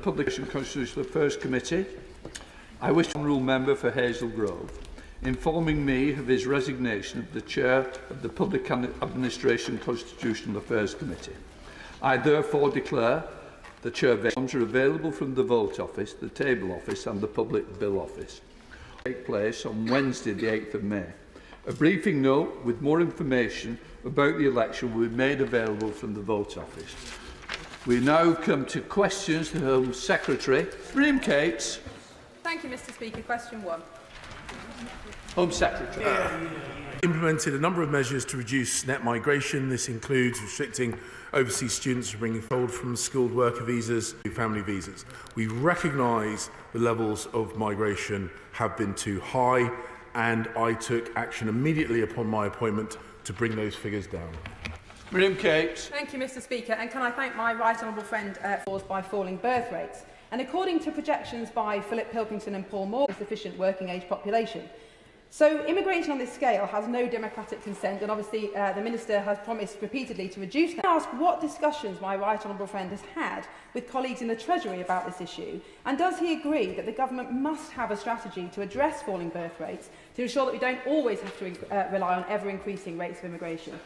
Public and Constitutional Affairs Committee, I wish to rule member for Hazel Grove, informing me of his resignation of the Chair of the Public Administration Constitutional Affairs Committee. I therefore declare the Chair vacancies are available from the Vote Office, the Table Office and the Public Bill Office. Take place on Wednesday the 8th of May. A briefing note with more information about the election will be made available from the Vote Office. We now come to questions to the Home Secretary. William Cates. Thank you, Mr. Speaker. Question 1. Home Secretary. Implemented a number of measures to reduce net migration. This includes restricting overseas students from bringing forward from skilled worker visas to family visas. We recognise the levels of migration have been too high, and I took action immediately upon my appointment to bring those figures down. William Cates. Thank you, Mr. Speaker. And can I thank my right honourable friend caused by falling birth rates? And according to projections by Philip Pilkington and Paul Moore, a sufficient working age population. So immigration on this scale has no democratic consent, and obviously the Minister has promised repeatedly to reduce that. I ask what discussions my right honourable friend has had with colleagues in the Treasury about this issue, and does he agree that the government must have a strategy to address falling birth rates to ensure that we don't always have to rely on ever-increasing rates of immigration?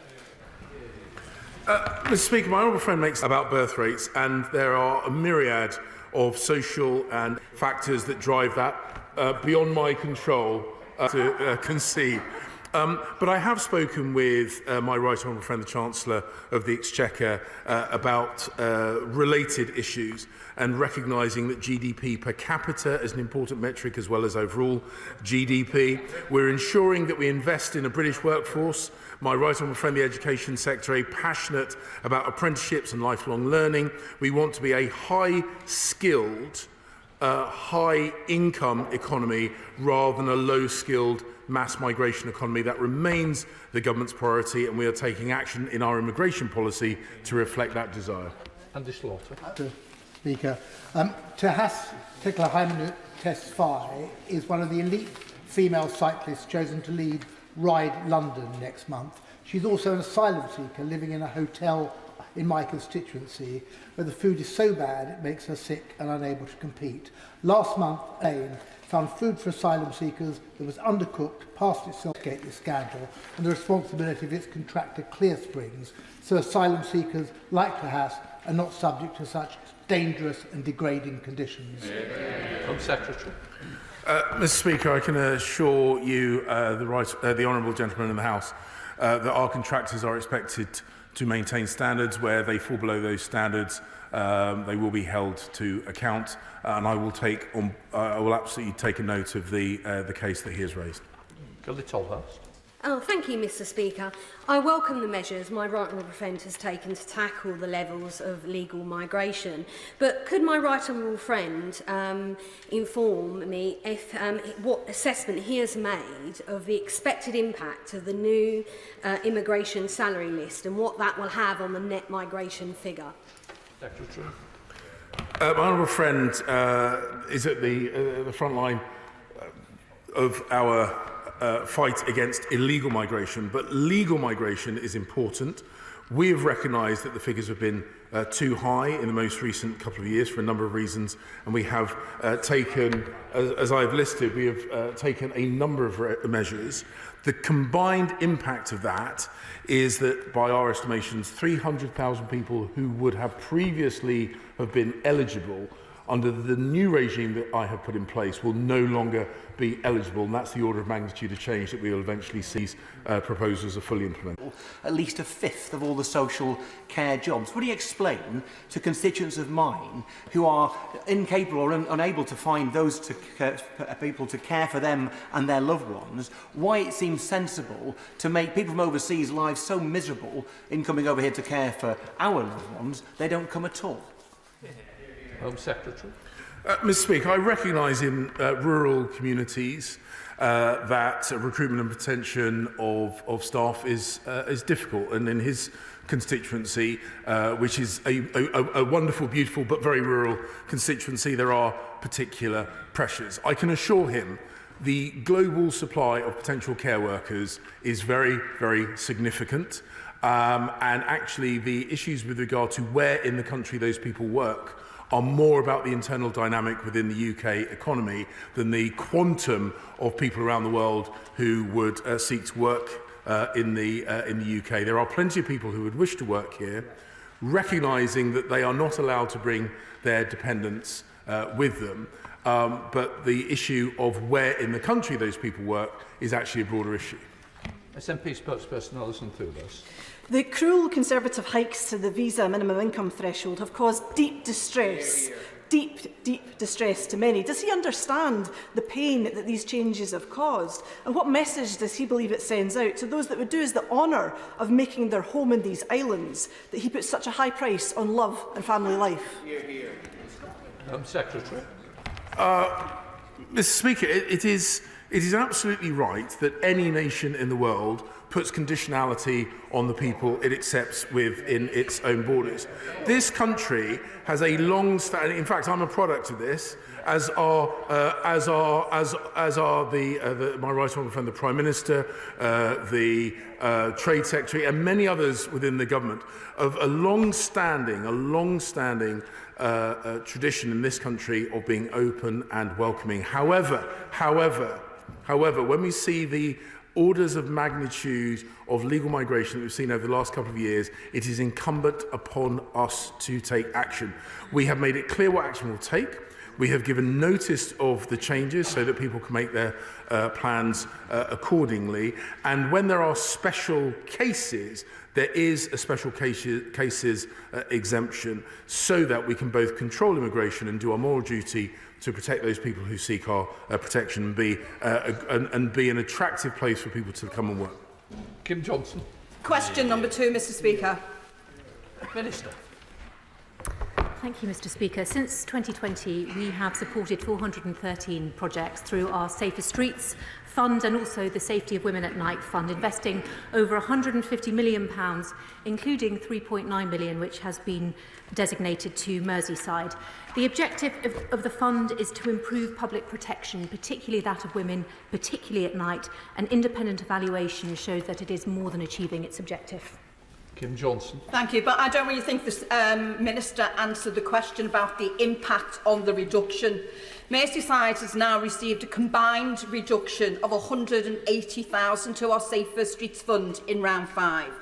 Mr. Speaker, my honourable friend makes about birth rates, and there are a myriad of social and factors that drive that beyond my control to concede. But I have spoken with my right honourable friend, the Chancellor of the Exchequer, about related issues, and recognising that GDP per capita is an important metric as well as overall GDP. We're ensuring that we invest in a British workforce. My right honourable friend, the Education Secretary, passionate about apprenticeships and lifelong learning. We want to be a high-skilled, high-income economy rather than a low-skilled mass migration economy. That remains the government's priority, and we are taking action in our immigration policy to reflect that desire. Andy Slaughter. Mr. Speaker, Tehas Teklahaimanut Tesfaye is one of the elite female cyclists chosen to lead Ride London next month. She's also an asylum seeker living in a hotel in my constituency where the food is so bad it makes her sick and unable to compete. Last month, Lane found food for asylum seekers that was undercooked past its escape scandal and the responsibility of its contractor Clear Springs, so asylum seekers like Tehas are not subject to such dangerous and degrading conditions. Home Secretary. Mr. Speaker, I can assure you, the honourable gentleman in the House, that our contractors are expected to maintain standards. Where they fall below those standards, they will be held to account, and I will absolutely take a note of the case that he has raised. Gilly Tolhurst. Oh, thank you, Mr. Speaker. I welcome the measures my right honourable friend has taken to tackle the levels of legal migration. But could my right honourable friend inform me if what assessment he has made of the expected impact of the new immigration salary list and what that will have on the net migration figure? Secretary. My honourable friend is at the front line of our fight against illegal migration, but legal migration is important. We have recognised that the figures have been too high in the most recent couple of years for a number of reasons, and we have taken, as I've listed, we have taken a number of measures. The combined impact of that is that, by our estimations, 300,000 people who would have previously have been eligible under the new regime that I have put in place will no longer be eligible, and that's the order of magnitude of change that we will eventually see proposals are fully implemented. At least a fifth of all the social care jobs. Would you explain to constituents of mine who are incapable or unable to find those people to care for them and their loved ones, why it seems sensible to make people from overseas lives so miserable in coming over here to care for our loved ones, they don't come at all? Home Secretary. Mr. Speaker, I recognise in rural communities that recruitment and retention of staff is difficult, and in his constituency, which is a wonderful, beautiful but very rural constituency, there are particular pressures. I can assure him the global supply of potential care workers is very, very significant, and actually the issues with regard to where in the country those people work are more about the internal dynamic within the UK economy than the quantum of people around the world who would seek to work in the UK. There are plenty of people who would wish to work here, recognising that they are not allowed to bring their dependents with them. But the issue of where in the country those people work is actually a broader issue. SNP spokesperson Alison Thewlis. The cruel Conservative hikes to the visa minimum income threshold have caused deep distress, deep distress to many. Does he understand the pain that these changes have caused? And what message does he believe it sends out to those that would do us the honour of making their home in these islands, that he puts such a high price on love and family life? Secretary. Mr. Speaker, it is absolutely right that any nation in the world puts conditionality on the people it accepts within its own borders. This country has a long-standing, in fact, I'm a product of this, as are my right honourable friend, the Prime Minister, the Trade Secretary, and many others within the government, of a long-standing tradition in this country of being open and welcoming. However, when we see the orders of magnitude of legal migration that we've seen over the last couple of years, it is incumbent upon us to take action. We have made it clear what action we'll take. We have given notice of the changes so that people can make their plans accordingly. And when there are special cases, there is a special cases exemption so that we can both control immigration and do our moral duty to protect those people who seek our protection and be an attractive place for people to come and work. Kim Johnson. Question number 2, Mr. Speaker. Minister. Thank you, Mr. Speaker. Since 2020, we have supported 413 projects through our Safer Streets Fund and also the Safety of Women at Night Fund, investing over £150 million, including £3.9 million, which has been designated to Merseyside. The objective of the fund is to improve public protection, particularly that of women, particularly at night. An independent evaluation shows that it is more than achieving its objective. Kim Johnson. Thank you, but I don't really think the Minister answered the question about the impact on the reduction. Merseyside has now received a combined reduction of £180,000 to our Safer Streets Fund in round 5.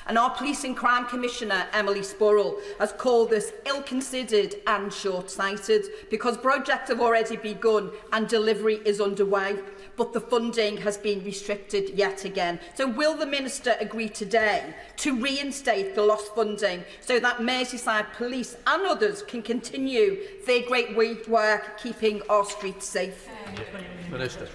And our Police and Crime Commissioner, Emily Spurrell, has called this ill-considered and short-sighted because projects have already begun and delivery is underway, but the funding has been restricted yet again. So will the Minister agree today to reinstate the lost funding so that Merseyside Police and others can continue their great work keeping our streets safe? Minister.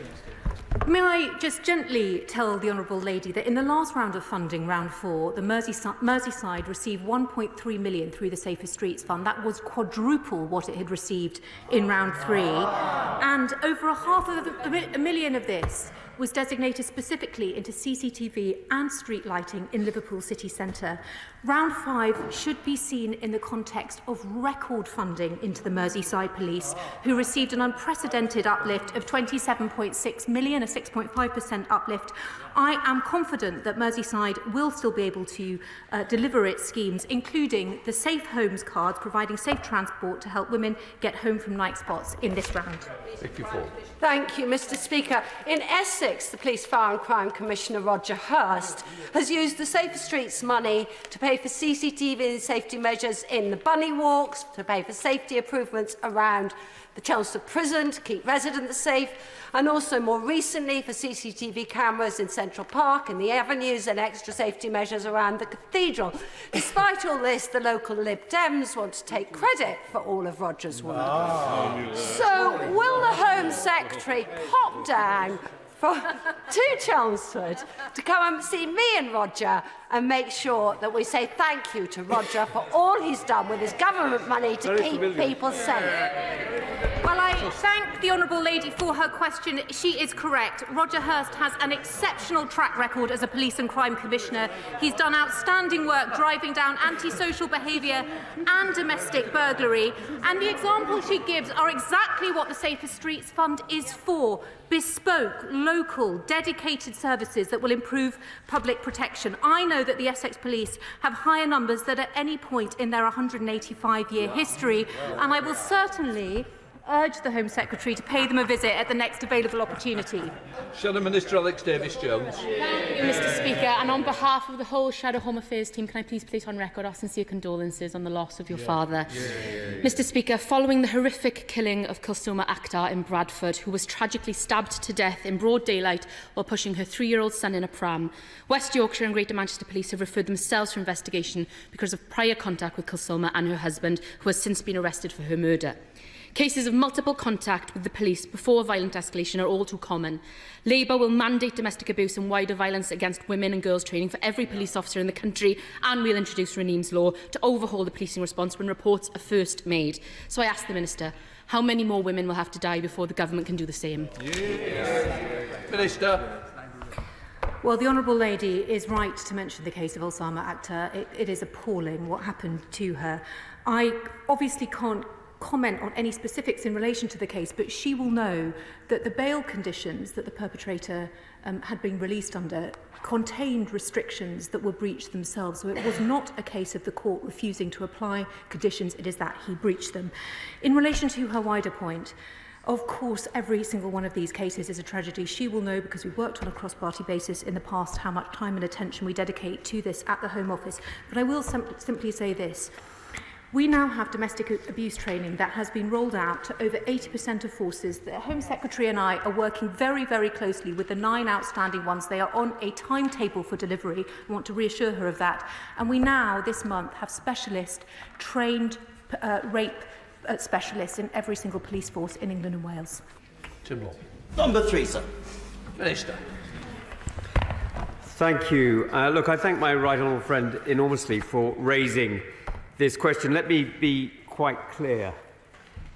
May I just gently tell the Honourable Lady that in the last round of funding, round 4, the Merseyside received £1.3 million through the Safer Streets Fund. That was quadruple what it had received in round 3. And over £500,000 of this was designated specifically into CCTV and street lighting in Liverpool city centre. Round 5 should be seen in the context of record funding into the Merseyside Police, who received an unprecedented uplift of £27.6 million, a 6.5% uplift. I am confident that Merseyside will still be able to deliver its schemes, including the Safe Homes cards, providing safe transport to help women get home from night spots in this round. Thank you, Mr. Speaker. In Essex, the Police, Fire and Crime Commissioner Roger Hurst has used the Safer Streets money to pay for CCTV and safety measures in the bunny walks, to pay for safety improvements around the Chelmsford prison to keep residents safe, and also more recently for CCTV cameras in Central Park and the avenues and extra safety measures around the cathedral. Despite all this, the local Lib Dems want to take credit for all of Roger's work. So will the Home Secretary pop down to Chelmsford to come and see me and Roger and make sure that we say thank you to Roger for all he's done with his government money to keep people safe? Well, I thank the Honourable Lady for her question. She is correct. Roger Hurst has an exceptional track record as a Police and Crime Commissioner. He's done outstanding work driving down antisocial behaviour and domestic burglary. And the examples she gives are exactly what the Safer Streets Fund is for. Bespoke, local, dedicated services that will improve public protection. I know know that the Essex Police have higher numbers than at any point in their 185-year history, and I will certainly urge the Home Secretary to pay them a visit at the next available opportunity. Shadow Minister Alex Davis-Jones. Thank you, Mr Speaker. And on behalf of the whole Shadow Home Affairs team, can I please place on record our sincere condolences on the loss of your father. Mr Speaker, following the horrific killing of Kulsuma Akhtar in Bradford, who was tragically stabbed to death in broad daylight while pushing her 3-year-old son in a pram, West Yorkshire and Greater Manchester Police have referred themselves for investigation because of prior contact with Kulsuma and her husband, who has since been arrested for her murder. Cases of multiple contact with the police before violent escalation are all too common. Labour will mandate domestic abuse and wider violence against women and girls training for every police officer in the country, and we'll introduce Raneem's law to overhaul the policing response when reports are first made. So I ask the Minister, how many more women will have to die before the government can do the same? Minister. Well, the Honourable Lady is right to mention the case of Kulsuma Akhtar. It is appalling what happened to her. I obviously can't comment on any specifics in relation to the case, but she will know that the bail conditions that the perpetrator had been released under contained restrictions that were breached themselves. So it was not a case of the court refusing to apply conditions, it is that he breached them. In relation to her wider point, of course, every single one of these cases is a tragedy. She will know, because we've worked on a cross-party basis in the past, how much time and attention we dedicate to this at the Home Office. But I will simply say this. We now have domestic abuse training that has been rolled out to over 80% of forces. The Home Secretary and I are working very, very closely with the 9 outstanding ones. They are on a timetable for delivery. I want to reassure her of that. And we now, this month, have specialist trained rape specialists in every single police force in England and Wales. Tim Law. Number 3, sir. Minister. Thank you. Look, I thank my right honourable friend enormously for raising this question. Let me be quite clear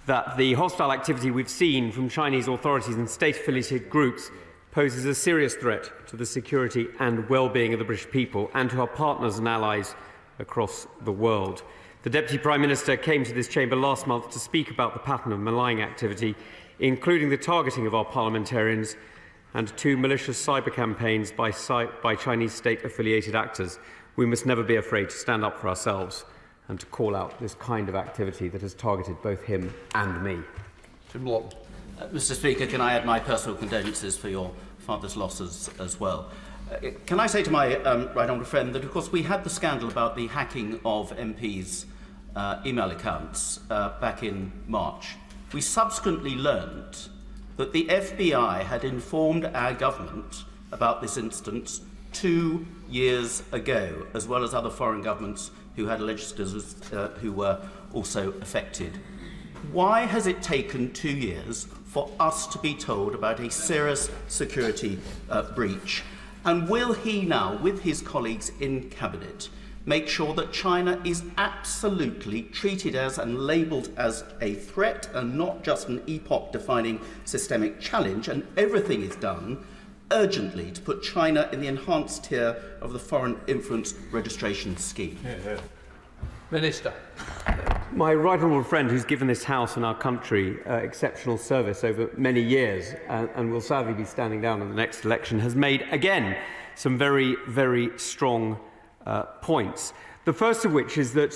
that the hostile activity we've seen from Chinese authorities and state-affiliated groups poses a serious threat to the security and well-being of the British people and to our partners and allies across the world. The Deputy Prime Minister came to this chamber last month to speak about the pattern of malign activity, including the targeting of our parliamentarians and 2 malicious cyber campaigns by Chinese state-affiliated actors. We must never be afraid to stand up for ourselves and to call out this kind of activity that has targeted both him and me. Tim Lawton. Mr Speaker, can I add my personal condolences for your father's losses as well? Can I say to my right honourable friend that, of course, we had the scandal about the hacking of MPs' email accounts back in March. We subsequently learned that the FBI had informed our government about this incident 2 years ago, as well as other foreign governments who had legislators who were also affected. Why has it taken 2 years for us to be told about a serious security breach? And will he now, with his colleagues in Cabinet, make sure that China is absolutely treated as and labelled as a threat and not just an epoch-defining systemic challenge, and everything is done urgently to put China in the enhanced tier of the Foreign Influence Registration Scheme? Minister. My right honourable friend, who's given this House and our country exceptional service over many years and will sadly be standing down in the next election, has made, again, some very, very strong points. The first of which is that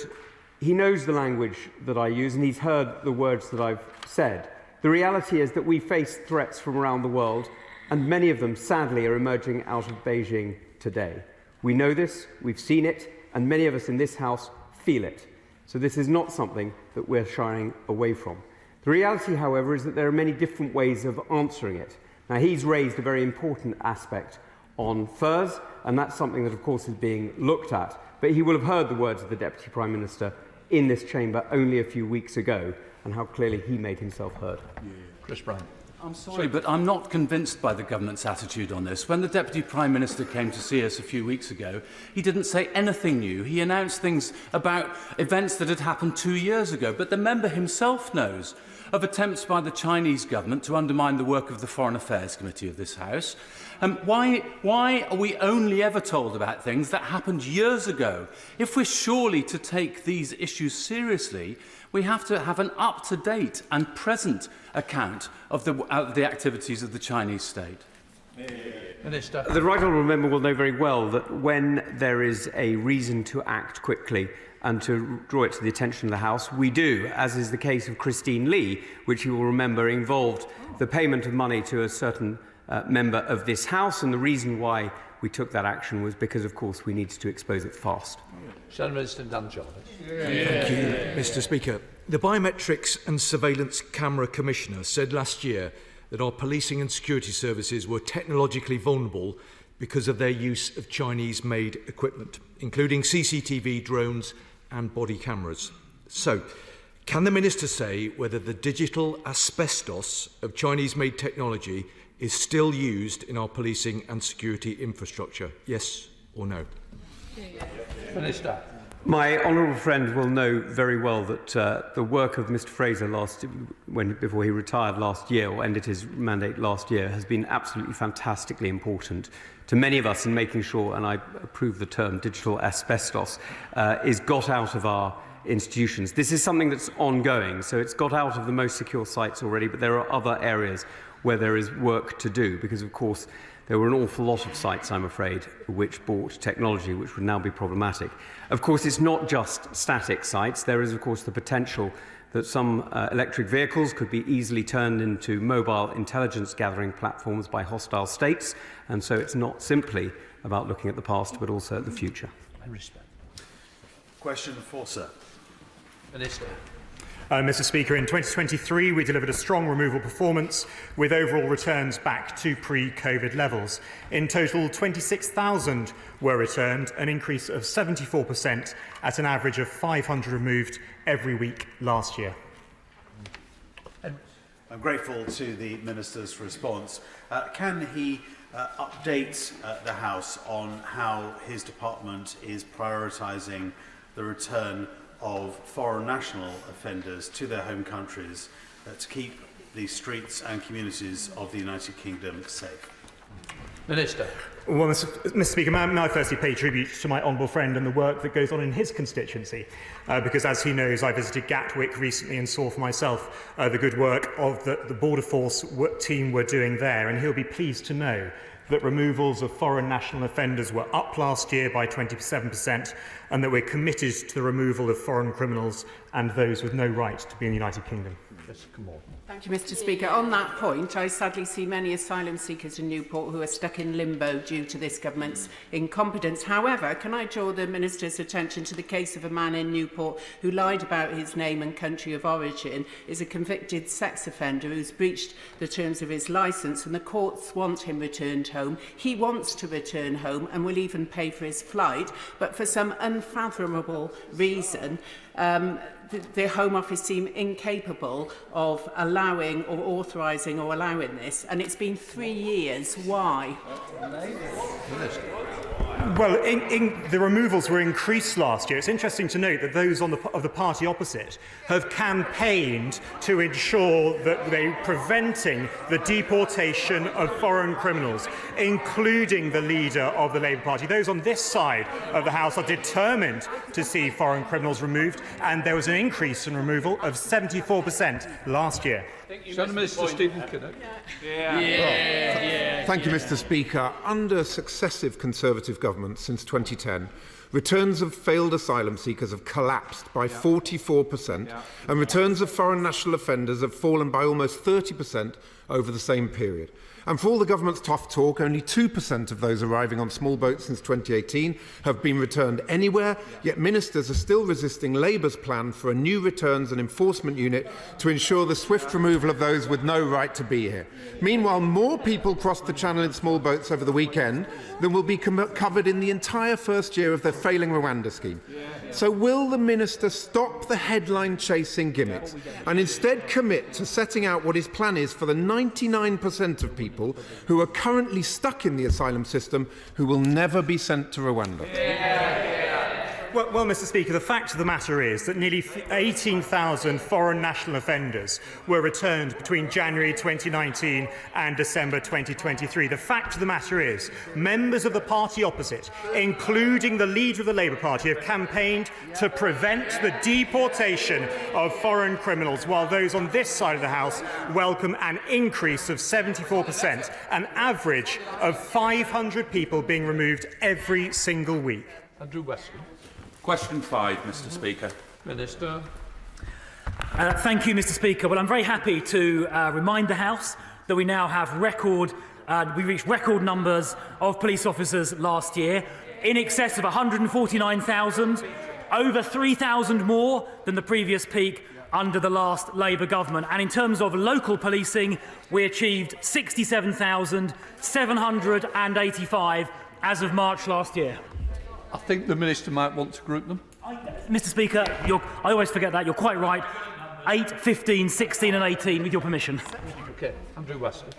he knows the language that I use and he's heard the words that I've said. The reality is that we face threats from around the world, and many of them, sadly, are emerging out of Beijing today. We know this, we've seen it, and many of us in this House feel it. So this is not something that we're shying away from. The reality, however, is that there are many different ways of answering it. Now, he's raised a very important aspect on furs, and that's something that, of course, is being looked at. But he will have heard the words of the Deputy Prime Minister in this chamber only a few weeks ago, and how clearly he made himself heard. Chris Brown. I'm sorry, but I'm not convinced by the government's attitude on this. When the Deputy Prime Minister came to see us a few weeks ago, he didn't say anything new. He announced things about events that had happened 2 years ago, but the member himself knows of attempts by the Chinese government to undermine the work of the Foreign Affairs Committee of this House. Why are we only ever told about things that happened years ago? If we're surely to take these issues seriously, we have to have an up-to-date and present account of the activities of the Chinese state. Minister. The right honourable member will know very well that when there is a reason to act quickly and to draw it to the attention of the House, we do, as is the case of Christine Lee, which you will remember involved the payment of money to a certain member of this House, and the reason why we took that action was because, of course, we needed to expose it fast. Shadow Minister Dan Jarvis. Thank you, Mr. Speaker. The Biometrics and Surveillance Camera Commissioner said last year that our policing and security services were technologically vulnerable because of their use of Chinese-made equipment, including CCTV, drones and body cameras. So, can the Minister say whether the digital asbestos of Chinese-made technology is still used in our policing and security infrastructure? Yes or no? Minister. My honourable friend will know very well that the work of Mr Fraser before he retired last year, or ended his mandate last year, has been absolutely fantastically important to many of us in making sure, and I approve the term digital asbestos, is got out of our institutions. This is something that's ongoing, so it's got out of the most secure sites already, but there are other areas where there is work to do, because of course there were an awful lot of sites, I'm afraid, which bought technology which would now be problematic. Of course, it's not just static sites. There is, of course, the potential that some electric vehicles could be easily turned into mobile intelligence gathering platforms by hostile states, and so it's not simply about looking at the past, but also at the future. I respect. Question 4, sir. Minister. Mr Speaker, in 2023 we delivered a strong removal performance with overall returns back to pre-COVID levels. In total, 26,000 were returned, an increase of 74% at an average of 500 removed every week last year. I'm grateful to the Minister's response. Can he update the House on how his department is prioritising the return of foreign national offenders to their home countries to keep the streets and communities of the United Kingdom safe? Minister. Well, Mr Speaker, may I firstly pay tribute to my honourable friend and the work that goes on in his constituency, because as he knows, I visited Gatwick recently and saw for myself the good work of the Border Force team were doing there, and he'll be pleased to know that removals of foreign national offenders were up last year by 27%, and that we're committed to the removal of foreign criminals and those with no right to be in the United Kingdom. Yes, come on. Thank you, Mr Speaker. On that point, I sadly see many asylum seekers in Newport who are stuck in limbo due to this government's incompetence. However, can I draw the Minister's attention to the case of a man in Newport who lied about his name and country of origin, is a convicted sex offender who's breached the terms of his licence, and the courts want him returned home. He wants to return home and will even pay for his flight, but for some unfathomable reason, the Home Office seem incapable of allowing or authorising or allowing this, and it's been 3 years. Why? Well, the removals were increased last year. It's interesting to note that those of the party opposite have campaigned to ensure that they're preventing the deportation of foreign criminals, including the leader of the Labour Party. Those on this side of the House are determined to see foreign criminals removed, and there was an increase in removal of 74% last year. Minister Stephen Kinnock. Thank you, Mr Speaker. Under successive Conservative governments since 2010, returns of failed asylum seekers have collapsed by 44%, and returns of foreign national offenders have fallen by almost 30% over the same period. And for all the government's tough talk, only 2% of those arriving on small boats since 2018 have been returned anywhere, yet ministers are still resisting Labour's plan for a new returns and enforcement unit to ensure the swift removal of those with no right to be here. Meanwhile, more people crossed the Channel in small boats over the weekend than will be covered in the entire first year of their failing Rwanda scheme. So will the Minister stop the headline-chasing gimmicks and instead commit to setting out what his plan is for the 99% of people who are currently stuck in the asylum system who will never be sent to Rwanda? Well, Mr. Speaker, the fact of the matter is that nearly 18,000 foreign national offenders were returned between January 2019 and December 2023. The fact of the matter is members of the party opposite, including the leader of the Labour Party, have campaigned to prevent the deportation of foreign criminals, while those on this side of the House welcome an increase of 74%, an average of 500 people being removed every single week. Andrew Weston. Question 5, Mr. Speaker. Minister. Thank you, Mr. Speaker. Well, I'm very happy to remind the House that we now have we reached record numbers of police officers last year, in excess of 149,000, over 3,000 more than the previous peak under the last Labour government. And in terms of local policing, we achieved 67,785 as of March last year. I think the Minister might want to group them. Mr. Speaker, I always forget that. You're quite right. 8, 15, 16 and 18, with your permission. Okay, Andrew Weston.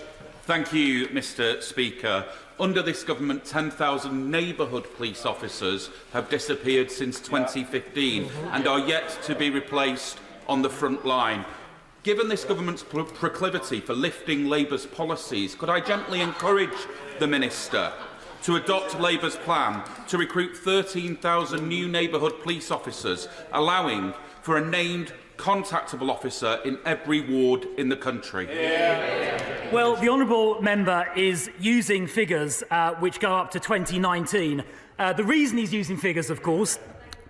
Thank you, Mr. Speaker. Under this government, 10,000 neighbourhood police officers have disappeared since 2015 and are yet to be replaced on the front line. Given this government's proclivity for lifting Labour's policies, could I gently encourage the Minister to adopt Labour's plan to recruit 13,000 new neighbourhood police officers, allowing for a named contactable officer in every ward in the country? Well, the honourable member is using figures which go up to 2019. The reason he's using figures, of course,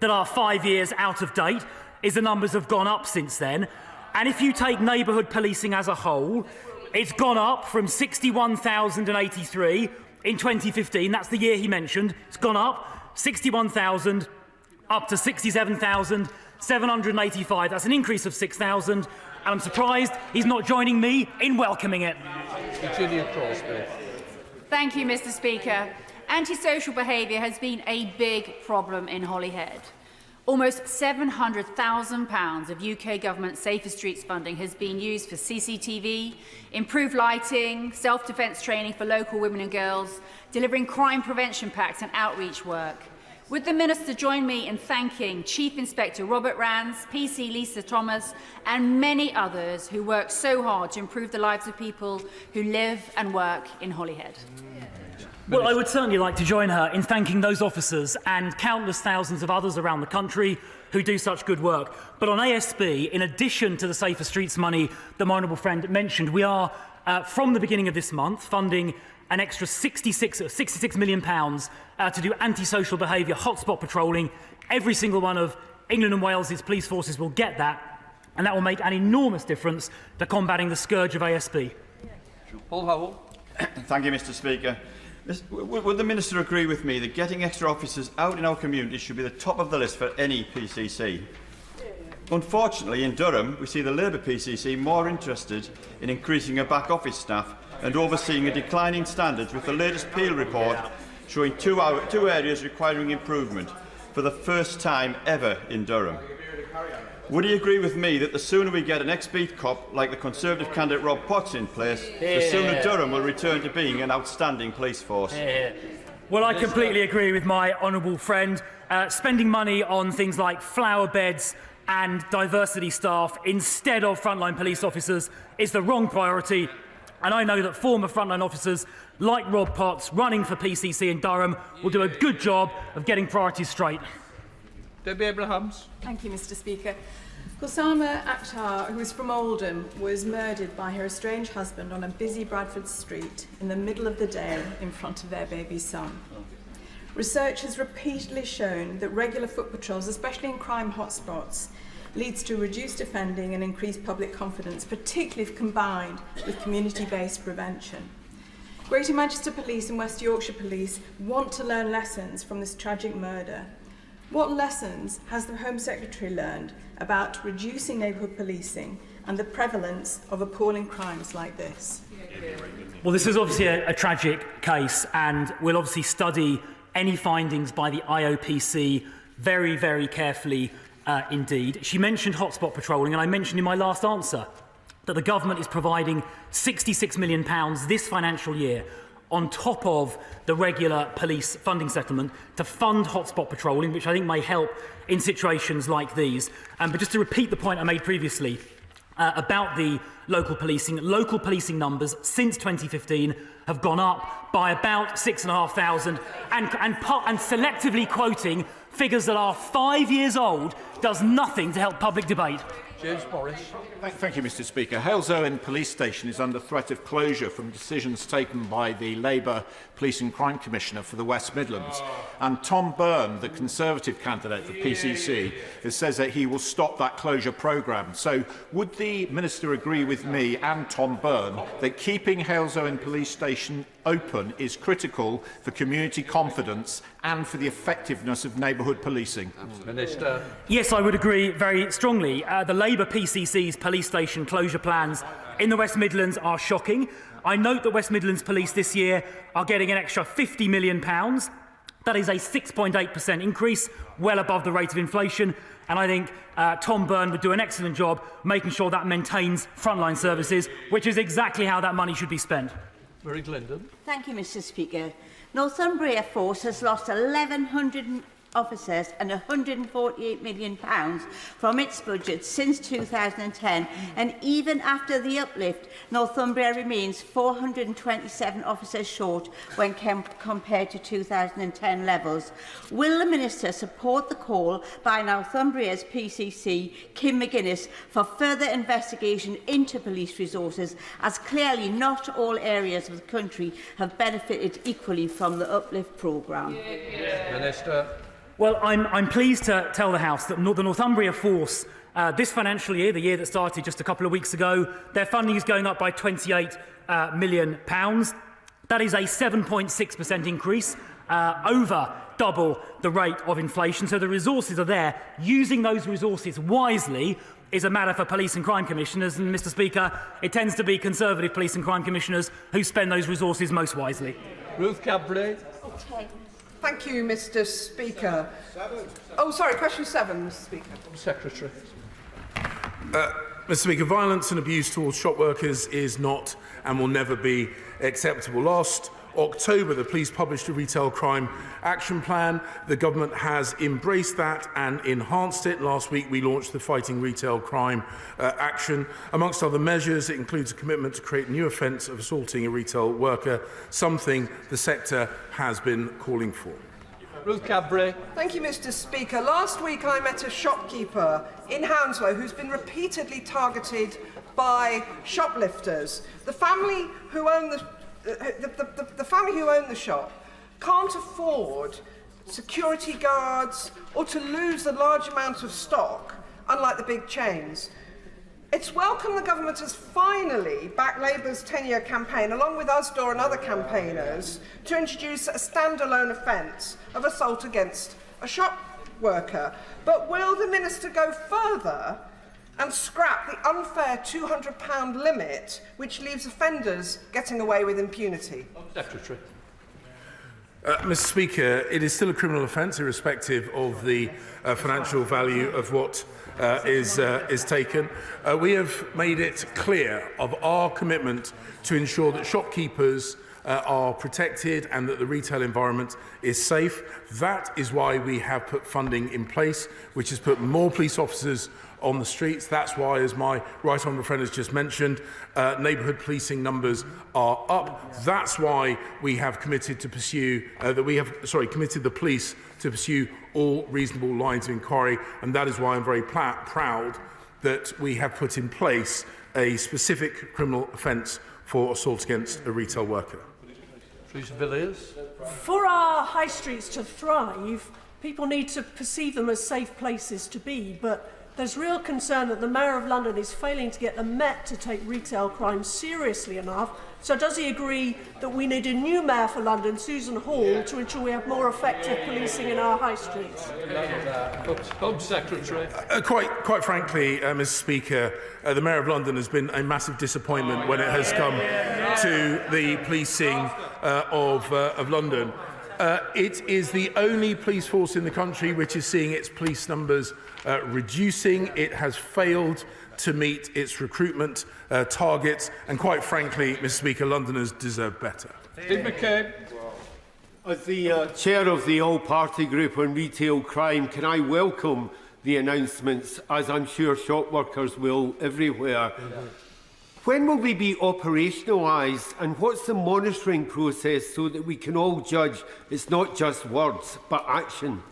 that are 5 years out of date is the numbers have gone up since then. And if you take neighbourhood policing as a whole, it's gone up from 61,083 in 2015, that's the year he mentioned. It's gone up 61,000 up to 67,785. That's an increase of 6,000, and I'm surprised he's not joining me in welcoming it. Virginia Crosby. Thank you, Mr. Speaker. Antisocial behaviour has been a big problem in Holyhead. Almost £700,000 of UK government Safer Streets funding has been used for CCTV, improved lighting, self-defence training for local women and girls, delivering crime prevention packs and outreach work. Would the Minister join me in thanking Chief Inspector Robert Rands, PC Lisa Thomas and many others who work so hard to improve the lives of people who live and work in Holyhead? Well, I would certainly like to join her in thanking those officers and countless thousands of others around the country who do such good work. But on ASB, in addition to the Safer Streets money that my honourable friend mentioned, we are, from the beginning of this month, funding an extra £66 million to do antisocial behaviour hotspot patrolling. Every single one of England and Wales's police forces will get that, and that will make an enormous difference to combating the scourge of ASB. Paul Howell. Thank you, Mr. Speaker. Would the Minister agree with me that getting extra officers out in our communities should be the top of the list for any PCC? Unfortunately, in Durham, we see the Labour PCC more interested in increasing her back office staff and overseeing a decline in standards, with the latest Peel report showing two areas requiring improvement for the first time ever in Durham. Would he agree with me that the sooner we get an ex-beat cop like the Conservative candidate Rob Potts in place, the sooner Durham will return to being an outstanding police force? Well, I completely agree with my honourable friend. Spending money on things like flower beds and diversity staff instead of frontline police officers is the wrong priority. And I know that former frontline officers like Rob Potts running for PCC in Durham will do a good job of getting priorities straight. Debbie Abrahams. Thank you, Mr. Speaker. Kusama Akhtar, who is from Oldham, was murdered by her estranged husband on a busy Bradford street in the middle of the day in front of their baby son. Research has repeatedly shown that regular foot patrols, especially in crime hotspots, leads to reduced offending and increased public confidence, particularly if combined with community-based prevention. Greater Manchester Police and West Yorkshire Police want to learn lessons from this tragic murder. What lessons has the Home Secretary learned about reducing neighbourhood policing and the prevalence of appalling crimes like this? Well, this is obviously a tragic case, and we'll obviously study any findings by the IOPC very, very carefully indeed. She mentioned hotspot patrolling, and I mentioned in my last answer that the government is providing £66 million this financial year on top of the regular police funding settlement to fund hotspot patrolling, which I think may help in situations like these. But just to repeat the point I made previously about the local policing numbers since 2015 have gone up by about 6,500, and selectively quoting figures that are 5 years old does nothing to help public debate. James Morris. Thank you, Mr. Speaker. Halesowen Police Station is under threat of closure from decisions taken by the Labour Police and Crime Commissioner for the West Midlands. And Tom Byrne, the Conservative candidate for PCC, has said that he will stop that closure programme. So would the Minister agree with me and Tom Byrne that keeping Halesowen Police Station open is critical for community confidence and for the effectiveness of neighbourhood policing? Minister. Yes, I would agree very strongly. The Labour PCC's police station closure plans in the West Midlands are shocking. I note that West Midlands Police this year are getting an extra £50 million. That is a 6.8% increase, well above the rate of inflation. And I think Tom Byrne would do an excellent job making sure that maintains frontline services, which is exactly how that money should be spent. Mary Glendon. Thank you, Mr. Speaker. Northumbria Force has lost 1,100 officers and £148 million from its budget since 2010, and even after the uplift, Northumbria remains 427 officers short when compared to 2010 levels. Will the Minister support the call by Northumbria's PCC, Kim McGuinness, for further investigation into police resources, as clearly not all areas of the country have benefited equally from the uplift programme? Minister. Well, I'm pleased to tell the House that the Northumbria Force, this financial year, the year that started just a couple of weeks ago, their funding is going up by £28 million. That is a 7.6% increase, over double the rate of inflation. So the resources are there. Using those resources wisely is a matter for police and crime commissioners. And, Mr. Speaker, it tends to be Conservative police and crime commissioners who spend those resources most wisely. Ruth Cadbury. Thank you, Mr. Speaker. Oh, sorry, question 7, Mr. Speaker. Secretary. Mr. Speaker, violence and abuse towards shop workers is not and will never be acceptable. Last October, the police published a retail crime action plan. The government has embraced that and enhanced it. Last week, we launched the Fighting Retail Crime Action. Amongst other measures, it includes a commitment to create a new offence of assaulting a retail worker, something the sector has been calling for. Ruth Cadbury. Thank you, Mr. Speaker. Last week I met a shopkeeper in Hounslow who's been repeatedly targeted by shoplifters. The family who own the family who own the shop can't afford security guards or to lose the large amount of stock, unlike the big chains. It's welcome the government has finally backed Labour's 10-year campaign, along with Usdaw and other campaigners, to introduce a standalone offence of assault against a shop worker. But will the Minister go further and scrap the unfair £200 limit, which leaves offenders getting away with impunity? Secretary. Mr. Speaker, it is still a criminal offence, irrespective of the financial value of what is taken. We have made it clear of our commitment to ensure that shopkeepers are protected and that the retail environment is safe. That is why we have put funding in place, which has put more police officers on the streets. That's why, as my right honourable friend has just mentioned, neighbourhood policing numbers are up. That's why we have committed to pursue committed the police to pursue all reasonable lines of inquiry, and that is why I'm very proud that we have put in place a specific criminal offence for assault against a retail worker. For our high streets to thrive, people need to perceive them as safe places to be, but there's real concern that the Mayor of London is failing to get the Met to take retail crime seriously enough. So does he agree that we need a new Mayor for London, Susan Hall, to ensure we have more effective policing in our high streets? Home Secretary. Quite frankly, Mr. Speaker, the Mayor of London has been a massive disappointment when it has come to the policing of London. It is the only police force in the country which is seeing its police numbers reducing. It has failed to meet its recruitment targets, and quite frankly, Mr. Speaker, Londoners deserve better. Steve McCabe. As the chair of the all-party group on retail crime, can I welcome the announcements, as I'm sure shop workers will everywhere. When will they be operationalised, and what's the monitoring process so that we can all judge it's not just words but action?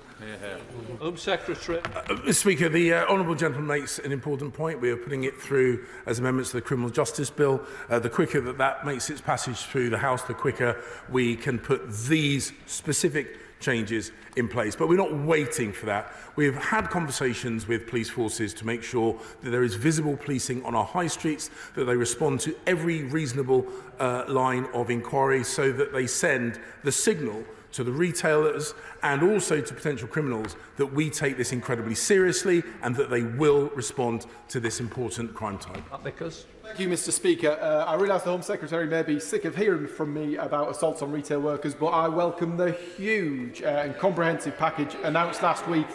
Home Secretary. Mr. Speaker, the honourable gentleman makes an important point. We are putting it through as amendments to the Criminal Justice Bill. The quicker that makes its passage through the House, the quicker we can put these specific changes in place. But we're not waiting for that. We've had conversations with police forces to make sure that there is visible policing on our high streets, that they respond to every reasonable line of inquiry, so that they send the signal to the retailers and also to potential criminals that we take this incredibly seriously and that they will respond to this important crime type. Thank you, Mr. Speaker. I realise the Home Secretary may be sick of hearing from me about assaults on retail workers, but I welcome the huge and comprehensive package announced last week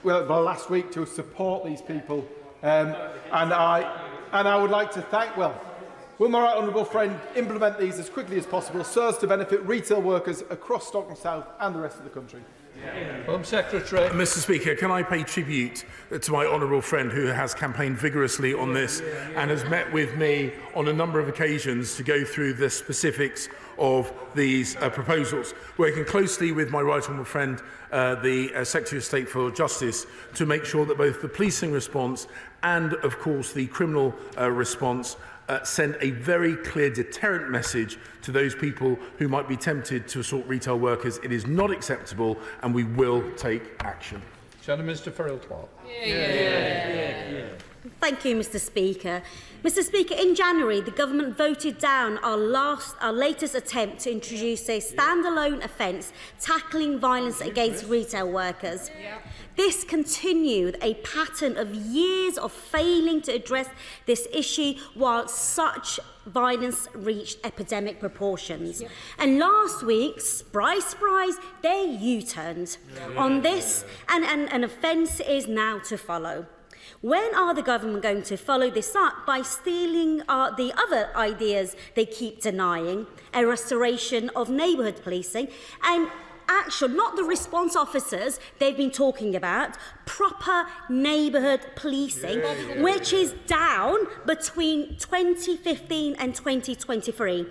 last week to support these people. And I would like to thank, will my right honourable friend implement these as quickly as possible so as to benefit retail workers across Stockton South and the rest of the country? Home Secretary. Mr. Speaker, can I pay tribute to my honourable friend who has campaigned vigorously on this and has met with me on a number of occasions to go through the specifics of these proposals, working closely with my right honourable friend, the Secretary of State for Justice, to make sure that both the policing response and, of course, the criminal response send a very clear deterrent message to those people who might be tempted to assault retail workers. It is not acceptable, and we will take action. Mr. Farrell-Clark. Thank you, Mr. Speaker. Mr. Speaker, in January, the government voted down our latest attempt to introduce a standalone offence tackling violence against retail workers. This continued a pattern of years of failing to address this issue while such violence reached epidemic proportions. And last week, surprise, they U-turned on this, and an offence is now to follow. When are the government going to follow this up by stealing the other ideas they keep denying, a restoration of neighbourhood policing, and not the response officers they've been talking about, proper neighbourhood policing, which is down between 2015 and 2023,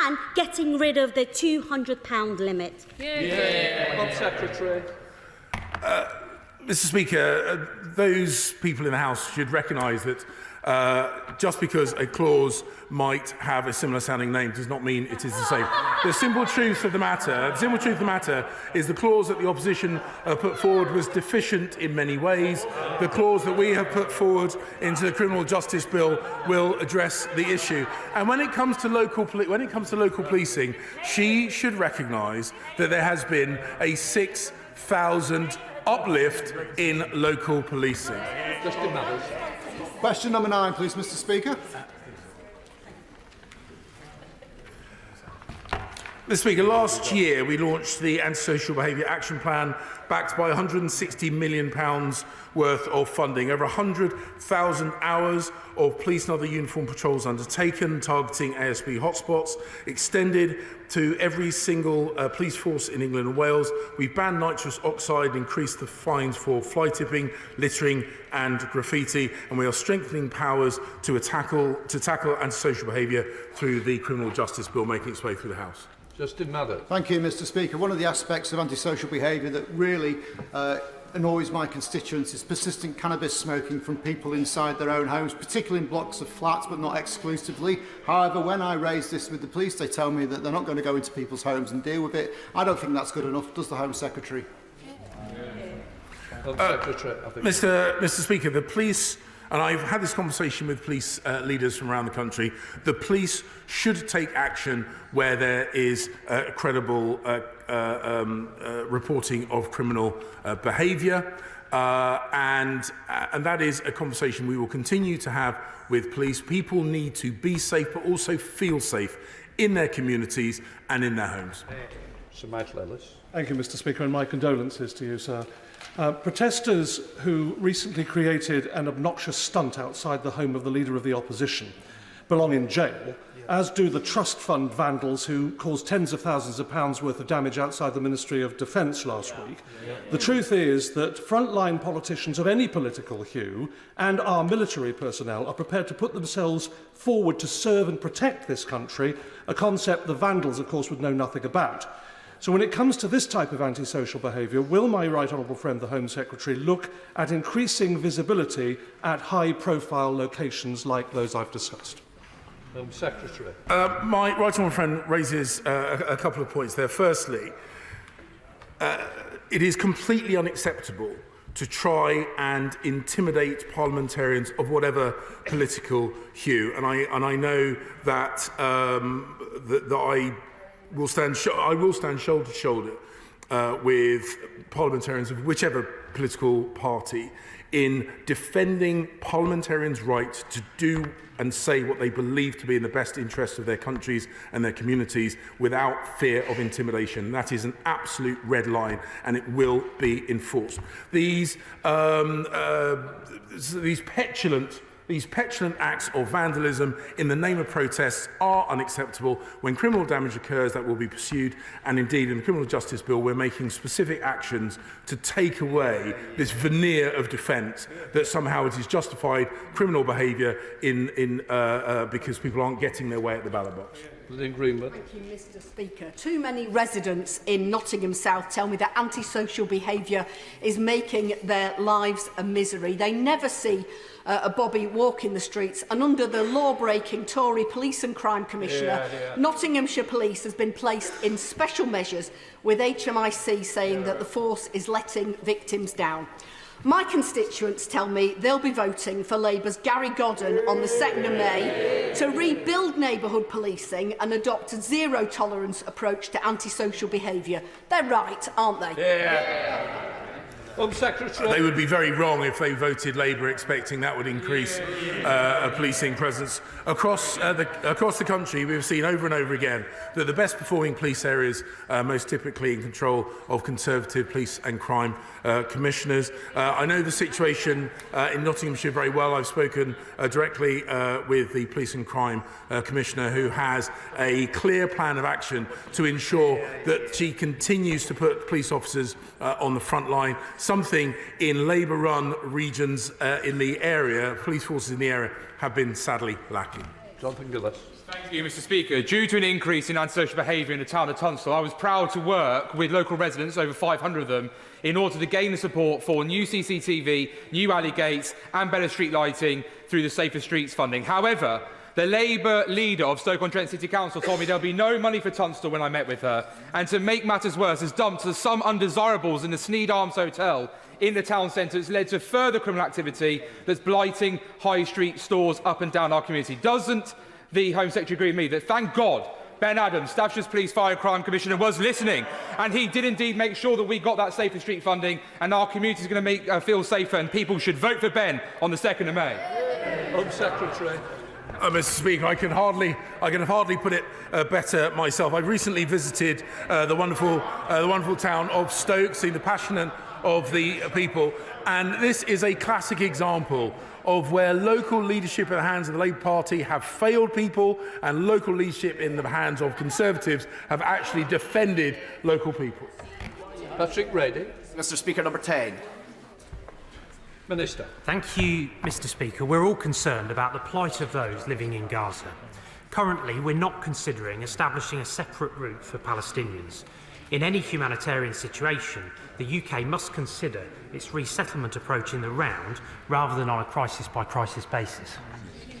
and getting rid of the £200 limit. Home Secretary. Mr. Speaker, those people in the House should recognise that just because a clause might have a similar sounding name does not mean it is the same. The simple truth of the matter is the clause that the opposition put forward was deficient in many ways. The clause that we have put forward into the Criminal Justice Bill will address the issue. And when it comes to local policing, she should recognise that there has been a 6,000 uplift in local policing. Question number 9, please, Mr. Speaker. Mr. Speaker, last year we launched the Antisocial Behaviour Action Plan, backed by £160 million worth of funding. Over 100,000 hours of police and other uniformed patrols undertaken, targeting ASB hotspots, extended to every single police force in England and Wales. We've banned nitrous oxide, increased the fines for fly tipping, littering and graffiti, and we are strengthening powers to tackle antisocial behaviour through the Criminal Justice Bill making its way through the House. Thank you, Mr. Speaker. One of the aspects of antisocial behaviour that really annoys my constituents is persistent cannabis smoking from people inside their own homes, particularly in blocks of flats, but not exclusively. However, when I raise this with the police, they tell me that they're not going to go into people's homes and deal with it. I don't think that's good enough. Does the Home Secretary? Mr. Speaker, the police, and I've had this conversation with police leaders from around the country, the police should take action where there is credible reporting of criminal behaviour. And that is a conversation we will continue to have with police. People need to be safe, but also feel safe in their communities and in their homes. Sir Michael Ellis. Thank you, Mr. Speaker, and my condolences to you, sir. Protesters who recently created an obnoxious stunt outside the home of the Leader of the Opposition belong in jail, as do the trust fund vandals who caused tens of thousands of pounds worth of damage outside the Ministry of Defence last week. The truth is that frontline politicians of any political hue and our military personnel are prepared to put themselves forward to serve and protect this country, a concept the vandals, of course, would know nothing about. So when it comes to this type of antisocial behaviour, will my right honourable friend, the Home Secretary, look at increasing visibility at high-profile locations like those I've discussed? Home Secretary. My right honourable friend raises a couple of points there. Firstly, it is completely unacceptable to try and intimidate parliamentarians of whatever political hue, and I know that I will stand shoulder to shoulder with parliamentarians of whichever political party in defending parliamentarians' right to do and say what they believe to be in the best interest of their countries and their communities without fear of intimidation. That is an absolute red line, and it will be enforced. These petulant acts of vandalism in the name of protests are unacceptable. When criminal damage occurs, that will be pursued. And indeed, in the Criminal Justice Bill, we're making specific actions to take away this veneer of defence that somehow it is justified criminal behaviour because people aren't getting their way at the ballot box. Thank you, Mr. Speaker. Too many residents in Nottingham South tell me that antisocial behaviour is making their lives a misery. They never see a Bobby walk in the streets, and under the law-breaking Tory Police and Crime Commissioner, Nottinghamshire Police has been placed in special measures, with HMIC saying that the force is letting victims down. My constituents tell me they'll be voting for Labour's Gary Godden on the 2nd of May to rebuild neighbourhood policing and adopt a zero-tolerance approach to antisocial behaviour. They're right, aren't they? Yeah. Home Secretary. They would be very wrong if they voted Labour expecting that would increase a policing presence. Across the country, we've seen over and over again that the best performing police areas are most typically in control of Conservative police and crime commissioners. I know the situation in Nottinghamshire very well. I've spoken directly with the Police and Crime Commissioner, who has a clear plan of action to ensure that she continues to put police officers on the front line, something in Labour-run regions in the area, police forces in the area, have been sadly lacking. Jonathan Gillis. Thank you, Mr. Speaker. Due to an increase in antisocial behaviour in the town of Tunstall, I was proud to work with local residents, over 500 of them, in order to gain the support for new CCTV, new alley gates and better street lighting through the Safer Streets funding. However, the Labour leader of Stoke-on-Trent City Council told me there'll be no money for Tunstall when I met with her, and to make matters worse, has dumped some undesirables in the Sneed Arms Hotel in the town centre. It's led to further criminal activity that's blighting high street stores up and down our community. Doesn't the Home Secretary agree with me that, thank God, Ben Adams, Staffordshire Police Fire and Crime Commissioner, was listening, and he did indeed make sure that we got that Safer Street funding, and our community is going to feel safer, and people should vote for Ben on the 2nd of May. Home Secretary. Mr. Speaker, I can hardly put it better myself. I've recently visited the wonderful town of Stoke, seen the passion of the people, and this is a classic example of where local leadership in the hands of the Labour Party have failed people, and local leadership in the hands of Conservatives have actually defended local people. Patrick Ready. Mr. Speaker, number 10. Minister. Thank you, Mr. Speaker. We're all concerned about the plight of those living in Gaza. Currently, we're not considering establishing a separate route for Palestinians. In any humanitarian situation, the UK must consider its resettlement approach in the round rather than on a crisis-by-crisis basis.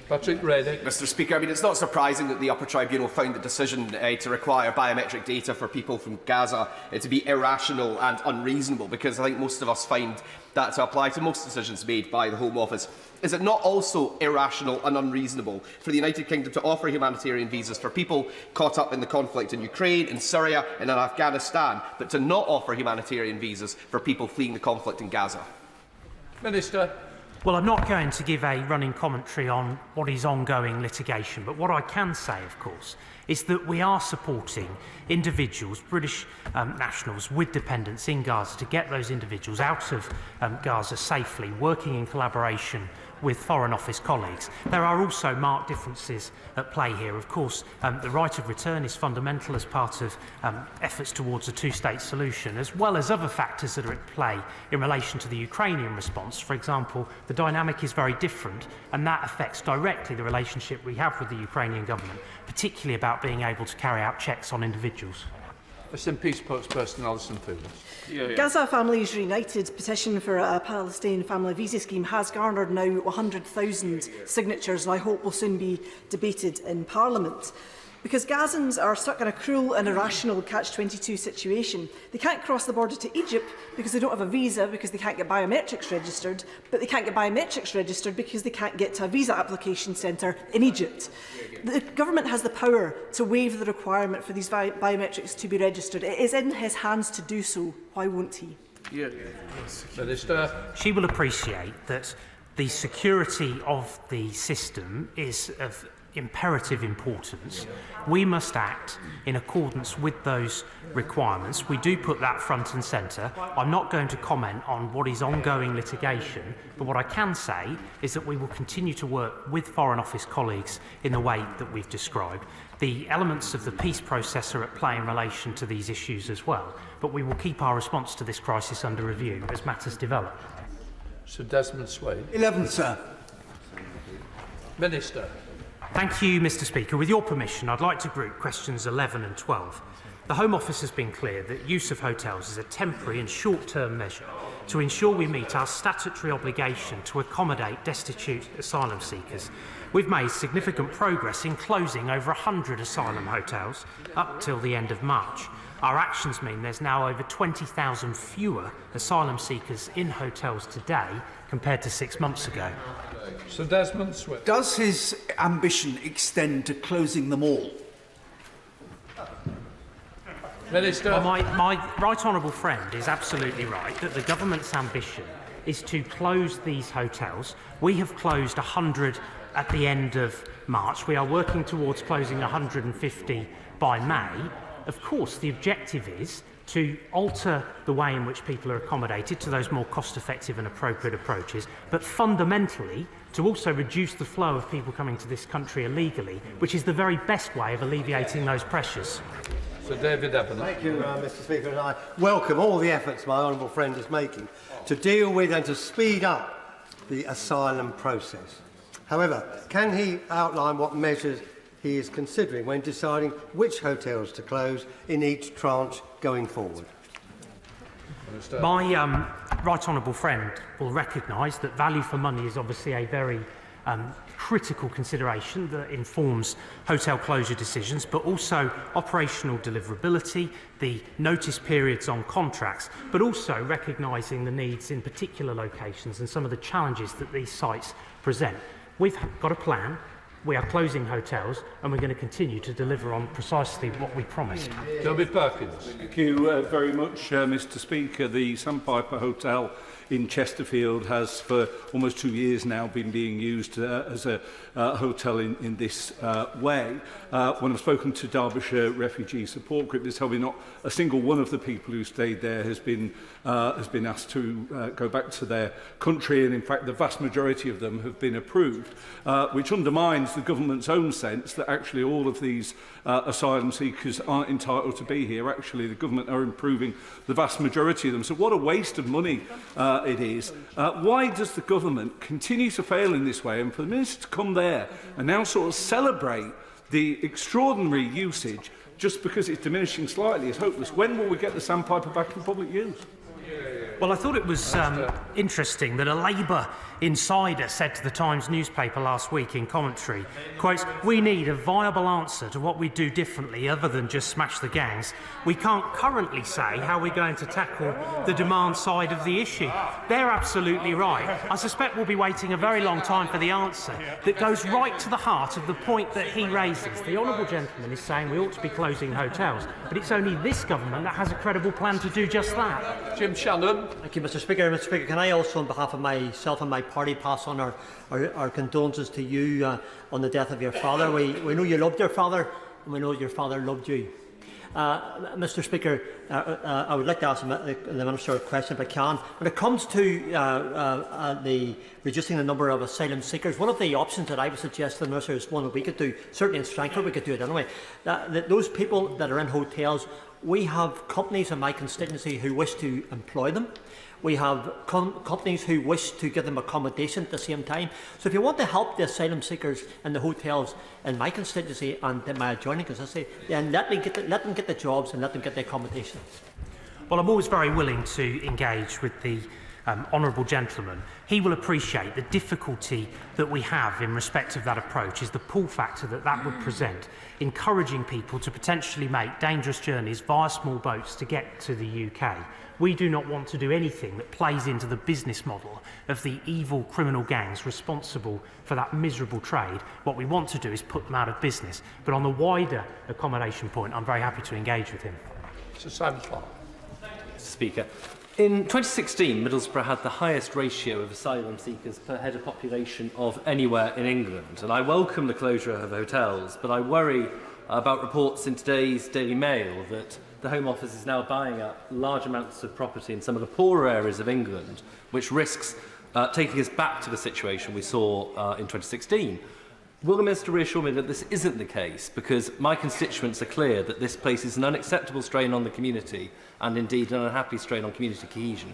Patrick Ready. Mr. Speaker, it's not surprising that the Upper Tribunal found the decision to require biometric data for people from Gaza to be irrational and unreasonable, because I think most of us find that to apply to most decisions made by the Home Office. Is it not also irrational and unreasonable for the United Kingdom to offer humanitarian visas for people caught up in the conflict in Ukraine, in Syria and in Afghanistan, but to not offer humanitarian visas for people fleeing the conflict in Gaza? Minister. Well, I'm not going to give a running commentary on what is ongoing litigation, but what I can say, of course, is that we are supporting individuals, British nationals with dependents in Gaza, to get those individuals out of Gaza safely, working in collaboration with Foreign Office colleagues. There are also marked differences at play here. Of course, the right of return is fundamental as part of efforts towards a two-state solution, as well as other factors that are at play in relation to the Ukrainian response. For example, the dynamic is very different, and that affects directly the relationship we have with the Ukrainian government, particularly about being able to carry out checks on individuals. SNP spokesperson Alison Phillips. Gaza Families United petition for a Palestinian family visa scheme has garnered now 100,000 signatures, and I hope will soon be debated in Parliament. Because Gazans are stuck in a cruel and irrational catch-22 situation. They can't cross the border to Egypt because they don't have a visa, because they can't get biometrics registered, but they can't get biometrics registered because they can't get to a visa application centre in Egypt. The government has the power to waive the requirement for these biometrics to be registered. It is in his hands to do so. Why won't he? Minister. She will appreciate that the security of the system is of imperative importance. We must act in accordance with those requirements. We do put that front and centre. I'm not going to comment on what is ongoing litigation, but what I can say is that we will continue to work with Foreign Office colleagues in the way that we've described. The elements of the peace process are at play in relation to these issues as well, but we will keep our response to this crisis under review as matters develop. Sir Desmond Swade. 11th, sir. Minister. Thank you, Mr Speaker. With your permission, I'd like to group questions 11 and 12. The Home Office has been clear that use of hotels is a temporary and short-term measure to ensure we meet our statutory obligation to accommodate destitute asylum seekers. We've made significant progress in closing over 100 asylum hotels up till the end of March. Our actions mean there's now over 20,000 fewer asylum seekers in hotels today compared to 6 months ago. Sir Desmond Swift. Does his ambition extend to closing them all? Minister. Well, my right honourable friend is absolutely right that the government's ambition is to close these hotels. We have closed 100 at the end of March. We are working towards closing 150 by May. Of course, the objective is to alter the way in which people are accommodated to those more cost-effective and appropriate approaches, but fundamentally to also reduce the flow of people coming to this country illegally, which is the very best way of alleviating those pressures. Sir David Evans. Thank you, Mr Speaker, and I welcome all the efforts my honourable friend is making to deal with and to speed up the asylum process. However, can he outline what measures he is considering when deciding which hotels to close in each tranche going forward? My right honourable friend will recognise that value for money is obviously a very critical consideration that informs hotel closure decisions, but also operational deliverability, the notice periods on contracts, but also recognising the needs in particular locations and some of the challenges that these sites present. We've got a plan. We are closing hotels, and we're going to continue to deliver on precisely what we promised. Toby Perkins. Thank you very much, Mr Speaker. The Sandpiper Hotel in Chesterfield has for almost 2 years now been being used as a hotel in this way. When I've spoken to Derbyshire Refugee Support Group, they tell me not a single one of the people who stayed there has been asked to go back to their country, and in fact the vast majority of them have been approved, which undermines the government's own sense that actually all of these asylum seekers aren't entitled to be here. Actually, the government are improving the vast majority of them. So what a waste of money it is. Why does the government continue to fail in this way? And for the Minister to come there and now sort of celebrate the extraordinary usage just because it's diminishing slightly is hopeless. When will we get the Sandpiper back in public use? Well, I thought it was interesting that a Labour insider said to the Times newspaper last week in commentary, quotes, "We need a viable answer to what we do differently other than just smash the gangs. We can't currently say how we're going to tackle the demand side of the issue." They're absolutely right. I suspect we'll be waiting a very long time for the answer that goes right to the heart of the point that he raises. The honourable gentleman is saying we ought to be closing hotels, but it's only this government that has a credible plan to do just that. Jim Shannon. Thank you, Mr Speaker. Mr Speaker, can I also, on behalf of myself and my party, pass on our condolences to you on the death of your father. We know you loved your father, and we know your father loved you. Mr. Speaker, I would like to ask the Minister a question if I can. When it comes to the reducing the number of asylum seekers, one of the options that I would suggest to the Minister is one that we could do, certainly in Strangford we could do it anyway, that those people that are in hotels, we have companies in my constituency who wish to employ them. We have companies who wish to give them accommodation at the same time. So if you want to help the asylum seekers in the hotels in my constituency and in my adjoining constituency, then let them get the jobs and let them get the accommodation. Well, I'm always very willing to engage with the honourable gentleman. He will appreciate the difficulty that we have in respect of that approach is the pull factor that would present, encouraging people to potentially make dangerous journeys via small boats to get to the UK. We do not want to do anything that plays into the business model of the evil criminal gangs responsible for that miserable trade. What we want to do is put them out of business. But on the wider accommodation point, I'm very happy to engage with him. Sir Simon Clark. Mr. Speaker, in 2016, Middlesbrough had the highest ratio of asylum seekers per head of population of anywhere in England. And I welcome the closure of hotels, but I worry about reports in today's Daily Mail that the Home Office is now buying up large amounts of property in some of the poorer areas of England, which risks taking us back to the situation we saw in 2016. Will the Minister reassure me that this isn't the case? Because my constituents are clear that this places an unacceptable strain on the community and indeed an unhappy strain on community cohesion.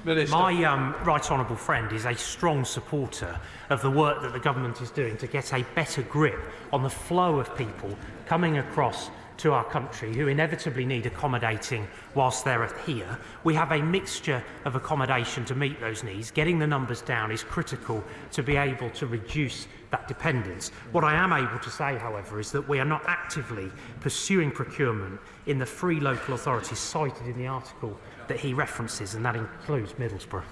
Minister. My right honourable friend is a strong supporter of the work that the government is doing to get a better grip on the flow of people coming across to our country who inevitably need accommodating whilst they're here. We have a mixture of accommodation to meet those needs. Getting the numbers down is critical to be able to reduce that dependence. What I am able to say, however, is that we are not actively pursuing procurement in the free local authorities cited in the article that he references, and that includes Middlesbrough.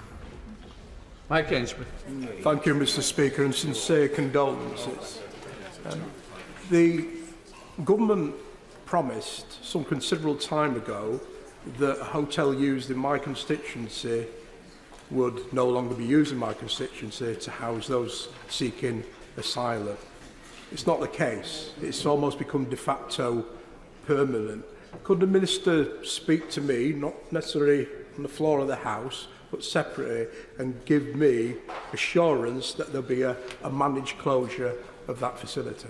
Mike Ainsworth. Thank you, Mr. Speaker, and sincere condolences. The government promised some considerable time ago that a hotel used in my constituency would no longer be used in my constituency to house those seeking asylum. It's not the case. It's almost become de facto permanent. Could the Minister speak to me, not necessarily on the floor of the House, but separately, and give me assurance that there'll be a managed closure of that facility?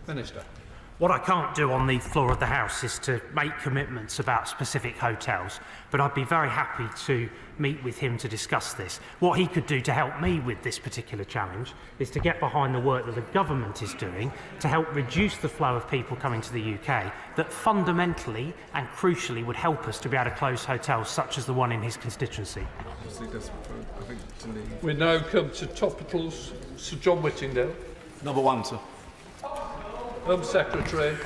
Minister. What I can't do on the floor of the House is to make commitments about specific hotels, but I'd be very happy to meet with him to discuss this. What he could do to help me with this particular challenge is to get behind the work that the government is doing to help reduce the flow of people coming to the UK that fundamentally and crucially would help us to be able to close hotels such as the one in his constituency. We now come to topicals. Sir John Whittingdale. Number one, sir. Home Secretary.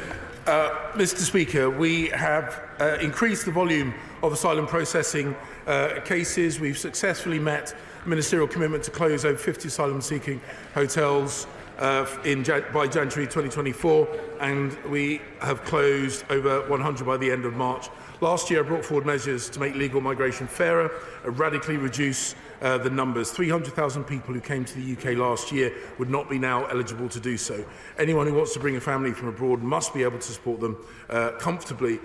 Mr. Speaker, we have increased the volume of asylum processing cases. We've successfully met ministerial commitment to close over 50 asylum-seeking hotels by January 2024, and we have closed over 100 by the end of March. Last year, I brought forward measures to make legal migration fairer, radically reduce the numbers. 300,000 people who came to the UK last year would not be now eligible to do so. Anyone who wants to bring a family from abroad must be able to support them comfortably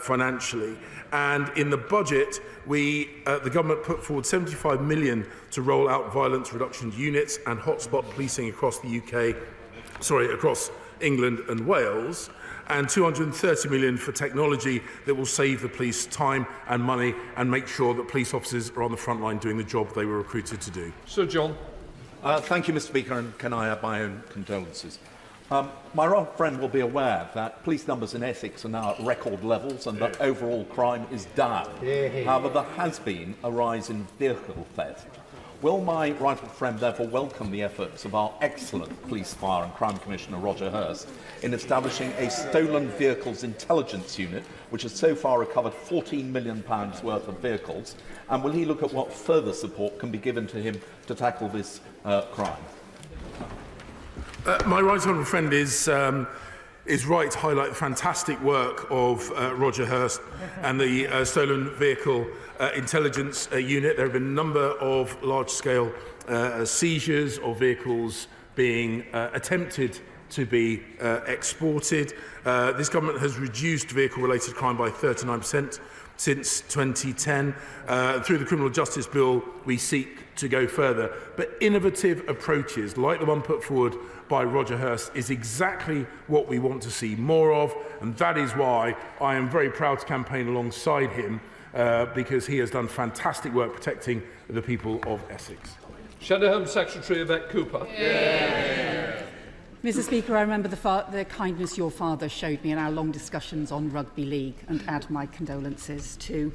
financially. And in the budget, the government put forward 75 million to roll out violence reduction units and hotspot policing across the UK, across England and Wales, and 230 million for technology that will save the police time and money and make sure that police officers are on the front line doing the job they were recruited to do. Sir John. Thank you, Mr. Speaker, and can I add my own condolences? My right friend will be aware that police numbers in Essex are now at record levels and that overall crime is down. However, there has been a rise in vehicle theft. Will my right friend therefore welcome the efforts of our excellent Police, Fire and Crime Commissioner Roger Hurst in establishing a Stolen Vehicles Intelligence Unit, which has so far recovered £14 million worth of vehicles? And will he look at what further support can be given to him to tackle this crime? My right honourable friend is right to highlight the fantastic work of Roger Hurst and the Stolen Vehicle Intelligence Unit. There have been a number of large-scale seizures of vehicles being attempted to be exported. This government has reduced vehicle-related crime by 39% since 2010. Through the Criminal Justice Bill, we seek to go further. But innovative approaches, like the one put forward by Roger Hurst, is exactly what we want to see more of, and that is why I am very proud to campaign alongside him, because he has done fantastic work protecting the people of Essex. Shadow Home Secretary Yvette Cooper. Mr. Speaker, I remember the kindness your father showed me in our long discussions on rugby league, and add my condolences too.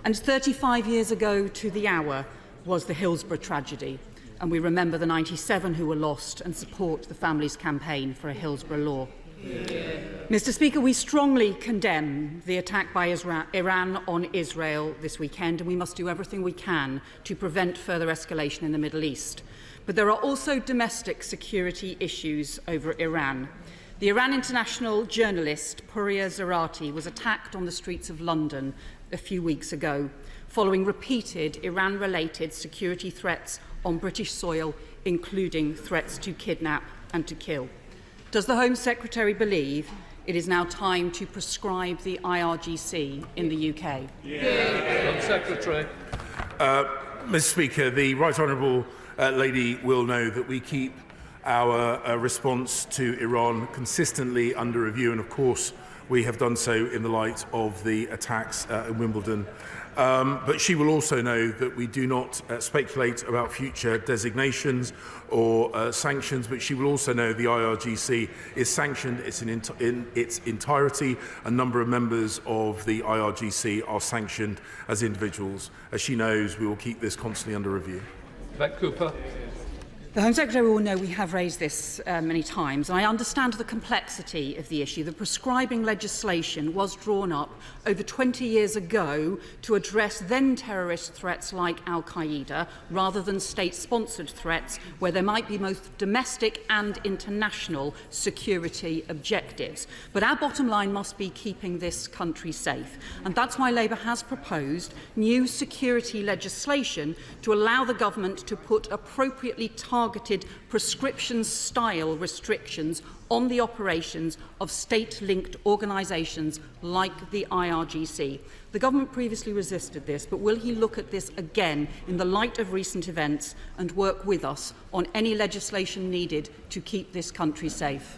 And 35 years ago to the hour was the Hillsborough tragedy, and we remember the 97 who were lost and support the family's campaign for a Hillsborough law. Mr. Speaker, we strongly condemn the attack by Iran on Israel this weekend, and we must do everything we can to prevent further escalation in the Middle East. But there are also domestic security issues over Iran. The Iran international journalist Puriya Zarati was attacked on the streets of London a few weeks ago, following repeated Iran-related security threats on British soil, including threats to kidnap and to kill. Does the Home Secretary believe it is now time to prescribe the IRGC in the UK? Home Secretary. Mr. Speaker, the Right Honourable lady will know that we keep our response to Iran consistently under review, and of course we have done so in the light of the attacks in Wimbledon. But she will also know that we do not speculate about future designations or sanctions, but she will also know the IRGC is sanctioned in its entirety. A number of members of the IRGC are sanctioned as individuals. As she knows, we will keep this constantly under review. Yvette Cooper. The Home Secretary will know we have raised this many times, and I understand the complexity of the issue. The prescribing legislation was drawn up over 20 years ago to address then terrorist threats like Al-Qaeda, rather than state-sponsored threats where there might be both domestic and international security objectives. But our bottom line must be keeping this country safe, and that's why Labour has proposed new security legislation to allow the government to put appropriately targeted prescription-style restrictions on the operations of state-linked organisations like the IRGC. The government previously resisted this, but will he look at this again in the light of recent events and work with us on any legislation needed to keep this country safe?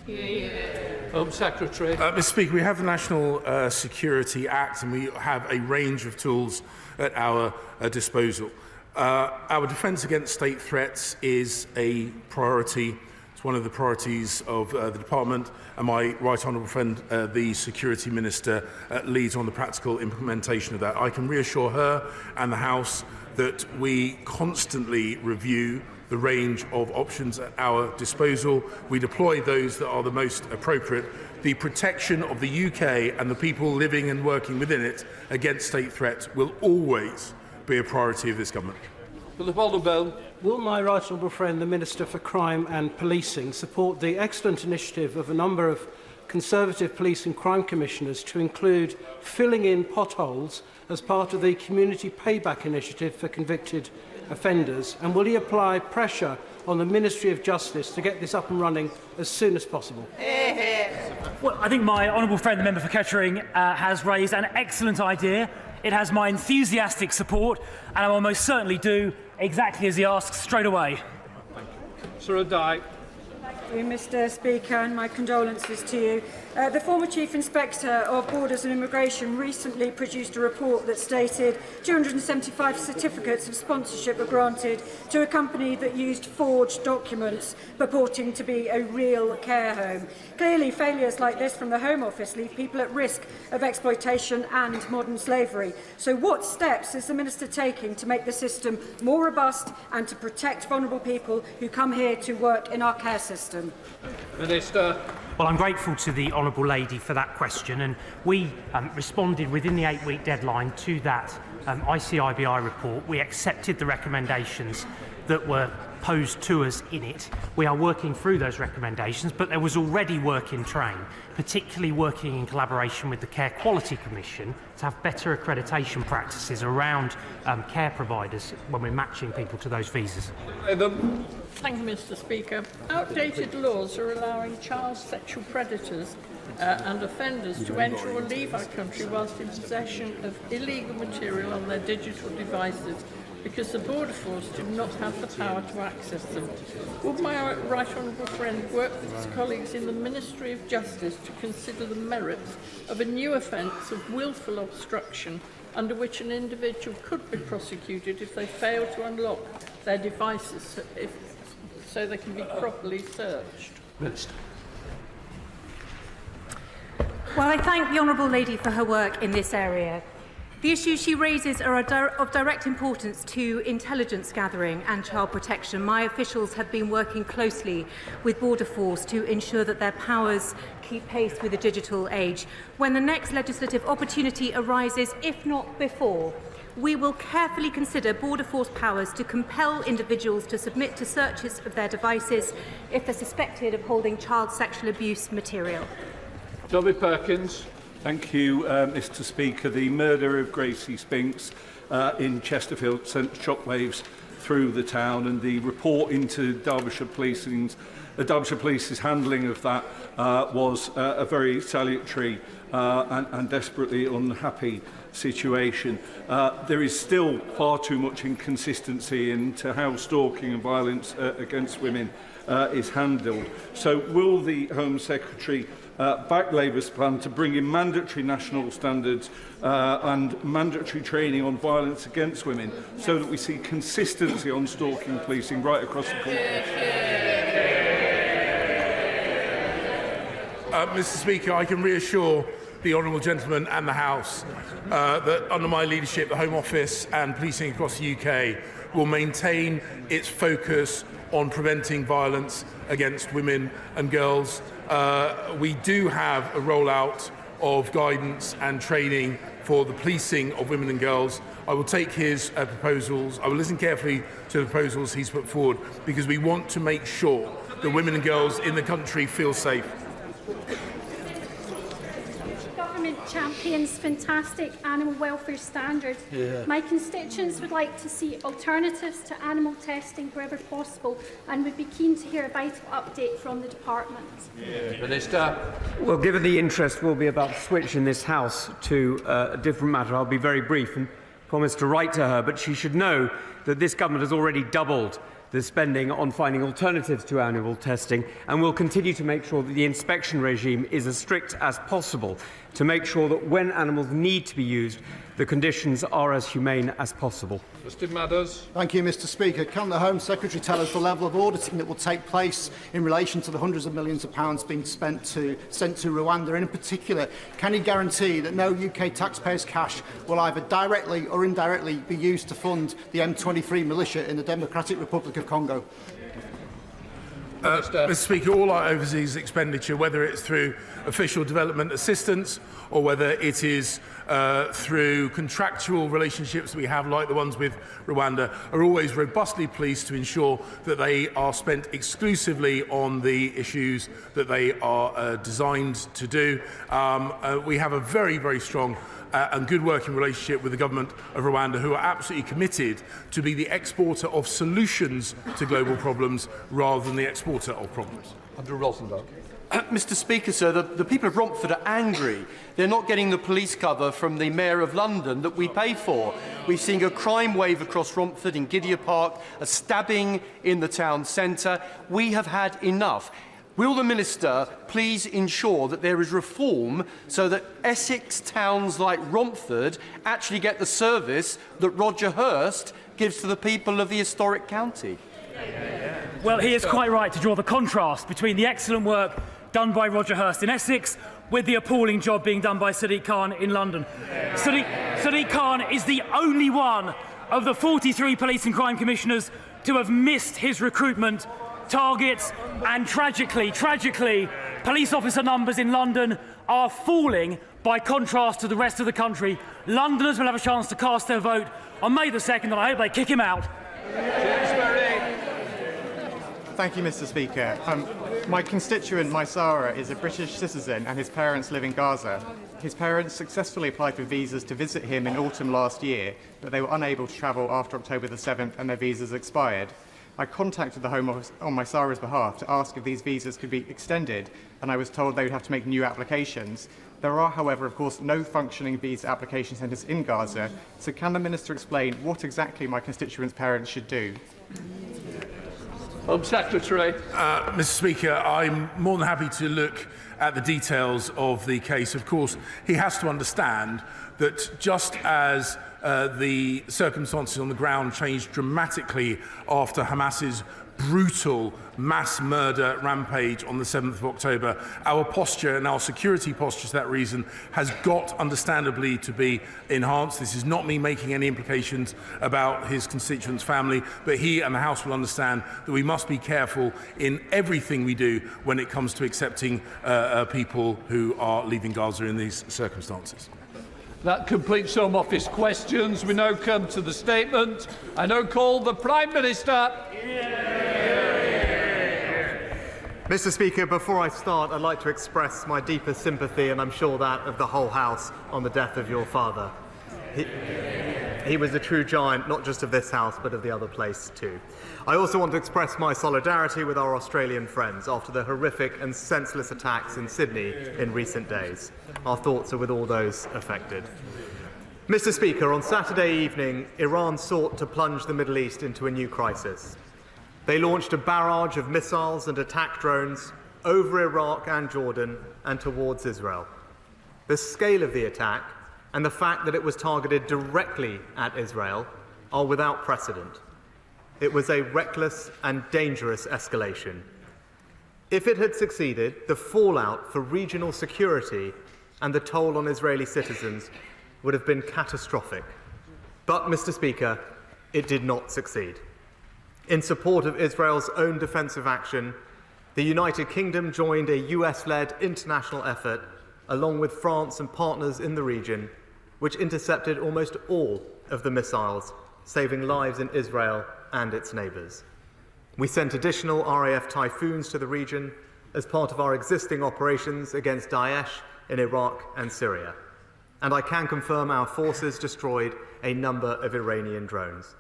Home Secretary. Mr. Speaker, we have the National Security Act, and we have a range of tools at our disposal. Our defence against state threats is a priority. It's one of the priorities of the Department, and my right honourable friend, the Security Minister, leads on the practical implementation of that. I can reassure her and the House that we constantly review the range of options at our disposal. We deploy those that are the most appropriate. The protection of the UK and the people living and working within it against state threats will always be a priority of this government. Philip Alderville. Will my right honourable friend, the Minister for Crime and Policing, support the excellent initiative of a number of Conservative police and crime commissioners to include filling in potholes as part of the community payback initiative for convicted offenders? And will he apply pressure on the Ministry of Justice to get this up and running as soon as possible? Well, I think my honourable friend, the member for Kettering, has raised an excellent idea. It has my enthusiastic support, and I will most certainly do exactly as he asks straight away. Sir Adai. Thank you, Mr. Speaker, and my condolences to you. The former Chief Inspector of Borders and Immigration recently produced a report that stated 275 certificates of sponsorship were granted to a company that used forged documents purporting to be a real care home. Clearly, failures like this from the Home Office leave people at risk of exploitation and modern slavery. So what steps is the Minister taking to make the system more robust and to protect vulnerable people who come here to work in our care system? Minister. Well, I'm grateful to the honourable lady for that question, and we responded within the 8-week deadline to that ICIBI report. We accepted the recommendations that were posed to us in it. We are working through those recommendations, but there was already work in train, particularly working in collaboration with the Care Quality Commission to have better accreditation practices around care providers when we're matching people to those visas. Thank you, Mr. Speaker. Outdated laws are allowing child sexual predators and offenders to enter or leave our country whilst in possession of illegal material on their digital devices because the Border Force do not have the power to access them. Would my right honourable friend work with his colleagues in the Ministry of Justice to consider the merits of a new offence of wilful obstruction under which an individual could be prosecuted if they fail to unlock their devices so they can be properly searched? Minister. Well, I thank the Honourable Lady for her work in this area. The issues she raises are of direct importance to intelligence gathering and child protection. My officials have been working closely with Border Force to ensure that their powers keep pace with the digital age. When the next legislative opportunity arises, if not before, we will carefully consider Border Force powers to compel individuals to submit to searches of their devices if they're suspected of holding child sexual abuse material. Toby Perkins. Thank you, Mr. Speaker. The murder of Gracie Spinks in Chesterfield sent shockwaves through the town, and the report into Derbyshire Police's handling of that was a very salutary and desperately unhappy situation. There is still far too much inconsistency into how stalking and violence against women is handled. So will the Home Secretary back Labour's plan to bring in mandatory national standards and mandatory training on violence against women so that we see consistency on stalking policing right across the country? Mr. Speaker, I can reassure the honourable gentleman and the House that under my leadership, the Home Office and policing across the UK will maintain its focus on preventing violence against women and girls. We do have a rollout of guidance and training for the policing of women and girls. I will take his proposals. I will listen carefully to the proposals he's put forward because we want to make sure that women and girls in the country feel safe. Champions fantastic animal welfare standards. My constituents would like to see alternatives to animal testing wherever possible and would be keen to hear a vital update from the department. Minister. Well, given the interest will be about to switch in this House to a different matter, I'll be very brief and promise to write to her, but she should know that this government has already doubled the spending on finding alternatives to animal testing and will continue to make sure that the inspection regime is as strict as possible to make sure that when animals need to be used, the conditions are as humane as possible. Mr. Madders. Thank you, Mr. Speaker. Can the Home Secretary tell us the level of auditing that will take place in relation to the hundreds of millions of pounds being sent to Rwanda? And in particular, can he guarantee that no UK taxpayers' cash will either directly or indirectly be used to fund the M23 militia in the Democratic Republic of Congo? Mr. Speaker, all our overseas expenditure, whether it's through official development assistance or whether it is through contractual relationships we have, like the ones with Rwanda, are always robustly policed to ensure that they are spent exclusively on the issues that they are designed to do. We have a very, very strong and good working relationship with the government of Rwanda, who are absolutely committed to be the exporter of solutions to global problems rather than the exporter of problems. Andrew Rosenberg. Mr. Speaker, sir, the people of Romford are angry. They're not getting the police cover from the Mayor of London that we pay for. We've seen a crime wave across Romford in Gideon Park, a stabbing in the town centre. We have had enough. Will the Minister please ensure that there is reform so that Essex towns like Romford actually get the service that Roger Hurst gives to the people of the historic county? Well, he is quite right to draw the contrast between the excellent work done by Roger Hurst in Essex with the appalling job being done by Sadiq Khan in London. Sadiq Khan is the only one of the 43 police and crime commissioners to have missed his recruitment targets, and tragically, police officer numbers in London are falling by contrast to the rest of the country. Londoners will have a chance to cast their vote on May the 2nd, and I hope they kick him out. Thank you, Mr. Speaker. My constituent, Maisara, is a British citizen and his parents live in Gaza. His parents successfully applied for visas to visit him in autumn last year, but they were unable to travel after October the 7th and their visas expired. I contacted the Home Office on Maisara's behalf to ask if these visas could be extended, and I was told they would have to make new applications. There are, however, of course, no functioning visa application centres in Gaza, so can the Minister explain what exactly my constituent's parents should do? Home Secretary. Mr. Speaker, I'm more than happy to look at the details of the case. Of course, he has to understand that just as the circumstances on the ground changed dramatically after Hamas's brutal mass murder rampage on the 7th of October, our posture and our security posture for that reason has got understandably to be enhanced. This is not me making any implications about his constituents' family, but he and the House will understand that we must be careful in everything we do when it comes to accepting people who are leaving Gaza in these circumstances. That completes Home Office questions. We now come to the statement. I now call the Prime Minister. Mr. Speaker, before I start, I'd like to express my deepest sympathy, and I'm sure that of the whole House, on the death of your father. He was a true giant, not just of this House, but of the other place too. I also want to express my solidarity with our Australian friends after the horrific and senseless attacks in Sydney in recent days. Our thoughts are with all those affected. Mr. Speaker, on Saturday evening, Iran sought to plunge the Middle East into a new crisis. They launched a barrage of missiles and attack drones over Iraq and Jordan and towards Israel. The scale of the attack and the fact that it was targeted directly at Israel are without precedent. It was a reckless and dangerous escalation. If it had succeeded, the fallout for regional security and the toll on Israeli citizens would have been catastrophic. But, Mr. Speaker, it did not succeed. In support of Israel's own defensive action, the United Kingdom joined a US-led international effort, along with France and partners in the region, which intercepted almost all of the missiles, saving lives in Israel and its neighbours. We sent additional RAF Typhoons to the region as part of our existing operations against Daesh in Iraq and Syria. And I can confirm our forces destroyed a number of Iranian drones.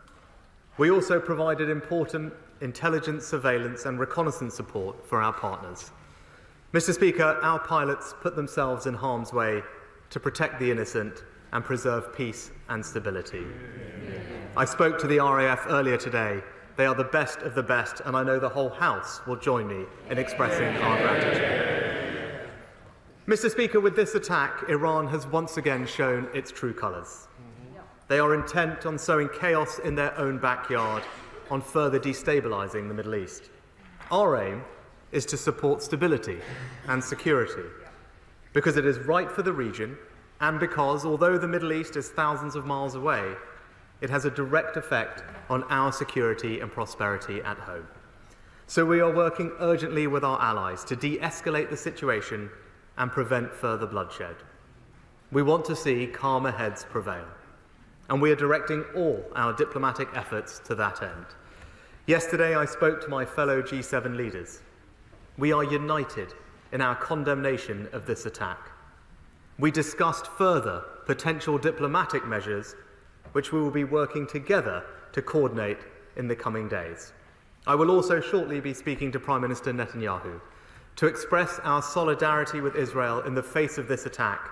We also provided important intelligence, surveillance and reconnaissance support for our partners. Mr. Speaker, our pilots put themselves in harm's way to protect the innocent and preserve peace and stability. I spoke to the RAF earlier today. They are the best of the best, and I know the whole House will join me in expressing our gratitude. Mr. Speaker, with this attack, Iran has once again shown its true colours. They are intent on sowing chaos in their own backyard, on further destabilising the Middle East. Our aim is to support stability and security, because it is right for the region, and because, although the Middle East is thousands of miles away, it has a direct effect on our security and prosperity at home. So we are working urgently with our allies to de-escalate the situation and prevent further bloodshed. We want to see calmer heads prevail, and we are directing all our diplomatic efforts to that end. Yesterday, I spoke to my fellow G7 leaders. We are united in our condemnation of this attack. We discussed further potential diplomatic measures which we will be working together to coordinate in the coming days. I will also shortly be speaking to Prime Minister Netanyahu to express our solidarity with Israel in the face of this attack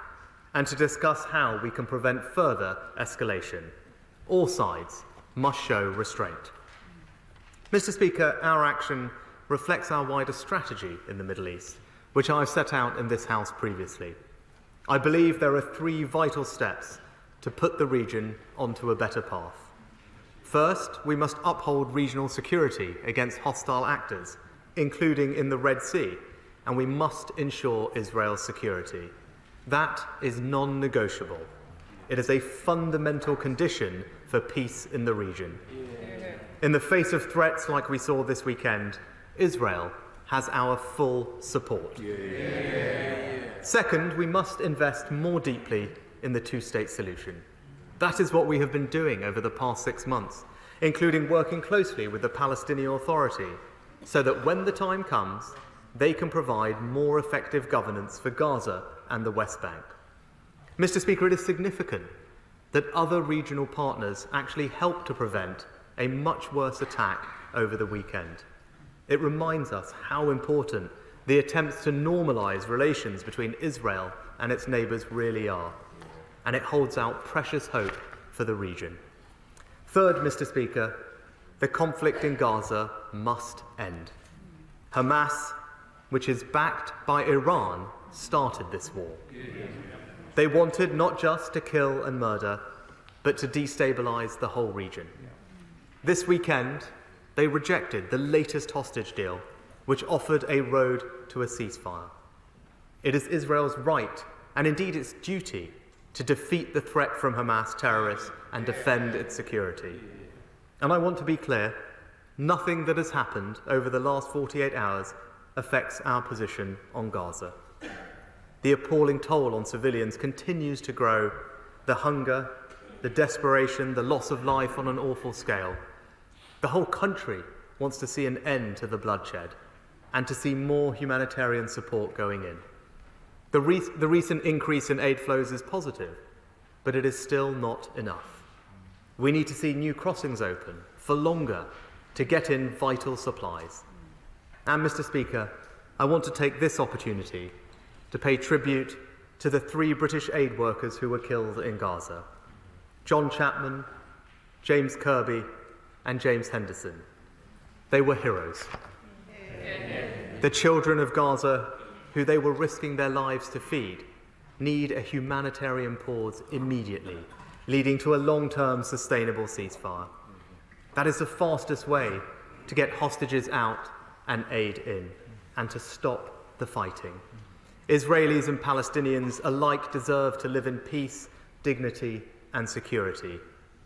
and to discuss how we can prevent further escalation. All sides must show restraint. Mr. Speaker, our action reflects our wider strategy in the Middle East, which I have set out in this House previously. I believe there are three vital steps to put the region onto a better path. First, we must uphold regional security against hostile actors, including in the Red Sea, and we must ensure Israel's security. That is non-negotiable. It is a fundamental condition for peace in the region. In the face of threats like we saw this weekend, Israel has our full support. Second, we must invest more deeply in the two-state solution. That is what we have been doing over the past 6 months, including working closely with the Palestinian Authority, so that when the time comes, they can provide more effective governance for Gaza and the West Bank. Mr. Speaker, it is significant that other regional partners actually helped to prevent a much worse attack over the weekend. It reminds us how important the attempts to normalise relations between Israel and its neighbours really are, and it holds out precious hope for the region. Third, Mr. Speaker, the conflict in Gaza must end. Hamas, which is backed by Iran, started this war. They wanted not just to kill and murder, but to destabilise the whole region. This weekend, they rejected the latest hostage deal, which offered a road to a ceasefire. It is Israel's right, and indeed its duty, to defeat the threat from Hamas terrorists and defend its security. And I want to be clear, nothing that has happened over the last 48 hours affects our position on Gaza. The appalling toll on civilians continues to grow. The hunger, the desperation, the loss of life on an awful scale. The whole country wants to see an end to the bloodshed and to see more humanitarian support going in. The recent increase in aid flows is positive, but it is still not enough. We need to see new crossings open for longer to get in vital supplies. And, Mr. Speaker, I want to take this opportunity to pay tribute to the 3 British aid workers who were killed in Gaza: John Chapman, James Kirby, and James Henderson. They were heroes. The children of Gaza, who they were risking their lives to feed, need a humanitarian pause immediately, leading to a long-term sustainable ceasefire. That is the fastest way to get hostages out and aid in, and to stop the fighting. Israelis and Palestinians alike deserve to live in peace, dignity, and security,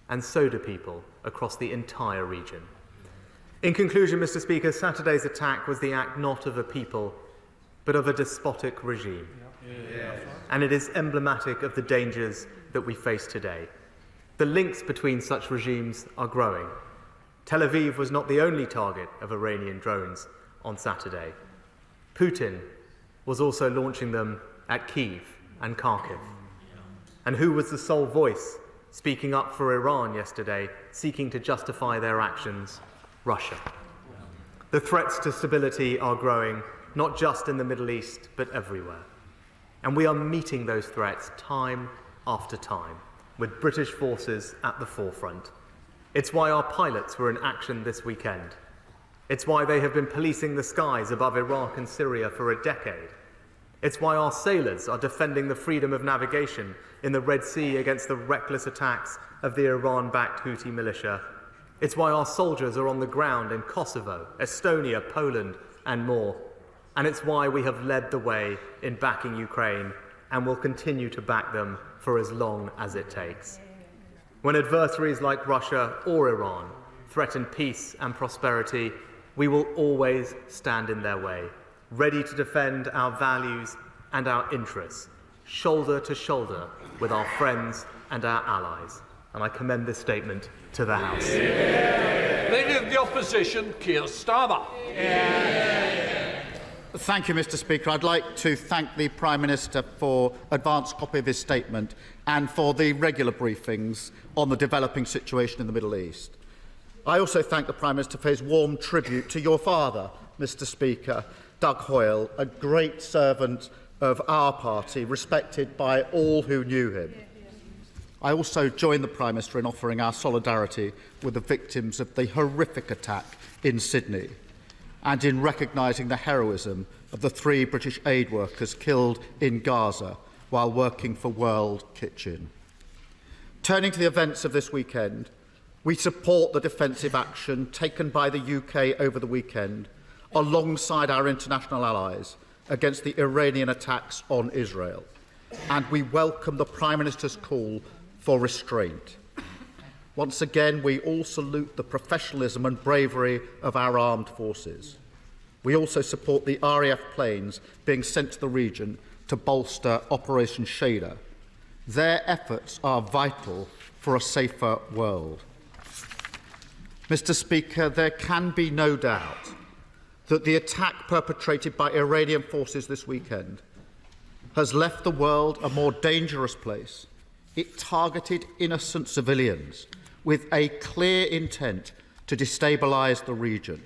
and so do people across the entire region. In conclusion, Mr. Speaker, Saturday's attack was the act not of a people, but of a despotic regime. And it is emblematic of the dangers that we face today. The links between such regimes are growing. Tel Aviv was not the only target of Iranian drones on Saturday. Putin was also launching them at Kyiv and Kharkiv. And who was the sole voice speaking up for Iran yesterday, seeking to justify their actions? Russia. The threats to stability are growing, not just in the Middle East, but everywhere. And we are meeting those threats time after time, with British forces at the forefront. It's why our pilots were in action this weekend. It's why they have been policing the skies above Iraq and Syria for a decade. It's why our sailors are defending the freedom of navigation in the Red Sea against the reckless attacks of the Iran-backed Houthi militia. It's why our soldiers are on the ground in Kosovo, Estonia, Poland, and more. And it's why we have led the way in backing Ukraine and will continue to back them for as long as it takes. When adversaries like Russia or Iran threaten peace and prosperity, we will always stand in their way, ready to defend our values and our interests, shoulder to shoulder with our friends and our allies. And I commend this statement to the House. Leader of the Opposition, Keir Starmer. Thank you, Mr. Speaker. I'd like to thank the Prime Minister for advance copy of his statement and for the regular briefings on the developing situation in the Middle East. I also thank the Prime Minister for his warm tribute to your father, Mr. Speaker, Doug Hoyle, a great servant of our party, respected by all who knew him. I also join the Prime Minister in offering our solidarity with the victims of the horrific attack in Sydney and in recognising the heroism of the 3 British aid workers killed in Gaza while working for World Kitchen. Turning to the events of this weekend, we support the defensive action taken by the UK over the weekend alongside our international allies against the Iranian attacks on Israel, and we welcome the Prime Minister's call for restraint. Once again, we all salute the professionalism and bravery of our armed forces. We also support the RAF planes being sent to the region to bolster Operation Shader. Their efforts are vital for a safer world. Mr. Speaker, there can be no doubt that the attack perpetrated by Iranian forces this weekend has left the world a more dangerous place. It targeted innocent civilians with a clear intent to destabilise the region.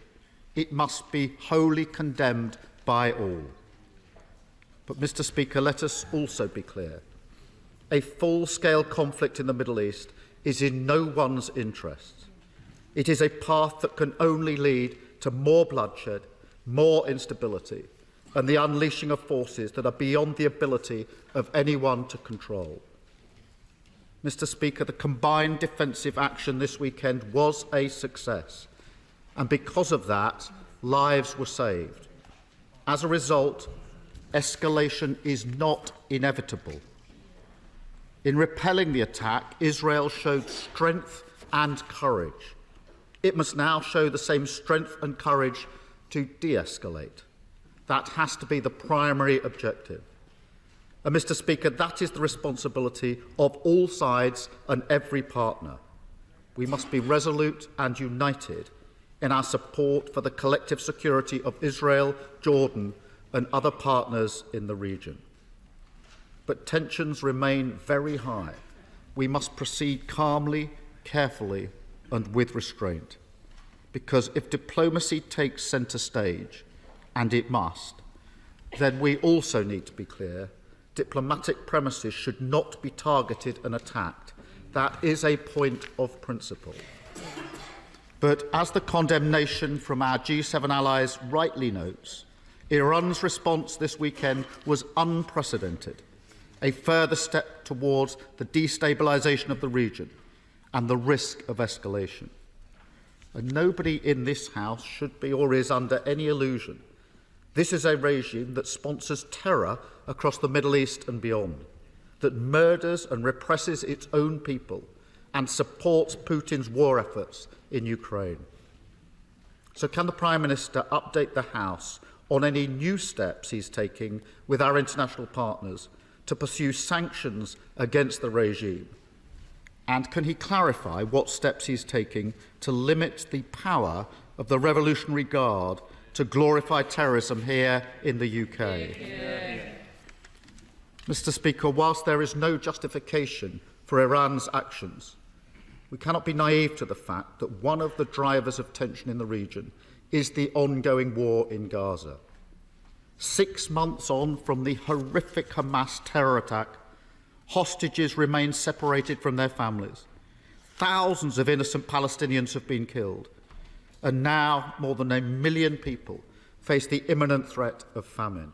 It must be wholly condemned by all. But, Mr. Speaker, let us also be clear. A full-scale conflict in the Middle East is in no one's interests. It is a path that can only lead to more bloodshed, more instability, and the unleashing of forces that are beyond the ability of anyone to control. Mr. Speaker, the combined defensive action this weekend was a success, and because of that, lives were saved. As a result, escalation is not inevitable. In repelling the attack, Israel showed strength and courage. It must now show the same strength and courage to de-escalate. That has to be the primary objective. And, Mr. Speaker, that is the responsibility of all sides and every partner. We must be resolute and united in our support for the collective security of Israel, Jordan, and other partners in the region. But tensions remain very high. We must proceed calmly, carefully, and with restraint. Because if diplomacy takes centre stage, and it must, then we also need to be clear. Diplomatic premises should not be targeted and attacked. That is a point of principle. But as the condemnation from our G7 allies rightly notes, Iran's response this weekend was unprecedented, a further step towards the destabilisation of the region and the risk of escalation. And nobody in this House should be or is under any illusion. This is a regime that sponsors terror across the Middle East and beyond, that murders and represses its own people and supports Putin's war efforts in Ukraine. So can the Prime Minister update the House on any new steps he's taking with our international partners to pursue sanctions against the regime? And can he clarify what steps he's taking to limit the power of the Revolutionary Guard to glorify terrorism here in the UK? Mr. Speaker, whilst there is no justification for Iran's actions, we cannot be naive to the fact that one of the drivers of tension in the region is the ongoing war in Gaza. 6 months on from the horrific Hamas terror attack, hostages remain separated from their families. Thousands of innocent Palestinians have been killed. And now more than 1 million people face the imminent threat of famine.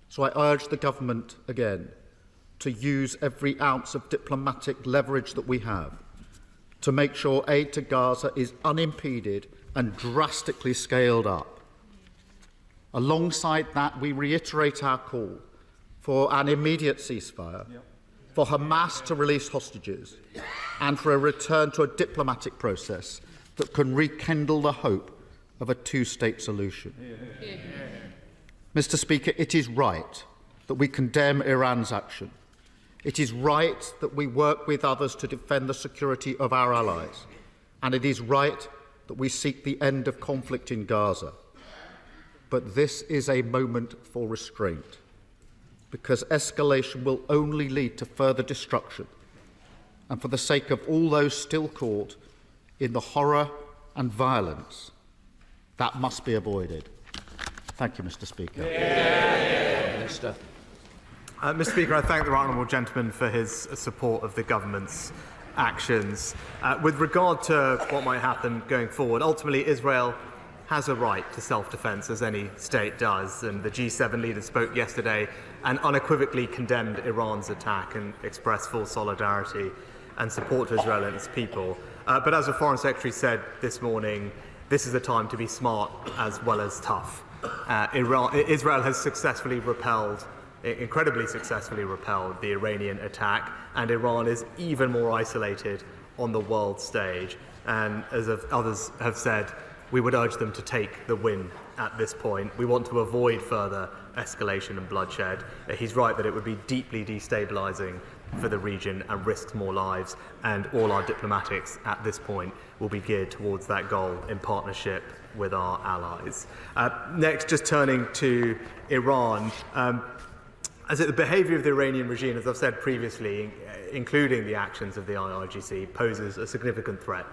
So I urge the government again to use every ounce of diplomatic leverage that we have to make sure aid to Gaza is unimpeded and drastically scaled up. Alongside that, we reiterate our call for an immediate ceasefire, for Hamas to release hostages, and for a return to a diplomatic process that can rekindle the hope of a two-state solution. Mr. Speaker, it is right that we condemn Iran's action. It is right that we work with others to defend the security of our allies. And it is right that we seek the end of conflict in Gaza. But this is a moment for restraint, because escalation will only lead to further destruction. And for the sake of all those still caught in the horror and violence, that must be avoided. Thank you, Mr. Speaker. Mr. Speaker, I thank the right honourable gentleman for his support of the government's actions. With regard to what might happen going forward, ultimately Israel has a right to self-defence, as any state does, and the G7 leaders spoke yesterday and unequivocally condemned Iran's attack and expressed full solidarity and support to Israel and its people. But as the Foreign Secretary said this morning, this is a time to be smart as well as tough. Israel has successfully repelled, incredibly successfully repelled, the Iranian attack, and Iran is even more isolated on the world stage. And as others have said, we would urge them to take the win at this point. We want to avoid further escalation and bloodshed. He's right that it would be deeply destabilising for the region and risks more lives, and all our diplomatics at this point will be geared towards that goal in partnership with our allies. Next, just turning to Iran. The behaviour of the Iranian regime, as I've said previously, including the actions of the IRGC, poses a significant threat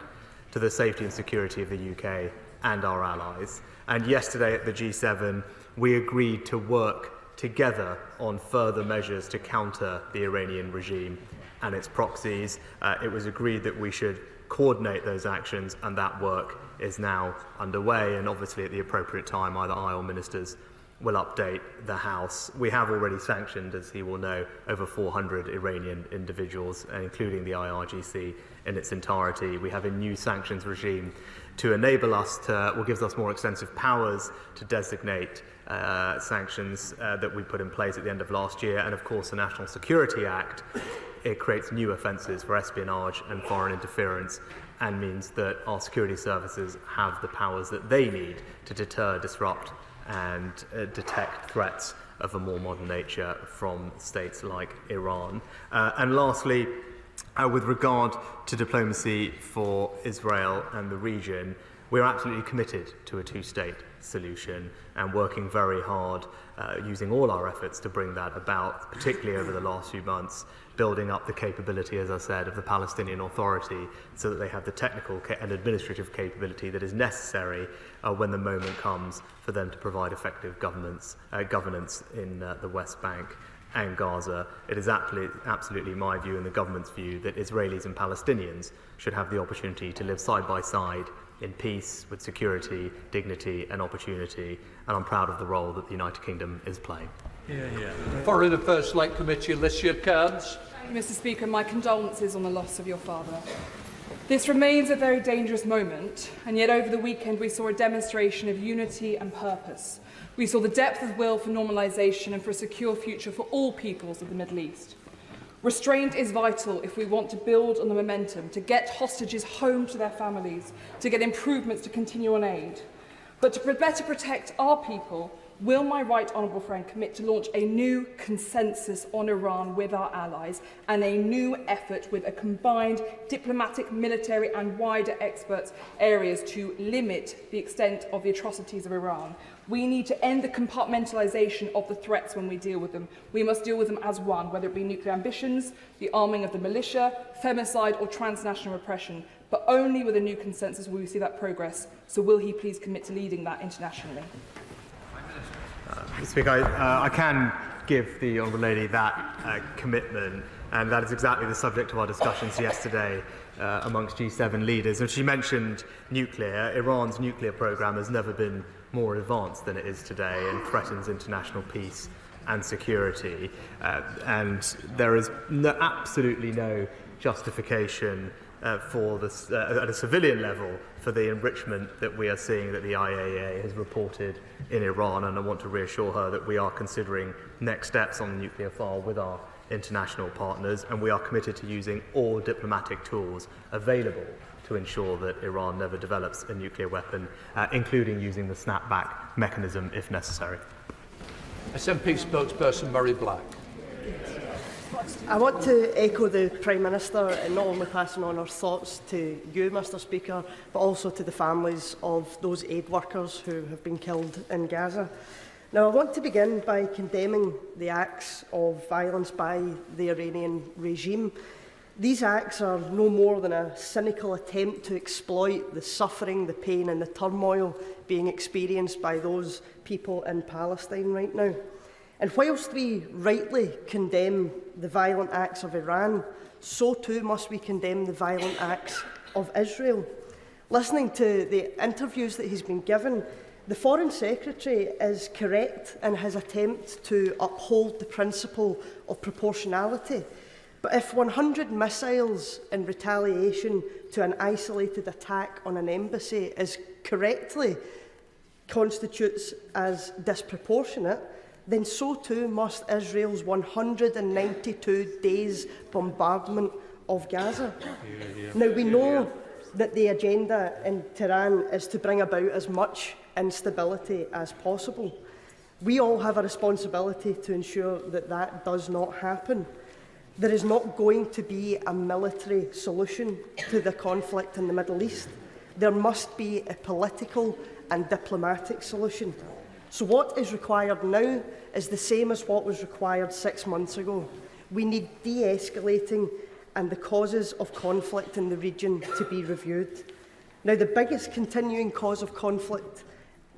to the safety and security of the UK and our allies. And yesterday at the G7, we agreed to work together on further measures to counter the Iranian regime and its proxies. It was agreed that we should coordinate those actions, and that work is now underway. And obviously, at the appropriate time, either I or ministers will update the House. We have already sanctioned, as he will know, over 400 Iranian individuals, including the IRGC in its entirety. We have a new sanctions regime to enable us to, gives us more extensive powers to designate sanctions that we put in place at the end of last year. And of course, the National Security Act, it creates new offences for espionage and foreign interference, and means that our security services have the powers that they need to deter, disrupt and detect threats of a more modern nature from states like Iran. And lastly, with regard to diplomacy for Israel and the region, we're absolutely committed to a two-state solution and working very hard, using all our efforts to bring that about, particularly over the last few months, building up the capability, as I said, of the Palestinian Authority so that they have the technical and administrative capability that is necessary when the moment comes for them to provide effective governance in the West Bank and Gaza. It is absolutely my view and the government's view that Israelis and Palestinians should have the opportunity to live side by side in peace, with security, dignity and opportunity, and I'm proud of the role that the United Kingdom is playing. Foreign Affairs Select Committee, Alicia Cairns. Mr. Speaker, my condolences on the loss of your father. This remains a very dangerous moment, and yet over the weekend we saw a demonstration of unity and purpose. We saw the depth of will for normalisation and for a secure future for all peoples of the Middle East. Restraint is vital if we want to build on the momentum, to get hostages home to their families, to get improvements to continue on aid. But to better protect our people, will my right honourable friend commit to launch a new consensus on Iran with our allies and a new effort with a combined diplomatic, military and wider experts areas to limit the extent of the atrocities of Iran? We need to end the compartmentalisation of the threats when we deal with them. We must deal with them as one, whether it be nuclear ambitions, the arming of the militia, femicide or transnational repression. But only with a new consensus will we see that progress. So will he please commit to leading that internationally? Mr. Speaker, I can give the Honourable Lady that commitment, and that is exactly the subject of our discussions yesterday amongst G7 leaders. And she mentioned nuclear. Iran's nuclear programme has never been more advanced than it is today and threatens international peace and security. And there is absolutely no justification for this, at a civilian level, for the enrichment that we are seeing that the IAEA has reported in Iran, and I want to reassure her that we are considering next steps on the nuclear file with our international partners, and we are committed to using all diplomatic tools available to ensure that Iran never develops a nuclear weapon, including using the snapback mechanism if necessary. SNP spokesperson Murray Black. I want to echo the Prime Minister in not only passing on our thoughts to you, Mr. Speaker, but also to the families of those aid workers who have been killed in Gaza. Now, I want to begin by condemning the acts of violence by the Iranian regime. These acts are no more than a cynical attempt to exploit the suffering, the pain and the turmoil being experienced by those people in Palestine right now. And whilst we rightly condemn the violent acts of Iran, so too must we condemn the violent acts of Israel. Listening to the interviews that he's been given, the Foreign Secretary is correct in his attempt to uphold the principle of proportionality. But if 100 missiles in retaliation to an isolated attack on an embassy is correctly constitutes as disproportionate, then so too must Israel's 192 days bombardment of Gaza. Now, we know that the agenda in Tehran is to bring about as much instability as possible. We all have a responsibility to ensure that that does not happen. There is not going to be a military solution to the conflict in the Middle East. There must be a political and diplomatic solution. So what is required now is the same as what was required 6 months ago. We need de-escalating and the causes of conflict in the region to be reviewed. Now, the biggest continuing cause of conflict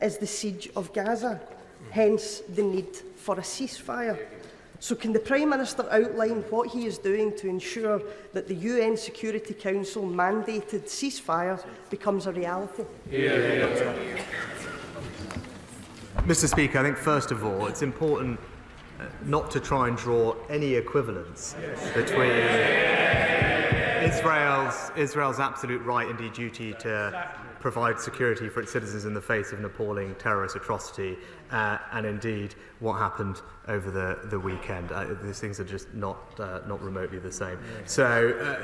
is the siege of Gaza, hence the need for a ceasefire. So can the Prime Minister outline what he is doing to ensure that the UN Security Council mandated ceasefire becomes a reality? Mr. Speaker, I think first of all it's important not to try and draw any equivalence between Israel's absolute right and duty to provide security for its citizens in the face of an appalling terrorist atrocity and indeed what happened over the weekend. These things are just not remotely the same. So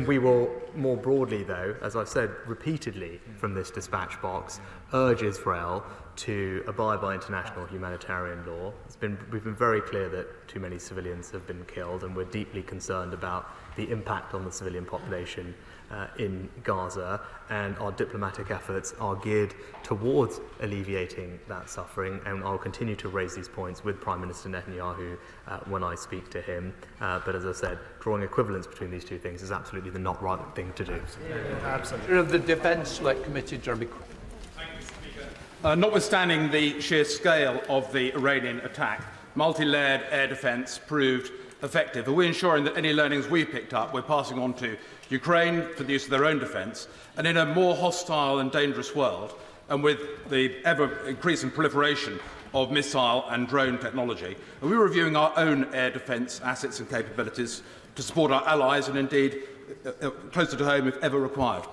we will more broadly, though, as I've said repeatedly from this dispatch box, urge Israel to abide by international humanitarian law. We've been very clear that too many civilians have been killed, and we're deeply concerned about the impact on the civilian population in Gaza, and our diplomatic efforts are geared towards alleviating that suffering, and I'll continue to raise these points with Prime Minister Netanyahu when I speak to him. But as I said, drawing equivalence between these two things is absolutely the not right thing to do. Absolutely. Of the Defence Select Committee, Jeremy. Notwithstanding the sheer scale of the Iranian attack, multi-layered air defence proved effective. Are we ensuring that any learnings we picked up we're passing on to Ukraine for the use of their own defence? And in a more hostile and dangerous world, and with the ever-increasing proliferation of missile and drone technology, are we reviewing our own air defence assets and capabilities to support our allies and indeed closer to home if ever required?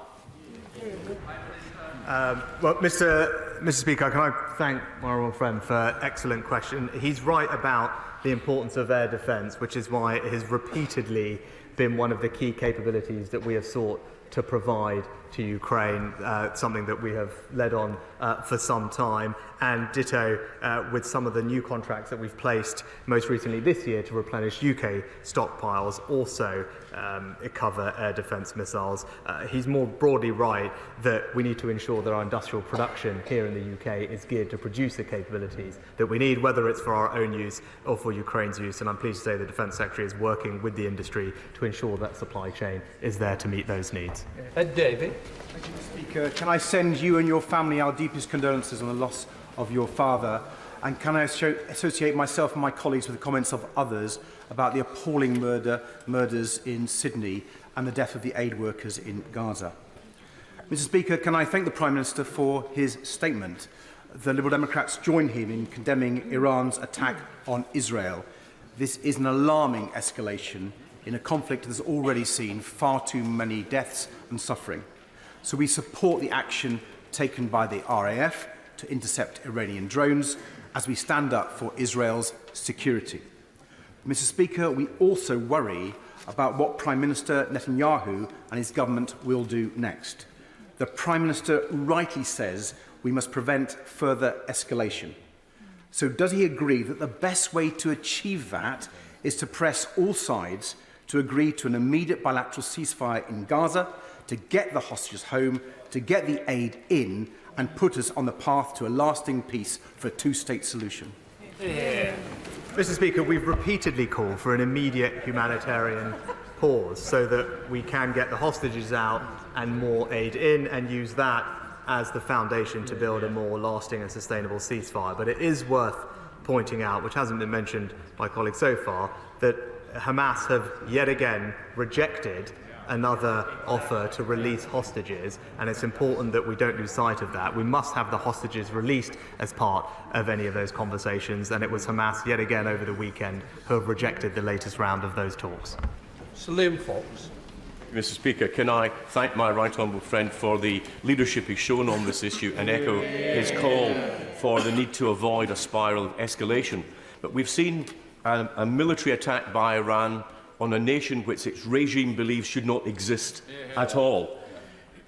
Well, Mr. Speaker, can I thank my honourable friend for an excellent question. He's right about the importance of air defence, which is why it has repeatedly been one of the key capabilities that we have sought to provide to Ukraine, something that we have led on for some time, and ditto with some of the new contracts that we've placed most recently this year to replenish UK stockpiles, also cover air defence missiles. He's more broadly right that we need to ensure that our industrial production here in the UK is geared to produce the capabilities that we need, whether it's for our own use or for Ukraine's use, and I'm pleased to say the Defence Secretary is working with the industry to ensure that supply chain is there to meet those needs. Ed Davey. Thank you, Mr. Speaker. Can I send you and your family our deepest condolences on the loss of your father? And can I associate myself and my colleagues with the comments of others about the appalling murders in Sydney and the death of the aid workers in Gaza? Mr. Speaker, can I thank the Prime Minister for his statement? The Liberal Democrats join him in condemning Iran's attack on Israel. This is an alarming escalation in a conflict that has already seen far too many deaths and suffering. So we support the action taken by the RAF to intercept Iranian drones as we stand up for Israel's security. Mr. Speaker, we also worry about what Prime Minister Netanyahu and his government will do next. The Prime Minister rightly says we must prevent further escalation. So does he agree that the best way to achieve that is to press all sides to agree to an immediate bilateral ceasefire in Gaza, to get the hostages home, to get the aid in, and put us on the path to a lasting peace for a two-state solution? Mr. Speaker, we've repeatedly called for an immediate humanitarian pause so that we can get the hostages out and more aid in, and use that as the foundation to build a more lasting and sustainable ceasefire. But it is worth pointing out, which hasn't been mentioned by colleagues so far, that Hamas have yet again rejected another offer to release hostages, and it's important that we don't lose sight of that. We must have the hostages released as part of any of those conversations, and it was Hamas yet again over the weekend who have rejected the latest round of those talks. Sir Liam Fox. Mr. Speaker, can I thank my right honourable friend for the leadership he's shown on this issue and echo his call for the need to avoid a spiral of escalation. But we've seen a military attack by Iran on a nation which its regime believes should not exist at all.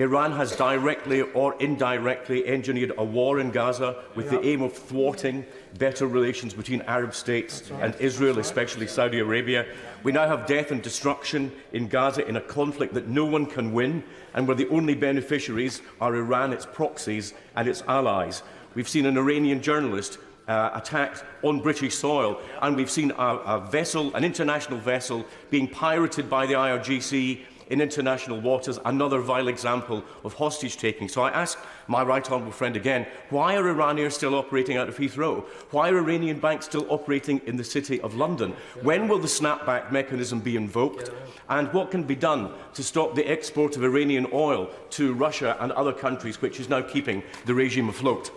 Iran has directly or indirectly engineered a war in Gaza with the aim of thwarting better relations between Arab states and Israel, especially Saudi Arabia. We now have death and destruction in Gaza in a conflict that no one can win, and where the only beneficiaries are Iran, its proxies and its allies. We've seen an Iranian journalist attacked on British soil, and we've seen an international vessel being pirated by the IRGC in international waters, another vile example of hostage-taking. So I ask my right honourable friend again, why are Iranians still operating out of Heathrow? Why are Iranian banks still operating in the City of London? When will the snapback mechanism be invoked? And what can be done to stop the export of Iranian oil to Russia and other countries, which is now keeping the regime afloat?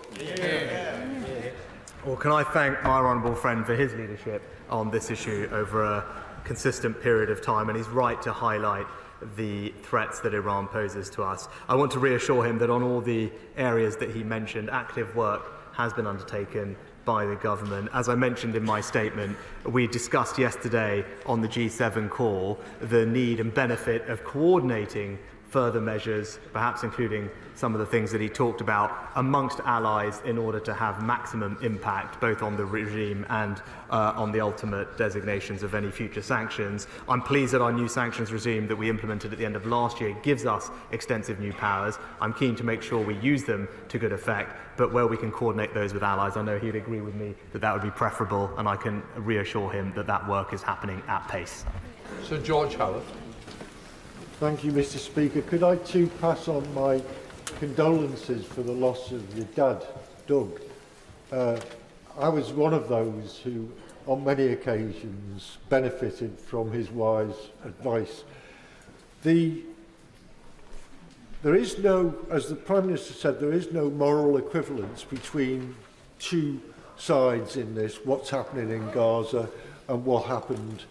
Well, can I thank my honourable friend for his leadership on this issue over a consistent period of time, and he's right to highlight the threats that Iran poses to us. I want to reassure him that on all the areas that he mentioned, active work has been undertaken by the government. As I mentioned in my statement, we discussed yesterday on the G7 call the need and benefit of coordinating further measures, perhaps including some of the things that he talked about, amongst allies in order to have maximum impact both on the regime and on the ultimate designations of any future sanctions. I'm pleased that our new sanctions regime that we implemented at the end of last year gives us extensive new powers. I'm keen to make sure we use them to good effect, but where we can coordinate those with allies, I know he'd agree with me that that would be preferable, and I can reassure him that that work is happening at pace. Sir George Howard. Thank you, Mr. Speaker. Could I too pass on my condolences for the loss of your dad, Doug? I was one of those who, on many occasions, benefited from his wise advice. There is no, as the Prime Minister said, there is no moral equivalence between two sides in this, what's happening in Gaza and what happened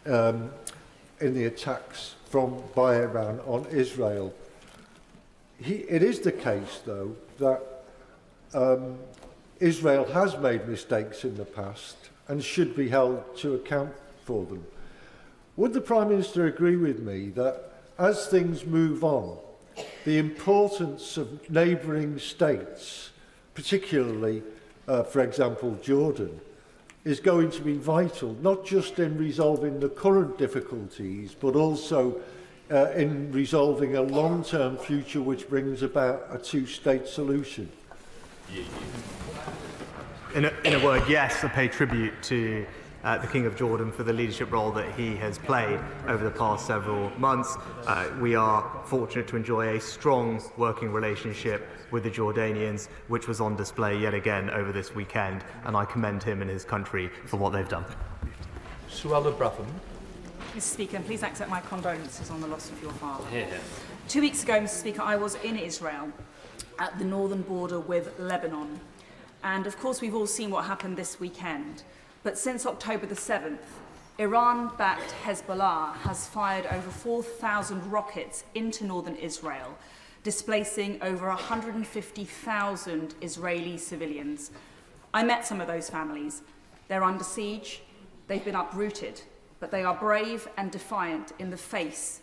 in the attacks by Iran on Israel. It is the case, though, that Israel has made mistakes in the past and should be held to account for them. Would the Prime Minister agree with me that as things move on, the importance of neighbouring states, particularly, for example, Jordan, is going to be vital, not just in resolving the current difficulties, but also in resolving a long-term future which brings about a two-state solution? In a word, yes, I pay tribute to the King of Jordan for the leadership role that he has played over the past several months. We are fortunate to enjoy a strong working relationship with the Jordanians, which was on display yet again over this weekend, and I commend him and his country for what they've done. Suella Bratham. Mr. Speaker, please accept my condolences on the loss of your father. Here. 2 weeks ago, Mr. Speaker, I was in Israel at the northern border with Lebanon. And of course, we've all seen what happened this weekend. But since October the 7th, Iran-backed Hezbollah has fired over 4,000 rockets into northern Israel, displacing over 150,000 Israeli civilians. I met some of those families. They're under siege, they've been uprooted, but they are brave and defiant in the face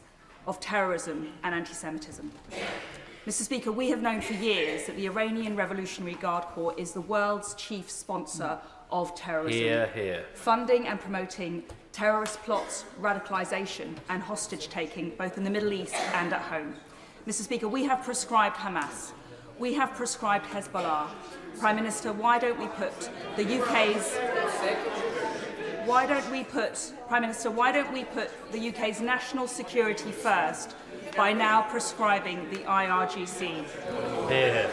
of terrorism and anti-Semitism. Mr. Speaker, we have known for years that the Iranian Revolutionary Guard Corps is the world's chief sponsor of terrorism, Hear, hear. funding and promoting terrorist plots, radicalisation and hostage-taking both in the Middle East and at home. Mr. Speaker, we have proscribed Hamas. We have proscribed Hezbollah. Prime Minister, why don't we put the UK's... Prime Minister, why don't we put the UK's national security first by now prescribing the IRGC? Here.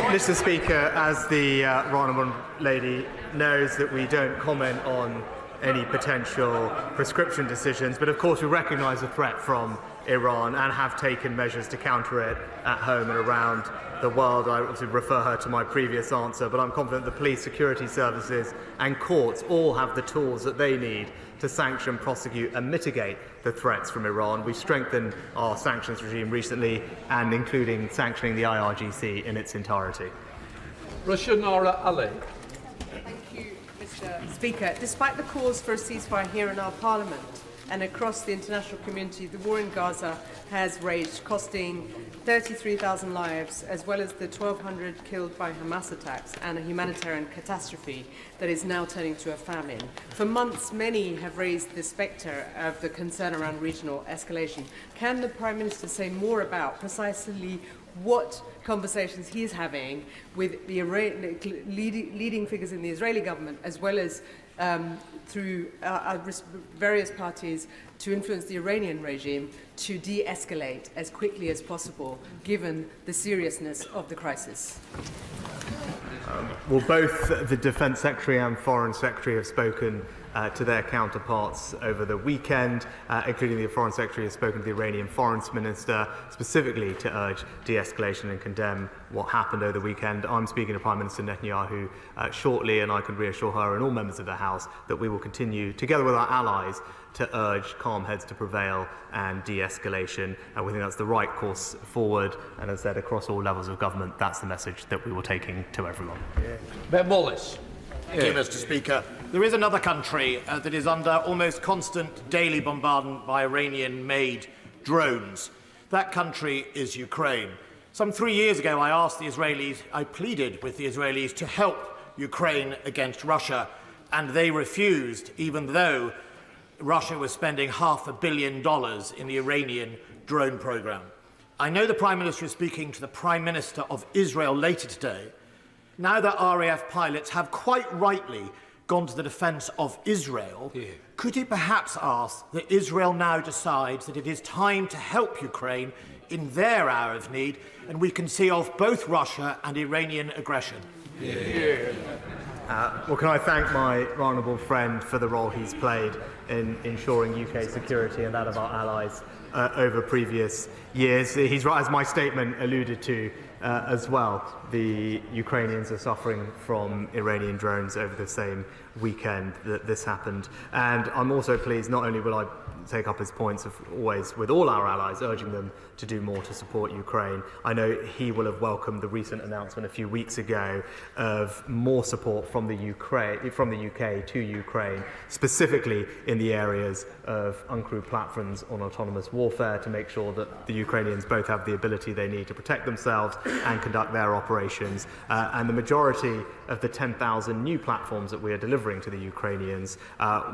Mr. Speaker, as the Honourable Lady knows, that we don't comment on any potential prescription decisions, but of course we recognise the threat from Iran and have taken measures to counter it at home and around the world. I obviously refer her to my previous answer, but I'm confident the police, security services and courts all have the tools that they need to sanction, prosecute and mitigate the threats from Iran. We've strengthened our sanctions regime recently, and including sanctioning the IRGC in its entirety. Russia Nora Ali. Thank you, Mr. Speaker. Despite the calls for a ceasefire here in our Parliament, and across the international community, the war in Gaza has raged, costing 33,000 lives, as well as the 1,200 killed by Hamas attacks, and a humanitarian catastrophe that is now turning to a famine. For months, many have raised the spectre of the concern around regional escalation. Can the Prime Minister say more about precisely what conversations he's having with the leading figures in the Israeli government, as well as through various parties, to influence the Iranian regime to de-escalate as quickly as possible, given the seriousness of the crisis? Well, both the Defence Secretary and Foreign Secretary have spoken to their counterparts over the weekend, including the Foreign Secretary has spoken to the Iranian Foreign Minister specifically to urge de-escalation and condemn what happened over the weekend. I'm speaking to Prime Minister Netanyahu shortly, and I can reassure her and all members of the House that we will continue, together with our allies, to urge calm heads to prevail and de-escalation. We think that's the right course forward, and as I said, across all levels of government, that's the message that we will taking to everyone. Ben Wallace. Thank you, Mr. Speaker. There is another country that is under almost constant daily bombardment by Iranian-made drones. That country is Ukraine. Some 3 years ago, I pleaded with the Israelis to help Ukraine against Russia, and they refused, even though Russia was spending $500 million in the Iranian drone program. I know the Prime Minister is speaking to the Prime Minister of Israel later today. Now that RAF pilots have quite rightly gone to the defence of Israel, could he perhaps ask that Israel now decides that it is time to help Ukraine in their hour of need, and we can see off both Russia and Iranian aggression? Well, can I thank my honourable friend for the role he's played in ensuring UK security and that of our allies over previous years. He's right, as my statement alluded to as well. The Ukrainians are suffering from Iranian drones over the same weekend that this happened. And I'm also pleased, not only will I take up his points of always with all our allies, urging them to do more to support Ukraine, I know he will have welcomed the recent announcement a few weeks ago of more support from the UK to Ukraine, specifically in the areas of uncrewed platforms on autonomous warfare, to make sure that the Ukrainians both have the ability they need to protect themselves and conduct their operations. And the majority of the 10,000 new platforms that we are delivering to the Ukrainians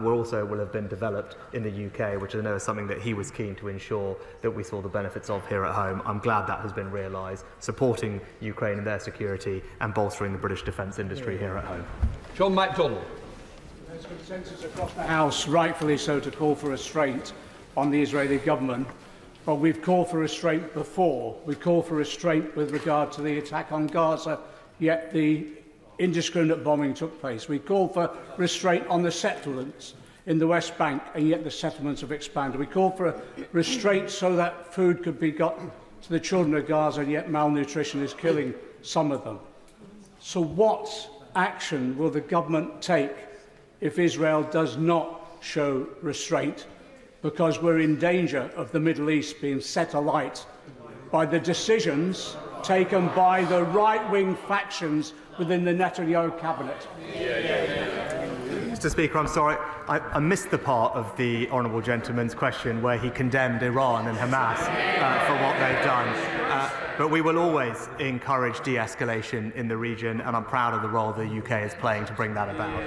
will have been developed in the UK, which I know is something that he was keen to ensure that we saw the benefits of here at home. I'm glad that has been realised, supporting Ukraine in their security and bolstering the British defence industry here at home. John MacDonald. There's consensus across the House, rightfully so, to call for restraint on the Israeli government. But we've called for restraint before. We called for restraint with regard to the attack on Gaza, yet the indiscriminate bombing took place. We called for restraint on the settlements in the West Bank, and yet the settlements have expanded. We called for a restraint so that food could be got to the children of Gaza, and yet malnutrition is killing some of them. So what action will the government take if Israel does not show restraint? Because we're in danger of the Middle East being set alight by the decisions taken by the right-wing factions within the Netanyahu cabinet. Mr. Speaker, I'm sorry, I missed the part of the honourable gentleman's question where he condemned Iran and Hamas for what they've done. But we will always encourage de-escalation in the region, and I'm proud of the role the UK is playing to bring that about.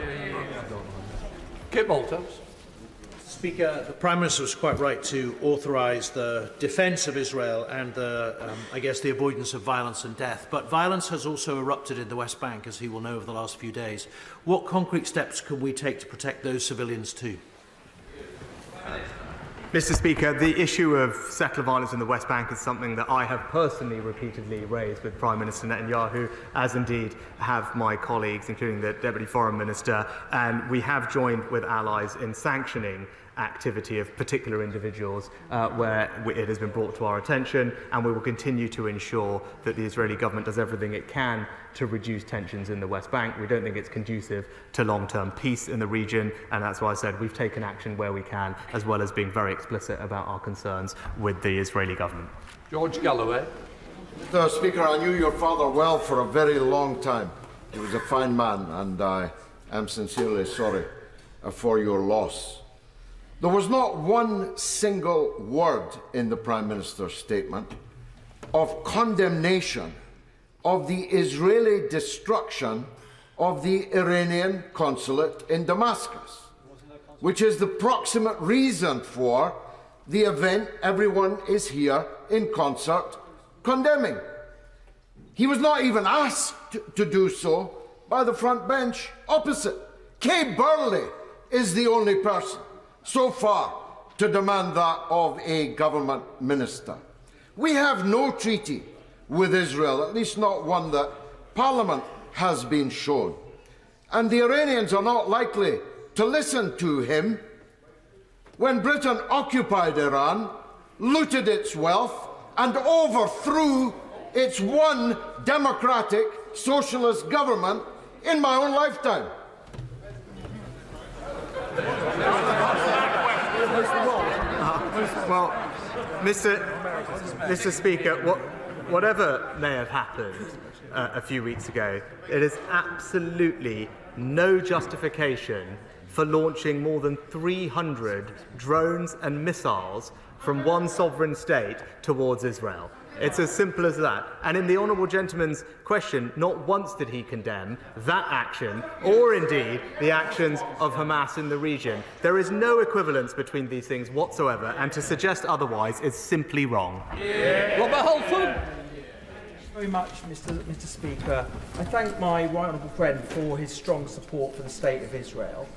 Kit Malthouse. Speaker, the Prime Minister was quite right to authorise the defence of Israel and the avoidance of violence and death. But violence has also erupted in the West Bank, as he will know over the last few days. What concrete steps can we take to protect those civilians too? Mr. Speaker, the issue of settler violence in the West Bank is something that I have personally repeatedly raised with Prime Minister Netanyahu, as indeed have my colleagues, including the Deputy Foreign Minister, and we have joined with allies in sanctioning activity of particular individuals where it has been brought to our attention, and we will continue to ensure that the Israeli government does everything it can to reduce tensions in the West Bank. We don't think it's conducive to long-term peace in the region, and that's why I said we've taken action where we can, as well as being very explicit about our concerns with the Israeli government. George Galloway. Mr. Speaker, I knew your father well for a very long time. He was a fine man, and I am sincerely sorry for your loss. There was not one single word in the Prime Minister's statement of condemnation of the Israeli destruction of the Iranian consulate in Damascus, which is the proximate reason for the event everyone is here in concert condemning. He was not even asked to do so by the front bench opposite. Kay Burley is the only person so far to demand that of a government minister. We have no treaty with Israel, at least not one that Parliament has been shown. And the Iranians are not likely to listen to him. When Britain occupied Iran, looted its wealth, and overthrew its one democratic socialist government in my own lifetime. Well, Mr. Speaker, whatever may have happened a few weeks ago, it is absolutely no justification for launching more than 300 drones and missiles from one sovereign state towards Israel. It's as simple as that. And in the honourable gentleman's question, not once did he condemn that action, or indeed the actions of Hamas in the region. There is no equivalence between these things whatsoever, and to suggest otherwise is simply wrong. Robert Holford. Very much, Mr. Speaker. I thank my right honourable friend for his strong support for the State of Israel.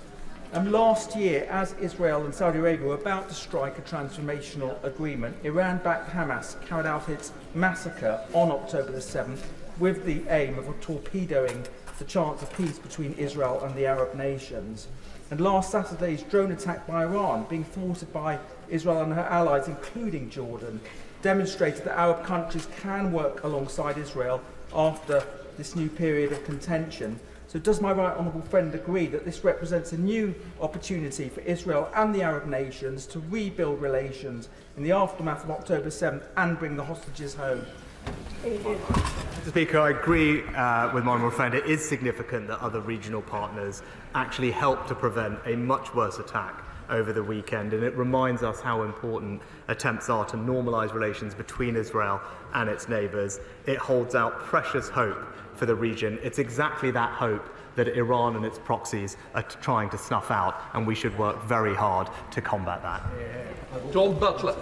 Last year, as Israel and Saudi Arabia were about to strike a transformational agreement, Iran-backed Hamas carried out its massacre on October the 7th with the aim of torpedoing the chance of peace between Israel and the Arab nations. And last Saturday's drone attack by Iran, being thwarted by Israel and her allies, including Jordan, demonstrated that Arab countries can work alongside Israel after this new period of contention. So does my right honourable friend agree that this represents a new opportunity for Israel and the Arab nations to rebuild relations in the aftermath of October 7th and bring the hostages home? Mr. Speaker, I agree with my honourable friend. It is significant that other regional partners actually helped to prevent a much worse attack over the weekend, and it reminds us how important attempts are to normalise relations between Israel and its neighbours. It holds out precious hope for the region. It's exactly that hope that Iran and its proxies are trying to snuff out, and we should work very hard to combat that. John Butler.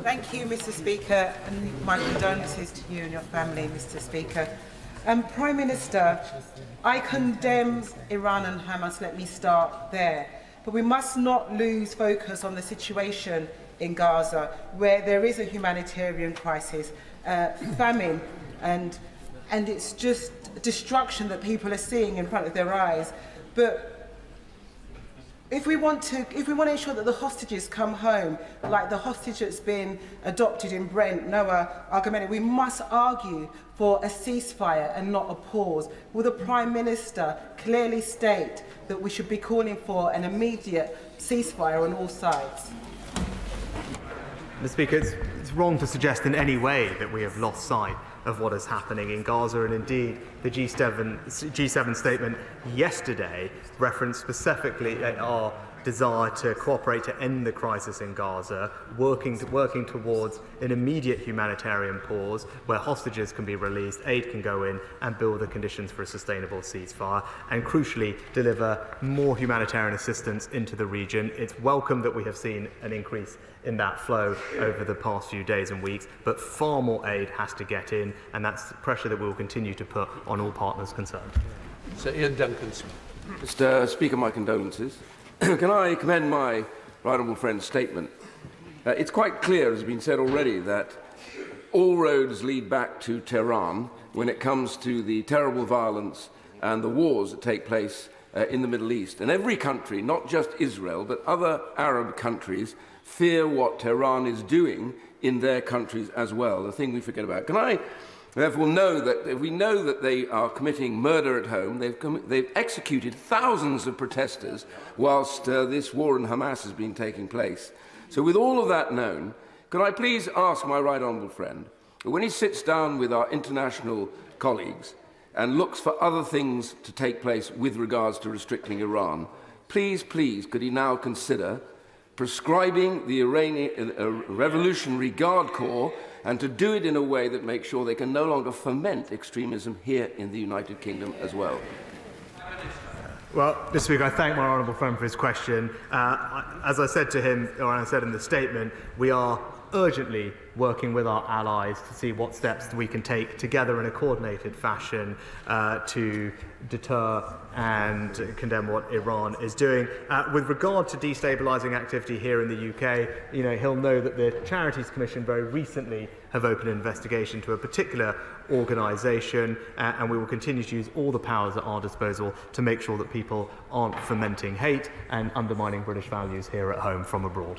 Thank you, Mr. Speaker, and my condolences to you and your family, Mr. Speaker. Prime Minister, I condemn Iran and Hamas, let me start there. But we must not lose focus on the situation in Gaza, where there is a humanitarian crisis, famine, and it's just destruction that people are seeing in front of their eyes. But if we want to ensure that the hostages come home, like the hostage that's been adopted in Brent, Noah Argumentative, we must argue for a ceasefire and not a pause. Will the Prime Minister clearly state that we should be calling for an immediate ceasefire on all sides? Mr. Speaker, it's wrong to suggest in any way that we have lost sight of what is happening in Gaza, and indeed the G7 statement yesterday referenced specifically our desire to cooperate to end the crisis in Gaza, working towards an immediate humanitarian pause where hostages can be released, aid can go in and build the conditions for a sustainable ceasefire, and crucially deliver more humanitarian assistance into the region. It's welcome that we have seen an increase in that flow over the past few days and weeks, but far more aid has to get in, and that's the pressure that we will continue to put on all partners concerned. Sir Ian Duncan. Mr. Speaker, my condolences. Can I commend my right honourable friend's statement? It's quite clear, as has been said already, that all roads lead back to Tehran when it comes to the terrible violence and the wars that take place in the Middle East. And every country, not just Israel, but other Arab countries, fear what Tehran is doing in their countries as well, the thing we forget about. Can I therefore know that if we know that they are committing murder at home, they've executed thousands of protesters whilst this war in Hamas has been taking place. So with all of that known, can I please ask my right honourable friend, when he sits down with our international colleagues and looks for other things to take place with regards to restricting Iran, please, could he now consider prescribing the Iranian Revolutionary Guard Corps, and to do it in a way that makes sure they can no longer foment extremism here in the United Kingdom as well. Well, Mr. Speaker, I thank my honourable friend for his question. As I said to him, or I said in the statement, we are urgently working with our allies to see what steps we can take together in a coordinated fashion to deter and condemn what Iran is doing. With regard to destabilising activity here in the UK, he'll know that the Charities Commission very recently have opened an investigation to a particular organisation, and we will continue to use all the powers at our disposal to make sure that people aren't fomenting hate and undermining British values here at home from abroad.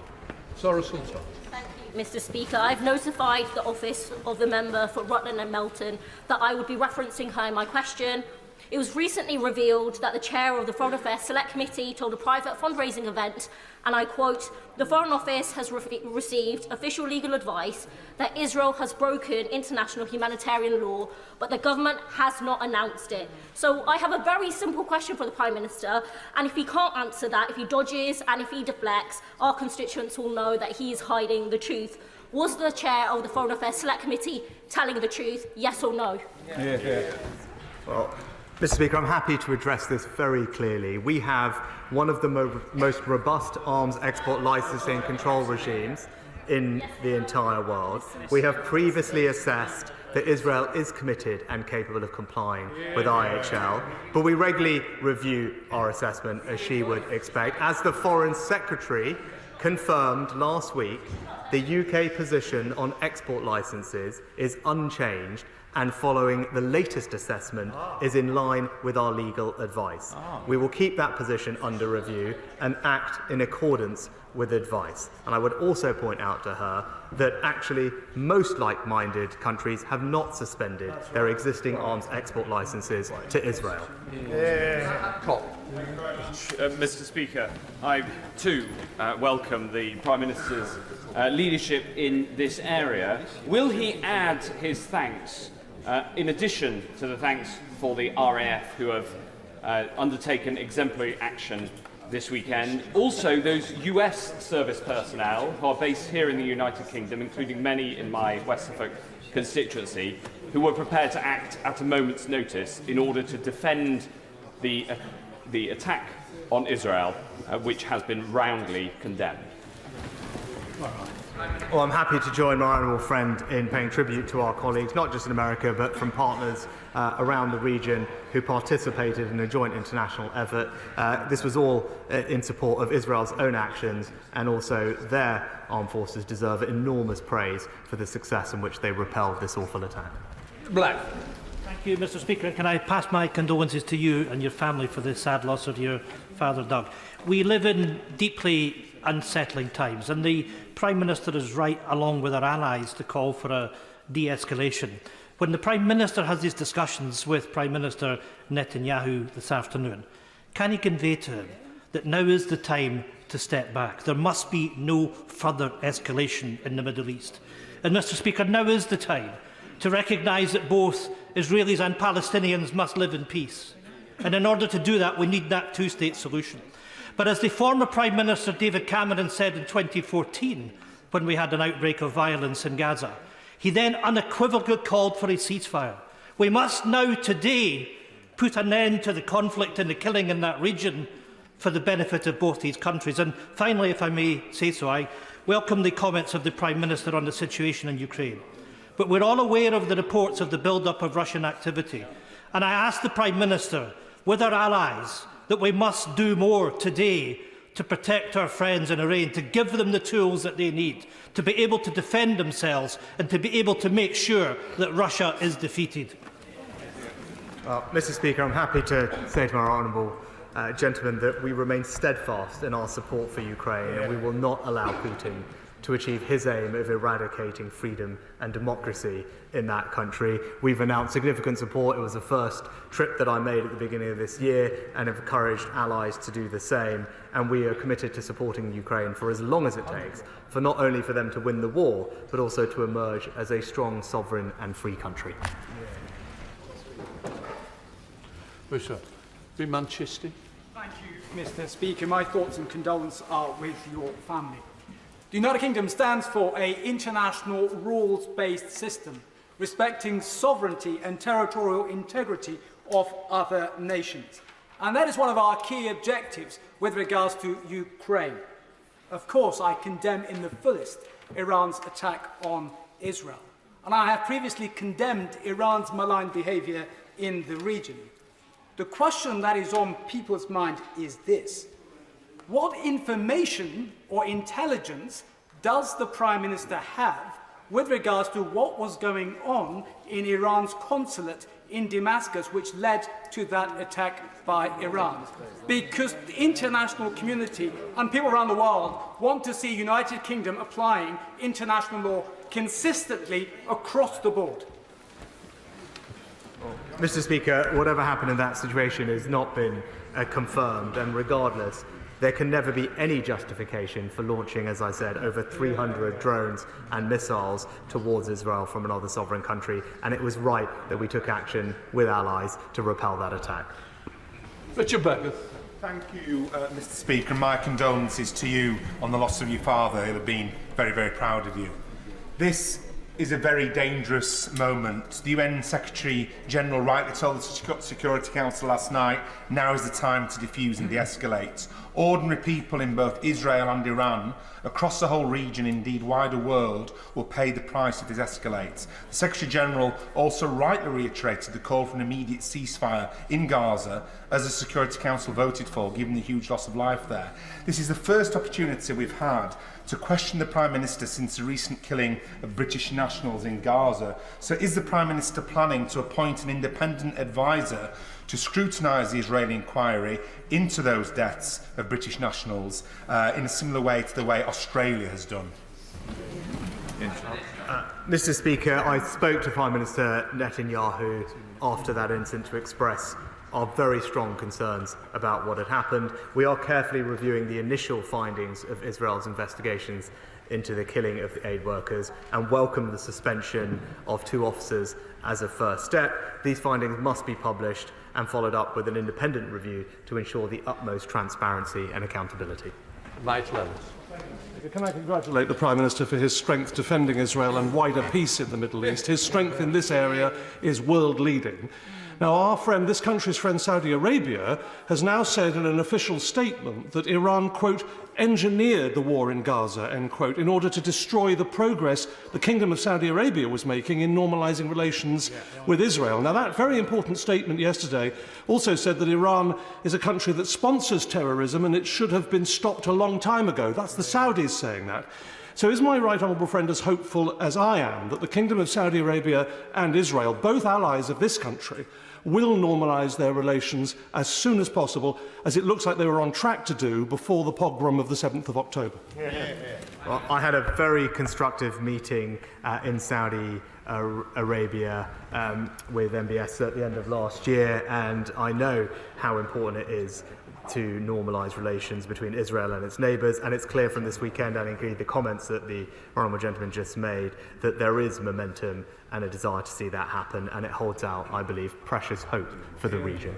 Sarah Sultan. Mr. Speaker, I've notified the office of the member for Rutland and Melton that I would be referencing her in my question. It was recently revealed that the chair of the Foreign Affairs Select Committee told a private fundraising event, and I quote, "The Foreign Office has received official legal advice that Israel has broken international humanitarian law, but the government has not announced it." So I have a very simple question for the Prime Minister, and if he can't answer that, if he dodges and if he deflects, our constituents will know that he is hiding the truth. Was the chair of the Foreign Affairs Select Committee telling the truth, yes or no? Well, Mr. Speaker, I'm happy to address this very clearly. We have one of the most robust arms export licensing control regimes in the entire world. We have previously assessed that Israel is committed and capable of complying with IHL, but we regularly review our assessment, as she would expect. As the Foreign Secretary confirmed last week, the UK position on export licences is unchanged, and following the latest assessment is in line with our legal advice. We will keep that position under review and act in accordance with advice. And I would also point out to her that actually most like-minded countries have not suspended their existing arms export licences to Israel. Mr. Speaker, I too welcome the Prime Minister's leadership in this area. Will he add his thanks, in addition to the thanks for the RAF who have undertaken exemplary action this weekend, also those US service personnel who are based here in the United Kingdom, including many in my West Suffolk constituency, who were prepared to act at a moment's notice in order to defend the attack on Israel, which has been roundly condemned? Well, I'm happy to join my honourable friend in paying tribute to our colleagues, not just in America, but from partners around the region who participated in a joint international effort. This was all in support of Israel's own actions, and also their armed forces deserve enormous praise for the success in which they repelled this awful attack. Black. Thank you, Mr. Speaker. Can I pass my condolences to you and your family for the sad loss of your father, Doug? We live in deeply unsettling times, and the Prime Minister is right, along with our allies, to call for a de-escalation. When the Prime Minister has these discussions with Prime Minister Netanyahu this afternoon, can he convey to him that now is the time to step back? There must be no further escalation in the Middle East. And, Mr. Speaker, now is the time to recognise that both Israelis and Palestinians must live in peace. And in order to do that, we need that two-state solution. But as the former Prime Minister David Cameron said in 2014, when we had an outbreak of violence in Gaza, he then unequivocally called for a ceasefire. We must now, today, put an end to the conflict and the killing in that region for the benefit of both these countries. And finally, if I may say so, I welcome the comments of the Prime Minister on the situation in Ukraine. But we're all aware of the reports of the build-up of Russian activity. And I ask the Prime Minister, with our allies, that we must do more today to protect our friends in Iran, to give them the tools that they need, to be able to defend themselves and to be able to make sure that Russia is defeated. Mr. Speaker, I'm happy to say to our honourable gentleman that we remain steadfast in our support for Ukraine, and we will not allow Putin to achieve his aim of eradicating freedom and democracy in that country. We've announced significant support. It was the first trip that I made at the beginning of this year, and have encouraged allies to do the same. And we are committed to supporting Ukraine for as long as it takes, for not only for them to win the war, but also to emerge as a strong, sovereign and free country. Be Manchester. Thank you. Mr. Speaker. My thoughts and condolences are with your family. The United Kingdom stands for an international rules-based system, respecting sovereignty and territorial integrity of other nations. And that is one of our key objectives with regards to Ukraine. Of course, I condemn in the fullest Iran's attack on Israel. And I have previously condemned Iran's malign behaviour in the region. The question that is on people's mind is this: what information or intelligence does the Prime Minister have with regards to what was going on in Iran's consulate in Damascus, which led to that attack by Iran? Because the international community and people around the world want to see United Kingdom applying international law consistently across the board. Mr. Speaker, whatever happened in that situation has not been confirmed, and regardless, there can never be any justification for launching, as I said, over 300 drones and missiles towards Israel from another sovereign country, and it was right that we took action with allies to repel that attack. Richard Beckett. Thank you, Mr. Speaker, and my condolences to you on the loss of your father. He'll have been very, very proud of you. This is a very dangerous moment. The UN Secretary-General rightly told the Security Council last night, now is the time to defuse and de-escalate. Ordinary people in both Israel and Iran, across the whole region, indeed wider world, will pay the price if this escalates. The Secretary-General also rightly reiterated the call for an immediate ceasefire in Gaza, as the Security Council voted for, given the huge loss of life there. This is the first opportunity we've had to question the Prime Minister since the recent killing of British nationals in Gaza. So is the Prime Minister planning to appoint an independent advisor to scrutinise the Israeli inquiry into those deaths of British nationals in a similar way to the way Australia has done? Mr. Speaker, I spoke to Prime Minister Netanyahu after that incident to express our very strong concerns about what had happened. We are carefully reviewing the initial findings of Israel's investigations into the killing of the aid workers and welcome the suspension of 2 officers as a first step. These findings must be published and followed up with an independent review to ensure the utmost transparency and accountability. Mike Levis. Can I congratulate the Prime Minister for his strength defending Israel and wider peace in the Middle East? His strength in this area is world-leading. Now, this country's friend Saudi Arabia has now said in an official statement that Iran, quote, engineered the war in Gaza, end quote, in order to destroy the progress the Kingdom of Saudi Arabia was making in normalising relations with Israel. Now, that very important statement yesterday also said that Iran is a country that sponsors terrorism and it should have been stopped a long time ago. That's the Saudis saying that. So is my right honourable friend as hopeful as I am that the Kingdom of Saudi Arabia and Israel, both allies of this country, will normalise their relations as soon as possible, as it looks like they were on track to do before the pogrom of the 7th of October? Well, I had a very constructive meeting in Saudi Arabia with MBS at the end of last year, and I know how important it is to normalise relations between Israel and its neighbours, and it's clear from this weekend and indeed the comments that the honourable gentleman just made that there is momentum and a desire to see that happen, and it holds out, I believe, precious hope for the region.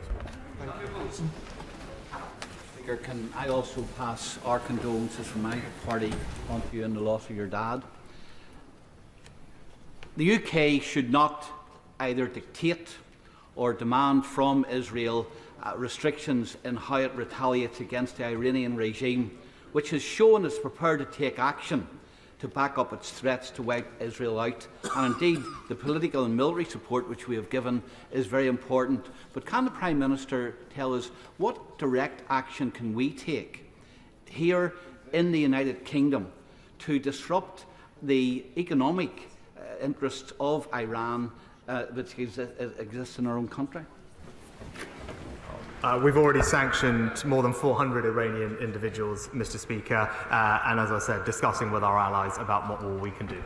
Speaker, can I also pass our condolences from my party on to you in the loss of your dad? The UK should not either dictate or demand from Israel restrictions in how it retaliates against the Iranian regime, which has shown it's prepared to take action to back up its threats to wipe Israel out. And indeed, the political and military support which we have given is very important. But can the Prime Minister tell us what direct action can we take here in the United Kingdom to disrupt the economic interests of Iran which exists in our own country? We've already sanctioned more than 400 Iranian individuals, Mr. Speaker, and as I said, discussing with our allies about what more we can do.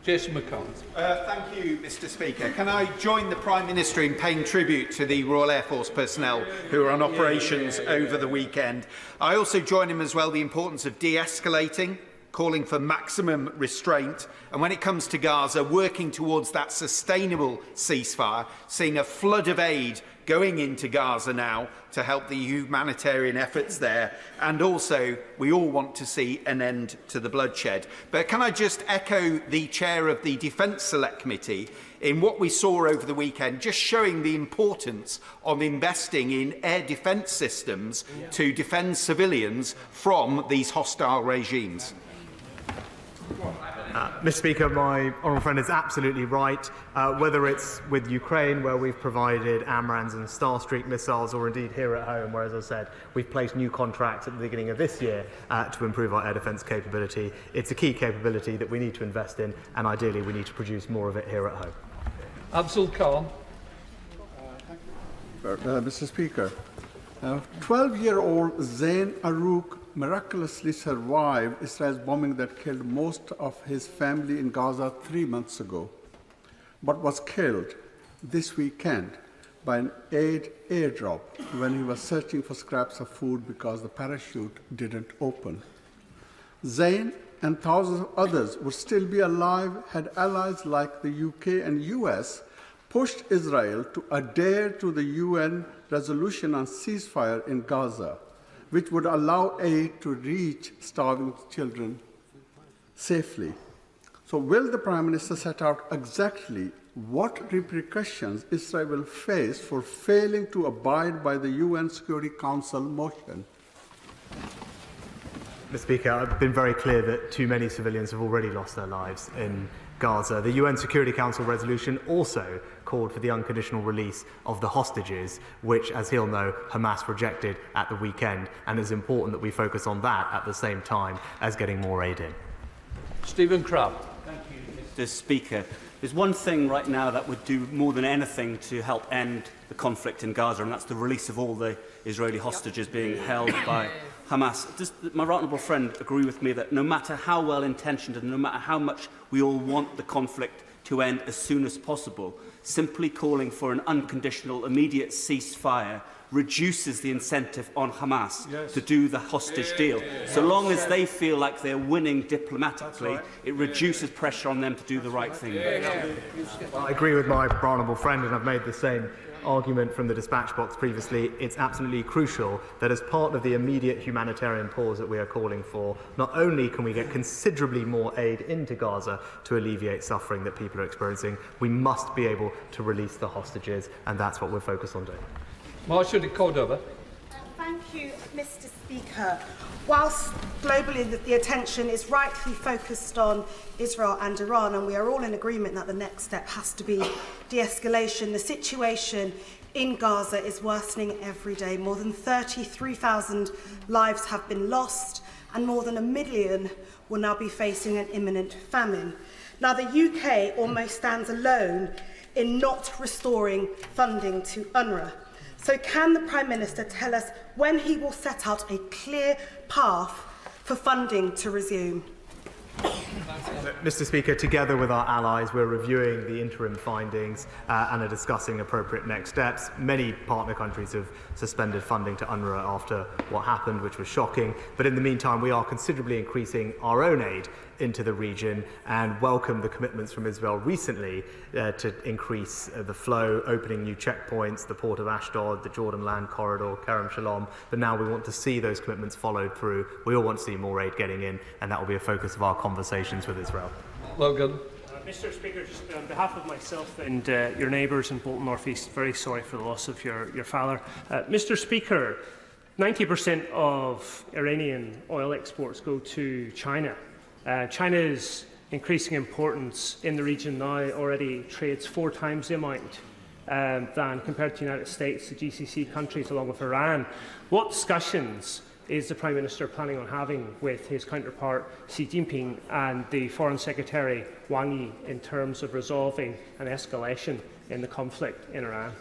Jason McConnell. Thank you, Mr. Speaker. Can I join the Prime Minister in paying tribute to the Royal Air Force personnel who are on operations over the weekend? I also join him as well the importance of de-escalating calling for maximum restraint, and when it comes to Gaza, working towards that sustainable ceasefire, seeing a flood of aid going into Gaza now to help the humanitarian efforts there, and also we all want to see an end to the bloodshed. But can I just echo the chair of the Defence Select Committee in what we saw over the weekend, just showing the importance of investing in air defence systems to defend civilians from these hostile regimes. Mr. Speaker, my honourable friend is absolutely right. Whether it's with Ukraine, where we've provided AMRAAMs and Starstreak missiles, or indeed here at home, where, as I said, we've placed new contracts at the beginning of this year to improve our air defence capability. It's a key capability that we need to invest in, and ideally we need to produce more of it here at home. Abdul Khan. Mr. Speaker, 12-year-old Zain Arouk miraculously survived Israel's bombing that killed most of his family in Gaza 3 months ago, but was killed this weekend by an aid airdrop when he was searching for scraps of food because the parachute didn't open. Zain and thousands of others would still be alive had allies like the UK and US pushed Israel to adhere to the UN resolution on ceasefire in Gaza, which would allow aid to reach starving children safely. So will the Prime Minister set out exactly what repercussions Israel will face for failing to abide by the UN Security Council motion? Mr. Speaker, I've been very clear that too many civilians have already lost their lives in Gaza. The UN Security Council resolution also called for the unconditional release of the hostages, which, as he'll know, Hamas rejected at the weekend, and it's important that we focus on that at the same time as getting more aid in. Stephen Crabb. Thank you, Mr. Speaker. There's one thing right now that would do more than anything to help end the conflict in Gaza, and that's the release of all the Israeli hostages being held by Hamas. Does my right honourable friend agree with me that no matter how well-intentioned and no matter how much we all want the conflict to end as soon as possible, simply calling for an unconditional, immediate ceasefire reduces the incentive on Hamas to do the hostage deal? So long as they feel like they're winning diplomatically, it reduces pressure on them to do the right thing. Well, I agree with my honourable friend, and I've made the same argument from the dispatch box previously. It's absolutely crucial that as part of the immediate humanitarian pause that we are calling for, not only can we get considerably more aid into Gaza to alleviate suffering that people are experiencing, we must be able to release the hostages, and that's what we're focused on doing. Marshall de Cordova. Thank you, Mr. Speaker. Whilst globally the attention is rightly focused on Israel and Iran, and we are all in agreement that the next step has to be de-escalation, the situation in Gaza is worsening every day. More than 33,000 lives have been lost, and more than 1 million will now be facing an imminent famine. Now, the UK almost stands alone in not restoring funding to UNRWA. So can the Prime Minister tell us when he will set out a clear path for funding to resume? Mr. Speaker, together with our allies, we're reviewing the interim findings and are discussing appropriate next steps. Many partner countries have suspended funding to UNRWA after what happened, which was shocking. But in the meantime, we are considerably increasing our own aid into the region and welcome the commitments from Israel recently to increase the flow, opening new checkpoints, the port of Ashdod, the Jordan land corridor, Kerem Shalom. But now we want to see those commitments followed through. We all want to see more aid getting in, and that will be a focus of our conversations with Israel. Logan. Mr. Speaker, just on behalf of myself and your neighbours in Bolton North East, very sorry for the loss of your father. Mr. Speaker, 90% of Iranian oil exports go to China. China's increasing importance in the region now already trades 4 times the amount than compared to the United States, the GCC countries, along with Iran. What discussions is the Prime Minister planning on having with his counterpart Xi Jinping and the Foreign Secretary Wang Yi in terms of resolving an escalation in the conflict in Iran?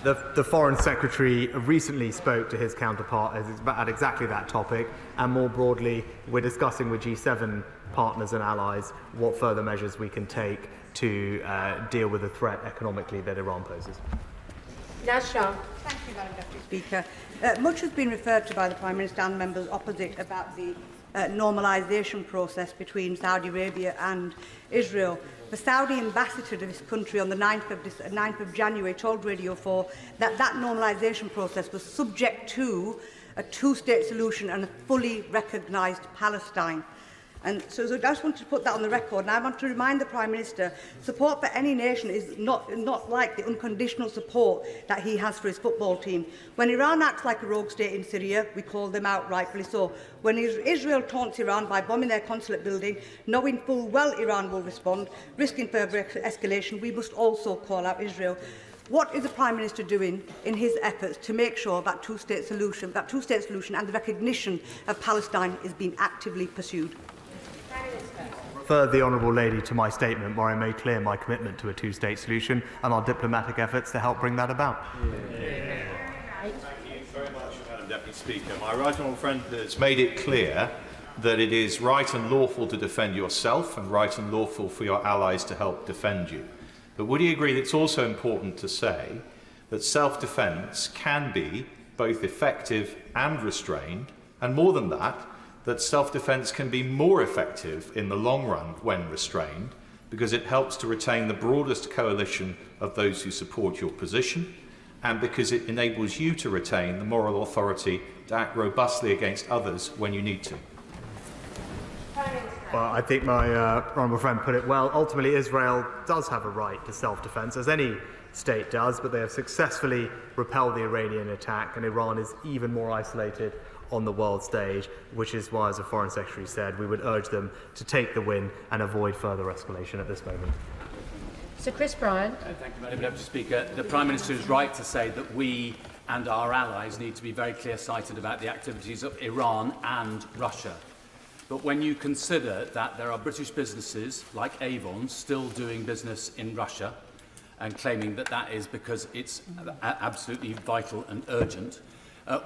The Foreign Secretary recently spoke to his counterpart at exactly that topic, and more broadly, we're discussing with G7 partners and allies what further measures we can take to deal with the threat economically that Iran poses. Nasha. Thank you, Madam Deputy Speaker. Much has been referred to by the Prime Minister and members opposite about the normalisation process between Saudi Arabia and Israel. The Saudi ambassador to this country on the 9th of January told Radio 4 that that normalisation process was subject to a two-state solution and a fully recognised Palestine. And so I just wanted to put that on the record, and I want to remind the Prime Minister, support for any nation is not like the unconditional support that he has for his football team. When Iran acts like a rogue state in Syria, we call them out, rightfully so. When Israel taunts Iran by bombing their consulate building, knowing full well Iran will respond, risking further escalation, we must also call out Israel. What is the Prime Minister doing in his efforts to make sure that two-state solution and the recognition of Palestine is being actively pursued? Refer the Honourable Lady to my statement where I made clear my commitment to a two-state solution and our diplomatic efforts to help bring that about. Thank you very much, Madam Deputy Speaker. My right honourable friend has made it clear that it is right and lawful to defend yourself and right and lawful for your allies to help defend you. But would he agree that it's also important to say that self-defence can be both effective and restrained, and more than that, that self-defence can be more effective in the long run when restrained, because it helps to retain the broadest coalition of those who support your position, and because it enables you to retain the moral authority to act robustly against others when you need to. Well, I think my honourable friend put it well. Ultimately, Israel does have a right to self-defence, as any state does, but they have successfully repelled the Iranian attack, and Iran is even more isolated on the world stage, which is why, as the Foreign Secretary said, we would urge them to take the win and avoid further escalation at this moment. Sir Chris Bryan. Thank you, Madam Deputy Speaker. The Prime Minister is right to say that we and our allies need to be very clear-sighted about the activities of Iran and Russia. But when you consider that there are British businesses like Avon still doing business in Russia and claiming that that is because it's absolutely vital and urgent,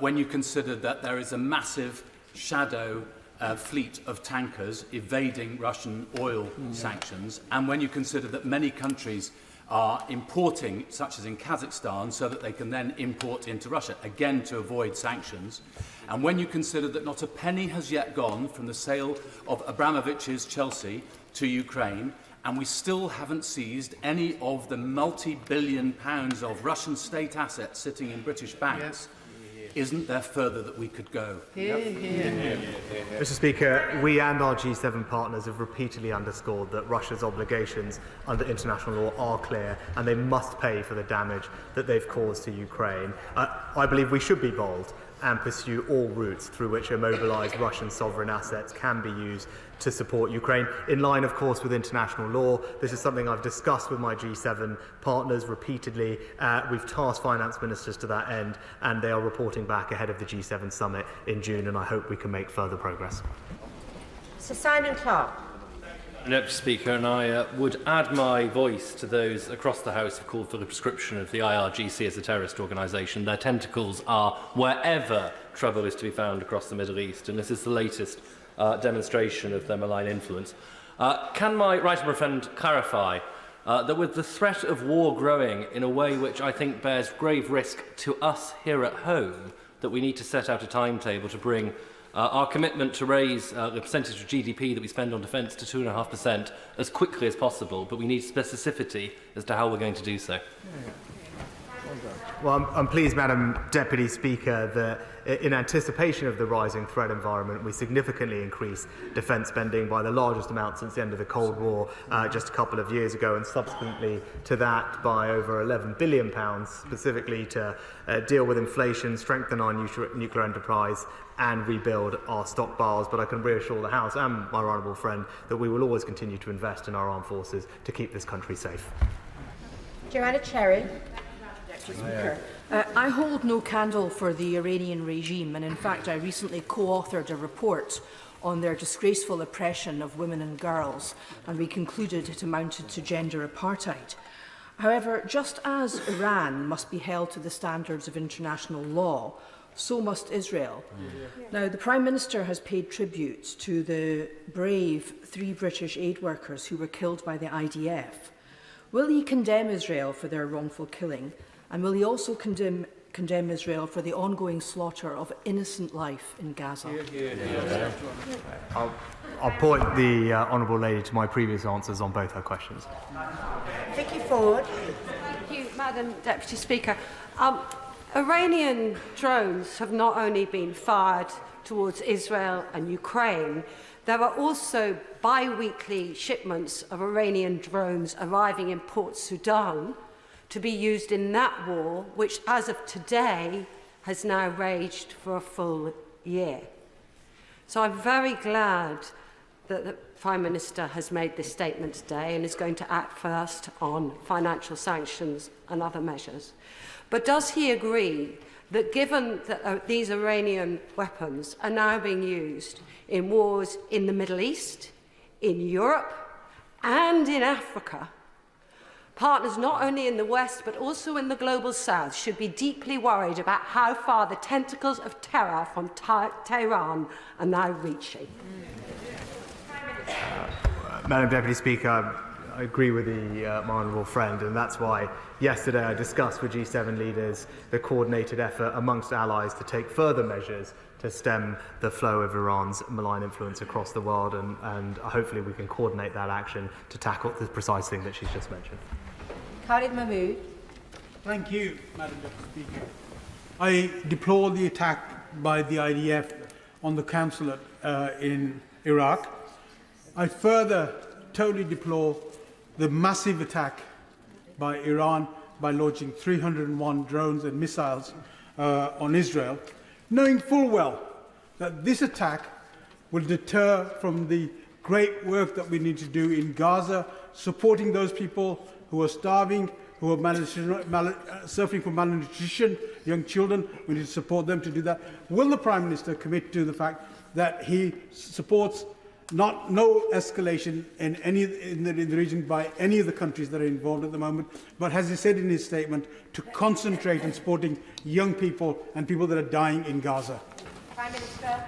when you consider that there is a massive shadow fleet of tankers evading Russian oil sanctions, and when you consider that many countries are importing, such as in Kazakhstan, so that they can then import into Russia, again to avoid sanctions, and when you consider that not a penny has yet gone from the sale of Abramovich's Chelsea to Ukraine, and we still haven't seized any of the multi-billion pounds of Russian state assets sitting in British banks, isn't there further that we could go? Mr. Speaker, we and our G7 partners have repeatedly underscored that Russia's obligations under international law are clear and they must pay for the damage that they've caused to Ukraine. I believe we should be bold and pursue all routes through which immobilised Russian sovereign assets can be used to support Ukraine, in line, of course, with international law. This is something I've discussed with my G7 partners repeatedly. We've tasked finance ministers to that end, and they are reporting back ahead of the G7 summit in June, and I hope we can make further progress. Sir Simon Clarke. Deputy Speaker, and I would add my voice to those across the House who called for the proscription of the IRGC as a terrorist organisation. Their tentacles are wherever trouble is to be found across the Middle East, and this is the latest demonstration of their malign influence. Can my right honourable friend clarify that with the threat of war growing in a way which I think bears grave risk to us here at home, that we need to set out a timetable to bring our commitment to raise the percentage of GDP that we spend on defence to 2.5% as quickly as possible, but we need specificity as to how we're going to do so. Well, I'm pleased, Madam Deputy Speaker, that in anticipation of the rising threat environment, we significantly increased defence spending by the largest amount since the end of the Cold War just a couple of years ago, and subsequently to that by over £11 billion, specifically to deal with inflation, strengthen our nuclear enterprise and rebuild our stockpiles. But I can reassure the House and my honourable friend that we will always continue to invest in our armed forces to keep this country safe. Joanna Cherry. I hold no candle for the Iranian regime, and in fact I recently co-authored a report on their disgraceful oppression of women and girls, and we concluded it amounted to gender apartheid. However, just as Iran must be held to the standards of international law, so must Israel. Now, the Prime Minister has paid tribute to the brave 3 British aid workers who were killed by the IDF. Will he condemn Israel for their wrongful killing? And will he also condemn condemn Israel for the ongoing slaughter of innocent life in Gaza. I'll point the Honourable Lady to my previous answers on both her questions. Vicky Ford. Thank you, Madam Deputy Speaker. Iranian drones have not only been fired towards Israel and Ukraine, there are also bi-weekly shipments of Iranian drones arriving in Port Sudan to be used in that war, which as of today has now raged for a full year. So I'm very glad that the Prime Minister has made this statement today and is going to act first on financial sanctions and other measures. But does he agree that given that these Iranian weapons are now being used in wars in the Middle East, in Europe and in Africa, partners not only in the West but also in the global South should be deeply worried about how far the tentacles of terror from Tehran are now reaching? Madam Deputy Speaker, I agree with my honourable friend, and that's why yesterday I discussed with G7 leaders the coordinated effort amongst allies to take further measures to stem the flow of Iran's malign influence across the world, and hopefully we can coordinate that action to tackle the precise thing that she's just mentioned. Khalid Mahmood. Thank you, Madam Deputy Speaker. I deplore the attack by the IDF on the consulate in Iraq. I further totally deplore the massive attack by Iran by launching 301 drones and missiles on Israel, knowing full well that this attack will deter from the great work that we need to do in Gaza, supporting those people who are starving, who are suffering from malnutrition, young children. We need to support them to do that. Will the Prime Minister commit to the fact that he supports no escalation in the region by any of the countries that are involved at the moment, but as he said in his statement, to concentrate on supporting young people and people that are dying in Gaza? Prime Minister.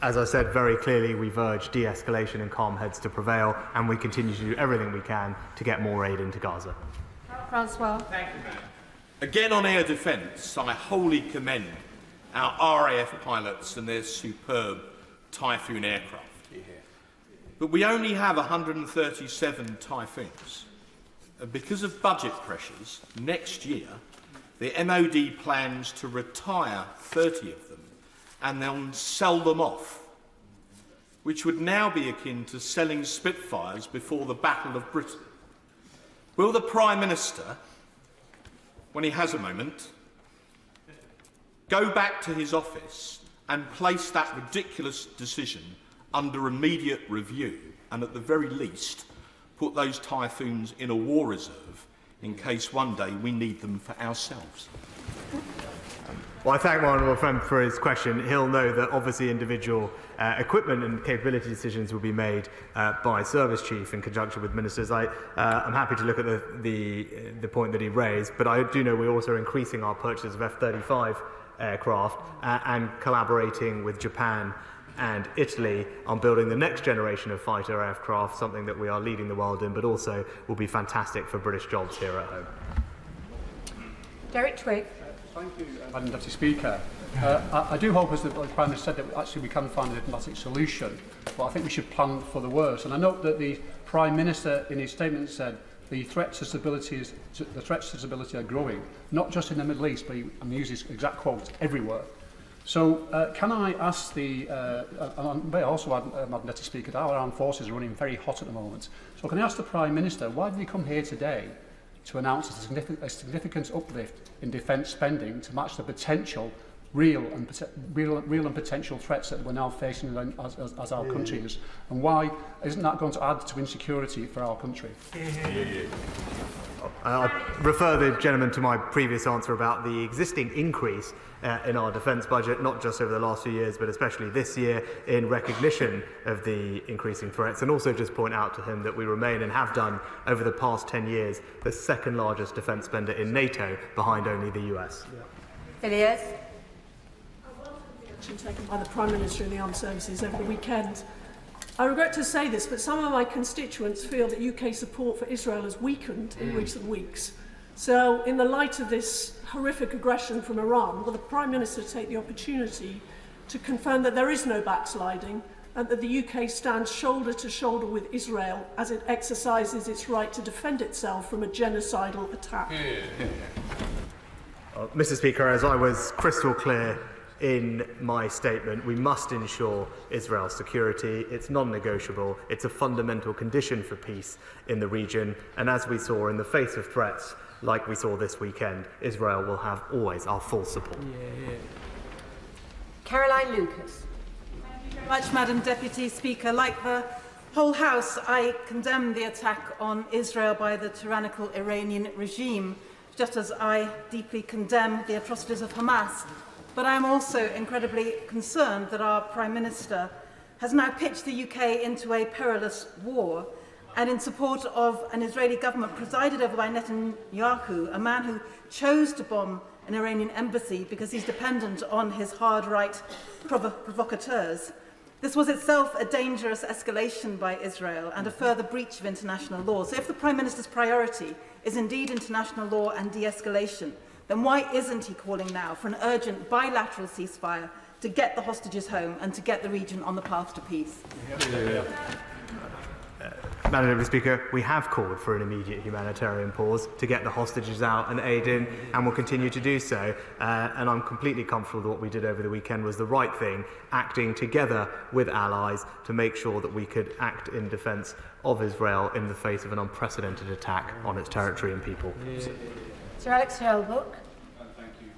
As I said very clearly, we've urged de-escalation and calm heads to prevail, and we continue to do everything we can to get more aid into Gaza. Francois. Thank you, Madam. Again on air defence, I wholly commend our RAF pilots and their superb Typhoon aircraft. But we only have 137 Typhoons. And because of budget pressures, next year, the MOD plans to retire 30 of them and then sell them off, which would now be akin to selling Spitfires before the Battle of Britain. Will the Prime Minister, when he has a moment, go back to his office and place that ridiculous decision under immediate review, and at the very least put those Typhoons in a war reserve in case one day we need them for ourselves? Well, I thank my honourable friend for his question. He'll know that obviously individual equipment and capability decisions will be made by Service Chief in conjunction with ministers. I'm happy to look at the point that he raised, but I do know we're also increasing our purchase of F-35 aircraft and collaborating with Japan and Italy on building the next generation of fighter aircraft, something that we are leading the world in, but also will be fantastic for British jobs here at home. Derek Twigg. Thank you, Madam Deputy Speaker. I do hope, as the Prime Minister said, that actually we can find a diplomatic solution, but I think we should plan for the worst. And I note that the Prime Minister in his statement said the threats to stability are growing, not just in the Middle East, but I'm using his exact quotes, everywhere. So can I ask the, may I also add, Madam Deputy Speaker, that our armed forces are running very hot at the moment. So can I ask the Prime Minister, why did he come here today to announce a significant uplift in defence spending to match the potential real and potential threats that we're now facing as our country is? And why isn't that going to add to insecurity for our country? I'll refer the gentleman to my previous answer about the existing increase in our defence budget, not just over the last few years, but especially this year, in recognition of the increasing threats, and also just point out to him that we remain and have done over the past 10 years the second largest defence spender in NATO, behind only the US. Villiers. Taken by the Prime Minister and the Armed Services over the weekend. I regret to say this, but some of my constituents feel that UK support for Israel has weakened in recent weeks. So, in the light of this horrific aggression from Iran, will the Prime Minister take the opportunity to confirm that there is no backsliding and that the UK stands shoulder to shoulder with Israel as it exercises its right to defend itself from a genocidal attack? Mr. Speaker, as I was crystal clear in my statement, we must ensure Israel's security. It's non-negotiable. It's a fundamental condition for peace in the region. And as we saw, in the face of threats like we saw this weekend, Israel will have always our full support. Caroline Lucas. Thank you very much, Madam Deputy Speaker. Like the whole House, I condemn the attack on Israel by the tyrannical Iranian regime, just as I deeply condemn the atrocities of Hamas. But I am also incredibly concerned that our Prime Minister has now pitched the UK into a perilous war, and in support of an Israeli government presided over by Netanyahu, a man who chose to bomb an Iranian embassy because he's dependent on his hard-right provocateurs. This was itself a dangerous escalation by Israel and a further breach of international law. So if the Prime Minister's priority is indeed international law and de-escalation, then why isn't he calling now for an urgent bilateral ceasefire to get the hostages home and to get the region on the path to peace? Madam Deputy Speaker, we have called for an immediate humanitarian pause to get the hostages out and aid in, and will continue to do so. And I'm completely comfortable that what we did over the weekend was the right thing, acting together with allies to make sure that we could act in defence of Israel in the face of an unprecedented attack on its territory and people. Sir Alex Hurlbrook.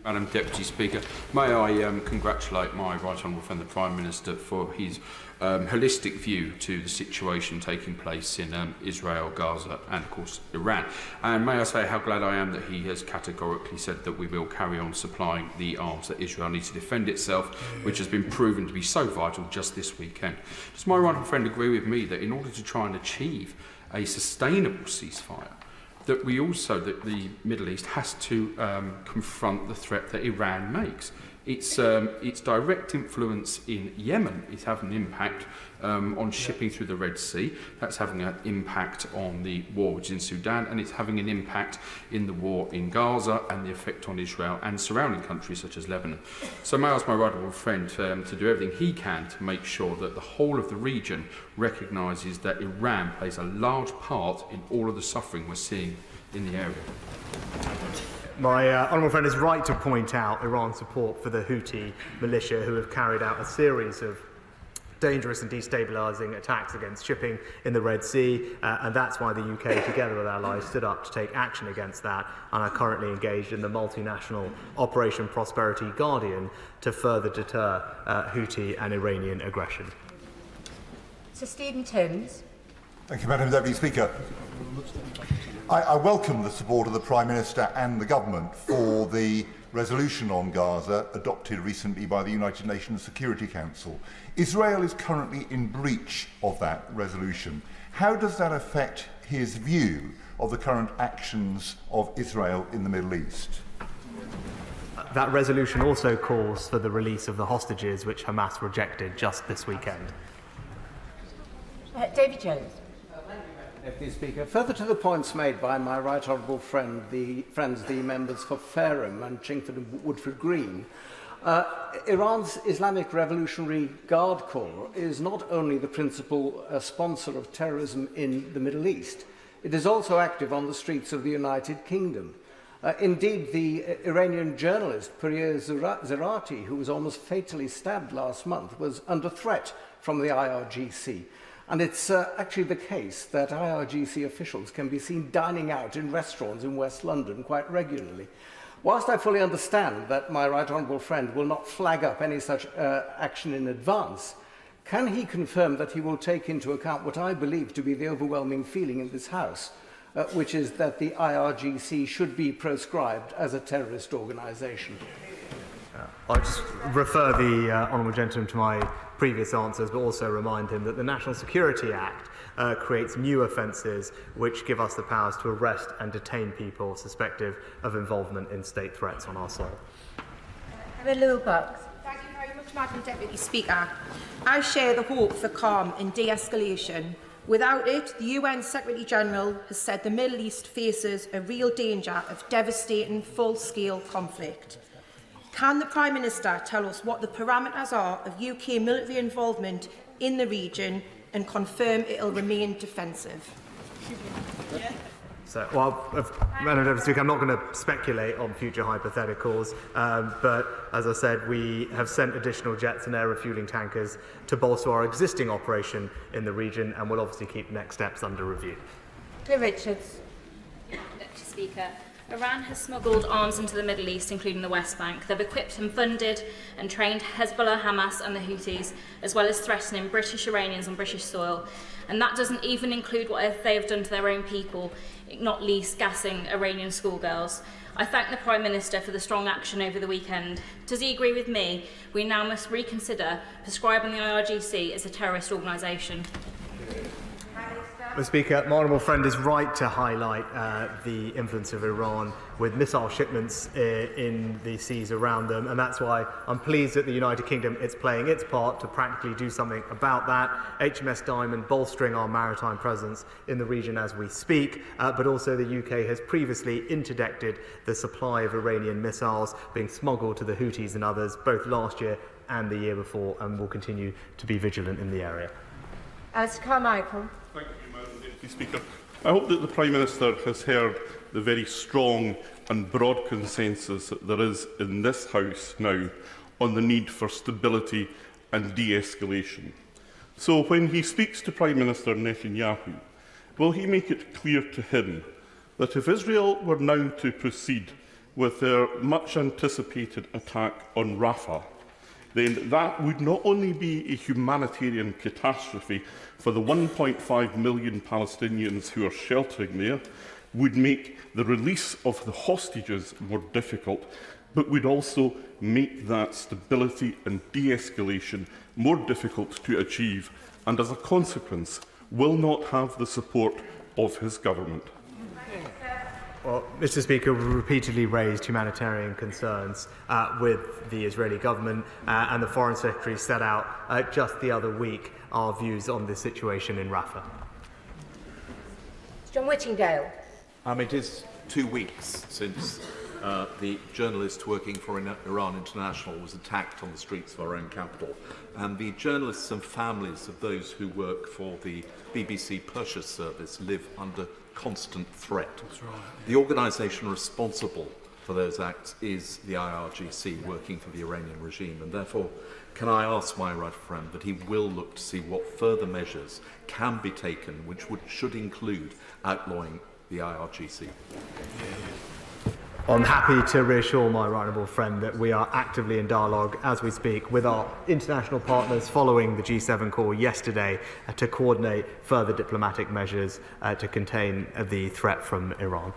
Madam Deputy Speaker, may I congratulate my right honourable friend the Prime Minister for his holistic view to the situation taking place in Israel, Gaza and of course Iran. And may I say how glad I am that he has categorically said that we will carry on supplying the arms that Israel needs to defend itself, which has been proven to be so vital just this weekend. Does my right honourable friend agree with me that in order to try and achieve a sustainable ceasefire, that the Middle East has to confront the threat that Iran makes? Its direct influence in Yemen is having an impact on shipping through the Red Sea. That's having an impact on the war which is in Sudan, and it's having an impact in the war in Gaza and the effect on Israel and surrounding countries such as Lebanon. So may I ask my right honourable friend to do everything he can to make sure that the whole of the region recognises that Iran plays a large part in all of the suffering we're seeing in the area. My honourable friend is right to point out Iran's support for the Houthi militia, who have carried out a series of dangerous and destabilising attacks against shipping in the Red Sea, and that's why the UK, together with allies, stood up to take action against that and are currently engaged in the multinational Operation Prosperity Guardian to further deter Houthi and Iranian aggression. Sir Stephen Timms. Thank you, Madam Deputy Speaker. I welcome the support of the Prime Minister and the Government for the resolution on Gaza adopted recently by the United Nations Security Council. Israel is currently in breach of that resolution. How does that affect his view of the current actions of Israel in the Middle East? That resolution also calls for the release of the hostages, which Hamas rejected just this weekend. David Jones. Deputy Speaker, further to the points made by my right honourable friends, the members for Fareham and Chingford and Woodford Green, Iran's Islamic Revolutionary Guard Corps is not only the principal sponsor of terrorism in the Middle East, it is also active on the streets of the United Kingdom. Indeed, the Iranian journalist Puriya Zerati, who was almost fatally stabbed last month, was under threat from the IRGC. And it's actually the case that IRGC officials can be seen dining out in restaurants in West London quite regularly. Whilst I fully understand that my right honourable friend will not flag up any such action in advance, can he confirm that he will take into account what I believe to be the overwhelming feeling in this House, which is that the IRGC should be proscribed as a terrorist organisation? I'll just refer the honourable gentleman to my previous answers, but also remind him that the National Security Act creates new offences which give us the powers to arrest and detain people suspected of involvement in state threats on our soil. Lou Bucks. Thank you very much, Madam Deputy Speaker. I share the hope for calm and de-escalation Without it, the UN Secretary-General has said the Middle East faces a real danger of devastating full-scale conflict. Can the Prime Minister tell us what the parameters are of UK military involvement in the region and confirm it will remain defensive? So, Madam Deputy Speaker, I'm not going to speculate on future hypotheticals, but as I said, we have sent additional jets and air refuelling tankers to bolster our existing operation in the region, and we'll obviously keep next steps under review. Claire Richards. Deputy Speaker, Iran has smuggled arms into the Middle East, including the West Bank. They've equipped and funded and trained Hezbollah, Hamas and the Houthis, as well as threatening British Iranians on British soil. And that doesn't even include what they have done to their own people, not least gassing Iranian schoolgirls. I thank the Prime Minister for the strong action over the weekend. Does he agree with me? We now must reconsider prescribing the IRGC as a terrorist organisation. Mr. Speaker, my honourable friend is right to highlight the influence of Iran with missile shipments in the seas around them, and that's why I'm pleased that the United Kingdom is playing its part to practically do something about that. HMS Diamond bolstering our maritime presence in the region as we speak, but also the UK has previously interdicted the supply of Iranian missiles being smuggled to the Houthis and others, both last year and the year before, and will continue to be vigilant in the area. Alistair Carmichael. Thank you, Madam Deputy Speaker. I hope that the Prime Minister has heard the very strong and broad consensus that there is in this House now on the need for stability and de-escalation. So when he speaks to Prime Minister Netanyahu, will he make it clear to him that if Israel were now to proceed with their much-anticipated attack on Rafah, then that would not only be a humanitarian catastrophe for the 1.5 million Palestinians who are sheltering there, would make the release of the hostages more difficult, but would also make that stability and de-escalation more difficult to achieve, and as a consequence will not have the support of his government. Well, Mr. Speaker, we repeatedly raised humanitarian concerns with the Israeli government, and the Foreign Secretary set out just the other week our views on the situation in Rafah. John Whittingdale. It is 2 weeks since the journalist working for Iran International was attacked on the streets of our own capital, and the journalists and families of those who work for the BBC Persia service live under constant threat. That's right. The organisation responsible for those acts is the IRGC, working for the Iranian regime, and therefore can I ask my right friend that he will look to see what further measures can be taken which should include outlawing the IRGC. I'm happy to reassure my right honourable friend that we are actively in dialogue as we speak with our international partners following the G7 call yesterday to coordinate further diplomatic measures to contain the threat from Iran.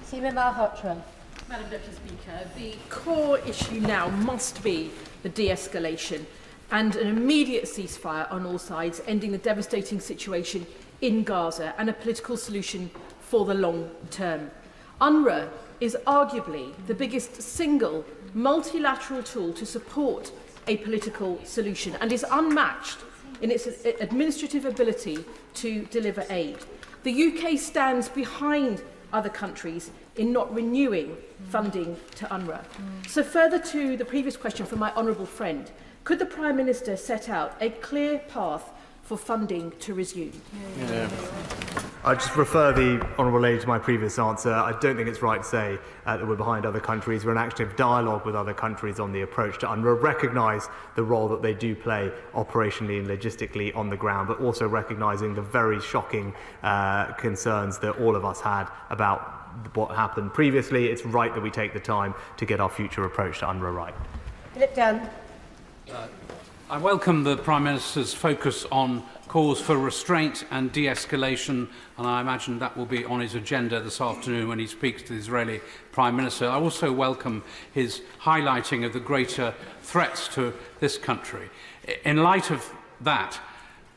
Seema Malhotra. Madam Deputy Speaker, the core issue now must be the de-escalation and an immediate ceasefire on all sides, ending the devastating situation in Gaza and a political solution for the long term. UNRWA is arguably the biggest single multilateral tool to support a political solution and is unmatched in its administrative ability to deliver aid. The UK stands behind other countries in not renewing funding to UNRWA. So further to the previous question from my honourable friend, could the Prime Minister set out a clear path for funding to resume? I just refer the honourable lady to my previous answer. I don't think it's right to say that we're behind other countries. We're in active dialogue with other countries on the approach to UNRWA, recognise the role that they do play operationally and logistically on the ground, but also recognising the very shocking concerns that all of us had about what happened previously. It's right that we take the time to get our future approach to UNRWA right. Philip Dunn. I welcome the Prime Minister's focus on calls for restraint and de-escalation, and I imagine that will be on his agenda this afternoon when he speaks to the Israeli Prime Minister. I also welcome his highlighting of the greater threats to this country. In light of that,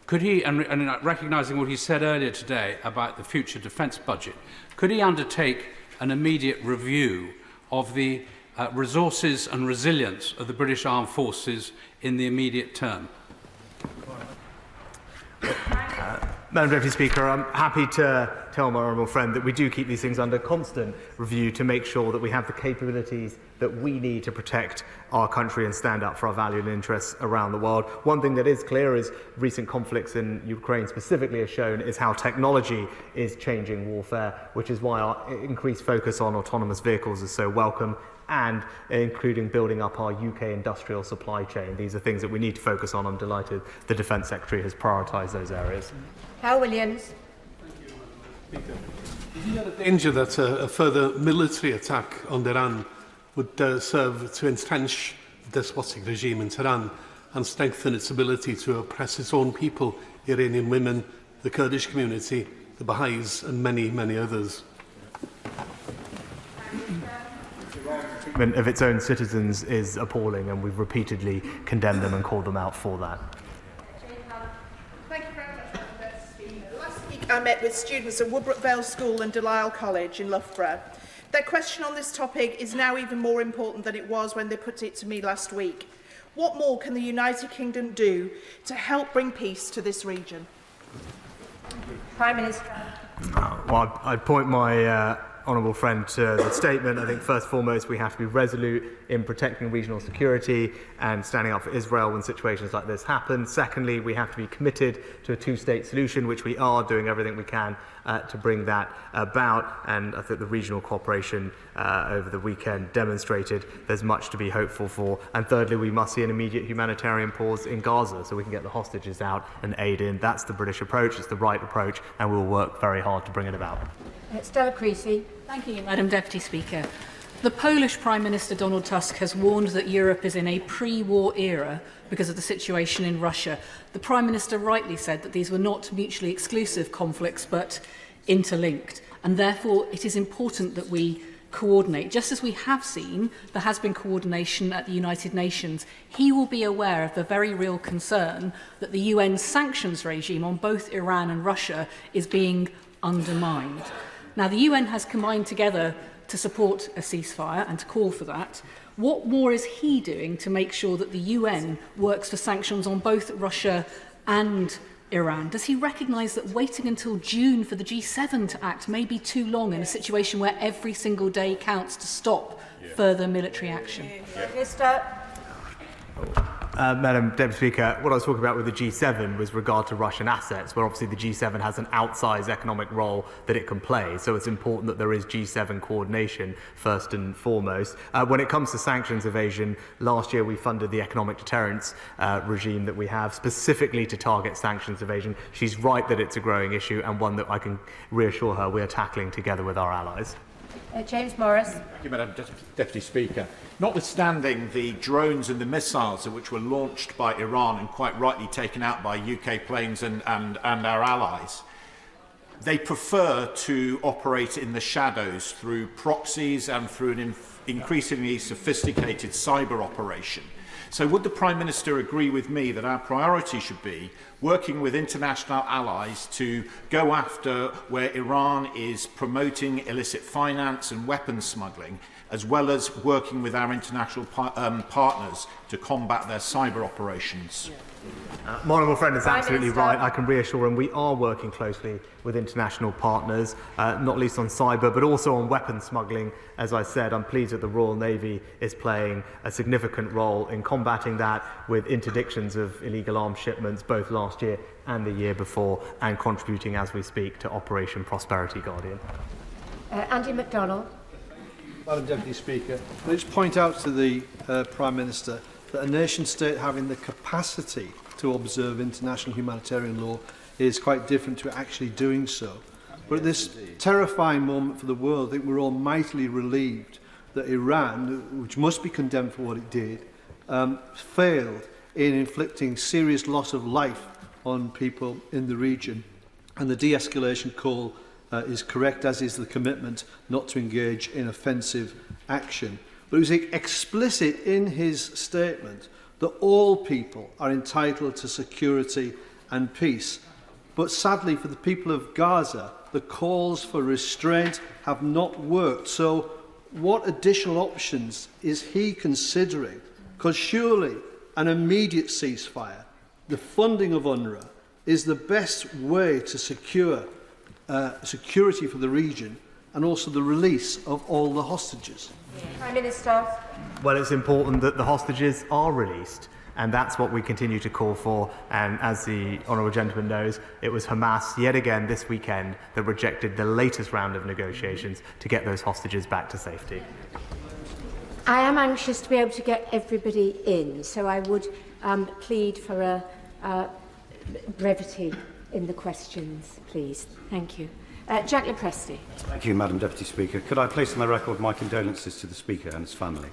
could he, and recognising what he said earlier today about the future defence budget, could he undertake an immediate review of the resources and resilience of the British Armed Forces in the immediate term? Madam Deputy Speaker, I'm happy to tell my honourable friend that we do keep these things under constant review to make sure that we have the capabilities that we need to protect our country and stand up for our valued interests around the world. One thing that is clear is recent conflicts in Ukraine specifically has shown is how technology is changing warfare, which is why our increased focus on autonomous vehicles is so welcome, and including building up our UK industrial supply chain. These are things that we need to focus on. I'm delighted the Defence Secretary has prioritised those areas. Hal Williams. Is there a danger that a further military attack on Iran would serve to entrench the despotic regime in Tehran and strengthen its ability to oppress its own people, Iranian women, the Kurdish community, the Baha'is and many, many others? Treatment of its own citizens is appalling, and we've repeatedly condemned them and called them out for that. Thank you very much, Madam Deputy Speaker. Last week I met with students at Woodbrook Vale School and Delisle College in Loughborough. Their question on this topic is now even more important than it was when they put it to me last week. What more can the United Kingdom do to help bring peace to this region? Prime Minister. Well, I'd point my honourable friend to the statement. I think first and foremost we have to be resolute in protecting regional security and standing up for Israel when situations like this happen. Secondly, we have to be committed to a two-state solution, which we are doing everything we can to bring that about, and I think the regional cooperation over the weekend demonstrated there's much to be hopeful for. And thirdly, we must see an immediate humanitarian pause in Gaza so we can get the hostages out and aid in. That's the British approach, it's the right approach, and we'll work very hard to bring it about. Stella Creasy. Thank you, Madam Deputy Speaker. The Polish Prime Minister Donald Tusk has warned that Europe is in a pre-war era because of the situation in Russia. The Prime Minister rightly said that these were not mutually exclusive conflicts but interlinked, and therefore it is important that we coordinate. Just as we have seen there has been coordination at the United Nations, he will be aware of the very real concern that the UN sanctions regime on both Iran and Russia is being undermined. Now, the UN has combined together to support a ceasefire and to call for that. What more is he doing to make sure that the UN works for sanctions on both Russia and Iran? Does he recognise that waiting until June for the G7 to act may be too long in a situation where every single day counts to stop further military action? Minister. Madam Deputy Speaker, what I was talking about with the G7 was regard to Russian assets, where obviously the G7 has an outsized economic role that it can play. So it's important that there is G7 coordination first and foremost. When it comes to sanctions evasion, last year we funded the economic deterrence regime that we have specifically to target sanctions evasion. She's right that it's a growing issue and one that I can reassure her we are tackling together with our allies. James Morris. Thank you, Madam Deputy Speaker. Notwithstanding the drones and the missiles which were launched by Iran and quite rightly taken out by UK planes and our allies, they prefer to operate in the shadows through proxies and through an increasingly sophisticated cyber operation. So would the Prime Minister agree with me that our priority should be working with international allies to go after where Iran is promoting illicit finance and weapons smuggling, as well as working with our international partners to combat their cyber operations? My honourable friend is absolutely right. I can reassure him we are working closely with international partners, not least on cyber, but also on weapons smuggling. As I said, I'm pleased that the Royal Navy is playing a significant role in combating that with interdictions of illegal arms shipments both last year and the year before, and contributing as we speak to Operation Prosperity Guardian. Andy MacDonald. Madam Deputy Speaker, I just point out to the Prime Minister that a nation state having the capacity to observe international humanitarian law is quite different to actually doing so. But at this terrifying moment for the world, I think we're all mightily relieved that Iran, which must be condemned for what it did, failed in inflicting serious loss of life on people in the region. And the de-escalation call is correct, as is the commitment not to engage in offensive action. But it was explicit in his statement that all people are entitled to security and peace. But sadly for the people of Gaza, the calls for restraint have not worked. So what additional options is he considering? Because surely an immediate ceasefire, the funding of UNRWA, is the best way to secure security for the region and also the release of all the hostages? Prime Minister. Well, it's important that the hostages are released, and that's what we continue to call for. And as the honourable gentleman knows, it was Hamas yet again this weekend that rejected the latest round of negotiations to get those hostages back to safety. I am anxious to be able to get everybody in, so I would plead for a brevity in the questions, please. Thank you. Jack Lepresti. Thank you, Madam Deputy Speaker. Could I place on the record my condolences to the Speaker and his family?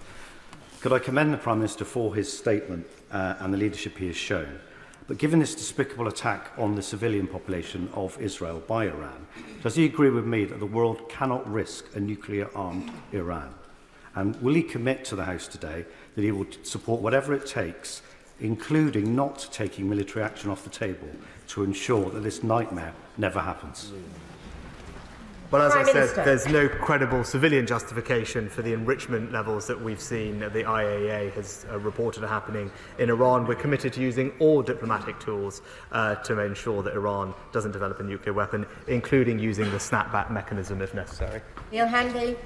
Could I commend the Prime Minister for his statement and the leadership he has shown? But given this despicable attack on the civilian population of Israel by Iran, does he agree with me that the world cannot risk a nuclear-armed Iran? And will he commit to the House today that he will support whatever it takes, including not taking military action off the table, to ensure that this nightmare never happens? Well, as I said, there's no credible civilian justification for the enrichment levels that we've seen the IAEA has reported are happening in Iran. We're committed to using all diplomatic tools to ensure that Iran doesn't develop a nuclear weapon, including using the snapback mechanism if necessary. Neil Handy.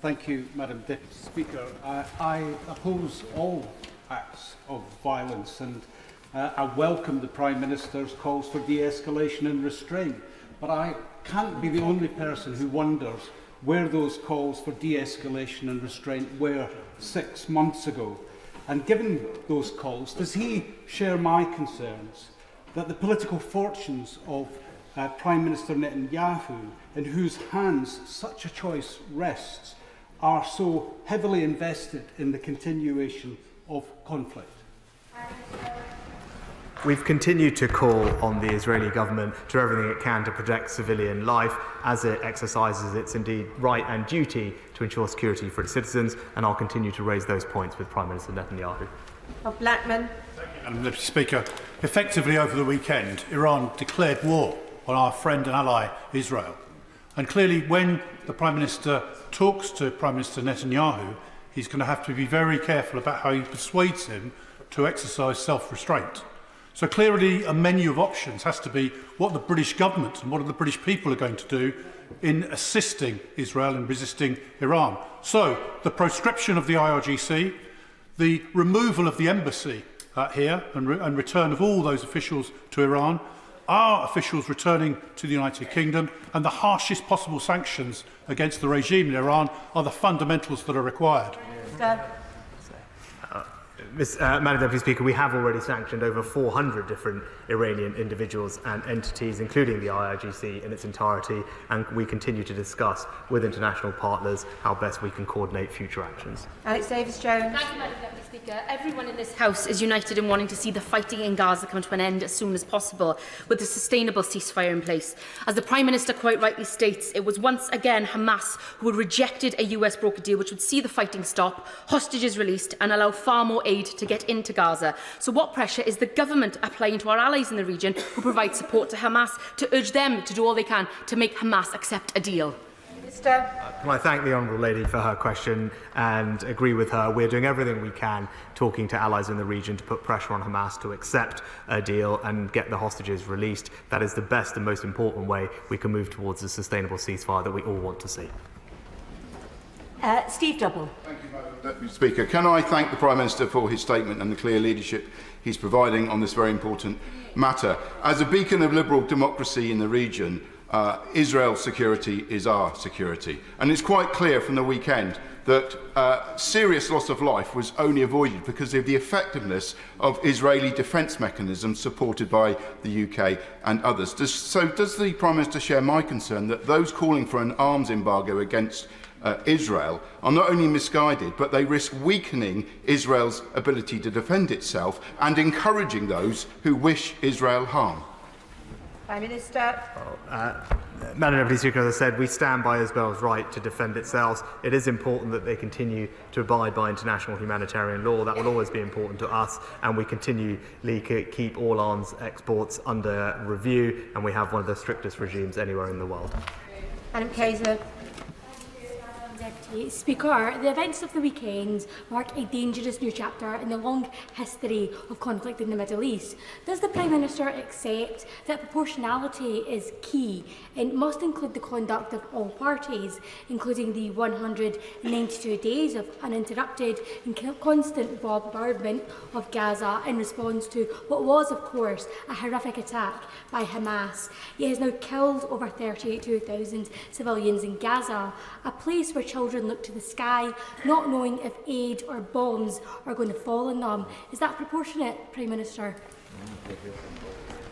Thank you, Madam Deputy Speaker. I oppose all acts of violence, and I welcome the Prime Minister's calls for de-escalation and restraint. But I can't be the only person who wonders where those calls for de-escalation and restraint were 6 months ago. And given those calls, does he share my concerns that the political fortunes of Prime Minister Netanyahu, in whose hands such a choice rests, are so heavily invested in the continuation of conflict? We've continued to call on the Israeli government to do everything it can to protect civilian life as it exercises its indeed right and duty to ensure security for its citizens, and I'll continue to raise those points with Prime Minister Netanyahu. Bob Blackman. Madam Deputy Speaker, effectively over the weekend, Iran declared war on our friend and ally Israel. And clearly when the Prime Minister talks to Prime Minister Netanyahu, he's going to have to be very careful about how he persuades him to exercise self-restraint. So clearly a menu of options has to be what the British government and what the British people are going to do in assisting Israel in resisting Iran. So the proscription of the IRGC, the removal of the embassy here and return of all those officials to Iran, our officials returning to the United Kingdom, and the harshest possible sanctions against the regime in Iran are the fundamentals that are required. Madam Deputy Speaker, we have already sanctioned over 400 different Iranian individuals and entities, including the IRGC in its entirety, and we continue to discuss with international partners how best we can coordinate future actions. Alex Davis-Jones. Thank you, Madam Deputy Speaker. Everyone in this House is united in wanting to see the fighting in Gaza come to an end as soon as possible, with a sustainable ceasefire in place. As the Prime Minister quite rightly states, it was once again Hamas who had rejected a US broker deal which would see the fighting stop, hostages released, and allow far more aid to get into Gaza. So what pressure is the government applying to our allies in the region who provide support to Hamas to urge them to do all they can to make Hamas accept a deal? Minister. Can I thank the Honourable Lady for her question and agree with her. We're doing everything we can, talking to allies in the region to put pressure on Hamas to accept a deal and get the hostages released. That is the best and most important way we can move towards a sustainable ceasefire that we all want to see. Steve Double. Thank you, Madam Deputy Speaker. Can I thank the Prime Minister for his statement and the clear leadership he's providing on this very important matter. As a beacon of liberal democracy in the region, Israel's security is our security. And it's quite clear from the weekend that serious loss of life was only avoided because of the effectiveness of Israeli defence mechanisms supported by the UK and others. Does the Prime Minister share my concern that those calling for an arms embargo against Israel are not only misguided, but they risk weakening Israel's ability to defend itself and encouraging those who wish Israel harm? Prime Minister. Madam Deputy Speaker, as I said, we stand by Israel's right to defend itself. It is important that they continue to abide by international humanitarian law. That will always be important to us, and we continually keep all arms exports under review, and we have one of the strictest regimes anywhere in the world. Adam Kaiser. Deputy Deputy Speaker. The events of the weekend mark a dangerous new chapter in the long history of conflict in the Middle East. Does the Prime Minister accept that proportionality is key and must include the conduct of all parties, including the 192 days of uninterrupted and constant bombardment of Gaza in response to what was, of course, a horrific attack by Hamas? It has now killed over 32,000 civilians in Gaza, a place where children look to the sky, not knowing if aid or bombs are going to fall on them. Is that proportionate, Prime Minister?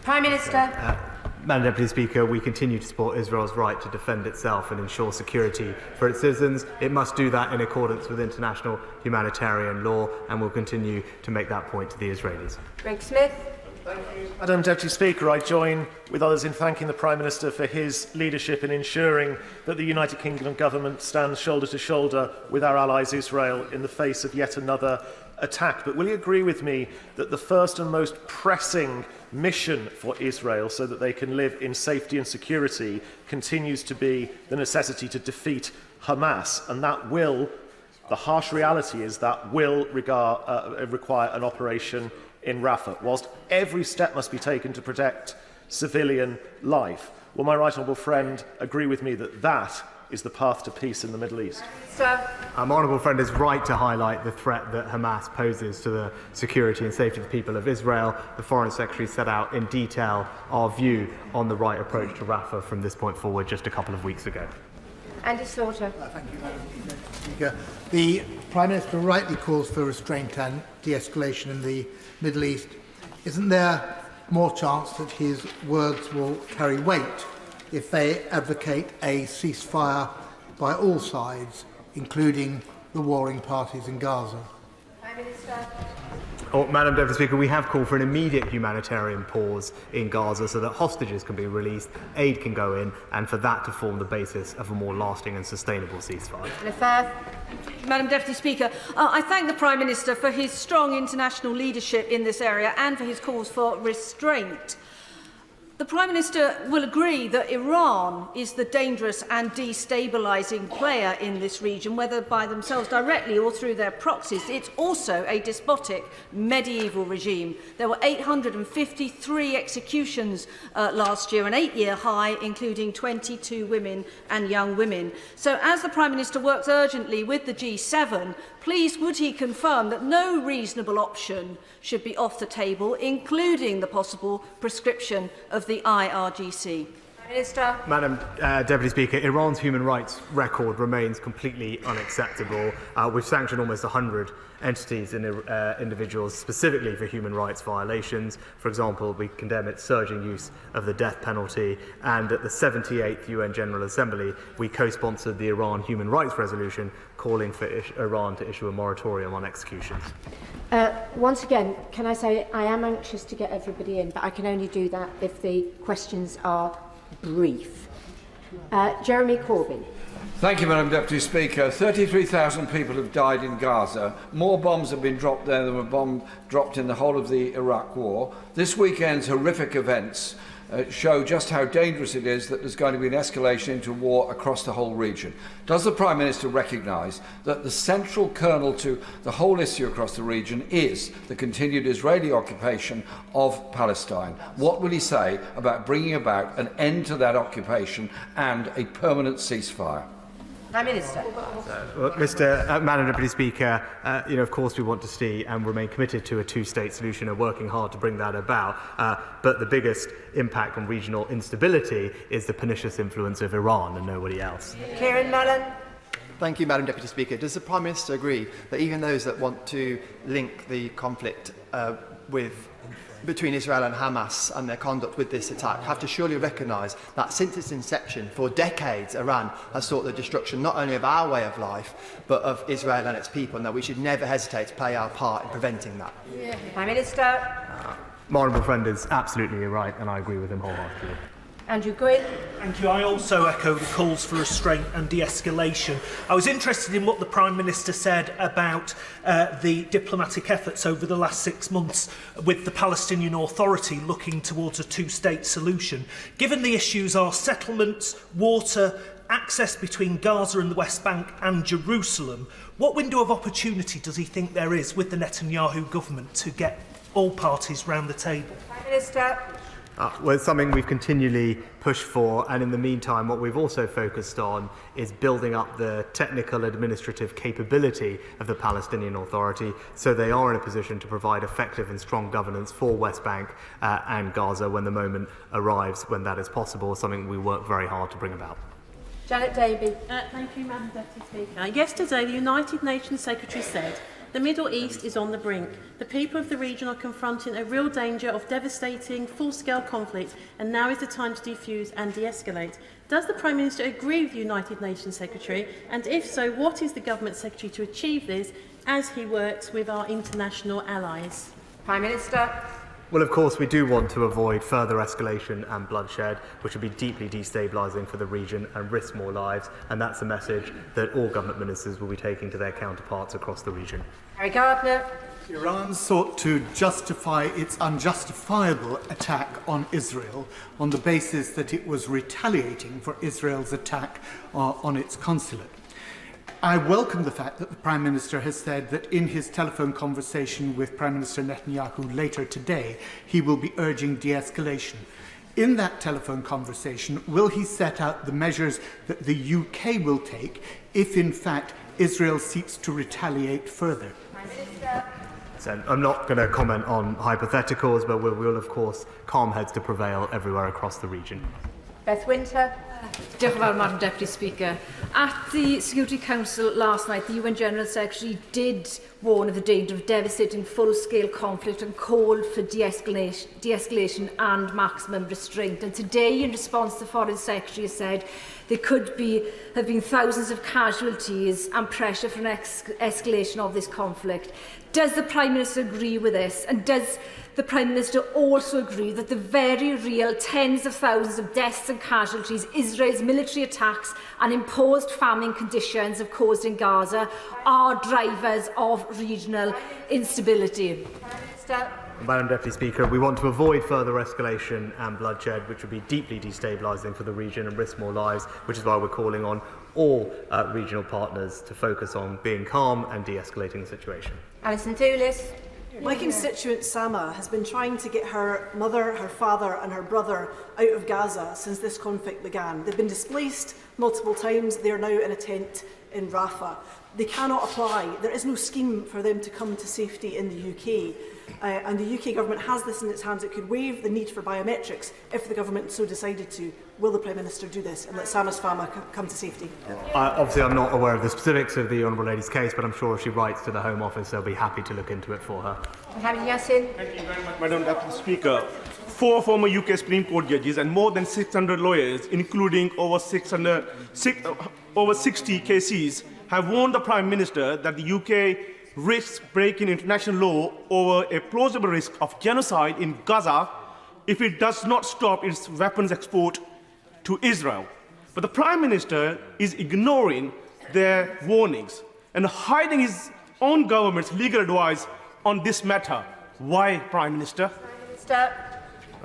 Prime Minister. Madam Deputy Speaker, we continue to support Israel's right to defend itself and ensure security for its citizens. It must do that in accordance with international humanitarian law, and will continue to make that point to the Israelis. Greg Smith. Madam Deputy Speaker, I join with others in thanking the Prime Minister for his leadership in ensuring that the United Kingdom government stands shoulder to shoulder with our allies Israel in the face of yet another attack. But will you agree with me that the first and most pressing mission for Israel so that they can live in safety and security continues to be the necessity to defeat Hamas, and that will, the harsh reality is that will require an operation in Rafah, whilst every step must be taken to protect civilian life? Will my right honourable friend agree with me that that is the path to peace in the Middle East? My honourable friend is right to highlight the threat that Hamas poses to the security and safety of the people of Israel. The Foreign Secretary set out in detail our view on the right approach to Rafah from this point forward just a couple of weeks ago. Andy Slaughter. Thank you, Madam Speaker. The Prime Minister rightly calls for restraint and de-escalation in the Middle East. Isn't there more chance that his words will carry weight if they advocate a ceasefire by all sides, including the warring parties in Gaza? Prime Minister. Madam Deputy Speaker, we have called for an immediate humanitarian pause in Gaza so that hostages can be released, aid can go in, and for that to form the basis of a more lasting and sustainable ceasefire. Madam Deputy Speaker, I thank the Prime Minister for his strong international leadership in this area and for his calls for restraint. The Prime Minister will agree that Iran is the dangerous and destabilising player in this region, whether by themselves directly or through their proxies. It's also a despotic medieval regime. There were 853 executions last year, an 8-year high, including 22 women and young women. So as the Prime Minister works urgently with the G7, please would he confirm that no reasonable option should be off the table, including the possible prescription of the IRGC? Minister. Madam Deputy Speaker, Iran's human rights record remains completely unacceptable. We've sanctioned almost 100 entities and individuals specifically for human rights violations. For example, we condemn its surging use of the death penalty, and at the 78th UN General Assembly, we co-sponsored the Iran Human Rights Resolution calling for Iran to issue a moratorium on executions. Once again, can I say I am anxious to get everybody in, but I can only do that if the questions are brief. Jeremy Corbyn. Thank you, Madam Deputy Speaker. 33,000 people have died in Gaza. More bombs have been dropped there than were dropped in the whole of the Iraq War. This weekend's horrific events show just how dangerous it is that there's going to be an escalation into war across the whole region. Does the Prime Minister recognise that the central kernel to the whole issue across the region is the continued Israeli occupation of Palestine? What will he say about bringing about an end to that occupation and a permanent ceasefire? Prime Minister. Madam Deputy Speaker, of course we want to see and remain committed to a two-state solution and working hard to bring that about. But the biggest impact on regional instability is the pernicious influence of Iran and nobody else. Kieran Mullen. Thank you, Madam Deputy Speaker. Does the Prime Minister agree that even those that want to link the conflict between Israel and Hamas and their conduct with this attack have to surely recognise that since its inception, for decades, Iran has sought the destruction not only of our way of life, but of Israel and its people, and that we should never hesitate to play our part in preventing that? Prime Minister. My honourable friend is absolutely right, and I agree with him wholeheartedly. Andrew Gwynn. Thank you. I also echo the calls for restraint and de-escalation. I was interested in what the Prime Minister said about the diplomatic efforts over the last 6 months with the Palestinian Authority looking towards a two-state solution. Given the issues are settlements, water access between Gaza and the West Bank and Jerusalem. What window of opportunity does he think there is with the Netanyahu government to get all parties round the table? Prime Minister. Well, it's something we've continually pushed for, and in the meantime, what we've also focused on is building up the technical administrative capability of the Palestinian Authority so they are in a position to provide effective and strong governance for West Bank and Gaza when the moment arrives, when that is possible, something we work very hard to bring about. Janet Davey. Thank you, Madam Deputy Speaker. Yesterday, the United Nations Secretary said, "The Middle East is on the brink. The people of the region are confronting a real danger of devastating, full-scale conflict, and now is the time to defuse and de-escalate." Does the Prime Minister agree with the United Nations Secretary? And if so, what is the Government Secretary to achieve this as he works with our international allies? Prime Minister. Well, of course, we do want to avoid further escalation and bloodshed, which would be deeply destabilising for the region and risk more lives, and that's a message that all government ministers will be taking to their counterparts across the region. Harry Gardner. Iran sought to justify its unjustifiable attack on Israel on the basis that it was retaliating for Israel's attack on its consulate. I welcome the fact that the Prime Minister has said that in his telephone conversation with Prime Minister Netanyahu later today, he will be urging de-escalation. In that telephone conversation, will he set out the measures that the UK will take if, in fact, Israel seeks to retaliate further? Prime Minister. So I'm not going to comment on hypotheticals, but we will, of course, calm heads to prevail everywhere across the region. Beth Winter. Diolch yn fawr, Madam Deputy Speaker. At the Security Council last night, the UN General Secretary did warn of the danger of devastating full-scale conflict and called for de-escalation and maximum restraint. And today, in response, the Foreign Secretary has said there could have been thousands of casualties and pressure for an escalation of this conflict. Does the Prime Minister agree with this? And does the Prime Minister also agree that the very real tens of thousands of deaths and casualties Israel's military attacks and imposed famine conditions have caused in Gaza are drivers of regional instability? Madam Deputy Speaker, we want to avoid further escalation and bloodshed, which would be deeply destabilising for the region and risk more lives, which is why we're calling on all regional partners to focus on being calm and de-escalating the situation. Alison Toulis. My constituent Sama has been trying to get her mother, her father and her brother out of Gaza since this conflict began. They've been displaced multiple times. They are now in a tent in Rafah. They cannot apply. There is no scheme for them to come to safety in the UK. And the UK government has this in its hands. It could waive the need for biometrics if the government so decided to. Will the Prime Minister do this and let Sama's family come to safety? Obviously, I'm not aware of the specifics of the Honourable Lady's case, but I'm sure if she writes to the Home Office, they'll be happy to look into it for her. Hamid Yassin. Thank you very much, Madam Deputy Speaker. 4 former UK Supreme Court judges and more than 600 lawyers, including over 60 cases, have warned the Prime Minister that the UK risks breaking international law over a plausible risk of genocide in Gaza if it does not stop its weapons export to Israel. But the Prime Minister is ignoring their warnings and hiding his own government's legal advice on this matter. Why, Prime Minister? Prime Minister.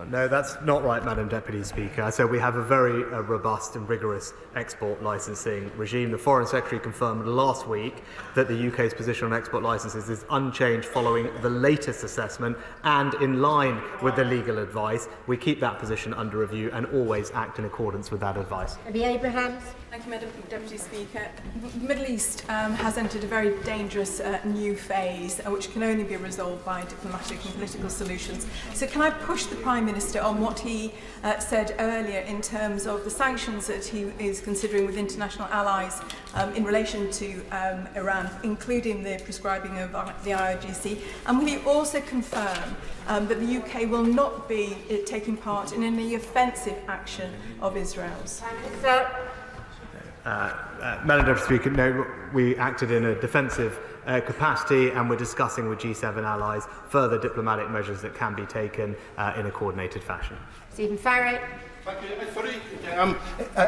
No, that's not right, Madam Deputy Speaker. So we have a very robust and rigorous export licensing regime. The Foreign Secretary confirmed last week that the UK's position on export licences is unchanged following the latest assessment and in line with the legal advice. We keep that position under review and always act in accordance with that advice. Abby Abrahams. Thank you, Madam Deputy Speaker. The Middle East has entered a very dangerous new phase, which can only be resolved by diplomatic and political solutions. So can I push the Prime Minister on what he said earlier in terms of the sanctions that he is considering with international allies in relation to Iran, including the prescribing of the IRGC? And will he also confirm that the UK will not be taking part in any offensive action of Israel's? Madam Deputy Speaker, no, we acted in a defensive capacity and we're discussing with G7 allies further diplomatic measures that can be taken in a coordinated fashion. Stephen Farrell.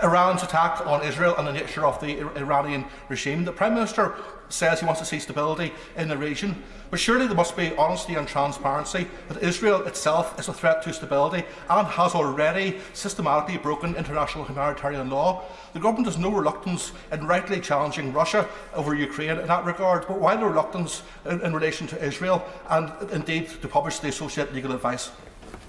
Iran's attack on Israel and the nature of the Iranian regime. The Prime Minister says he wants to see stability in the region, but surely there must be honesty and transparency that Israel itself is a threat to stability and has already systematically broken international humanitarian law. The government has no reluctance in rightly challenging Russia over Ukraine in that regard, but why the reluctance in relation to Israel and indeed to publish the associated legal advice?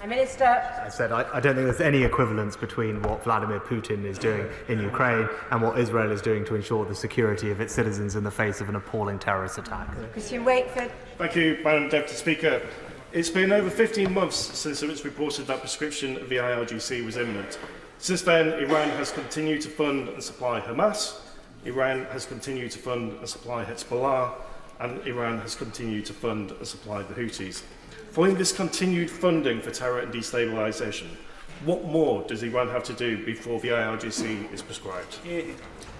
Minister. I said I don't think there's any equivalence between what Vladimir Putin is doing in Ukraine and what Israel is doing to ensure the security of its citizens in the face of an appalling terrorist attack. Christian Wakeford. Thank you, Madam Deputy Speaker. It's been over 15 months since it was reported that prescription of the IRGC was imminent. Since then, Iran has continued to fund and supply Hamas, Iran has continued to fund and supply Hezbollah, and Iran has continued to fund and supply the Houthis. Following this continued funding for terror and destabilisation, what more does Iran have to do before the IRGC is prescribed?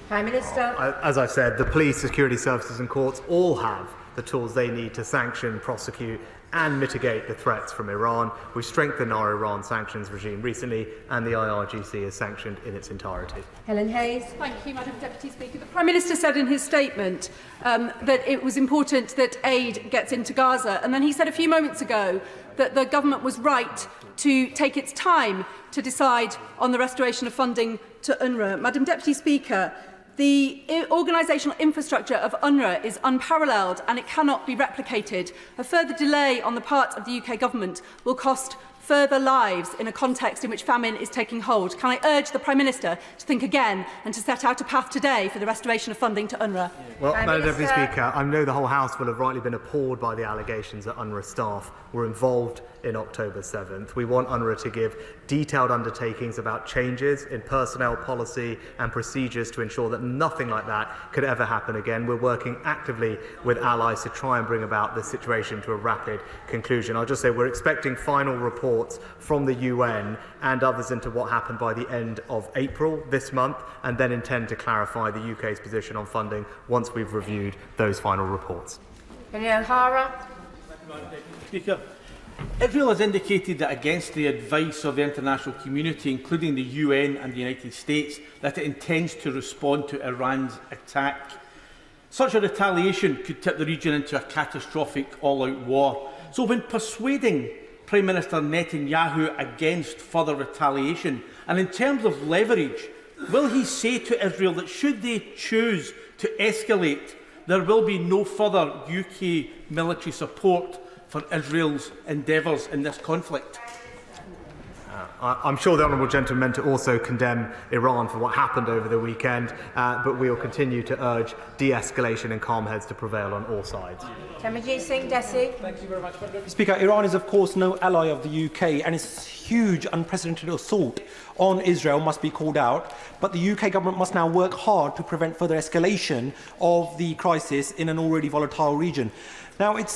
Prime Minister. As I've said, the police, security services and courts all have the tools they need to sanction, prosecute and mitigate the threats from Iran. We've strengthened our Iran sanctions regime recently and the IRGC is sanctioned in its entirety. Helen Hayes. Thank you, Madam Deputy Speaker. The Prime Minister said in his statement that it was important that aid gets into Gaza, and then he said a few moments ago that the government was right to take its time to decide on the restoration of funding to UNRWA. Madam Deputy Speaker, the organisational infrastructure of UNRWA is unparalleled and it cannot be replicated. A further delay on the part of the UK government will cost further lives in a context in which famine is taking hold. Can I urge the Prime Minister to think again and to set out a path today for the restoration of funding to UNRWA? Well, Madam Deputy Speaker, I know the whole House will have rightly been appalled by the allegations that UNRWA staff were involved in October 7th. We want UNRWA to give detailed undertakings about changes in personnel policy and procedures to ensure that nothing like that could ever happen again. We're working actively with allies to try and bring about this situation to a rapid conclusion. I'll just say we're expecting final reports from the UN and others into what happened by the end of April this month, and then intend to clarify the UK's position on funding once we've reviewed those final reports. O'Hara. Speaker, Israel has indicated that against the advice of the international community, including the UN and the United States, that it intends to respond to Iran's attack. Such a retaliation could tip the region into a catastrophic all-out war. So when persuading Prime Minister Netanyahu against further retaliation, and in terms of leverage, will he say to Israel that should they choose to escalate, there will be no further UK military support for Israel's endeavours in this conflict? I'm sure the honourable gentleman meant to also condemn Iran for what happened over the weekend, but we will continue to urge de-escalation and calm heads to prevail on all sides. Tamarjeet Singh Desi. Thank you very much, Speaker. Iran is, of course, no ally of the UK, and its huge, unprecedented assault on Israel must be called out. But the UK government must now work hard to prevent further escalation of the crisis in an already volatile region. Now, it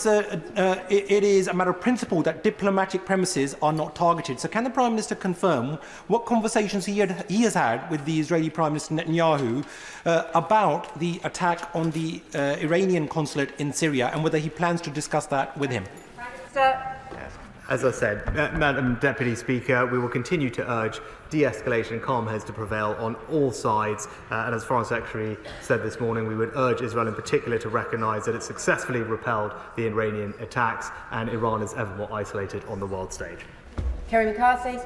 is a matter of principle that diplomatic premises are not targeted. So can the Prime Minister confirm what conversations he has had with the Israeli Prime Minister Netanyahu about the attack on the Iranian consulate in Syria, and whether he plans to discuss that with him? As I said, Madam Deputy Speaker, we will continue to urge de-escalation and calm heads to prevail on all sides. And as Foreign Secretary said this morning, we would urge Israel in particular to recognise that it successfully repelled the Iranian attacks and Iran is ever more isolated on the world stage. Kerry McCarthy.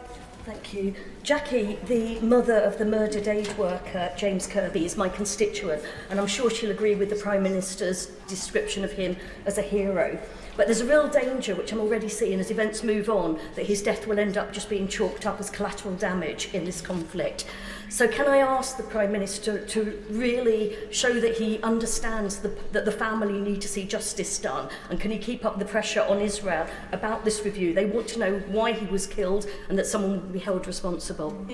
Thank you. Jackie, the mother of the murdered aid worker, James Kirby, is my constituent, and I'm sure she'll agree with the Prime Minister's description of him as a hero. But there's a real danger, which I'm already seeing as events move on, that his death will end up just being chalked up as collateral damage in this conflict. So can I ask the Prime Minister to really show that he understands that the family need to see justice done, and can he keep up the pressure on Israel about this review? They want to know why he was killed and that someone will be held responsible.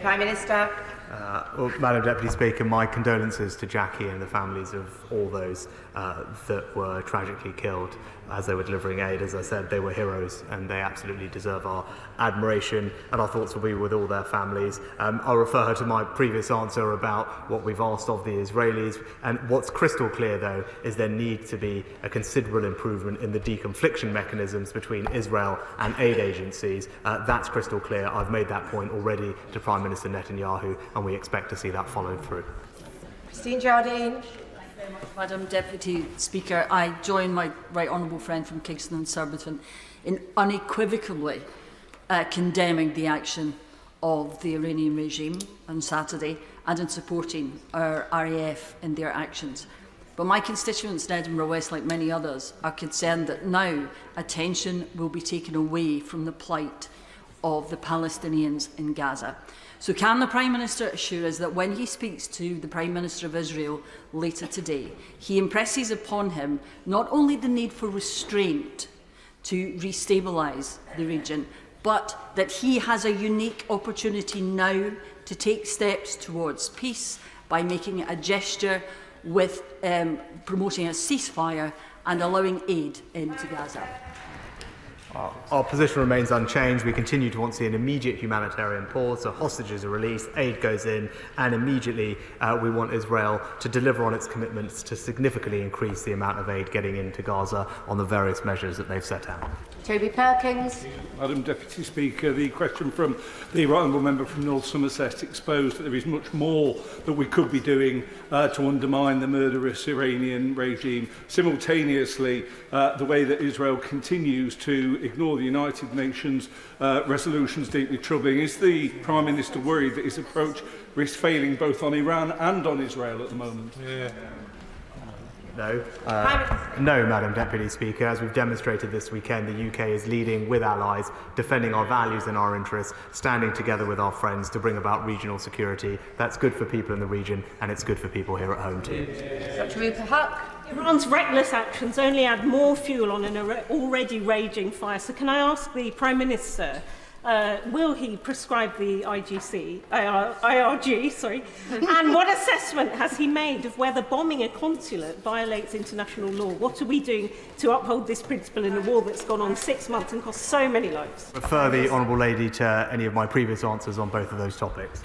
Prime Minister. Well, Madam Deputy Speaker, my condolences to Jackie and the families of all those that were tragically killed as they were delivering aid. As I said, they were heroes and they absolutely deserve our admiration, and our thoughts will be with all their families. I'll refer her to my previous answer about what we've asked of the Israelis, and what's crystal clear though is there needs to be a considerable improvement in the deconfliction mechanisms between Israel and aid agencies. That's crystal clear. I've made that point already to Prime Minister Netanyahu, and we expect to see that followed through. Christine Jardine. Madam Deputy Speaker, I join my right honourable friend from Kingston and Surbiton in unequivocally condemning the action of the Iranian regime on Saturday and in supporting our RAF in their actions. But my constituents in Edinburgh West, like many others, are concerned that now attention will be taken away from the plight of the Palestinians in Gaza. So can the Prime Minister assure us that when he speaks to the Prime Minister of Israel later today, he impresses upon him not only the need for restraint to restabilise the region, but that he has a unique opportunity now to take steps towards peace by making a gesture with promoting a ceasefire and allowing aid into Gaza? Our position remains unchanged. We continue to want to see an immediate humanitarian pause, so hostages are released, aid goes in, and immediately we want Israel to deliver on its commitments to significantly increase the amount of aid getting into Gaza on the various measures that they've set out. Toby Perkins. Madam Deputy Speaker, the question from the Right Honourable Member from North Somerset exposed that there is much more that we could be doing to undermine the murderous Iranian regime. Simultaneously, the way that Israel continues to ignore the United Nations resolutions deeply troubling. Is the Prime Minister worried that his approach risks failing both on Iran and on Israel at the moment? No. No, Madam Deputy Speaker. As we've demonstrated this weekend, the UK is leading with allies, defending our values and our interests, standing together with our friends to bring about regional security. That's good for people in the region, and it's good for people here at home too. Dr. Rupert Huck. Iran's reckless actions only add more fuel on an already raging fire. So can I ask the Prime Minister, will he prescribe the IRG, and what assessment has he made of whether bombing a consulate violates international law? What are we doing to uphold this principle in a war that's gone on 6 months and cost so many lives? Refer the Honourable Lady to any of my previous answers on both of those topics.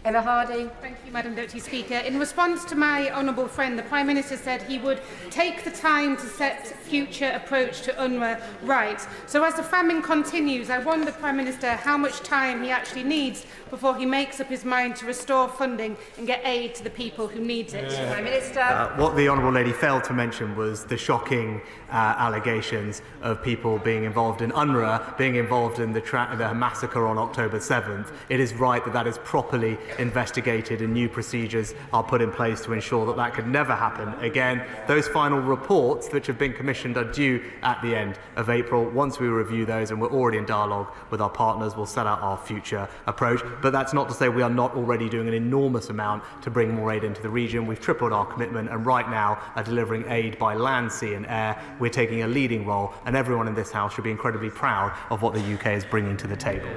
Emma Hardy. Thank you, Madam Deputy Speaker. In response to my honourable friend, the Prime Minister said he would take the time to set future approach to UNRWA right. So as the famine continues, I wonder, Prime Minister, how much time he actually needs before he makes up his mind to restore funding and get aid to the people who need it. Prime Minister. What the Honourable Lady failed to mention was the shocking allegations of people being involved in UNRWA, being involved in the massacre on October 7th. It is right that that is properly investigated and new procedures are put in place to ensure that that could never happen again. Those final reports which have been commissioned are due at the end of April. Once we review those, and we're already in dialogue with our partners, we'll set out our future approach. But that's not to say we are not already doing an enormous amount to bring more aid into the region. We've tripled our commitment and right now are delivering aid by land, sea and air. We're taking a leading role, and everyone in this House should be incredibly proud of what the UK is bringing to the table.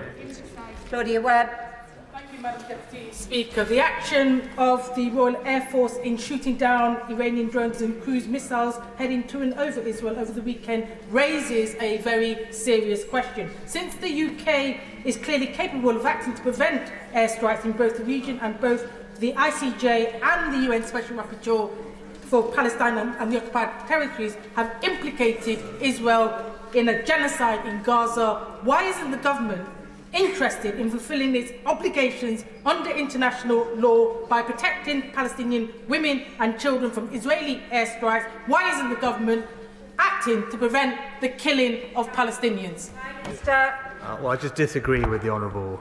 Claudia Webb. Thank you, Madam Deputy Speaker. The action of the Royal Air Force in shooting down Iranian drones and cruise missiles heading to and over Israel over the weekend raises a very serious question. Since the UK is clearly capable of acting to prevent airstrikes in both the region, and both the ICJ and the UN Special Rapporteur for Palestine and the occupied territories have implicated Israel in a genocide in Gaza, why isn't the government interested in fulfilling its obligations under international law by protecting Palestinian women and children from Israeli airstrikes? Why isn't the government acting to prevent the killing of Palestinians? Well, I just disagree with the Honourable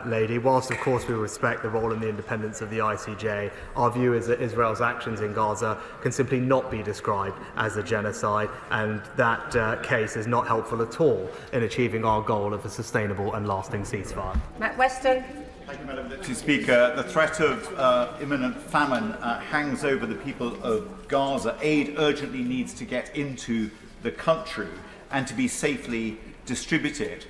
Lady. Whilst, of course, we respect the role and the independence of the ICJ, our view is that Israel's actions in Gaza can simply not be described as a genocide, and that case is not helpful at all in achieving our goal of a sustainable and lasting ceasefire. Matt Weston. Thank you, Madam Deputy Speaker. The threat of imminent famine hangs over the people of Gaza. Aid urgently needs to get into the country and to be safely distributed.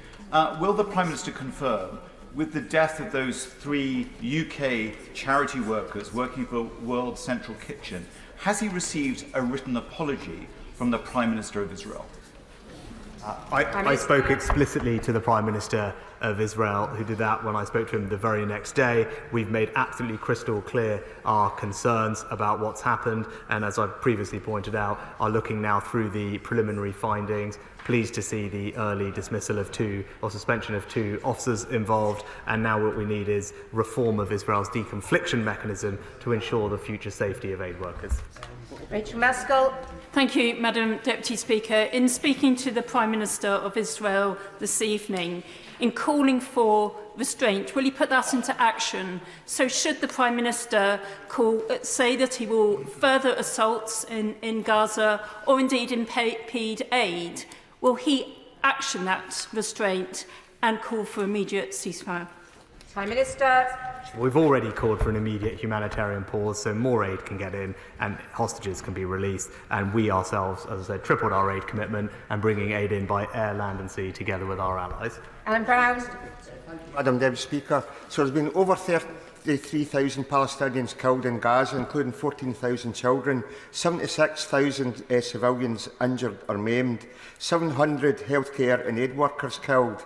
Will the Prime Minister confirm with the death of those 3 UK charity workers working for World Central Kitchen, has he received a written apology from the Prime Minister of Israel? I spoke explicitly to the Prime Minister of Israel, who did that when I spoke to him the very next day. We've made absolutely crystal clear our concerns about what's happened, and as I've previously pointed out, are looking now through the preliminary findings. Pleased to see the early dismissal of 2 or suspension of 2 officers involved, and now what we need is reform of Israel's deconfliction mechanism to ensure the future safety of aid workers. Rachel Maskell. Thank you, Madam Deputy Speaker. In speaking to the Prime Minister of Israel this evening, in calling for restraint, will he put that into action? So should the Prime Minister say that he will further assaults in Gaza or indeed impede aid, will he action that restraint and call for immediate ceasefire? Prime Minister. We've already called for an immediate humanitarian pause so more aid can get in and hostages can be released, and we ourselves, as I said, tripled our aid commitment and bringing aid in by air, land and sea together with our allies. Alan Brown. Madam Deputy Speaker, so there's been over 33,000 Palestinians killed in Gaza, including 14,000 children, 76,000 civilians injured or maimed, 700 healthcare and aid workers killed.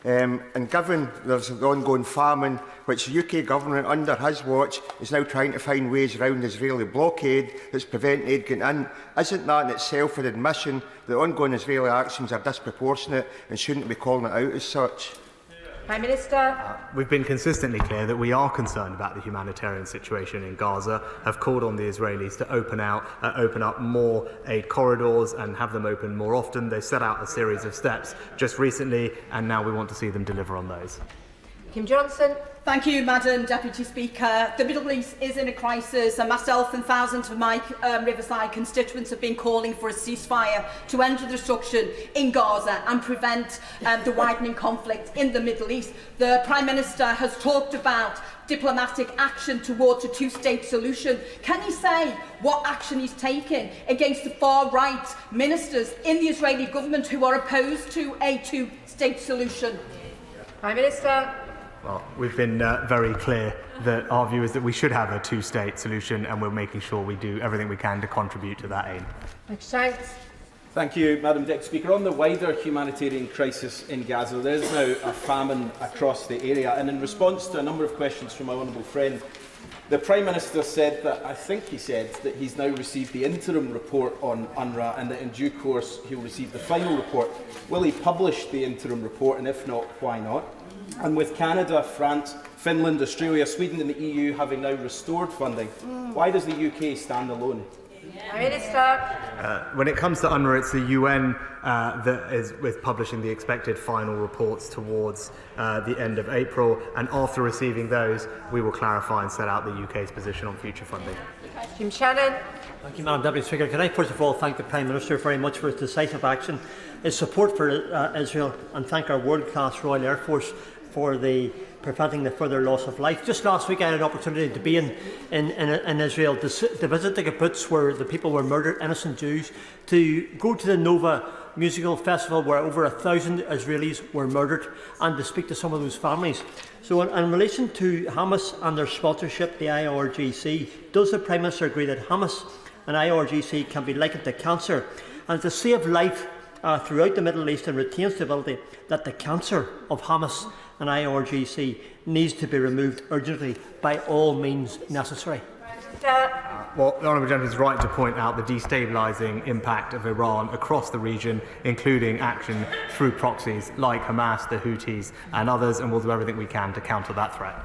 And given there's the ongoing famine, which the UK government under his watch is now trying to find ways around the Israeli blockade that's preventing aid getting in, isn't that in itself an admission that ongoing Israeli actions are disproportionate and shouldn't be calling it out as such? Prime Minister. We've been consistently clear that we are concerned about the humanitarian situation in Gaza, have called on the Israelis to open up more aid corridors and have them open more often. They set out a series of steps just recently, and now we want to see them deliver on those. Kim Johnson. Thank you, Madam Deputy Speaker. The Middle East is in a crisis, and myself and thousands of my Riverside constituents have been calling for a ceasefire to end the destruction in Gaza and prevent the widening conflict in the Middle East. The Prime Minister has talked about diplomatic action towards a two-state solution. Can he say what action he's taken against the far-right ministers in the Israeli government who are opposed to a two-state solution? Prime Minister. Well, we've been very clear that our view is that we should have a 2-state solution, and we're making sure we do everything we can to contribute to that aim. Thanks. Thank you, Madam Deputy Speaker. On the wider humanitarian crisis in Gaza, there is now a famine across the area, and in response to a number of questions from my honourable friend, the Prime Minister said that, I think he said, that he's now received the interim report on UNRWA and that in due course he'll receive the final report. Will he publish the interim report, and if not, why not? And with Canada, France, Finland, Australia, Sweden and the EU having now restored funding, why does the UK stand alone? When it comes to UNRWA, it's the UN that is publishing the expected final reports towards the end of April, and after receiving those, we will clarify and set out the UK's position on future funding. Jim Shannon. Thank you, Madam Deputy Speaker. Can I first of all thank the Prime Minister very much for his decisive action, his support for Israel, and thank our world-class Royal Air Force for preventing the further loss of life. Just last week I had an opportunity to be in Israel, to visit the kibbutz where the people were murdered, innocent Jews, to go to the Nova musical festival where over 1,000 Israelis were murdered, and to speak to some of those families. So in relation to Hamas and their sponsorship, the IRGC, does the Prime Minister agree that Hamas and IRGC can be likened to cancer, and to save life throughout the Middle East and retain stability, that the cancer of Hamas and IRGC needs to be removed urgently by all means necessary? Well, the Honourable Gentleman is right to point out the destabilising impact of Iran across the region, including action through proxies like Hamas, the Houthis and others, and we'll do everything we can to counter that threat.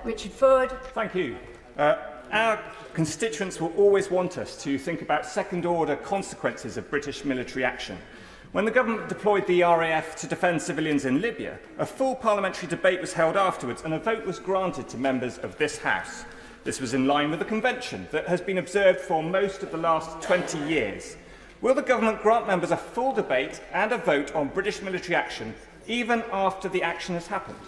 Richard Ford. Thank you. Our constituents will always want us to think about second-order consequences of British military action. When the government deployed the RAF to defend civilians in Libya, a full parliamentary debate was held afterwards and a vote was granted to members of this House. This was in line with the convention that has been observed for most of the last 20 years. Will the government grant members a full debate and a vote on British military action even after the action has happened?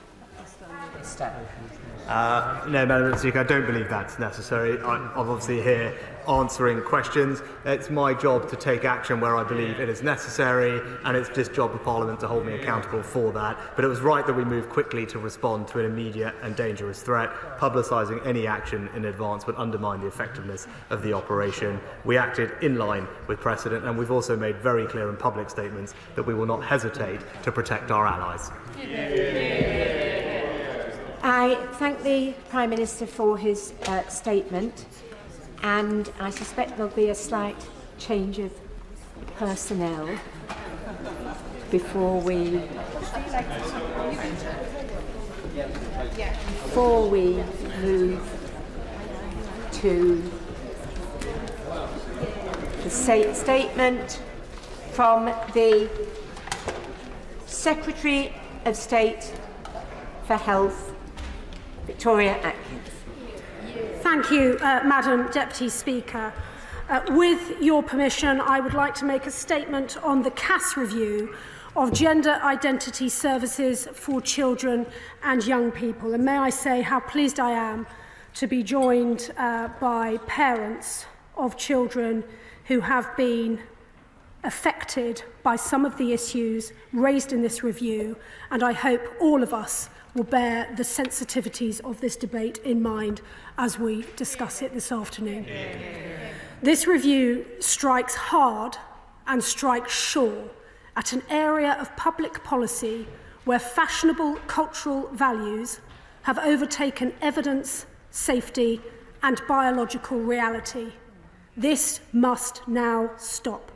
No, Madam Speaker, I don't believe that's necessary. I'm obviously here answering questions. It's my job to take action where I believe it is necessary, and it's this job of Parliament to hold me accountable for that. But it was right that we moved quickly to respond to an immediate and dangerous threat. Publicising any action in advance would undermine the effectiveness of the operation. We acted in line with precedent, and we've also made very clear in public statements that we will not hesitate to protect our allies. I thank the Prime Minister for his statement, and I suspect there'll be a slight change of personnel before we move to the statement from the Secretary of State for Health, Victoria Atkins. Thank you, Madam Deputy Speaker. With your permission, I would like to make a statement on the CAS review of gender identity services for children and young people. And may I say how pleased I am to be joined by parents of children who have been affected by some of the issues raised in this review, and I hope all of us will bear the sensitivities of this debate in mind as we discuss it this afternoon. This review strikes hard and strikes sure at an area of public policy where fashionable cultural values have overtaken evidence, safety, and biological reality. This must now stop.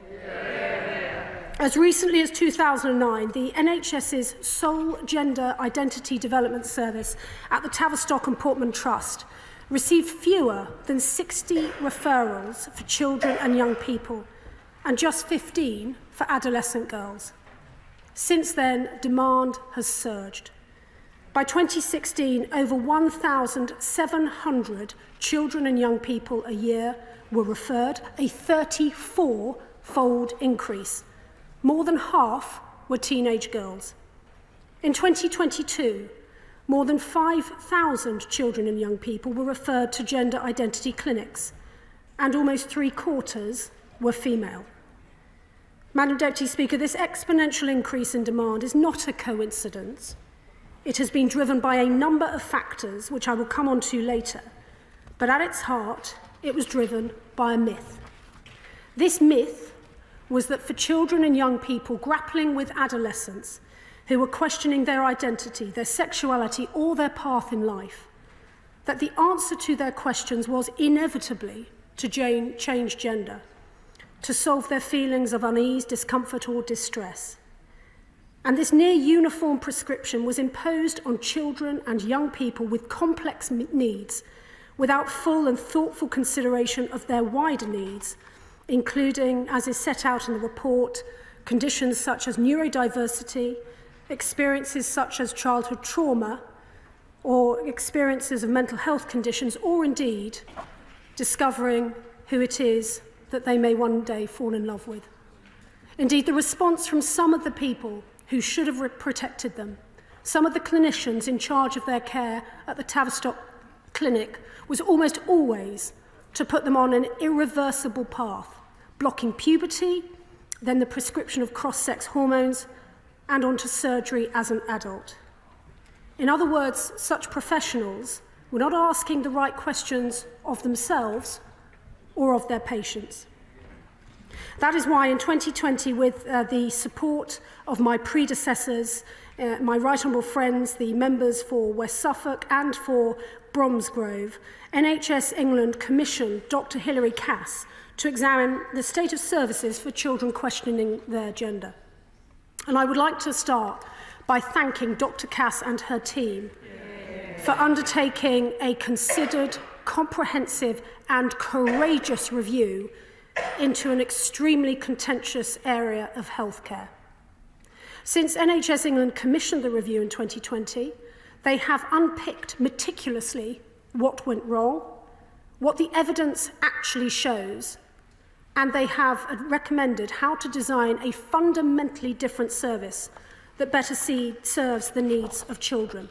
As recently as 2009, the NHS's sole gender identity development service at the Tavistock and Portman Trust received fewer than 60 referrals for children and young people, and just 15 for adolescent girls. Since then, demand has surged. By 2016, over 1,700 children and young people a year were referred, a 34-fold increase. More than half were teenage girls. In 2022, more than 5,000 children and young people were referred to gender identity clinics, and almost 3/4 were female. Madam Deputy Speaker, this exponential increase in demand is not a coincidence. It has been driven by a number of factors, which I will come on to later, but at its heart, it was driven by a myth. This myth was that for children and young people grappling with adolescence who were questioning their identity, their sexuality, or their path in life, that the answer to their questions was inevitably to change gender, to solve their feelings of unease, discomfort, or distress. And this near-uniform prescription was imposed on children and young people with complex needs without full and thoughtful consideration of their wider needs, including, as is set out in the report, conditions such as neurodiversity, experiences such as childhood trauma, or experiences of mental health conditions, or indeed discovering who it is that they may one day fall in love with. Indeed, the response from some of the people who should have protected them, some of the clinicians in charge of their care at the Tavistock Clinic, was almost always to put them on an irreversible path, blocking puberty, then the prescription of cross-sex hormones, and onto surgery as an adult. In other words, such professionals were not asking the right questions of themselves or of their patients. That is why in 2020, with the support of my predecessors, my right honourable friends, the members for West Suffolk and for Bromsgrove, NHS England commissioned Dr Hilary Cass to examine the state of services for children questioning their gender. And I would like to start by thanking Dr Cass and her team for undertaking a considered, comprehensive and courageous review into an extremely contentious area of healthcare. Since NHS England commissioned the review in 2020, they have unpicked meticulously what went wrong, what the evidence actually shows, and they have recommended how to design a fundamentally different service that better serves the needs of children.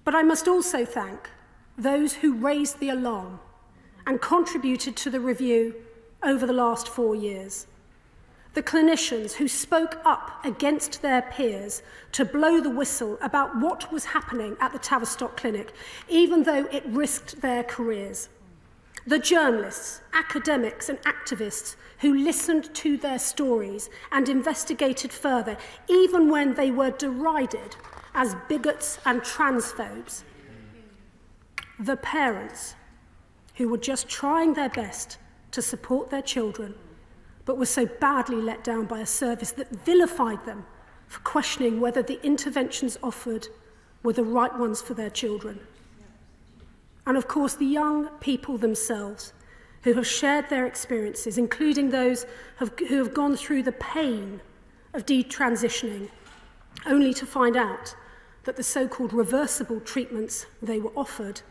But I must also thank those who raised the alarm and contributed to the review over the last 4 years. The clinicians who spoke up against their peers to blow the whistle about what was happening at the Tavistock Clinic, even though it risked their careers. The journalists, academics and activists who listened to their stories and investigated further, even when they were derided as bigots and transphobes. The parents who were just trying their best to support their children, but were so badly let down by a service that vilified them for questioning whether the interventions offered were the right ones for their children. And of course, the young people themselves who have shared their experiences, including those who have gone through the pain of detransitioning, only to find out that the so-called reversible treatments they were offered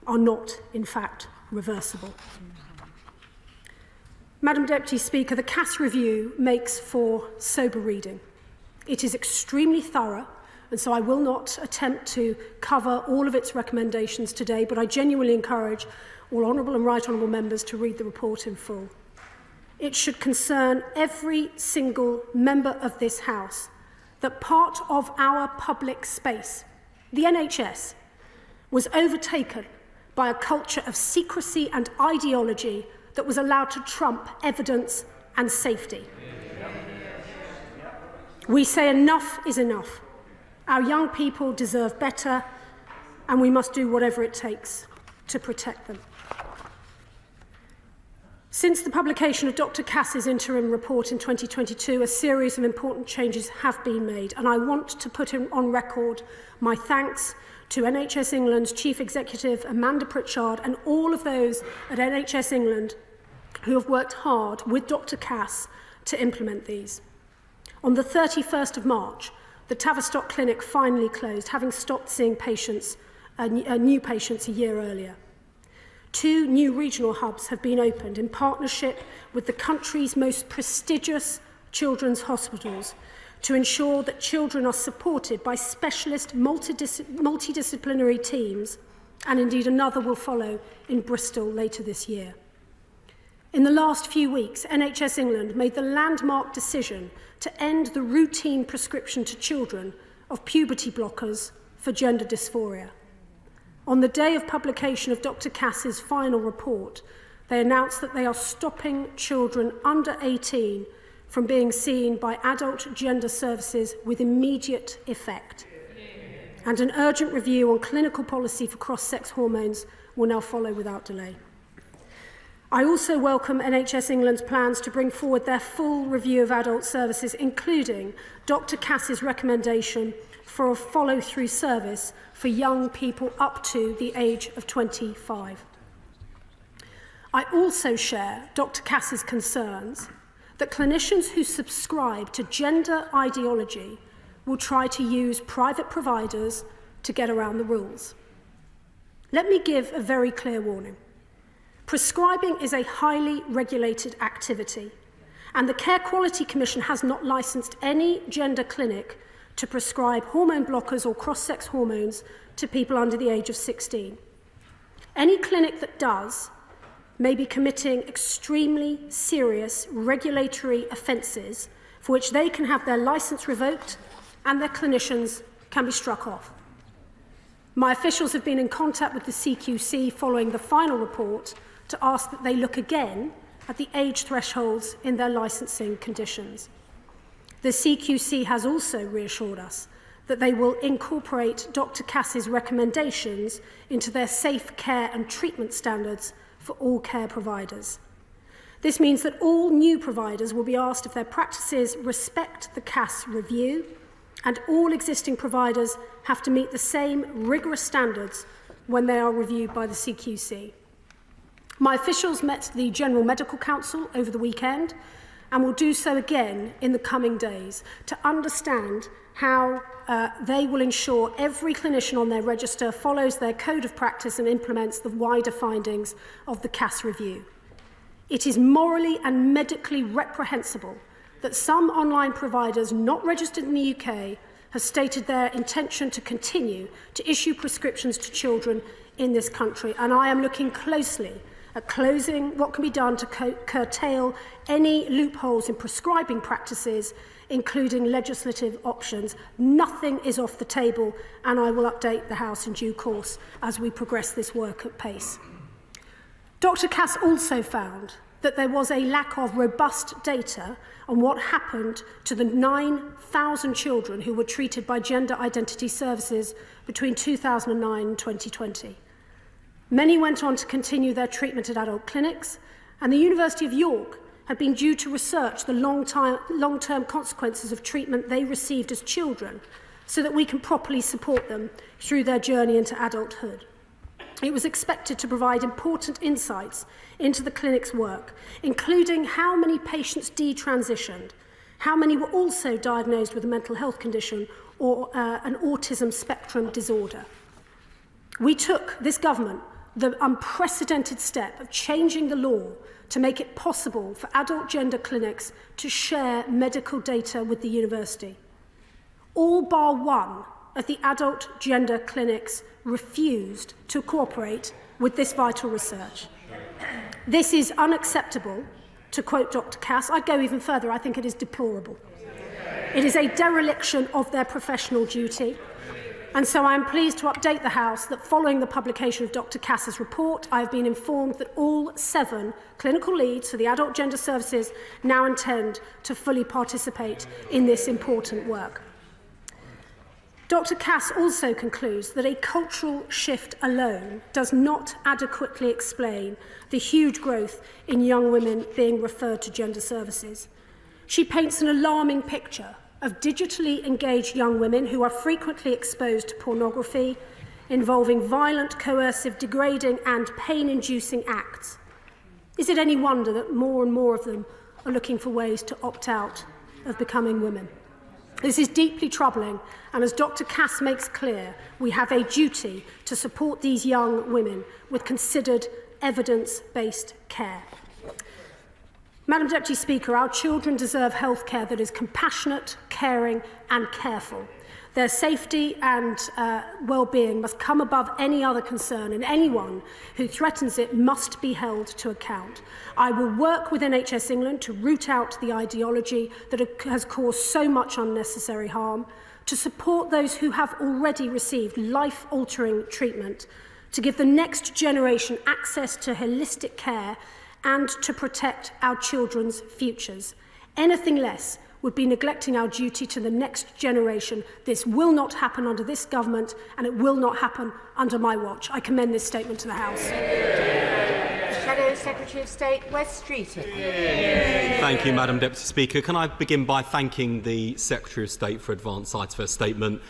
are not, in fact, reversible. Madam Deputy Speaker, the Cass review makes for sober reading. It is extremely thorough, and so I will not attempt to cover all of its recommendations today, but I genuinely encourage all honourable and right honourable members to read the report in full. It should concern every single member of this House that part of our public space, the NHS, was overtaken by a culture of secrecy and ideology that was allowed to trump evidence and safety. We say enough is enough. Our young people deserve better, and we must do whatever it takes to protect them. Since the publication of Dr. Cass's interim report in 2022, a series of important changes have been made, and I want to put on record my thanks to NHS England's Chief Executive, Amanda Pritchard, and all of those at NHS England who have worked hard with Dr. Cass to implement these. On the 31st of March, the Tavistock Clinic finally closed, having stopped seeing new patients a year earlier. 2 new regional hubs have been opened in partnership with the country's most prestigious children's hospitals to ensure that children are supported by specialist multidisciplinary teams, and indeed another will follow in Bristol later this year. In the last few weeks, NHS England made the landmark decision to end the routine prescription to children of puberty blockers for gender dysphoria. On the day of publication of Dr. Cass's final report, they announced that they are stopping children under 18 from being seen by adult gender services with immediate effect. And an urgent review on clinical policy for cross-sex hormones will now follow without delay. I also welcome NHS England's plans to bring forward their full review of adult services, including Dr. Cass's recommendation for a follow-through service for young people up to the age of 25. I also share Dr. Cass's concerns that clinicians who subscribe to gender ideology will try to use private providers to get around the rules. Let me give a very clear warning. Prescribing is a highly regulated activity, and the Care Quality Commission has not licensed any gender clinic to prescribe hormone blockers or cross-sex hormones to people under the age of 16. Any clinic that does may be committing extremely serious regulatory offences for which they can have their licence revoked and their clinicians can be struck off. My officials have been in contact with the CQC following the final report to ask that they look again at the age thresholds in their licensing conditions. The CQC has also reassured us that they will incorporate Dr. Cass's recommendations into their safe care and treatment standards for all care providers. This means that all new providers will be asked if their practices respect the Cass review, and all existing providers have to meet the same rigorous standards when they are reviewed by the CQC. My officials met the General Medical Council over the weekend and will do so again in the coming days to understand how they will ensure every clinician on their register follows their code of practice and implements the wider findings of the Cass review. It is morally and medically reprehensible that some online providers not registered in the UK have stated their intention to continue to issue prescriptions to children in this country, and I am looking closely at closing what can be done to curtail any loopholes in prescribing practices, including legislative options. Nothing is off the table, and I will update the House in due course as we progress this work at pace. Dr. Cass also found that there was a lack of robust data on what happened to the 9,000 children who were treated by gender identity services between 2009 and 2020. Many went on to continue their treatment at adult clinics, and the University of York had been due to research the long-term consequences of treatment they received as children so that we can properly support them through their journey into adulthood. It was expected to provide important insights into the clinic's work, including how many patients detransitioned, how many were also diagnosed with a mental health condition or an autism spectrum disorder. We took, this government, the unprecedented step of changing the law to make it possible for adult gender clinics to share medical data with the university. All bar one of the adult gender clinics refused to cooperate with this vital research. This is unacceptable, to quote Dr. Cass. I'd go even further. I think it is deplorable. It is a dereliction of their professional duty. And so I am pleased to update the House that following the publication of Dr. Cass's report, I have been informed that all 7 clinical leads for the adult gender services now intend to fully participate in this important work. Dr. Cass also concludes that a cultural shift alone does not adequately explain the huge growth in young women being referred to gender services. She paints an alarming picture of digitally engaged young women who are frequently exposed to pornography, involving violent, coercive, degrading and pain-inducing acts. Is it any wonder that more and more of them are looking for ways to opt out of becoming women? This is deeply troubling, and as Dr. Cass makes clear, we have a duty to support these young women with considered evidence-based care. Madam Deputy Speaker, our children deserve healthcare that is compassionate, caring and careful. Their safety and well-being must come above any other concern, and anyone who threatens it must be held to account. I will work with NHS England to root out the ideology that has caused so much unnecessary harm, to support those who have already received life-altering treatment, to give the next generation access to holistic care and to protect our children's futures. Anything less would be neglecting our duty to the next generation. This will not happen under this government, and it will not happen under my watch. I commend this statement to the House. Shadow Secretary of State, West Streeting. Thank you, Madam Deputy Speaker. Can I begin by thanking the Secretary of State for advance sight of her statement,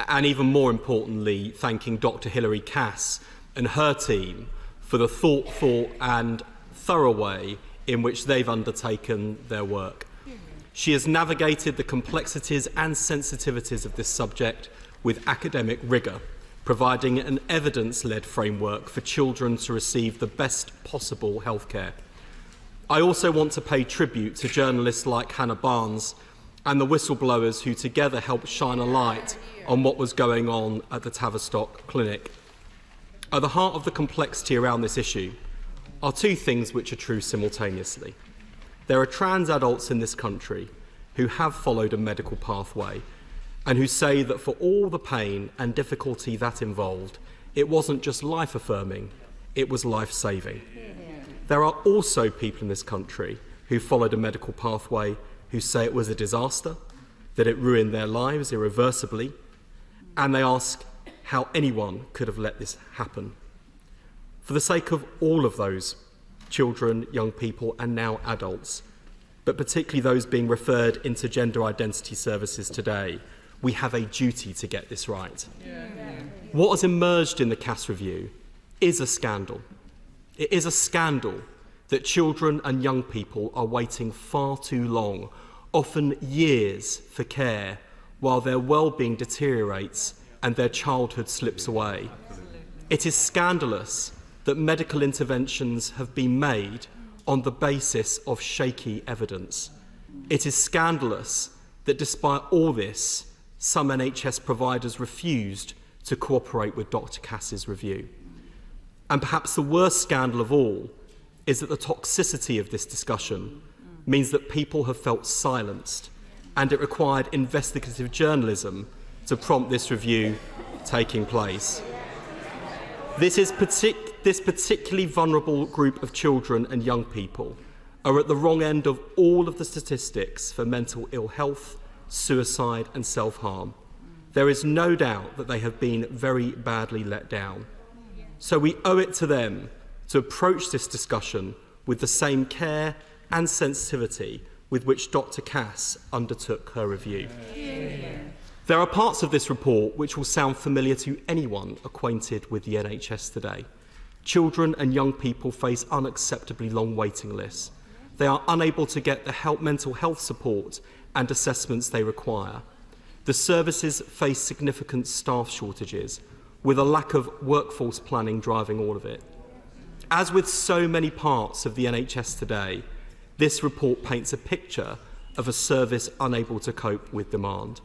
and even more importantly, thanking Dr. Hilary Cass and her team for the thoughtful and thorough way in which they've undertaken their work. She has navigated the complexities and sensitivities of this subject with academic rigour, providing an evidence-led framework for children to receive the best possible healthcare. I also want to pay tribute to journalists like Hannah Barnes and the whistleblowers who together helped shine a light on what was going on at the Tavistock Clinic. At the heart of the complexity around this issue are 2 things which are true simultaneously. There are trans adults in this country who have followed a medical pathway and who say that for all the pain and difficulty that involved, it wasn't just life-affirming, it was life-saving. There are also people in this country who followed a medical pathway who say it was a disaster, that it ruined their lives irreversibly, and they ask how anyone could have let this happen. For the sake of all of those children, young people and now adults, but particularly those being referred into gender identity services today, we have a duty to get this right. What has emerged in the Cass review is a scandal. It is a scandal that children and young people are waiting far too long, often years, for care, while their well-being deteriorates and their childhood slips away. It is scandalous that medical interventions have been made on the basis of shaky evidence. It is scandalous that despite all this, some NHS providers refused to cooperate with Dr. Cass's review. And perhaps the worst scandal of all is that the toxicity of this discussion means that people have felt silenced, and it required investigative journalism to prompt this review taking place. This particularly vulnerable group of children and young people are at the wrong end of all of the statistics for mental ill health, suicide and self-harm. There is no doubt that they have been very badly let down. So we owe it to them to approach this discussion with the same care and sensitivity with which Dr. Cass undertook her review. There are parts of this report which will sound familiar to anyone acquainted with the NHS today. Children and young people face unacceptably long waiting lists. They are unable to get the mental health support and assessments they require. The services face significant staff shortages, with a lack of workforce planning driving all of it. As with so many parts of the NHS today, this report paints a picture of a service unable to cope with demand.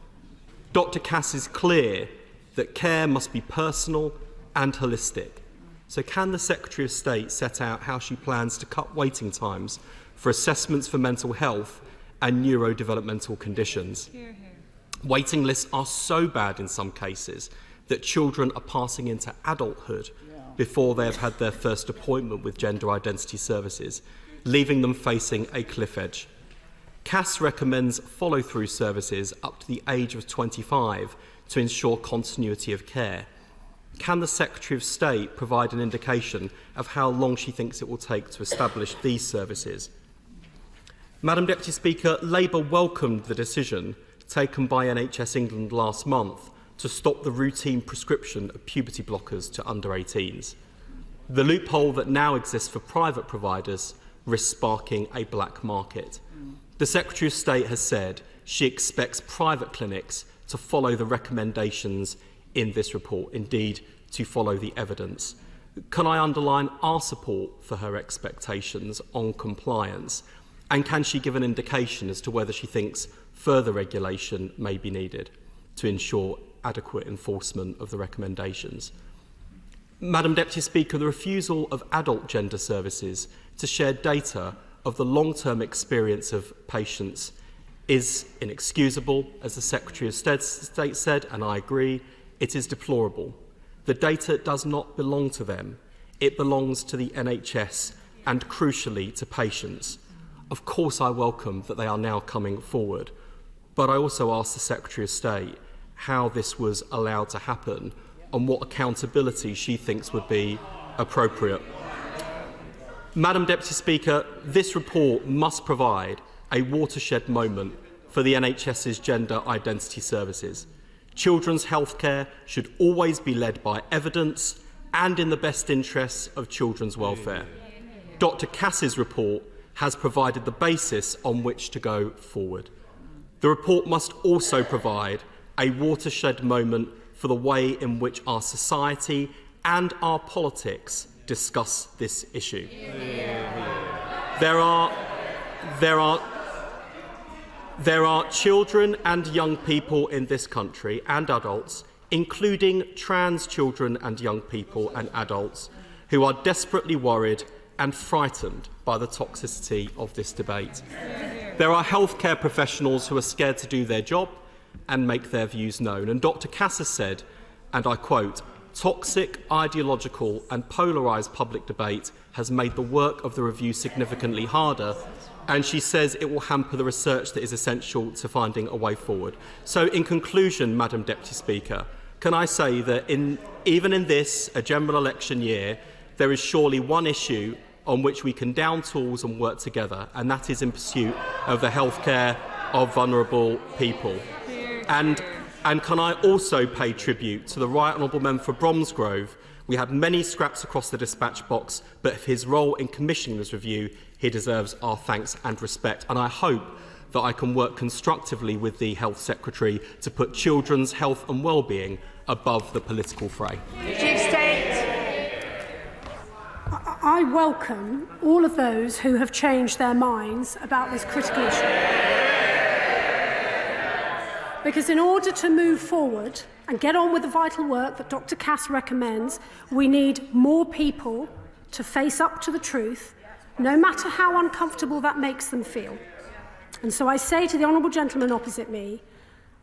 Dr. Cass is clear that care must be personal and holistic. So can the Secretary of State set out how she plans to cut waiting times for assessments for mental health and neurodevelopmental conditions? Waiting lists are so bad in some cases that children are passing into adulthood before they have had their first appointment with gender identity services, leaving them facing a cliff edge. Cass recommends follow-through services up to the age of 25 to ensure continuity of care. Can the Secretary of State provide an indication of how long she thinks it will take to establish these services? Madam Deputy Speaker, Labour welcomed the decision taken by NHS England last month to stop the routine prescription of puberty blockers to under-18s. The loophole that now exists for private providers risks sparking a black market. The Secretary of State has said she expects private clinics to follow the recommendations in this report, indeed to follow the evidence. Can I underline our support for her expectations on compliance? And can she give an indication as to whether she thinks further regulation may be needed to ensure adequate enforcement of the recommendations? Madam Deputy Speaker, the refusal of adult gender services to share data of the long-term experience of patients is inexcusable, as the Secretary of State said, and I agree. It is deplorable. The data does not belong to them. It belongs to the NHS and, crucially, to patients. Of course, I welcome that they are now coming forward, but I also ask the Secretary of State how this was allowed to happen and what accountability she thinks would be appropriate. Madam Deputy Speaker, this report must provide a watershed moment for the NHS's gender identity services. Children's healthcare should always be led by evidence and in the best interests of children's welfare. Dr. Cass's report has provided the basis on which to go forward. The report must also provide a watershed moment for the way in which our society and our politics discuss this issue. There are children and young people in this country, and adults, including trans children and young people and adults, who are desperately worried and frightened by the toxicity of this debate. There are healthcare professionals who are scared to do their job and make their views known. And Dr. Cass has said, and I quote, "Toxic, ideological and polarised public debate has made the work of the review significantly harder," and she says it will hamper the research that is essential to finding a way forward. So in conclusion, Madam Deputy Speaker, can I say that even in this, a general election year, there is surely one issue on which we can down tools and work together, and that is in pursuit of the healthcare of vulnerable people. And can I also pay tribute to the Right Honourable Member for Bromsgrove? We had many scraps across the dispatch box, but for his role in commissioning this review, he deserves our thanks and respect. And I hope that I can work constructively with the Health Secretary to put children's health and well-being above the political fray. Chief State. I welcome all of those who have changed their minds about this critical issue. Because in order to move forward and get on with the vital work that Dr. Cass recommends, we need more people to face up to the truth no matter how uncomfortable that makes them feel. And so I say to the honourable gentleman opposite me,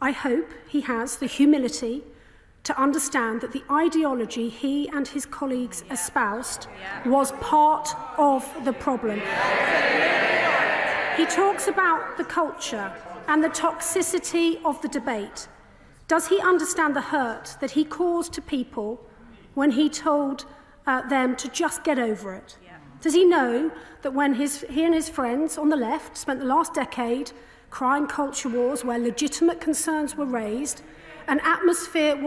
I hope he has the humility to understand that the ideology he and his colleagues espoused was part of the problem. He talks about the culture and the toxicity of the debate. Does he understand the hurt that he caused to people when he told them to just get over it? Does he know that when he and his friends on the left spent the last decade crying culture wars where legitimate concerns were raised, an atmosphere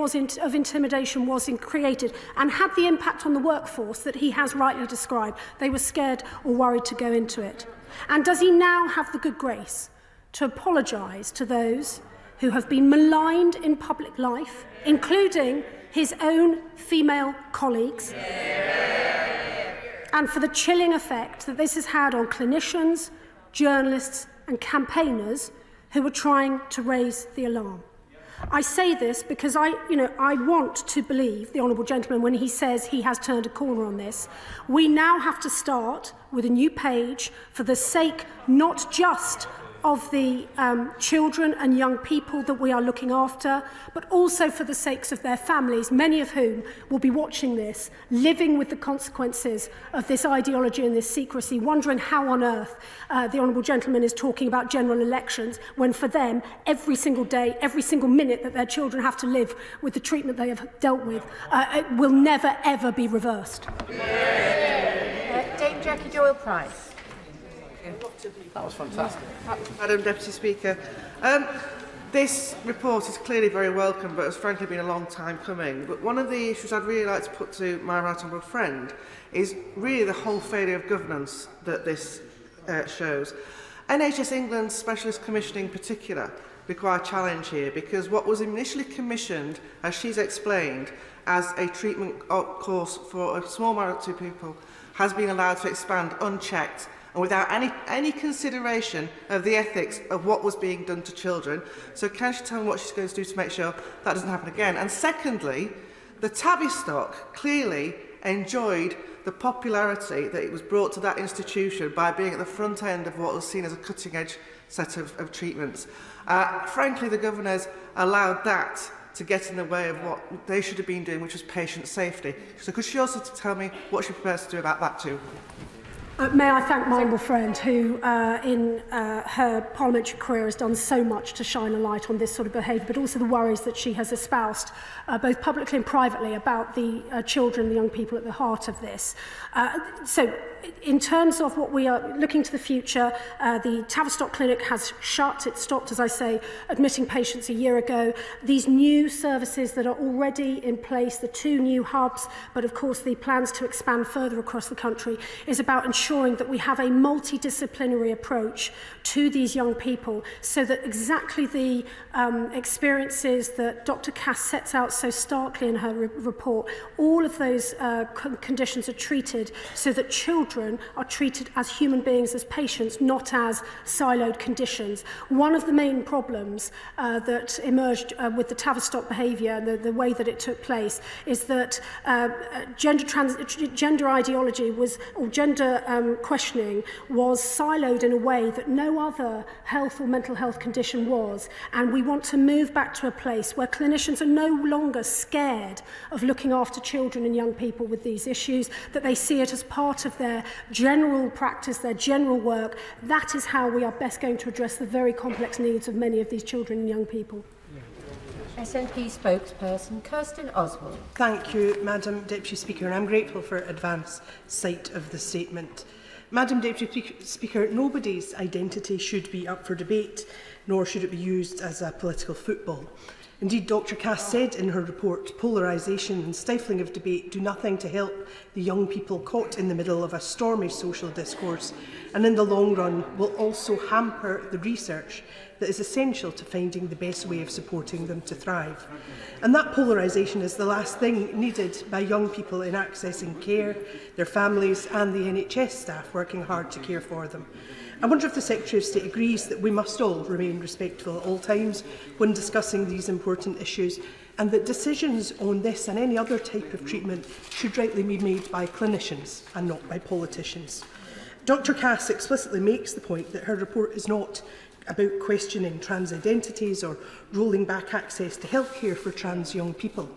of intimidation was created and had the impact on the workforce that he has rightly described? They were scared or worried to go into it. And does he now have the good grace to apologise to those who have been maligned in public life, including his own female colleagues, and for the chilling effect that this has had on clinicians, journalists and campaigners who were trying to raise the alarm? I say this because I want to believe the honourable gentleman when he says he has turned a corner on this. We now have to start with a new page for the sake not just of the children and young people that we are looking after, but also for the sakes of their families, many of whom will be watching this, living with the consequences of this ideology and this secrecy, wondering how on earth the honourable gentleman is talking about general elections, when for them, every single day, every single minute that their children have to live with the treatment they have dealt with, it will never, ever be reversed. Dame Jackie Doyle-Price. That was fantastic. Madam Deputy Speaker, this report is clearly very welcome, but has frankly been a long time coming. But one of the issues I'd really like to put to my right honourable friend is really the whole failure of governance that this shows. NHS England's Specialist Commission in particular require challenge here, because what was initially commissioned, as she's explained, as a treatment course for a small minority of people, has been allowed to expand unchecked and without any consideration of the ethics of what was being done to children. So can she tell me what she's going to do to make sure that doesn't happen again? And secondly, the Tavistock clearly enjoyed the popularity that it was brought to that institution by being at the front end of what was seen as a cutting-edge set of treatments. Frankly, the governor's allowed that to get in the way of what they should have been doing, which was patient safety. So could she also tell me what she prepares to do about that too? May I thank my honourable friend who, in her parliamentary career, has done so much to shine a light on this sort of behaviour, but also the worries that she has espoused, both publicly and privately, about the children, the young people at the heart of this. So, in terms of what we are looking to the future, the Tavistock Clinic has shut. It stopped, as I say, admitting patients a year ago. These new services that are already in place, the 2 new hubs, but of course the plans to expand further across the country, is about ensuring that we have a multidisciplinary approach to these young people, so that exactly the experiences that Dr. Cass sets out so starkly in her report, all of those conditions are treated so that children are treated as human beings, as patients, not as siloed conditions. One of the main problems that emerged with the Tavistock behaviour and the way that it took place is that gender ideology was, or gender questioning was siloed in a way that no other health or mental health condition was. And we want to move back to a place where clinicians are no longer scared of looking after children and young people with these issues, that they see it as part of their general practice, their general work. That is how we are best going to address the very complex needs of many of these children and young people. SNP spokesperson Kirsten Oswald. Thank you, Madam Deputy Speaker, and I'm grateful for advance sight of the statement. Madam Deputy Speaker, nobody's identity should be up for debate, nor should it be used as a political football. Indeed, Dr. Cass said in her report, polarisation and stifling of debate do nothing to help the young people caught in the middle of a stormy social discourse, and in the long run will also hamper the research that is essential to finding the best way of supporting them to thrive. And that polarisation is the last thing needed by young people in accessing care, their families and the NHS staff working hard to care for them. I wonder if the Secretary of State agrees that we must all remain respectful at all times when discussing these important issues, and that decisions on this and any other type of treatment should rightly be made by clinicians and not by politicians. Dr Cass explicitly makes the point that her report is not about questioning trans identities or rolling back access to healthcare for trans young people.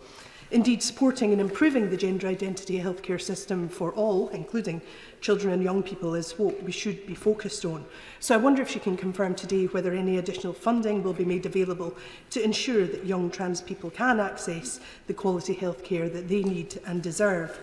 Indeed, supporting and improving the gender identity healthcare system for all, including children and young people, is what we should be focused on. So I wonder if she can confirm today whether any additional funding will be made available to ensure that young trans people can access the quality healthcare that they need and deserve.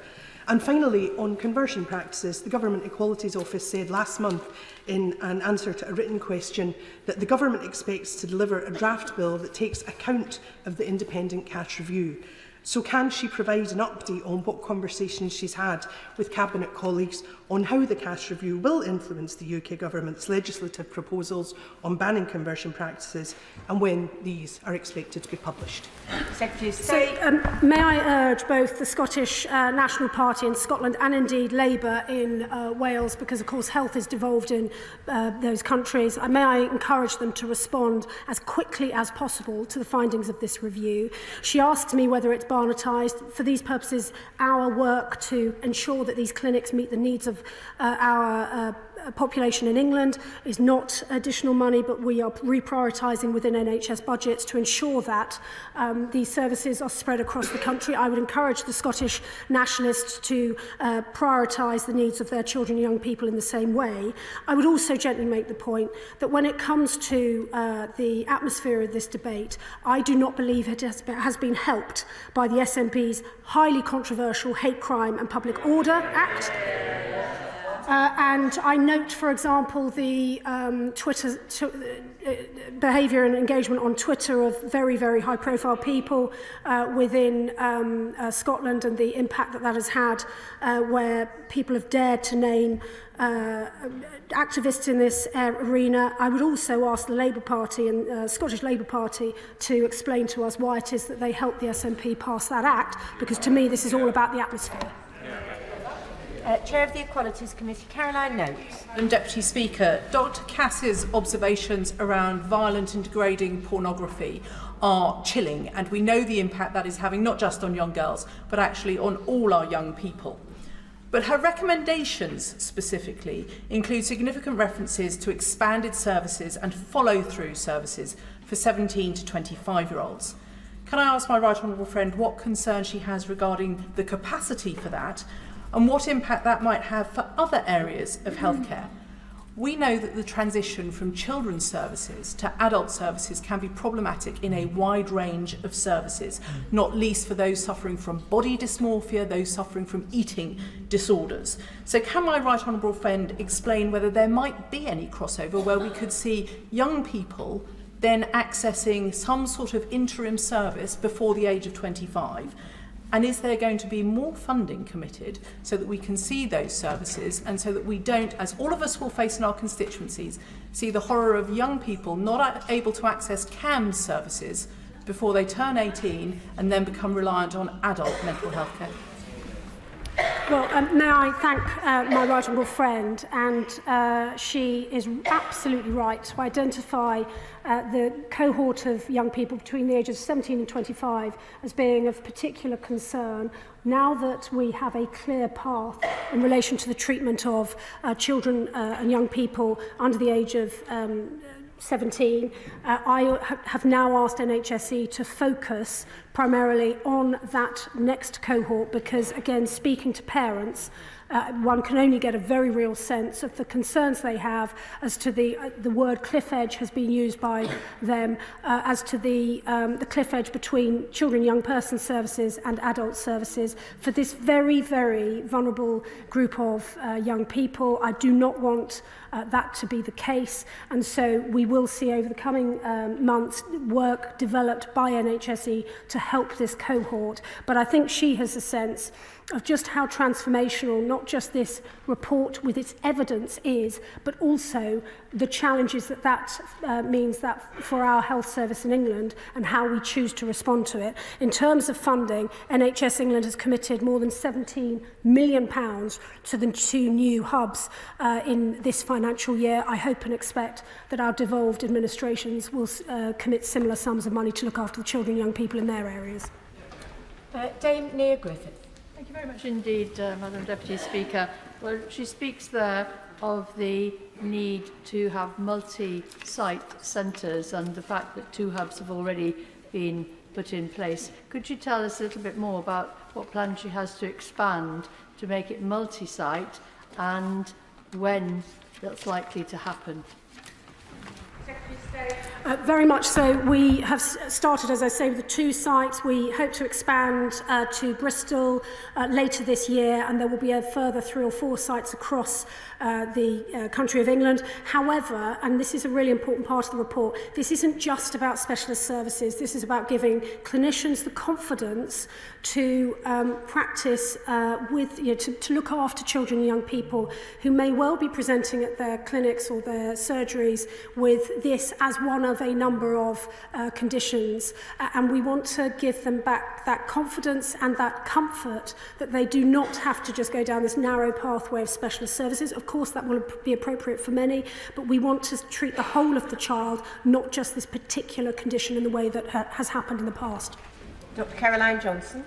And finally, on conversion practices, the Government Equalities Office said last month in an answer to a written question that the Government expects to deliver a draft bill that takes account of the independent cash review. So can she provide an update on what conversations she's had with Cabinet colleagues on how the cash review will influence the UK Government's legislative proposals on banning conversion practices and when these are expected to be published? Secretary of State. So, may I urge both the Scottish National Party in Scotland and indeed Labour in Wales, because of course health is devolved in those countries, may I encourage them to respond as quickly as possible to the findings of this review. She asked me whether it's barnetised. For these purposes, our work to ensure that these clinics meet the needs of our population in England is not additional money, but we are reprioritising within NHS budgets to ensure that these services are spread across the country. I would encourage the Scottish Nationalists to prioritise the needs of their children and young people in the same way. I would also gently make the point that when it comes to the atmosphere of this debate, I do not believe it has been helped by the SNP's highly controversial Hate Crime and Public Order Act. And I note, for example, the Twitter behaviour and engagement on Twitter of very, very high-profile people within Scotland and the impact that that has had, where people have dared to name activists in this arena. I would also ask the Labour Party and Scottish Labour Party to explain to us why it is that they helped the SNP pass that act, because to me this is all about the atmosphere. Chair of the Equalities Committee, Caroline Noakes. Madam Deputy Speaker, Dr Cass's observations around violent and degrading pornography are chilling, and we know the impact that is having not just on young girls, but actually on all our young people. But her recommendations specifically include significant references to expanded services and follow-through services for 17 to 25-year-olds. Can I ask my right honourable friend what concern she has regarding the capacity for that, and what impact that might have for other areas of healthcare? We know that the transition from children's services to adult services can be problematic in a wide range of services, not least for those suffering from body dysmorphia, those suffering from eating disorders. So can my right honourable friend explain whether there might be any crossover where we could see young people then accessing some sort of interim service before the age of 25? And is there going to be more funding committed so that we can see those services, and so that we don't, as all of us will face in our constituencies, see the horror of young people not able to access CAMS services before they turn 18 and then become reliant on adult mental health care? Well, may I thank my right honourable friend, and she is absolutely right to identify the cohort of young people between the ages of 17 and 25 as being of particular concern now that we have a clear path in relation to the treatment of children and young people under the age of 17. I have now asked NHSE to focus primarily on that next cohort because, again, speaking to parents, one can only get a very real sense of the concerns they have as to the word cliff edge has been used by them, as to the cliff edge between children and young person services and adult services for this very, very vulnerable group of young people. I do not want that to be the case, and so we will see over the coming months work developed by NHSE to help this cohort. But I think she has a sense of just how transformational not just this report with its evidence is, but also the challenges that means that for our health service in England and how we choose to respond to it. In terms of funding, NHS England has committed more than £17 million to the 2 new hubs in this financial year. I hope and expect that our devolved administrations will commit similar sums of money to look after the children and young people in their areas. Dame Nia Griffith. Thank you very much indeed, Madam Deputy Speaker. Well, she speaks there of the need to have multi-site centres and the fact that 2 hubs have already been put in place. Could you tell us a little bit more about what plans she has to expand to make it multi-site and when that's likely to happen? Very much so. We have started, as I say, with the 2 sites. We hope to expand to Bristol later this year, and there will be a further 3 or 4 sites across the country of England. However, and this is a really important part of the report, this isn't just about specialist services. This is about giving clinicians the confidence to practice with, to look after children and young people who may well be presenting at their clinics or their surgeries with this as one of a number of conditions. And we want to give them back that confidence and that comfort that they do not have to just go down this narrow pathway of specialist services. Of course, that will be appropriate for many, but we want to treat the whole of the child, not just this particular condition in the way that has happened in the past. Dr. Caroline Johnson.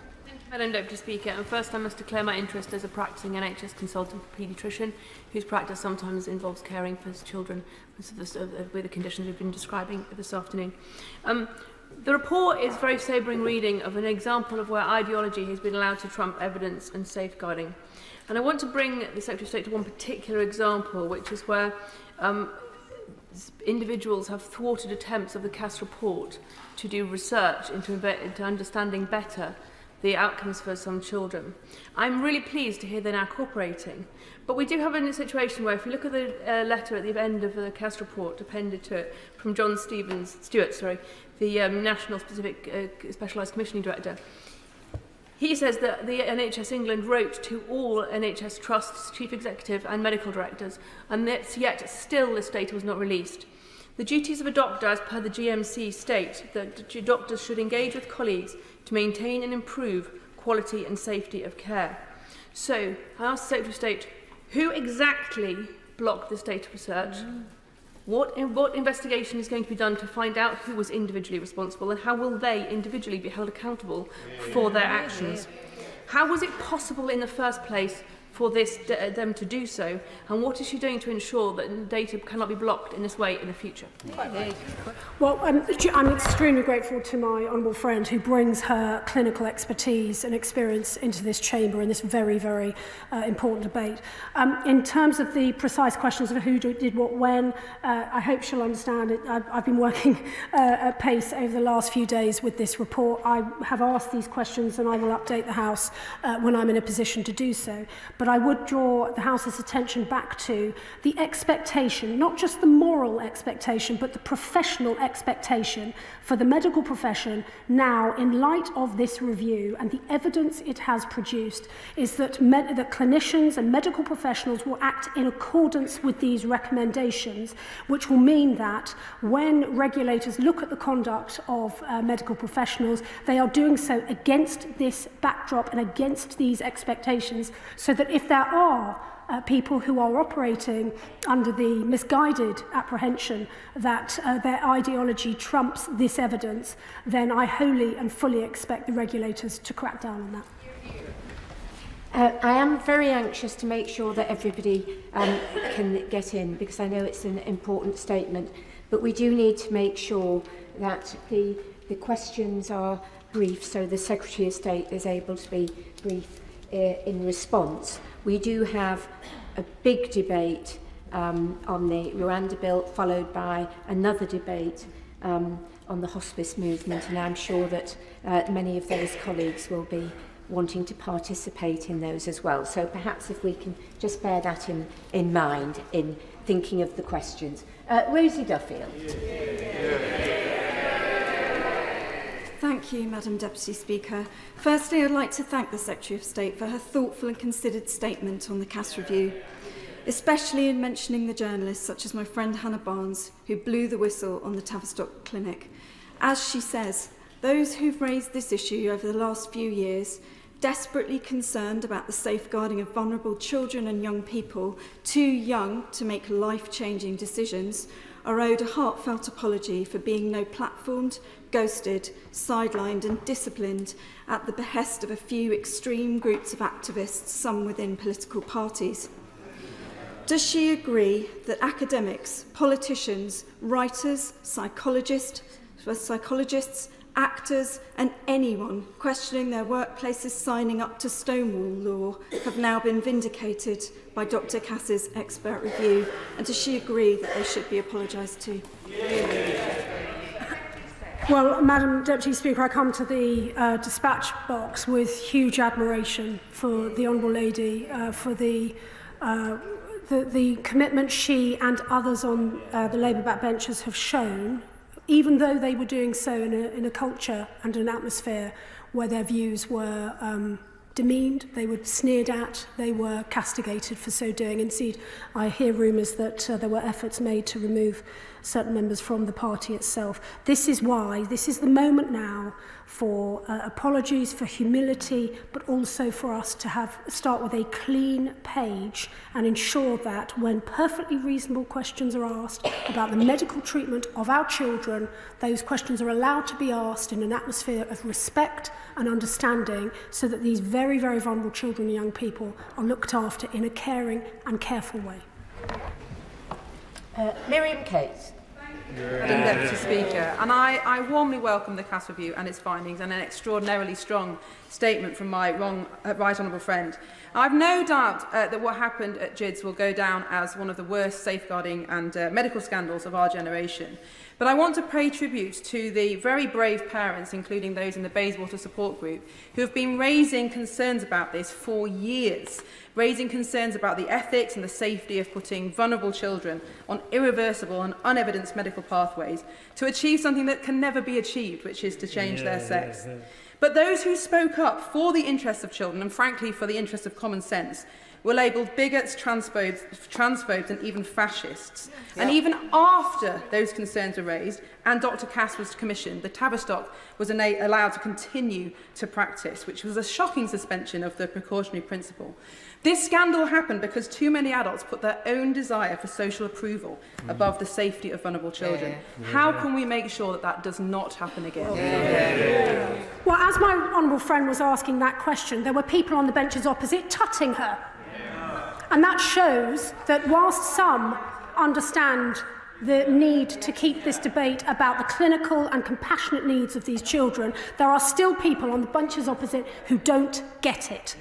Madam Deputy Speaker, and first I must declare my interest as a practising NHS consultant paediatrician whose practice sometimes involves caring for children with the conditions we've been describing this afternoon. The report is very sobering reading of an example of where ideology has been allowed to trump evidence and safeguarding. And I want to bring the Secretary of State to one particular example, which is where individuals have thwarted attempts of the Cass report to do research into understanding better the outcomes for some children. I'm really pleased to hear they're now cooperating, but we do have a situation where if you look at the letter at the end of the Cass report appended to it from John Stewart, the National Specialised Commissioning Director, he says that the NHS England wrote to all NHS trusts, chief executive and medical directors, and that yet still this data was not released. The duties of a doctor, as per the GMC, state that doctors should engage with colleagues to maintain and improve quality and safety of care. So, I ask the Secretary of State, who exactly blocked this data research? What investigation is going to be done to find out who was individually responsible, and how will they individually be held accountable for their actions? How was it possible in the first place for them to do so, and what is she doing to ensure that data cannot be blocked in this way in the future? Well, I'm extremely grateful to my honourable friend who brings her clinical expertise and experience into this chamber in this very, very important debate. In terms of the precise questions of who did what when, I hope she'll understand it. I've been working at pace over the last few days with this report. I have asked these questions and I will update the House when I'm in a position to do so. But I would draw the House's attention back to the expectation, not just the moral expectation, but the professional expectation for the medical profession now, in light of this review and the evidence it has produced, is that that clinicians and medical professionals will act in accordance with these recommendations, which will mean that when regulators look at the conduct of medical professionals, they are doing so against this backdrop and against these expectations, so that if there are people who are operating under the misguided apprehension that their ideology trumps this evidence, then I wholly and fully expect the regulators to crack down on that. I am very anxious to make sure that everybody can get in, because I know it's an important statement, but we do need to make sure that the questions are brief, so the Secretary of State is able to be brief in response. We do have a big debate on the Rwanda bill, followed by another debate on the hospice movement, and I'm sure that many of those colleagues will be wanting to participate in those as well. So perhaps if we can just bear that in mind in thinking of the questions. Rosie Duffield. Thank you, Madam Deputy Speaker. Firstly, I'd like to thank the Secretary of State for her thoughtful and considered statement on the Cass review, especially in mentioning the journalists such as my friend Hannah Barnes, who blew the whistle on the Tavistock Clinic. As she says, those who've raised this issue over the last few years, desperately concerned about the safeguarding of vulnerable children and young people too young to make life-changing decisions, are owed a heartfelt apology for being no-platformed, ghosted, sidelined and disciplined at the behest of a few extreme groups of activists, some within political parties. Does she agree that academics, politicians, writers, psychologists, actors and anyone questioning their workplaces signing up to Stonewall law have now been vindicated by Dr Cass's expert review? And does she agree that they should be apologised to? Well, Madam Deputy Speaker, I come to the dispatch box with huge admiration for the Honourable Lady, for the commitment she and others on the Labour backbenchers have shown, even though they were doing so in a culture and an atmosphere where their views were demeaned, they were sneered at, they were castigated for so doing. Indeed, I hear rumours that there were efforts made to remove certain members from the party itself. This is why, this is the moment now for apologies, for humility, but also for us to start with a clean page and ensure that when perfectly reasonable questions are asked about the medical treatment of our children, those questions are allowed to be asked in an atmosphere of respect and understanding, so that these very, very vulnerable children and young people are looked after in a caring and careful way. Miriam Cates. Madam Deputy Speaker, and I warmly welcome the Cass review and its findings and an extraordinarily strong statement from my right honourable friend. I've no doubt that what happened at GIDS will go down as one of the worst safeguarding and medical scandals of our generation. But I want to pay tribute to the very brave parents, including those in the Bayswater support group, who have been raising concerns about this for years, raising concerns about the ethics and the safety of putting vulnerable children on irreversible and unevidenced medical pathways to achieve something that can never be achieved, which is to change their sex. But those who spoke up for the interests of children, and frankly for the interests of common sense, were labelled bigots, transphobes and even fascists. And even after those concerns were raised and Dr Cass was commissioned, the Tavistock was allowed to continue to practice, which was a shocking suspension of the precautionary principle. This scandal happened because too many adults put their own desire for social approval above the safety of vulnerable children. How can we make sure that that does not happen again? Well, as my honourable friend was asking that question, there were people on the benches opposite tutting her. And that shows that whilst some understand the need to keep this debate about the clinical and compassionate needs of these children, there are still people on the benches opposite who don't get it.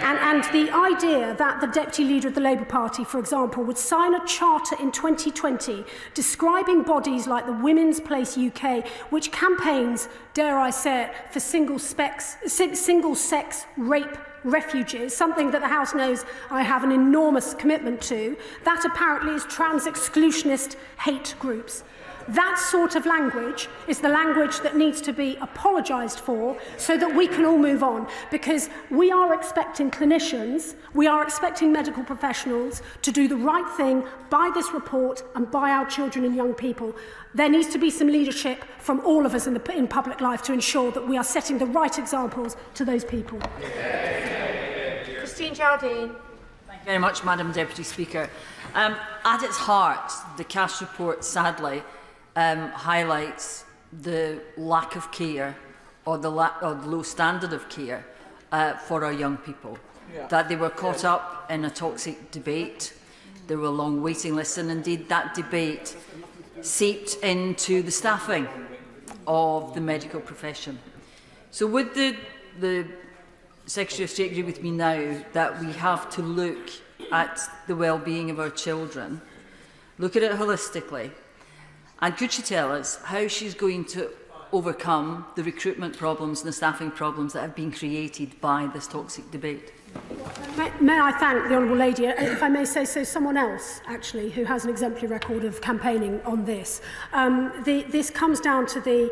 And the idea that the Deputy Leader of the Labour Party, for example, would sign a charter in 2020 describing bodies like the Women's Place UK, which campaigns, dare I say it, for single-sex rape refugees, something that the House knows I have an enormous commitment to, that apparently is trans-exclusionist hate groups. That sort of language is the language that needs to be apologised for so that we can all move on, because we are expecting clinicians, we are expecting medical professionals to do the right thing by this report and by our children and young people. There needs to be some leadership from all of us in public life to ensure that we are setting the right examples to those people. Christine Jardine. Thank you very much, Madam Deputy Speaker. At its heart, the Cass report, sadly, highlights the lack of care or the low standard of care for our young people. That they were caught up in a toxic debate, there were long waiting lists, and indeed that debate seeped into the staffing of the medical profession. So would the Secretary of State agree with me now that we have to look at the well-being of our children, look at it holistically, and could she tell us how she's going to overcome the recruitment problems and the staffing problems that have been created by this toxic debate? May I thank the Honourable Lady, if I may say so, someone else, actually, who has an exemplary record of campaigning on this. This comes down to the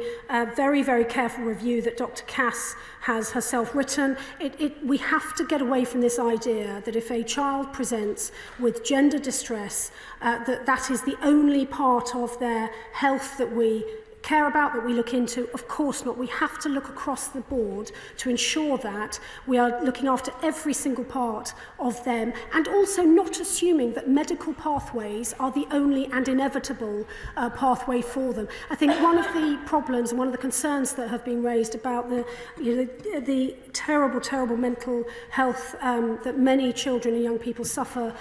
very, very careful review that Dr Cass has herself written. We have to get away from this idea that if a child presents with gender distress, that is the only part of their health that we care about, that we look into? Of course not. We have to look across the board to ensure that we are looking after every single part of them, and also not assuming that medical pathways are the only and inevitable pathway for them. I think one of the problems and one of the concerns that have been raised about the terrible, terrible mental health that many children and young people suffer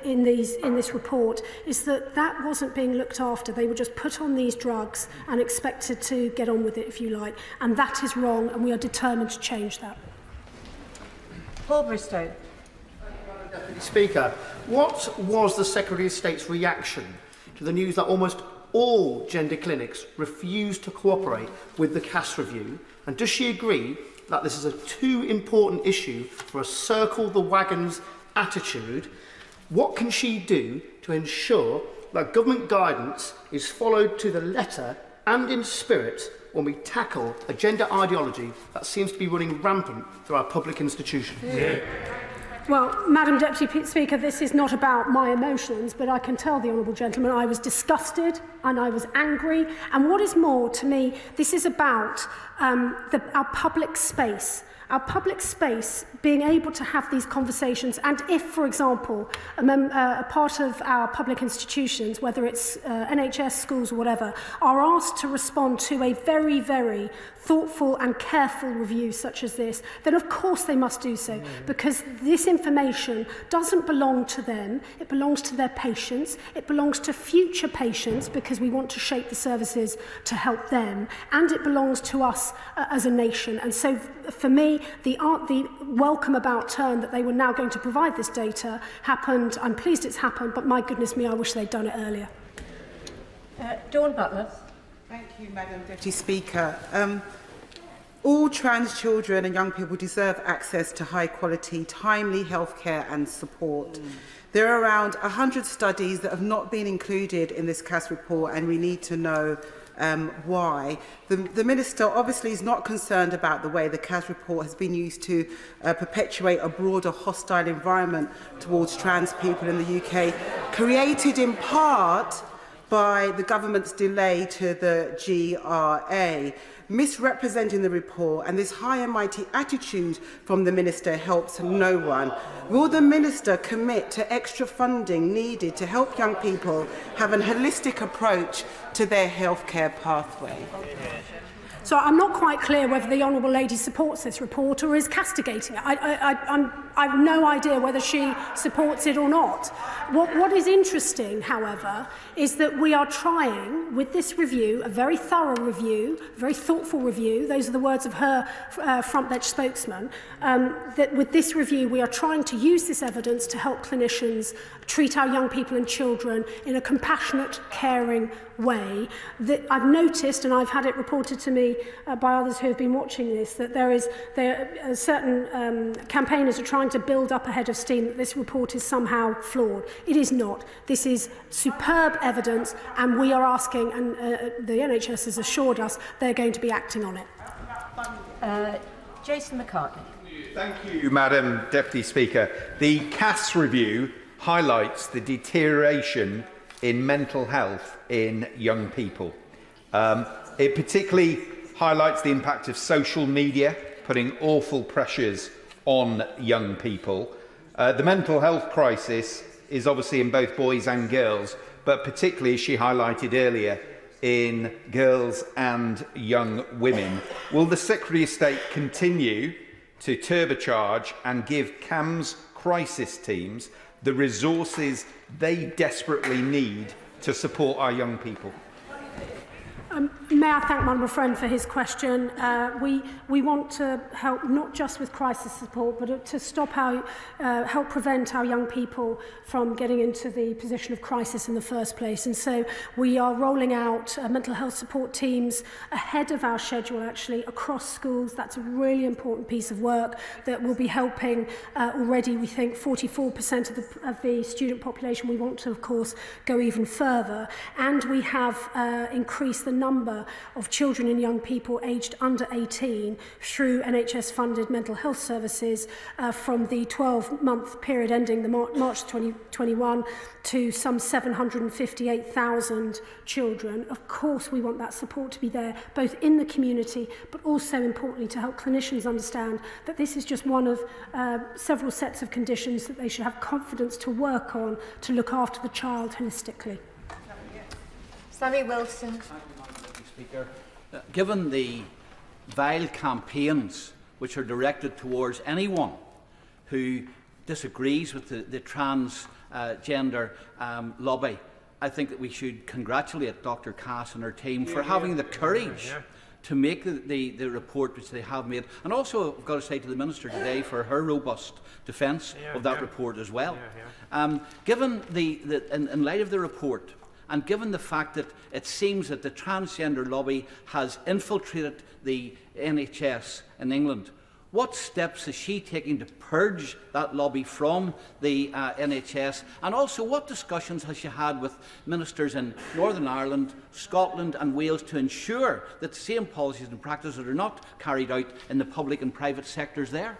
in this report is that that wasn't being looked after. They were just put on these drugs and expected to get on with it, if you like, and that is wrong, and we are determined to change that. Paul Bristow. Deputy Speaker, what was the Secretary of State's reaction to the news that almost all gender clinics refused to cooperate with the Cass review, and does she agree that this is a too important issue for a circle the wagons attitude? What can she do to ensure that government guidance is followed to the letter and in spirit when we tackle a gender ideology that seems to be running rampant through our public institutions? Yeah. Well, Madam Deputy Speaker, this is not about my emotions, but I can tell the honourable gentleman I was disgusted and I was angry. And what is more, to me, this is about our public space. Our public space being able to have these conversations, and if, for example, a part of our public institutions, whether it's NHS, schools or whatever, are asked to respond to a very, very thoughtful and careful review such as this, then of course they must do so, because this information doesn't belong to them, it belongs to their patients, it belongs to future patients, because we want to shape the services to help them, and it belongs to us as a nation. And so for me, the welcome about turn that they were now going to provide this data happened. I'm pleased it's happened, but my goodness me, I wish they'd done it earlier. Dawn Butler. Thank you, Madam Deputy Speaker. All trans children and young people deserve access to high quality, timely healthcare and support. There are around 100 studies that have not been included in this Cass report, and we need to know why. The Minister obviously is not concerned about the way the Cass report has been used to perpetuate a broader hostile environment towards trans people in the UK, created in part by the government's delay to the GRA. Misrepresenting the report, and this high and mighty attitude from the Minister helps no one. Will the Minister commit to extra funding needed to help young people have a holistic approach to their healthcare pathway? So I'm not quite clear whether the Honourable Lady supports this report or is castigating it. I have no idea whether she supports it or not. What is interesting, however, is that we are trying, with this review, a very thorough review, a very thoughtful review, those are the words of her front bench spokesman, that with this review we are trying to use this evidence to help clinicians treat our young people and children in a compassionate, caring way. That I've noticed, and I've had it reported to me by others who have been watching this, that there are certain campaigners are trying to build up a head of steam that this report is somehow flawed. It is not. This is superb evidence, and we are asking, and the NHS has assured us they're going to be acting on it. Jason McCartney. Thank you, Madam Deputy Speaker. The Cass review highlights the deterioration in mental health in young people. It particularly highlights the impact of social media, putting awful pressures on young people. The mental health crisis is obviously in both boys and girls, but particularly, as she highlighted earlier, in girls and young women. Will the Secretary of State continue to turbocharge and give CAMS crisis teams the resources they desperately need to support our young people? May I thank my friend for his question. We want to help not just with crisis support, but to help prevent our young people from getting into the position of crisis in the first place. And so we are rolling out mental health support teams ahead of our schedule, actually, across schools. That's a really important piece of work that will be helping already, we think, 44% of the student population. We want to, of course, go even further. And we have increased the number of children and young people aged under 18 through NHS-funded mental health services from the 12-month period ending the March 2021 to some 758,000 children. Of course, we want that support to be there, both in the community, but also importantly to help clinicians understand that this is just one of several sets of conditions that they should have confidence to work on to look after the child holistically. Sammy Wilson. Speaker. Given the vile campaigns which are directed towards anyone who disagrees with the transgender lobby, I think that we should congratulate Dr. Cass and her team for having the courage to make the report which they have made. And also, I've got to say to the Minister today for her robust defence of that report as well. Given in light of the report, and given the fact that it seems that the transgender lobby has infiltrated the NHS in England, what steps is she taking to purge that lobby from the NHS? And also, what discussions has she had with ministers in Northern Ireland, Scotland and Wales to ensure that the same policies and practices are not carried out in the public and private sectors there?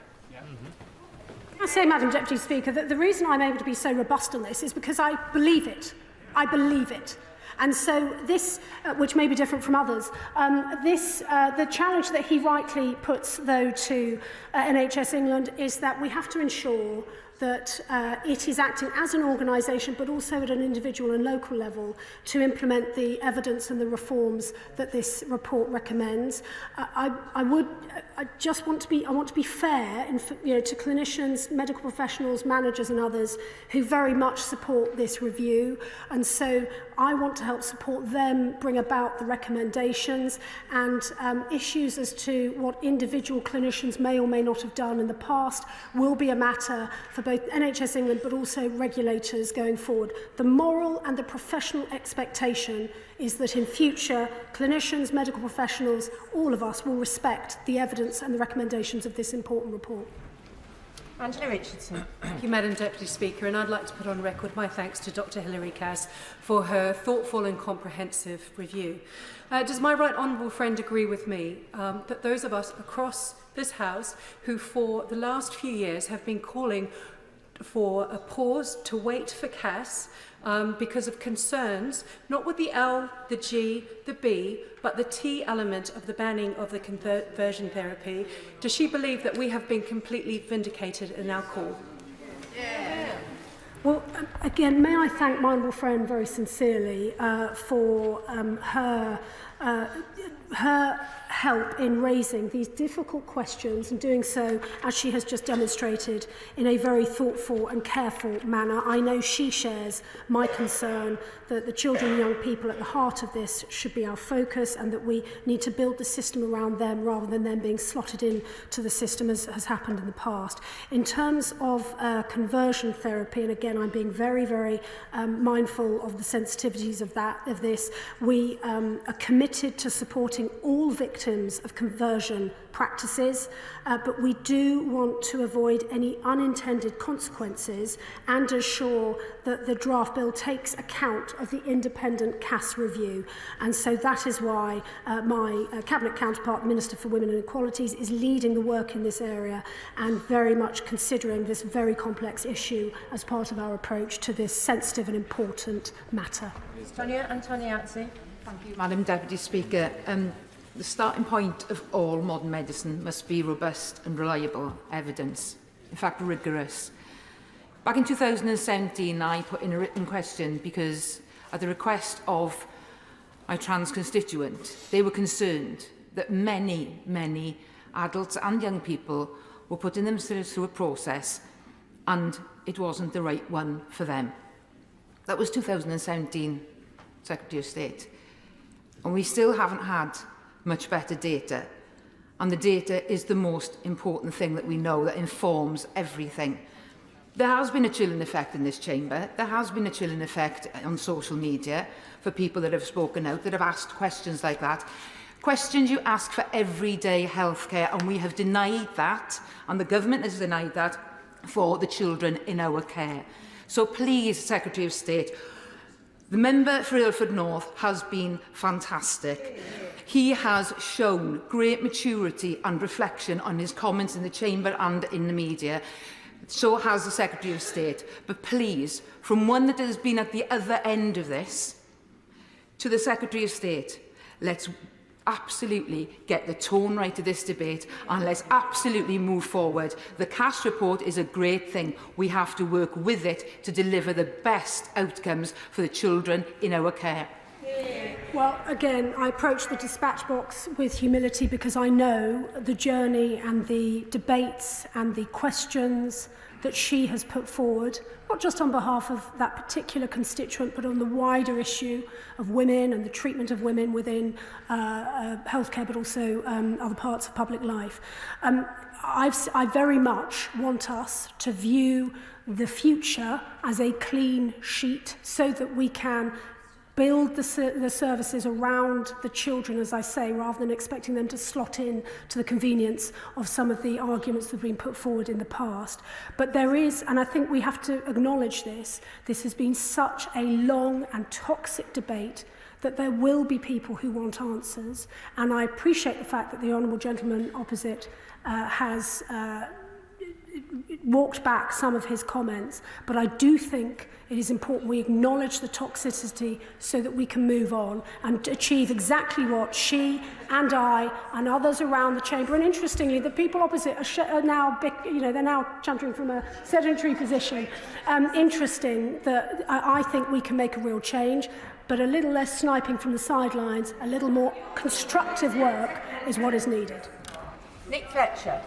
I say, Madam Deputy Speaker, that the reason I'm able to be so robust on this is because I believe it. I believe it. And so this, which may be different from others, the challenge that he rightly puts, though, to NHS England is that we have to ensure that it is acting as an organisation, but also at an individual and local level, to implement the evidence and the reforms that this report recommends. I want to be fair, to clinicians, medical professionals, managers, and others who very much support this review, and so I want to help support them bring about the recommendations, and issues as to what individual clinicians may or may not have done in the past will be a matter for both NHS England but also regulators going forward. The moral and the professional expectation is that in future, clinicians, medical professionals, all of us will respect the evidence and the recommendations of this important report. Angela Richardson. Thank you, Madam Deputy Speaker, and I'd like to put on record my thanks to Dr. Hilary Cass for her thoughtful and comprehensive review. Does my right honourable friend agree with me that those of us across this House who for the last few years have been calling for a pause to wait for Cass because of concerns, not with the L, the G, the B, but the T element of the banning of the conversion therapy, does she believe that we have been completely vindicated in our call? Well, again, may I thank my honourable friend very sincerely for her help in raising these difficult questions and doing so, as she has just demonstrated, in a very thoughtful and careful manner. I know she shares my concern that the children and young people at the heart of this should be our focus, and that we need to build the system around them rather than them being slotted into the system as has happened in the past. In terms of conversion therapy, and again I'm being very, very mindful of the sensitivities of this, we are committed to supporting all victims of conversion practices, but we do want to avoid any unintended consequences and ensure that the draft bill takes account of the independent Cass review. And so that is why my Cabinet counterpart, Minister for Women and Equalities, is leading the work in this area and very much considering this very complex issue as part of our approach to this sensitive and important matter. Antoniazzi. Thank you, Madam Deputy Speaker. The starting point of all modern medicine must be robust and reliable evidence, in fact rigorous. Back in 2017, I put in a written question because, at the request of my trans constituent, they were concerned that many adults and young people were putting themselves through a process and it wasn't the right one for them. That was 2017, Secretary of State. And we still haven't had much better data. And the data is the most important thing that we know, that informs everything. There has been a chilling effect in this chamber. There has been a chilling effect on social media for people that have spoken out, that have asked questions like that. Questions you ask for everyday healthcare, and we have denied that, and the government has denied that for the children in our care. So please, Secretary of State, The member for Ilford North has been fantastic. He has shown great maturity and reflection on his comments in the Chamber and in the media. So has the Secretary of State. But please, from one that has been at the other end of this, to the Secretary of State, let's absolutely get the tone right of this debate and let's absolutely move forward. The Cass report is a great thing. We have to work with it to deliver the best outcomes for the children in our care. Well, again, I approach the dispatch box with humility because I know the journey and the debates and the questions that she has put forward, not just on behalf of that particular constituent, but on the wider issue of women and the treatment of women within healthcare, but also other parts of public life. I very much want us to view the future as a clean sheet so that we can build the services around the children, as I say, rather than expecting them to slot in to the convenience of some of the arguments that have been put forward in the past. But there is, and I think we have to acknowledge this has been such a long and toxic debate that there will be people who want answers. And I appreciate the fact that the honourable gentleman opposite has walked back some of his comments, but I do think it is important we acknowledge the toxicity so that we can move on and achieve exactly what she and I and others around the chamber, and interestingly, the people opposite are now, they're now chuntering from a sedentary position. Interesting that I think we can make a real change, but a little less sniping from the sidelines, a little more constructive work is what is needed. Nick Fletcher.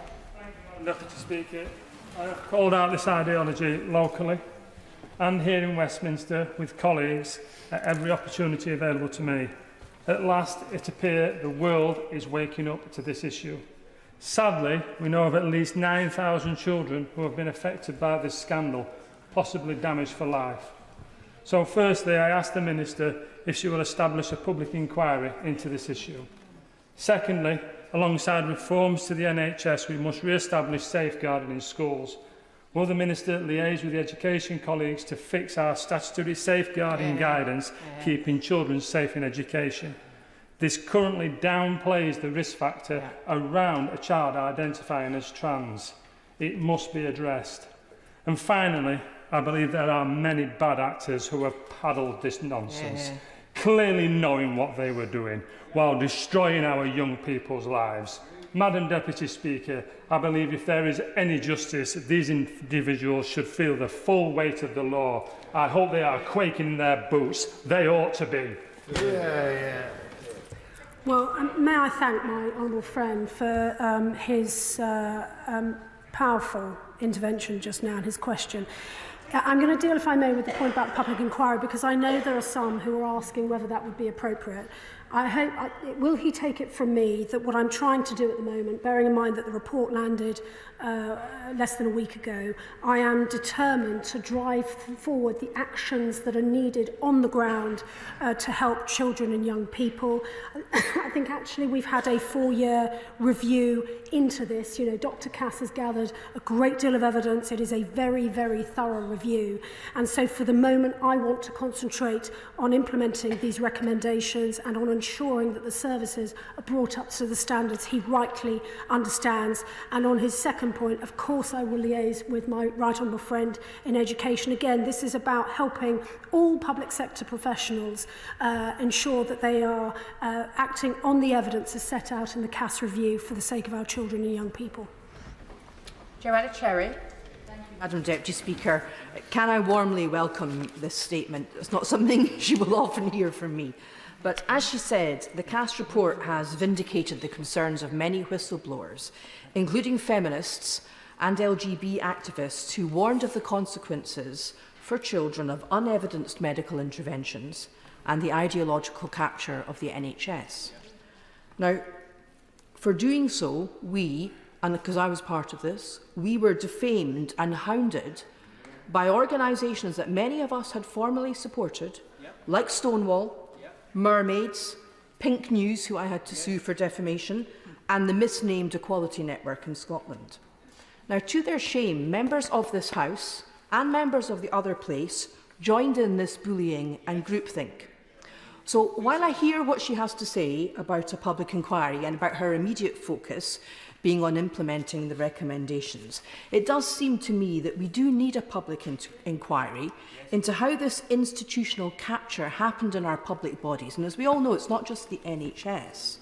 Deputy Speaker, I have called out this ideology locally and here in Westminster with colleagues at every opportunity available to me. At last, it appears the world is waking up to this issue. Sadly, we know of at least 9,000 children who have been affected by this scandal, possibly damaged for life. So firstly, I ask the Minister if she will establish a public inquiry into this issue. Secondly, alongside reforms to the NHS, we must re-establish safeguarding in schools. Will the Minister liaise with the education colleagues to fix our statutory safeguarding guidance, keeping children safe in education? This currently downplays the risk factor around a child identifying as trans. It must be addressed. And finally, I believe there are many bad actors who have paddled this nonsense, clearly knowing what they were doing, while destroying our young people's lives. Madam Deputy Speaker, I believe if there is any justice, these individuals should feel the full weight of the law. I hope they are quaking in their boots. They ought to be. Well, may I thank my honourable friend for his powerful intervention just now and his question. I'm going to deal, if I may, with the point about the public inquiry, because I know there are some who are asking whether that would be appropriate. I hope, will he take it from me that what I'm trying to do at the moment, bearing in mind that the report landed less than a week ago, I am determined to drive forward the actions that are needed on the ground to help children and young people. I think actually we've had a 4-year review into this. You know, Dr. Cass has gathered a great deal of evidence. It is a very, very thorough review. And so for the moment, I want to concentrate on implementing these recommendations and on ensuring that the services are brought up to the standards he rightly understands. And on his second point, of course, I will liaise with my right honourable friend in education. Again, this is about helping all public sector professionals ensure that they are acting on the evidence as set out in the Cass review for the sake of our children and young people. Joanna Cherry. Madam Deputy Speaker, can I warmly welcome this statement? It's not something she will often hear from me. But as she said, the Cass report has vindicated the concerns of many whistleblowers, including feminists and LGBT activists who warned of the consequences for children of unevidenced medical interventions and the ideological capture of the NHS. Now, for doing so, we, and because I was part of this, we were defamed and hounded by organisations that many of us had formerly supported, like Stonewall, Mermaids, Pink News, who I had to sue for defamation, and the misnamed Equality Network in Scotland. Now, to their shame, members of this House and members of the other place joined in this bullying and groupthink. So while I hear what she has to say about a public inquiry and about her immediate focus being on implementing the recommendations, it does seem to me that we do need a public inquiry into how this institutional capture happened in our public bodies. And as we all know, it's not just the NHS,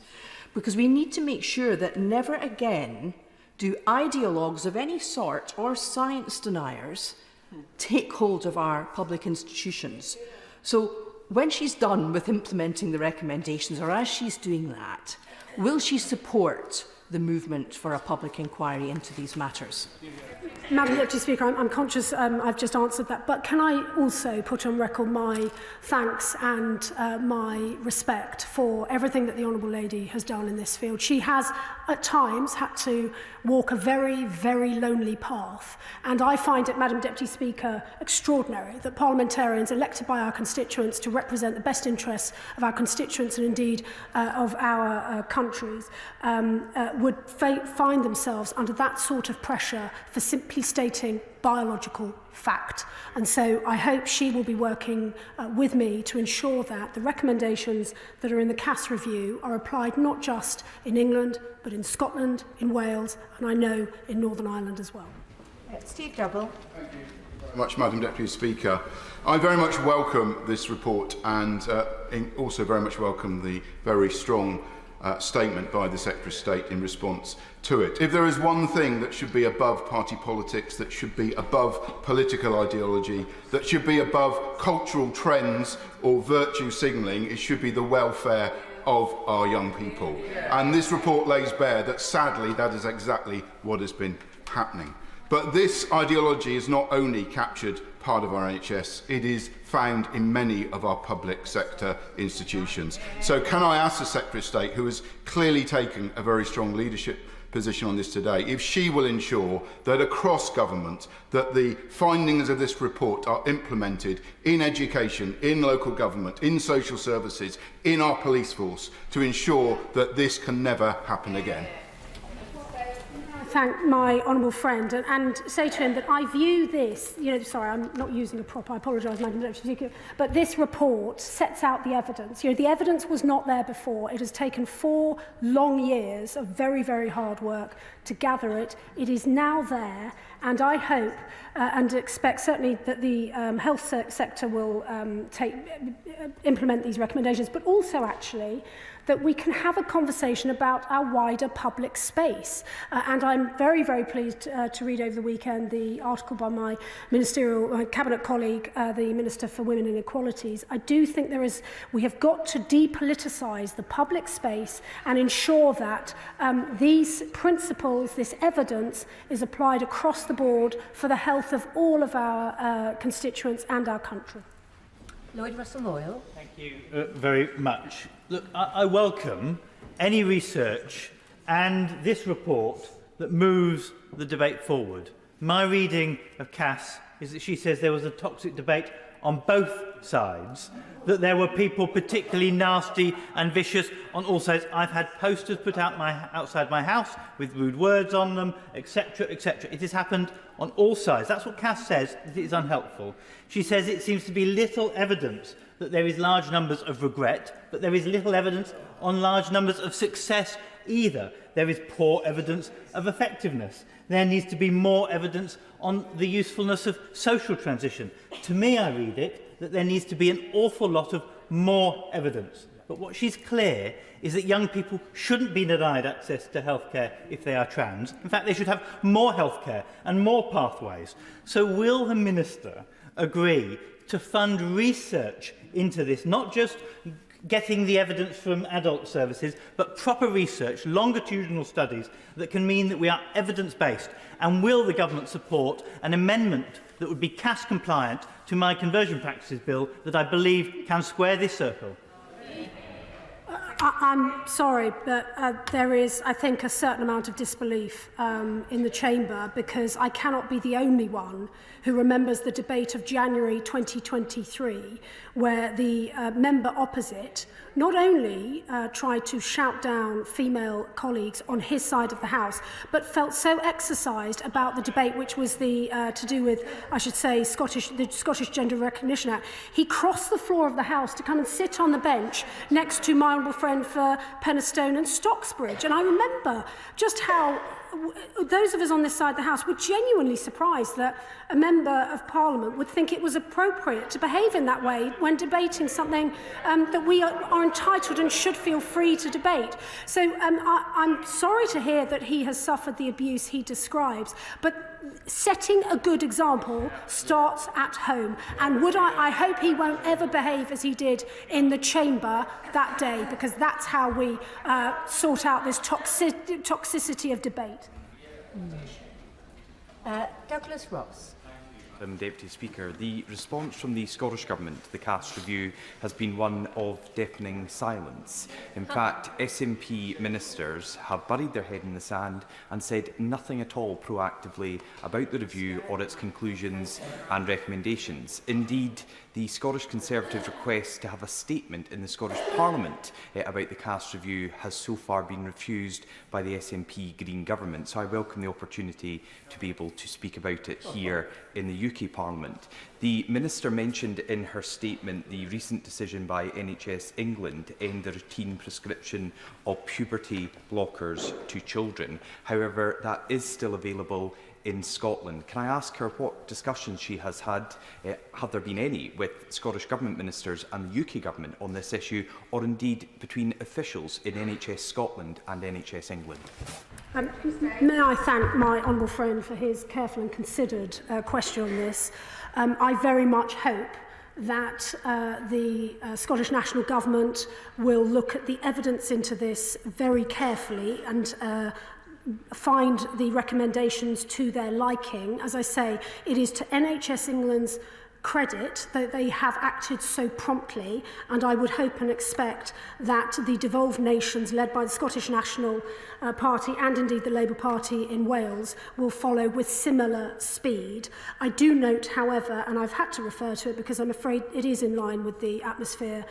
because we need to make sure that never again do ideologues of any sort or science deniers take hold of our public institutions. So when she's done with implementing the recommendations, or as she's doing that, will she support the movement for a public inquiry into these matters? Madam Deputy Speaker, I'm conscious I've just answered that, but can I also put on record my thanks and my respect for everything that the Honourable Lady has done in this field. She has at times had to walk a very, very lonely path, and I find it, Madam Deputy Speaker, extraordinary that parliamentarians elected by our constituents to represent the best interests of our constituents and indeed of our countries would find themselves under that sort of pressure for simply stating biological fact. And so I hope she will be working with me to ensure that the recommendations that are in the Cass review are applied not just in England, but in Scotland, in Wales, and I know in Northern Ireland as well. Steve Double. Thank you very much, Madam Deputy Speaker. I very much welcome this report and also very much welcome the very strong statement by the Secretary of State in response to it. If there is one thing that should be above party politics, that should be above political ideology, that should be above cultural trends or virtue signalling, it should be the welfare of our young people. And this report lays bare that sadly that is exactly what has been happening. But this ideology is not only captured part of our NHS, it is found in many of our public sector institutions. So can I ask the Secretary of State, who has clearly taken a very strong leadership position on this today, if she will ensure that across government that the findings of this report are implemented in education, in local government, in social services, in our police force, to ensure that this can never happen again. Thank my honourable friend and say to him that I view this, sorry, I'm not using a prop, I apologise, Madam Deputy Speaker, but this report sets out the evidence. The evidence was not there before. It has taken 4 long years of very, very hard work to gather it. It is now there, and I hope and expect certainly that the health sector will implement these recommendations, but also actually that we can have a conversation about our wider public space. And I'm very, very pleased to read over the weekend the article by my cabinet colleague, the Minister for Women and Equalities. I do think we have got to depoliticise the public space and ensure that these principles, this evidence, is applied across the board for the health of all of our constituents and our country. Lloyd Russell-Loyal. Thank you very much. Look, I welcome any research and this report that moves the debate forward. My reading of Cass is that she says there was a toxic debate on both sides, that there were people particularly nasty and vicious on all sides. I've had posters put out outside my house with rude words on them, etc., etc. It has happened on all sides. That's what Cass says, that it is unhelpful. She says it seems to be little evidence that there is large numbers of regret, but there is little evidence on large numbers of success either. There is poor evidence of effectiveness. There needs to be more evidence on the usefulness of social transition. To me, I read it, that there needs to be an awful lot of more evidence. But what she's clear is that young people shouldn't be denied access to healthcare if they are trans. In fact, they should have more healthcare and more pathways. So will the Minister agree to fund research into this, not just getting the evidence from adult services, but proper research, longitudinal studies that can mean that we are evidence-based? And will the government support an amendment that would be Cass compliant to my conversion practices bill that I believe can square this circle? I'm sorry, but there is, I think, a certain amount of disbelief in the chamber, because I cannot be the only one who remembers the debate of January 2023, where the member opposite not only tried to shout down female colleagues on his side of the House, but felt so exercised about the debate, which was the to do with, I should say, the Scottish Gender Recognition Act. He crossed the floor of the House to come and sit on the bench next to my honourable friend for Penistone and Stocksbridge. And I remember just how those of us on this side of the House were genuinely surprised that a member of Parliament would think it was appropriate to behave in that way when debating something that we are entitled and should feel free to debate. So I'm sorry to hear that he has suffered the abuse he describes, but setting a good example starts at home. And I hope he won't ever behave as he did in the chamber that day, because that's how we sort out this toxicity of debate. Douglas Ross. Deputy Speaker, the response from the Scottish Government to the Cass review has been one of deafening silence. In fact, SNP ministers have buried their head in the sand and said nothing at all proactively about the review or its conclusions and recommendations. Indeed, the Scottish Conservative request to have a statement in the Scottish Parliament about the Cass review has so far been refused by the SNP Green Government. So I welcome the opportunity to be able to speak about it here in the UK Parliament. The Minister mentioned in her statement the recent decision by NHS England to end the routine prescription of puberty blockers to children. However, that is still available in Scotland. Can I ask her what discussions she has had, have there been any, with Scottish Government ministers and the UK Government on this issue, or indeed between officials in NHS Scotland and NHS England? May I thank my honourable friend for his careful and considered question on this. I very much hope that the Scottish National Government will look at the evidence into this very carefully and find the recommendations to their liking. As I say, it is to NHS England's credit that they have acted so promptly, and I would hope and expect that the devolved nations led by the Scottish National Party and indeed the Labour Party in Wales will follow with similar speed. I do note, however, and I've had to refer to it because I'm afraid it is in line with the atmosphere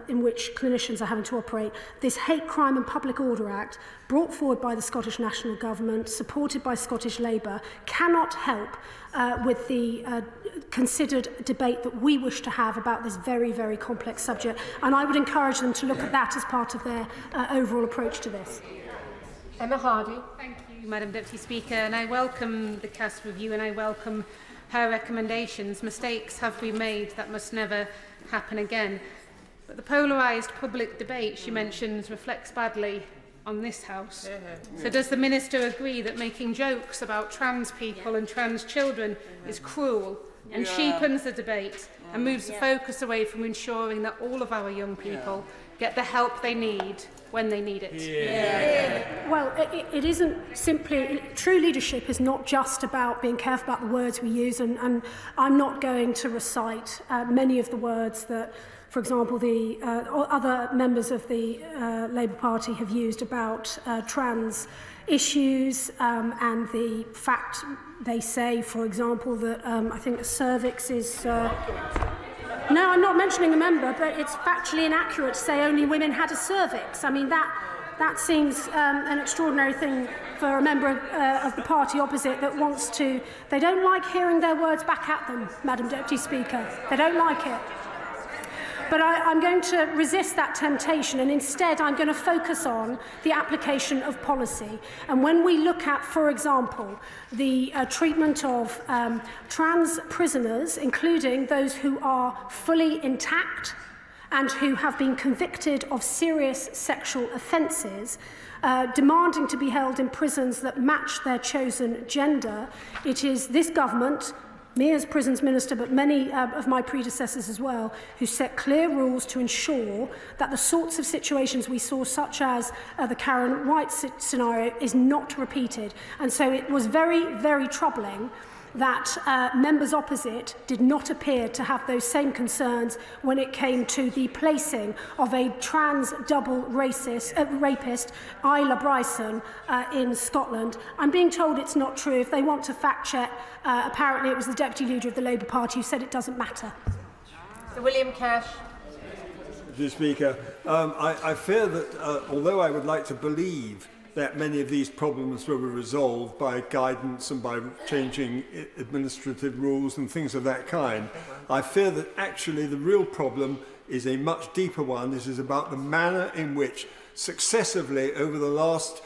in which clinicians are having to operate, this Hate Crime and Public Order Act brought forward by the Scottish National Government, supported by Scottish Labour, cannot help with the considered debate that we wish to have about this very, very complex subject. And I would encourage them to look at that as part of their overall approach to this. Emma Hardy. Thank you, Madam Deputy Speaker, and I welcome the Cass review and I welcome her recommendations. Mistakes have been made that must never happen again. But the polarised public debate she mentions reflects badly on this House. So does the Minister agree that making jokes about trans people and trans children is cruel and cheapens the debate and moves the focus away from ensuring that all of our young people get the help they need when they need it? Well, it isn't simply, true leadership is not just about being careful about the words we use, and I'm not going to recite many of the words that, for example, the other members of the Labour Party have used about trans issues and the fact they say, for example, that I think the cervix is... No, I'm not mentioning a member, but it's factually inaccurate to say only women had a cervix. I mean, that seems an extraordinary thing for a member of the party opposite that wants to... They don't like hearing their words back at them, Madam Deputy Speaker. They don't like it. But I'm going to resist that temptation, and instead I'm going to focus on the application of policy. And when we look at, for example, the treatment of trans prisoners, including those who are fully intact and who have been convicted of serious sexual offences, demanding to be held in prisons that match their chosen gender, it is this government, me as Prisons Minister, but many of my predecessors as well, who set clear rules to ensure that the sorts of situations we saw, such as the Karen White scenario, is not repeated. And so it was very, very troubling that members opposite did not appear to have those same concerns when it came to the placing of a trans double rapist, Isla Bryson, in Scotland. I'm being told it's not true. If they want to fact check, apparently it was the Deputy Leader of the Labour Party who said it doesn't matter. Sir William Cash. Mr. Speaker, I fear that although I would like to believe that many of these problems will be resolved by guidance and by changing administrative rules and things of that kind, I fear that actually the real problem is a much deeper one. This is about the manner in which successively over the last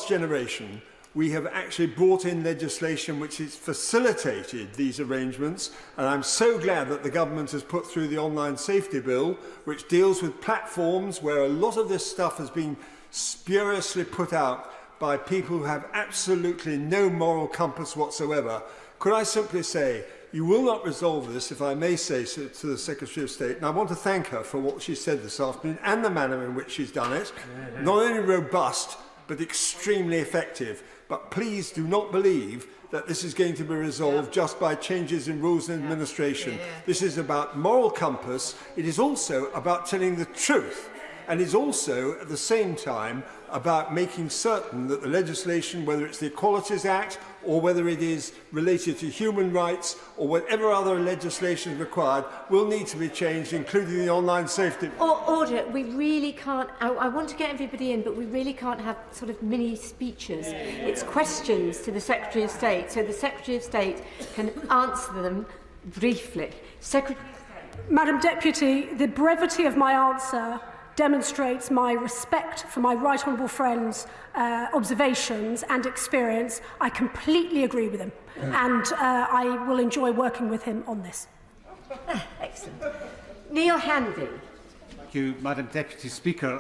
generation we have actually brought in legislation which has facilitated these arrangements, and I'm so glad that the government has put through the online safety bill, which deals with platforms where a lot of this stuff has been spuriously put out by people who have absolutely no moral compass whatsoever. Could I simply say, you will not resolve this, if I may say so, to the Secretary of State, and I want to thank her for what she said this afternoon and the manner in which she's done it. Not only robust, but extremely effective. But please do not believe that this is going to be resolved just by changes in rules and administration. This is about moral compass. It is also about telling the truth. And it's also, at the same time, about making certain that the legislation, whether it's the Equalities Act or whether it is related to human rights or whatever other legislation is required, will need to be changed, including the online safety. Order, we really can't, I want to get everybody in, but we really can't have sort of mini speeches. It's questions to the Secretary of State, so the Secretary of State can answer them briefly. Madam Deputy, the brevity of my answer demonstrates my respect for my right honourable friend's observations and experience. I completely agree with him, and I will enjoy working with him on this. Excellent. Neil Hanvey. Thank you, Madam Deputy Speaker.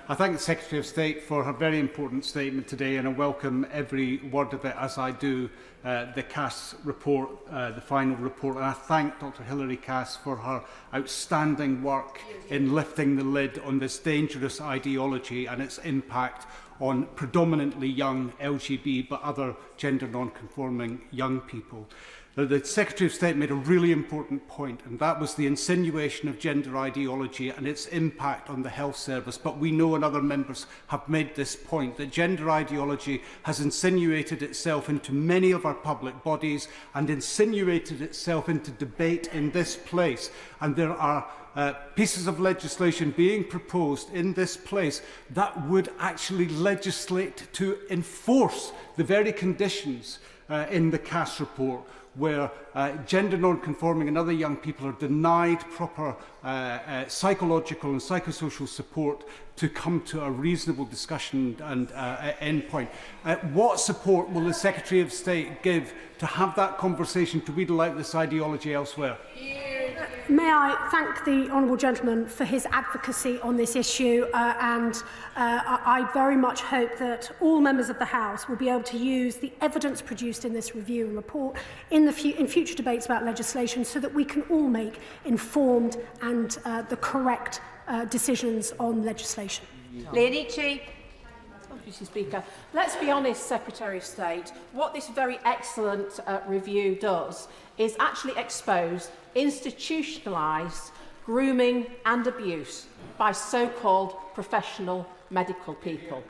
I thank the Secretary of State for her very important statement today, and I welcome every word of it, as I do the Cass report, the final report. And I thank Dr Hilary Cass for her outstanding work in lifting the lid on this dangerous ideology and its impact on predominantly young LGBT but other gender non-conforming young people. The Secretary of State made a really important point, and that was the insinuation of gender ideology and its impact on the health service. But we know, and other members have made this point, that gender ideology has insinuated itself into many of our public bodies and insinuated itself into debate in this place. And there are pieces of legislation being proposed in this place that would actually legislate to enforce the very conditions in the Cass report, where gender non-conforming and other young people are denied proper psychological and psychosocial support to come to a reasonable discussion and endpoint. What support will the Secretary of State give to have that conversation to weed out this ideology elsewhere? May I thank the honourable gentleman for his advocacy on this issue, and I very much hope that all members of the House will be able to use the evidence produced in this review and report in future debates about legislation, so that we can all make informed and the correct decisions on legislation. Leonici. Mr. Speaker, let's be honest, Secretary of State, what this very excellent review does is actually expose institutionalised grooming and abuse by so-called professional medical people.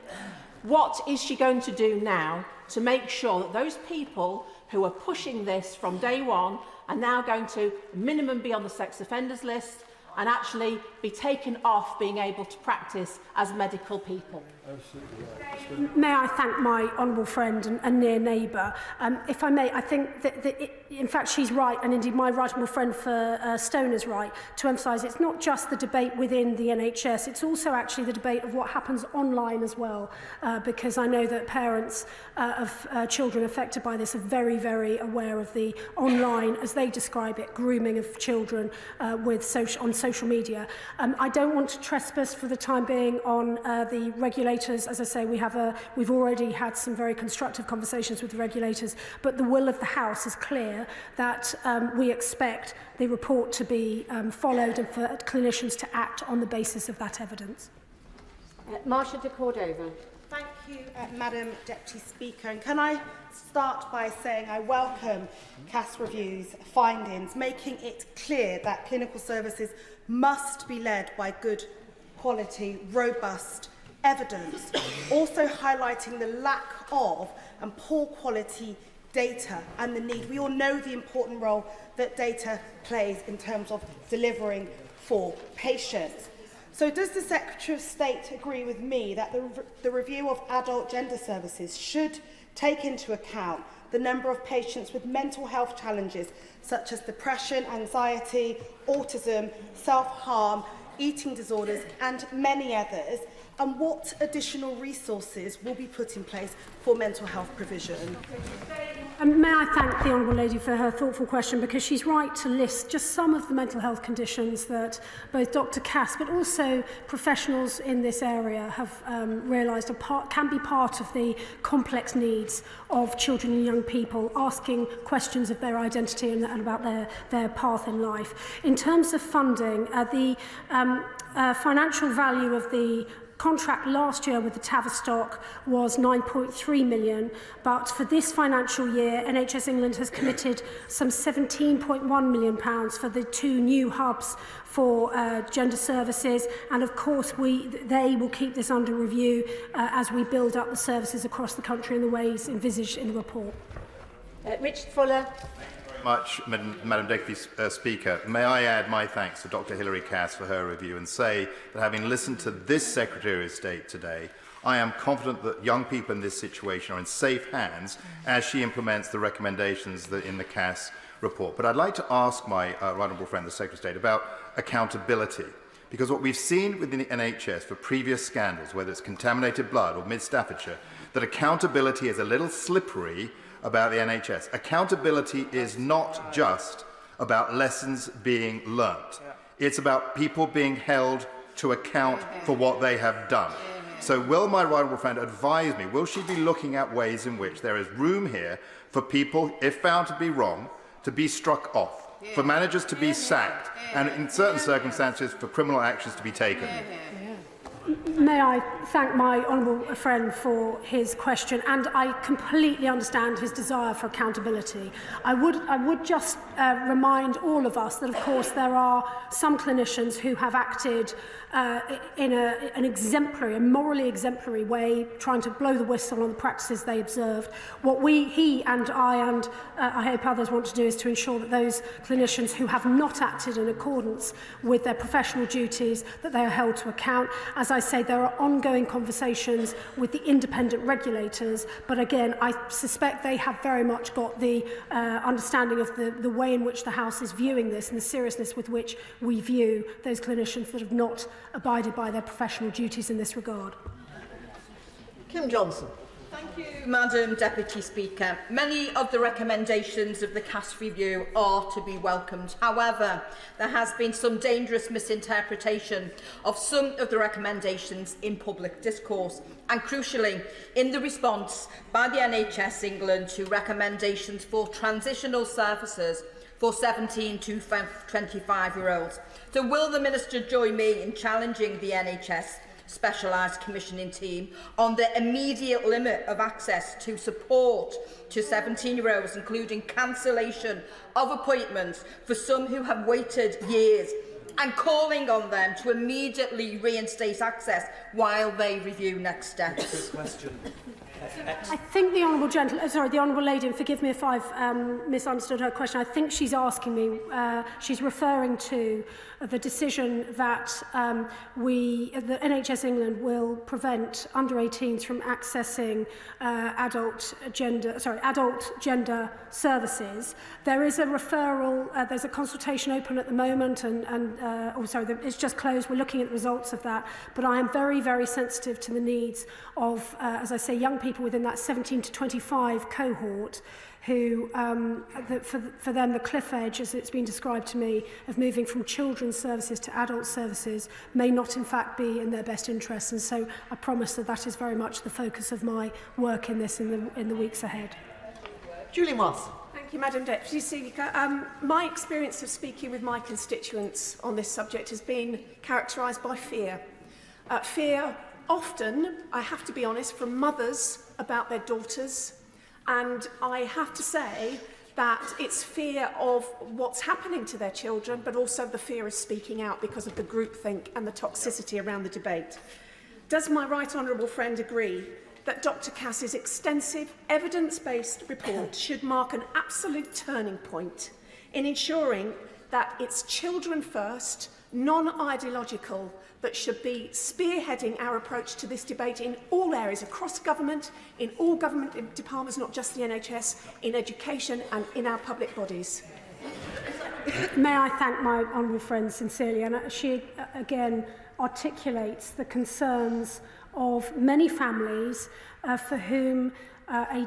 What is she going to do now to make sure that those people who are pushing this from day one are now going to minimum be on the sex offenders list and actually be taken off being able to practice as medical people? May I thank my honourable friend and near neighbour. If I may, I think that in fact she's right, and indeed my right honourable friend for Stone is right, to emphasise it's not just the debate within the NHS, it's also actually the debate of what happens online as well, because I know that parents of children affected by this are very, very aware of the online, as they describe it, grooming of children on social media. I don't want to trespass for the time being on the regulators. As I say, we've already had some very constructive conversations with the regulators, but the will of the House is clear that we expect the report to be followed and for clinicians to act on the basis of that evidence. Marsha de Cordova. Thank you, Madam Deputy Speaker. And can I start by saying I welcome CAS Review's findings, making it clear that clinical services must be led by good quality, robust evidence, also highlighting the lack of and poor quality data and the need. We all know the important role that data plays in terms of delivering for patients. So does the Secretary of State agree with me that the review of adult gender services should take into account the number of patients with mental health challenges such as depression, anxiety, autism, self-harm, eating disorders and many others, and what additional resources will be put in place for mental health provision? May I thank the Honourable Lady for her thoughtful question, because she's right to list just some of the mental health conditions that both Dr Cass but also professionals in this area have realised can be part of the complex needs of children and young people, asking questions of their identity and about their path in life. In terms of funding, the financial value of the contract last year with the Tavistock was 9.3 million, but for this financial year, NHS England has committed some 17.1 million pounds for the 2 new hubs for gender services, and of course they will keep this under review as we build up the services across the country in the ways envisaged in the report. Richard Fuller. Much, Madam Deputy Speaker. May I add my thanks to Dr Hilary Cass for her review and say that having listened to this Secretary of State today, I am confident that young people in this situation are in safe hands as she implements the recommendations that in the Cass report. But I'd like to ask my right honourable friend, the Secretary of State, about accountability. Because what we've seen within the NHS for previous scandals, whether it's contaminated blood or Mid-Staffordshire, that accountability is a little slippery about the NHS. Accountability is not just about lessons being learnt. It's about people being held to account for what they have done. So will my right honourable friend advise me, will she be looking at ways in which there is room here for people, if found to be wrong, to be struck off, for managers to be sacked, and in certain circumstances for criminal actions to be taken? May I thank my honourable friend for his question, and I completely understand his desire for accountability. I would just remind all of us that, of course, there are some clinicians who have acted in an exemplary, a morally exemplary way, trying to blow the whistle on the practices they observed. What he and I hope others want to do is to ensure that those clinicians who have not acted in accordance with their professional duties, that they are held to account. As I say, there are ongoing conversations with the independent regulators, but again, I suspect they have very much got the understanding of the way in which the House is viewing this and the seriousness with which we view those clinicians that have not abided by their professional duties in this regard. Kim Johnson. Thank you, Madam Deputy Speaker. Many of the recommendations of the Cass review are to be welcomed. However, there has been some dangerous misinterpretation of some of the recommendations in public discourse, and crucially, in the response by the NHS England to recommendations for transitional services for 17 to 25-year-olds. So will the Minister join me in challenging the NHS specialised commissioning team on the immediate limit of access to support to 17-year-olds, including cancellation of appointments for some who have waited years, and calling on them to immediately reinstate access while they review next steps? I think the Honourable Lady, and forgive me if I've misunderstood her question, I think she's asking me, she's referring to the decision that the NHS England will prevent under 18s from accessing adult gender services. There is a referral, there's a consultation open at the moment, it's just closed. We're looking at the results of that, but I am very, very sensitive to the needs of, as I say, young people within that 17 to 25 cohort who, for them, the cliff edge, as it's been described to me, of moving from children's services to adult services may not in fact be in their best interests. And so I promise that that is very much the focus of my work in this in the weeks ahead. Julie Moss. Thank you, Madam Deputy Speaker. My experience of speaking with my constituents on this subject has been characterised by fear. Fear Often, I have to be honest, from mothers about their daughters, and I have to say that it's fear of what's happening to their children, but also the fear of speaking out because of the groupthink and the toxicity around the debate. Does my right honourable friend agree that Dr Cass's extensive evidence-based report should mark an absolute turning point in ensuring that it's children first, non-ideological, that should be spearheading our approach to this debate in all areas, across government, in all government departments, not just the NHS, in education and in our public bodies? May I thank my honourable friend sincerely, and she again articulates the concerns of many families for whom a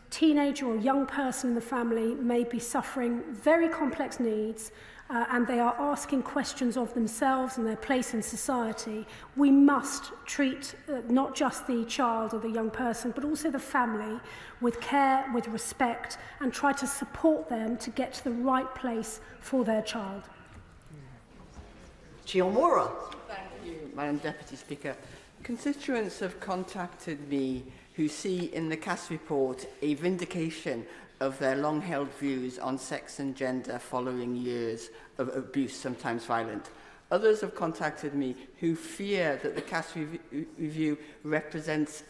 teenager or young person in the family may be suffering very complex needs, and they are asking questions of themselves and their place in society. We must treat not just the child or the young person, but also the family with care, with respect, and try to support them to get to the right place for their child. Chiomora. Thank you, Madam Deputy Speaker. Constituents have contacted me who see in the Cass report a vindication of their long-held views on sex and gender following years of abuse, sometimes violent. Others have contacted me who fear that the Cass review represents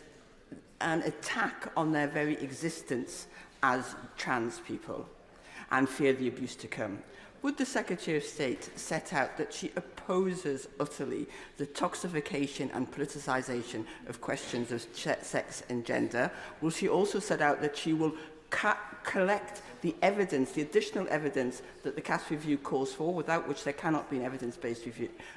an attack on their very existence as trans people and fear the abuse to come. Would the Secretary of State set out that she opposes utterly the toxification and politicisation of questions of sex and gender? Will she also set out that she will collect the evidence, the additional evidence that the Cass review calls for, without which there cannot be an evidence-based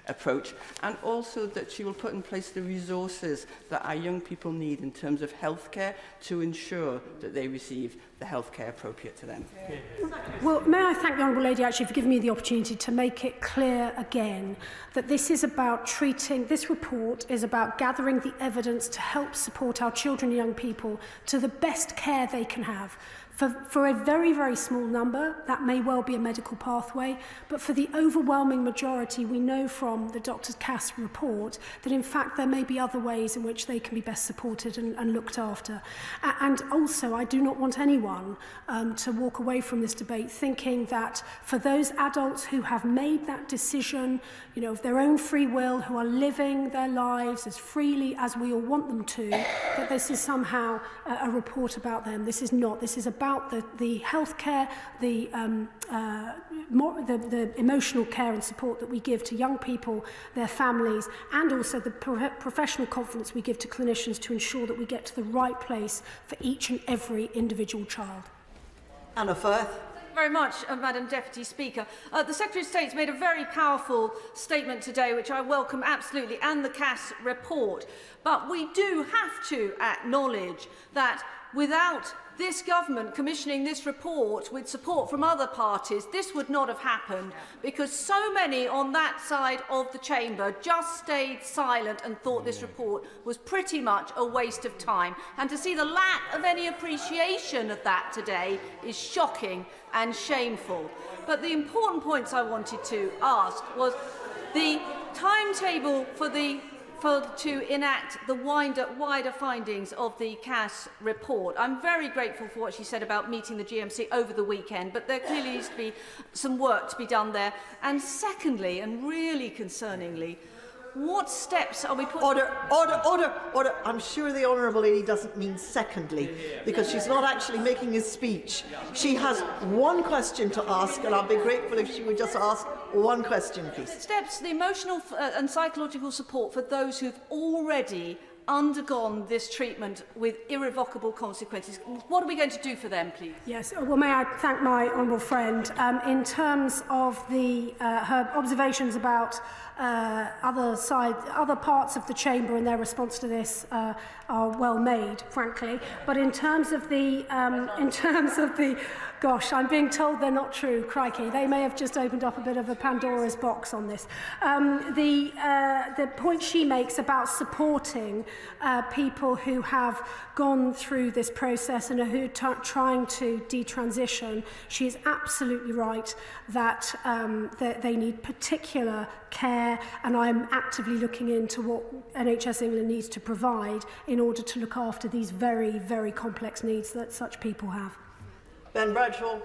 approach, and also that she will put in place the resources that our young people need in terms of healthcare to ensure that they receive the healthcare appropriate to them? Well, may I thank the Honourable Lady actually for giving me the opportunity to make it clear again that this is about treating, this report is about gathering the evidence to help support our children and young people to the best care they can have. For a very, very small number, that may well be a medical pathway, but for the overwhelming majority, we know from the Dr. Cass report that in fact there may be other ways in which they can be best supported and looked after. And also, I do not want anyone to walk away from this debate thinking that for those adults who have made that decision, you know, of their own free will, who are living their lives as freely as we all want them to, that this is somehow a report about them. This is not. This is about the healthcare, the emotional care and support that we give to young people, their families, and also the professional confidence we give to clinicians to ensure that we get to the right place for each and every individual child. Anna Firth. Very much, Madam Deputy Speaker. The Secretary of State's made a very powerful statement today, which I welcome absolutely, and the Cass report. But we do have to acknowledge that without this government commissioning this report with support from other parties, this would not have happened, because so many on that side of the chamber just stayed silent and thought this report was pretty much a waste of time. And to see the lack of any appreciation of that today is shocking and shameful. But the important points I wanted to ask was the timetable to enact the wider findings of the Cass report. I'm very grateful for what she said about meeting the GMC over the weekend, but there clearly needs to be some work to be done there. And secondly, and really concerningly, what steps are we putting... Order. I'm sure the Honourable Lady doesn't mean secondly, because she's not actually making a speech. She has one question to ask, and I'll be grateful if she would just ask one question, please. Steps, the emotional and psychological support for those who've already undergone this treatment with irrevocable consequences. What are we going to do for them, please? Yes, well, may I thank my honourable friend. In terms of her observations about other parts of the chamber and their response to this are well made, frankly. But in terms of the gosh, I'm being told they're not true. Crikey, they may have just opened up a bit of a Pandora's box on this. The point she makes about supporting people who have gone through this process and who are trying to detransition, she is absolutely right that, that they need particular care, and I'm actively looking into what NHS England needs to provide in order to look after these very, very complex needs that such people have. Ben Bradshaw.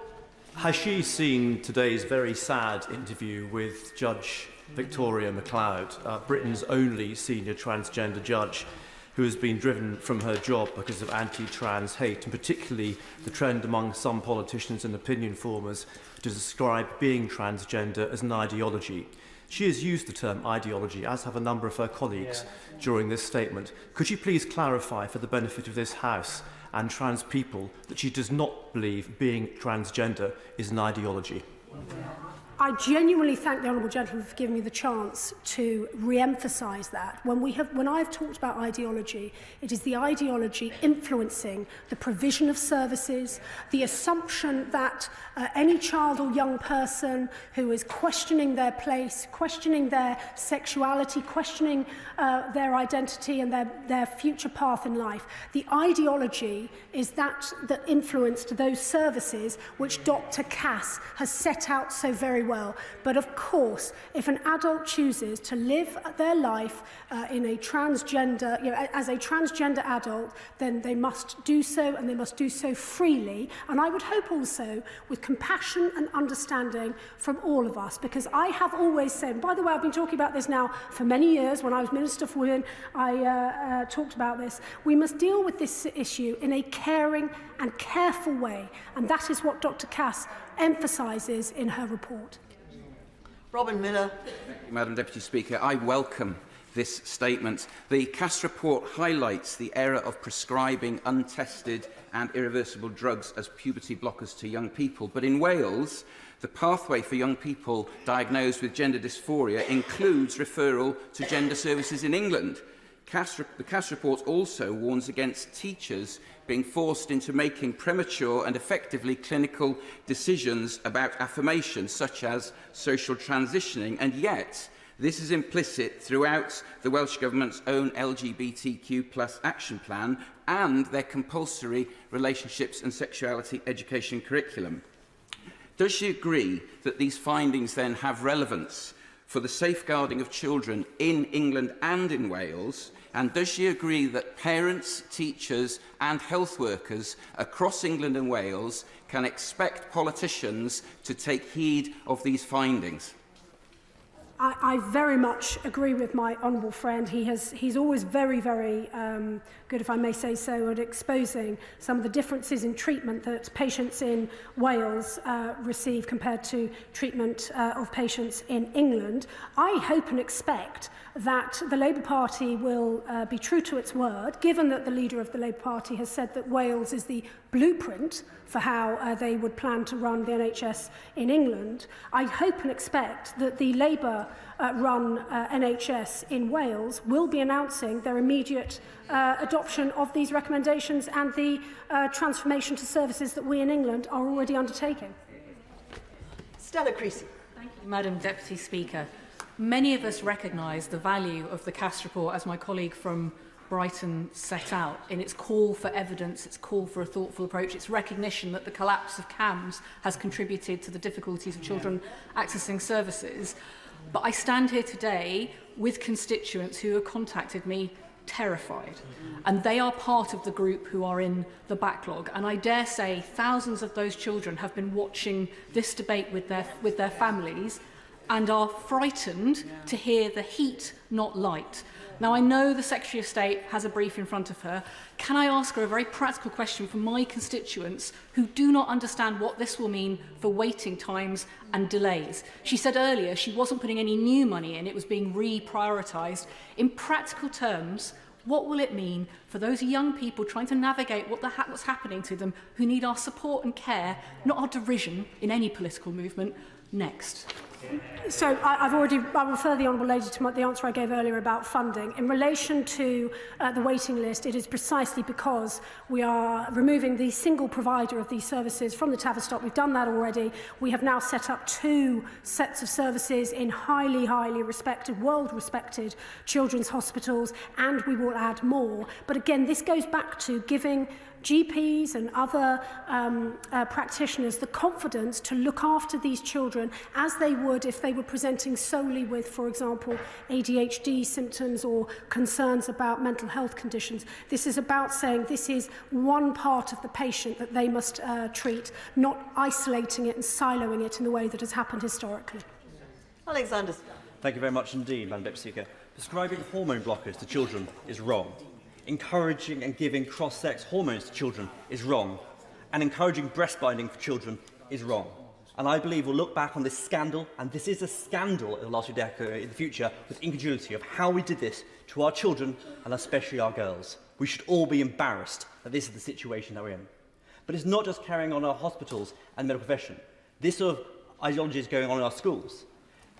Has she seen today's very sad interview with Judge Victoria MacLeod, Britain's only senior transgender judge, who has been driven from her job because of anti-trans hate, and particularly the trend among some politicians and opinion formers to describe being transgender as an ideology? She has used the term ideology, as have a number of her colleagues, during this statement. Could you please clarify, for the benefit of this House and trans people, that she does not believe being transgender is an ideology? I genuinely thank the Honourable Gentleman for giving me the chance to re-emphasise that. When I've talked about ideology, it is the ideology influencing the provision of services, the assumption that any child or young person who is questioning their place, questioning their sexuality, questioning their identity and their future path in life, the ideology is that influenced those services which Dr. Cass has set out so very well. But of course, if an adult chooses to live their life in a transgender, as a transgender adult, then they must do so, and they must do so freely. And I would hope also with compassion and understanding from all of us, because I have always said, by the way, I've been talking about this now for many years. When I was Minister for Women, I talked about this. We must deal with this issue in a caring and careful way, and that is what Dr. Cass emphasises in her report. Robin Miller. Thank you, Madam Deputy Speaker. I welcome this statement. The Cass report highlights the error of prescribing untested and irreversible drugs as puberty blockers to young people. But in Wales, the pathway for young people diagnosed with gender dysphoria includes referral to gender services in England. The Cass report also warns against teachers being forced into making premature and effectively clinical decisions about affirmation, such as social transitioning, and yet this is implicit throughout the Welsh Government's own LGBTQ+ action plan and their compulsory relationships and sexuality education curriculum. Does she agree that these findings then have relevance for the safeguarding of children in England and in Wales? And does she agree that parents, teachers and health workers across England and Wales can expect politicians to take heed of these findings? I very much agree with my honourable friend. He's always very, very good, if I may say so, at exposing some of the differences in treatment that patients in Wales receive compared to treatment of patients in England. I hope and expect that the Labour Party will be true to its word, given that the leader of the Labour Party has said that Wales is the blueprint for how they would plan to run the NHS in England. I hope and expect that the Labour-run NHS in Wales will be announcing their immediate adoption of these recommendations and the transformation to services that we in England are already undertaking. Stella Creasy. Thank you, Madam Deputy Speaker. Many of us recognise the value of the Cass report, as my colleague from Brighton set out, in its call for evidence, its call for a thoughtful approach, its recognition that the collapse of CAMHS has contributed to the difficulties of children accessing services. But I stand here today with constituents who have contacted me terrified, and they are part of the group who are in the backlog, and I dare say thousands of those children have been watching this debate with their families and are frightened to hear the heat, not light. Now, I know the Secretary of State has a brief in front of her. Can I ask her a very practical question from my constituents who do not understand what this will mean for waiting times and delays? She said earlier she wasn't putting any new money in, it was being reprioritised. In practical terms, what will it mean for those young people trying to navigate what's happening to them, who need our support and care, not our derision in any political movement, next? So I'll refer the Honourable Lady to the answer I gave earlier about funding. In relation to the waiting list, it is precisely because we are removing the single provider of these services from the Tavistock. We've done that already. We have now set up 2 sets of services in highly, highly respected, world-respected children's hospitals, and we will add more. But again, this goes back to giving GPs and other practitioners the confidence to look after these children as they would would if they were presenting solely with, for example, ADHD symptoms or concerns about mental health conditions. This is about saying this is one part of the patient that they must treat, not isolating it and siloing it in the way that has happened historically. Alexander. Thank you very much indeed, Madam Deputy Speaker. Prescribing hormone blockers to children is wrong. Encouraging and giving cross-sex hormones to children is wrong. And encouraging breast binding for children is wrong. And I believe we'll look back on this scandal, and this is a scandal in the last few decades in the future, with incredulity of how we did this to our children and especially our girls. We should all be embarrassed that this is the situation that we're in. But it's not just carrying on our hospitals and medical profession. This sort of ideology is going on in our schools.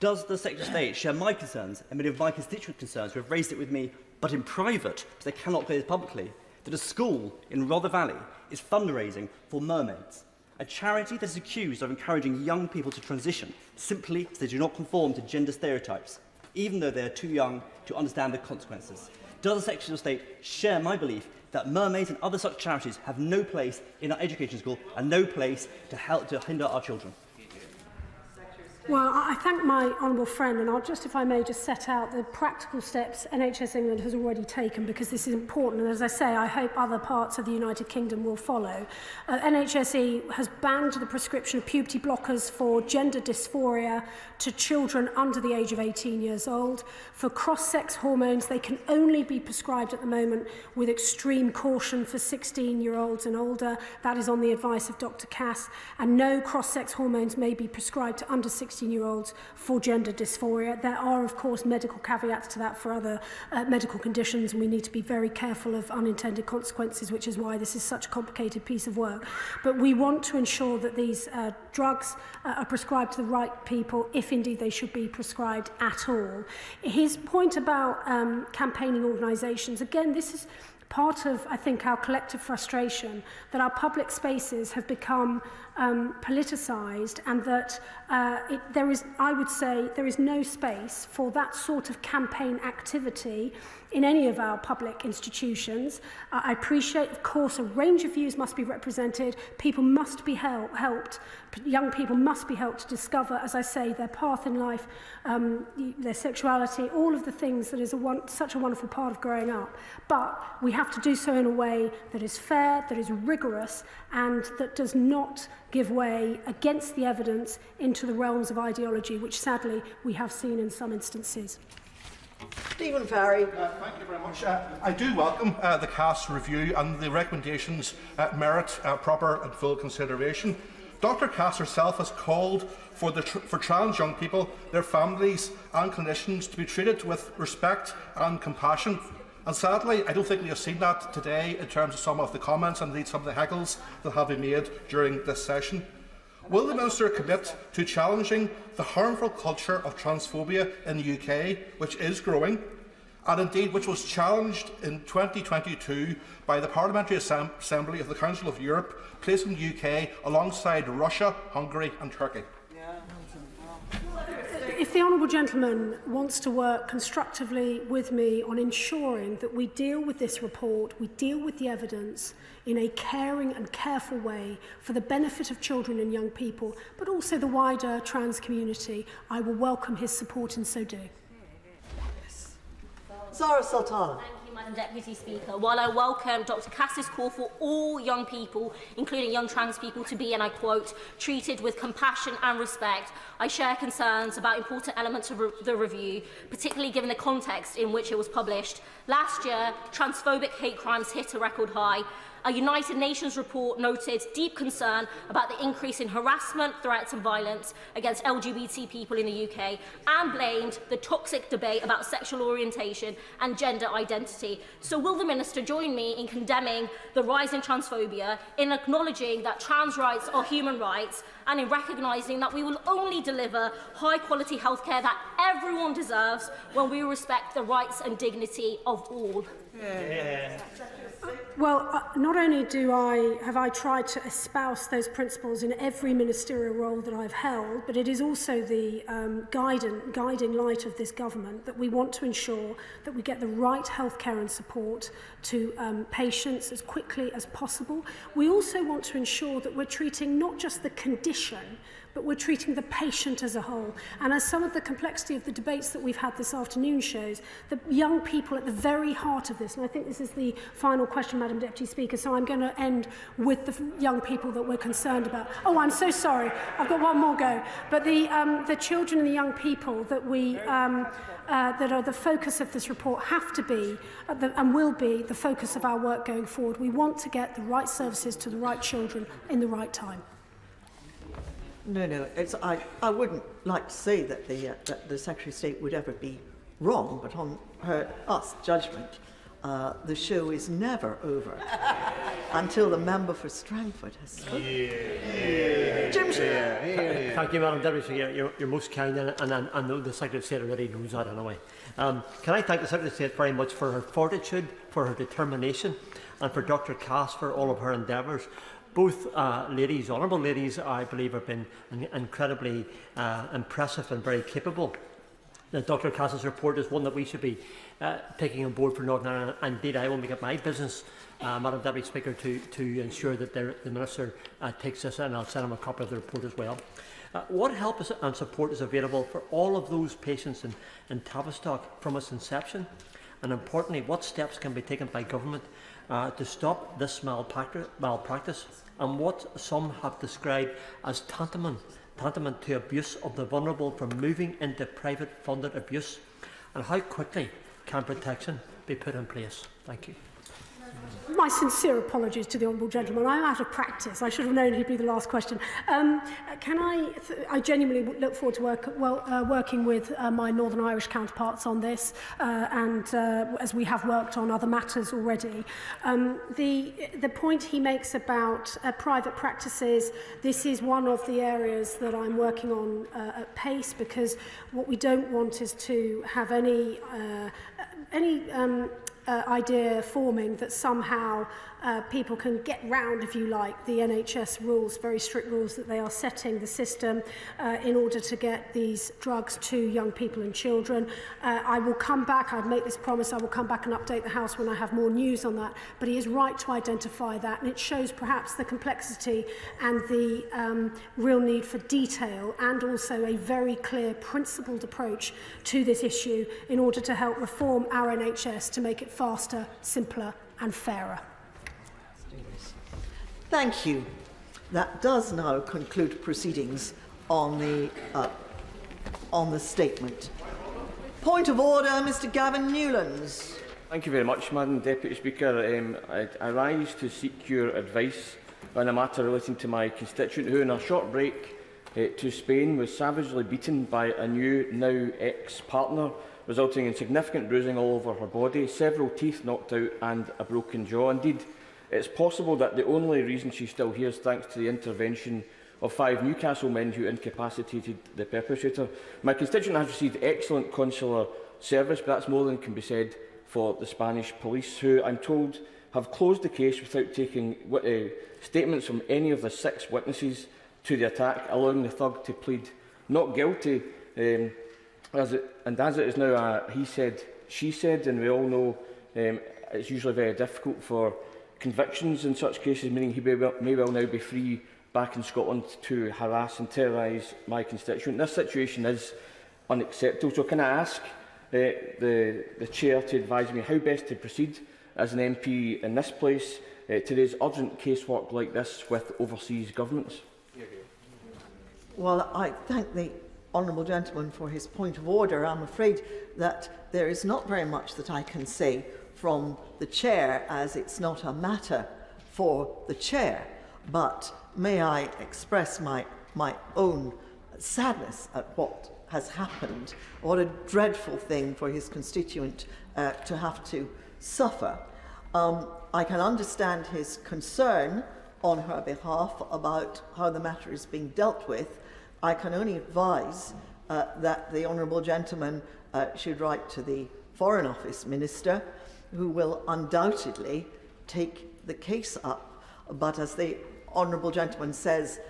Does the Secretary of State share my concerns and many of my constituent concerns who have raised it with me, but in private, because they cannot say this publicly, that a school in Rother Valley is fundraising for mermaids, a charity that is accused of encouraging young people to transition simply because they do not conform to gender stereotypes, even though they are too young to understand the consequences? Does the Secretary of State share my belief that mermaids and other such charities have no place in our education school and no place to help to hinder our children? Well, I thank my honourable friend, and I'll just, if I may, just set out the practical steps NHS England has already taken, because this is important, and as I say, I hope other parts of the United Kingdom will follow. NHSE has banned the prescription of puberty blockers for gender dysphoria to children under the age of 18 years old. For cross-sex hormones, they can only be prescribed at the moment with extreme caution for 16-year-olds and older. That is on the advice of Dr. Cass, and no cross-sex hormones may be prescribed to under 16-year-olds for gender dysphoria. There are, of course, medical caveats to that for other medical conditions, and we need to be very careful of unintended consequences, which is why this is such a complicated piece of work. But we want to ensure that these drugs are prescribed to the right people, if indeed they should be prescribed at all. His point about campaigning organisations, again, this is part of, I think, our collective frustration that our public spaces have become politicised, and that there is, I would say, there is no space for that sort of campaign activity in any of our public institutions. I appreciate, of course, a range of views must be represented. People must be helped. Young people must be helped to discover, as I say, their path in life, their sexuality, all of the things that is such a wonderful part of growing up. But we have to do so in a way that is fair, that is rigorous, and that does not give way against the evidence into the realms of ideology, which sadly we have seen in some instances. Stephen Farry. Thank you very much. I do welcome the CAS review, and the recommendations merit proper and full consideration. Dr. Cass herself has called for trans young people, their families and clinicians to be treated with respect and compassion. And sadly, I don't think we have seen that today in terms of some of the comments and indeed some of the heckles that have been made during this session. Will the Minister commit to challenging the harmful culture of transphobia in the UK, which is growing, and indeed which was challenged in 2022 by the Parliamentary Assembly of the Council of Europe, placing the UK alongside Russia, Hungary and Turkey? If the honourable gentleman wants to work constructively with me on ensuring that we deal with this report, we deal with the evidence in a caring and careful way for the benefit of children and young people, but also the wider trans community, I will welcome his support in so doing. Zara Sultana. Thank you, Madam Deputy Speaker. While I welcome Dr. Cass's call for all young people, including young trans people, to be, and I quote, treated with compassion and respect, I share concerns about important elements of the review, particularly given the context in which it was published. Last year, transphobic hate crimes hit a record high. A United Nations report noted deep concern about the increase in harassment, threats and violence against LGBT people in the UK, and blamed the toxic debate about sexual orientation and gender identity. So will the Minister join me in condemning the rise in transphobia, in acknowledging that trans rights are human rights, and in recognising that we will only deliver high-quality healthcare that everyone deserves when we respect the rights and dignity of all? Well, not only have I tried to espouse those principles in every ministerial role that I've held, but it is also the guiding light of this government that we want to ensure that we get the right healthcare and support to patients as quickly as possible. We also want to ensure that we're treating not just the condition, but we're treating the patient as a whole. And as some of the complexity of the debates that we've had this afternoon shows, the young people at the very heart of this, and I think this is the final question, Madam Deputy Speaker, so I'm going to end with the young people that we're concerned about. Oh, I'm so sorry, I've got one more go. But the children and the young people that we that are the focus of this report have to be and will be the focus of our work going forward. We want to get the right services to the right children in the right time. No, I wouldn't like to say that the Secretary of State would ever be wrong, but on us judgment, the show is never over until the member for Strangford has spoken. Thank you, Madam Deputy Speaker. You're most kind, and the Secretary of State already knows that anyway. Can I thank the Secretary of State very much for her fortitude, for her determination, and for Dr. Cass for all of her endeavours. Both ladies, honourable ladies, I believe, have been incredibly impressive and very capable. Dr. Cass's report is one that we should be taking on board for Northern Ireland. Indeed, I will make it my business, Madam Deputy Speaker, to ensure that the Minister takes this, and I'll send him a copy of the report as well. What help and support is available for all of those patients in Tavistock from its inception? And importantly, what steps can be taken by government to stop this malpractice, and what some have described as tantamount to abuse of the vulnerable from moving into private funded abuse, and how quickly can protection be put in place? Thank you. My sincere apologies to the honourable gentleman. I'm out of practice. I should have known he'd be the last question. I genuinely look forward to working with my Northern Irish counterparts on this, and as we have worked on other matters already. The point he makes about private practices, this is one of the areas that I'm working on at pace, because what we don't want is to have any idea forming that somehow people can get round, if you like, the NHS rules, very strict rules that they are setting the system in order to get these drugs to young people and children. I will come back, I've made this promise, I will come back and update the House when I have more news on that, but he is right to identify that, and it shows perhaps the complexity and the real need for detail, and also a very clear principled approach to this issue in order to help reform our NHS to make it faster, simpler and fairer. Thank you. That does now conclude proceedings on the statement. Point of order, Mr. Gavin Newlands. Thank you very much, Madam Deputy Speaker. I rise to seek your advice on a matter relating to my constituent who, in a short break to Spain, was savagely beaten by a new, now ex-partner, resulting in significant bruising all over her body, several teeth knocked out and a broken jaw. Indeed, it's possible that the only reason she's still here is thanks to the intervention of 5 Newcastle men who incapacitated the perpetrator. My constituent has received excellent consular service, but that's more than can be said for the Spanish police, who, I'm told, have closed the case without taking statements from any of the 6 witnesses to the attack, allowing the thug to plead not guilty, as it is now a he said, she said, and we all know it's usually very difficult for convictions in such cases, meaning he may well now be free back in Scotland to harass and terrorise my constituent. This situation is unacceptable. So can I ask the Chair to advise me how best to proceed as an MP in this place to raise urgent casework like this with overseas governments? Well, I thank the honourable gentleman for his point of order. I'm afraid that there is not very much that I can say from the Chair, as it's not a matter for the Chair. But may I express my own sadness at what has happened. What a dreadful thing for his constituent to have to suffer. I can understand his concern on her behalf about how the matter is being dealt with. I can only advise that the honourable gentleman should write to the Foreign Office Minister, who will undoubtedly take the case up. But as the honourable gentleman says,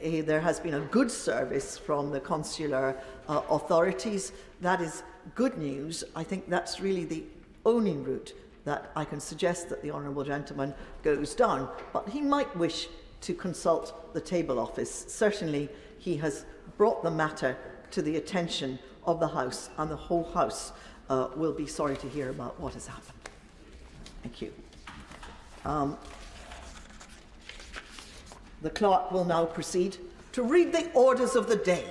there has been a good service from the consular authorities. That is good news. I think that's really the only route that I can suggest that the honourable gentleman goes down. But he might wish to consult the Table Office. Certainly he has brought the matter to the attention of the House, and the whole House will be sorry to hear about what has happened. Thank you. The clerk will now proceed to read the orders of the day.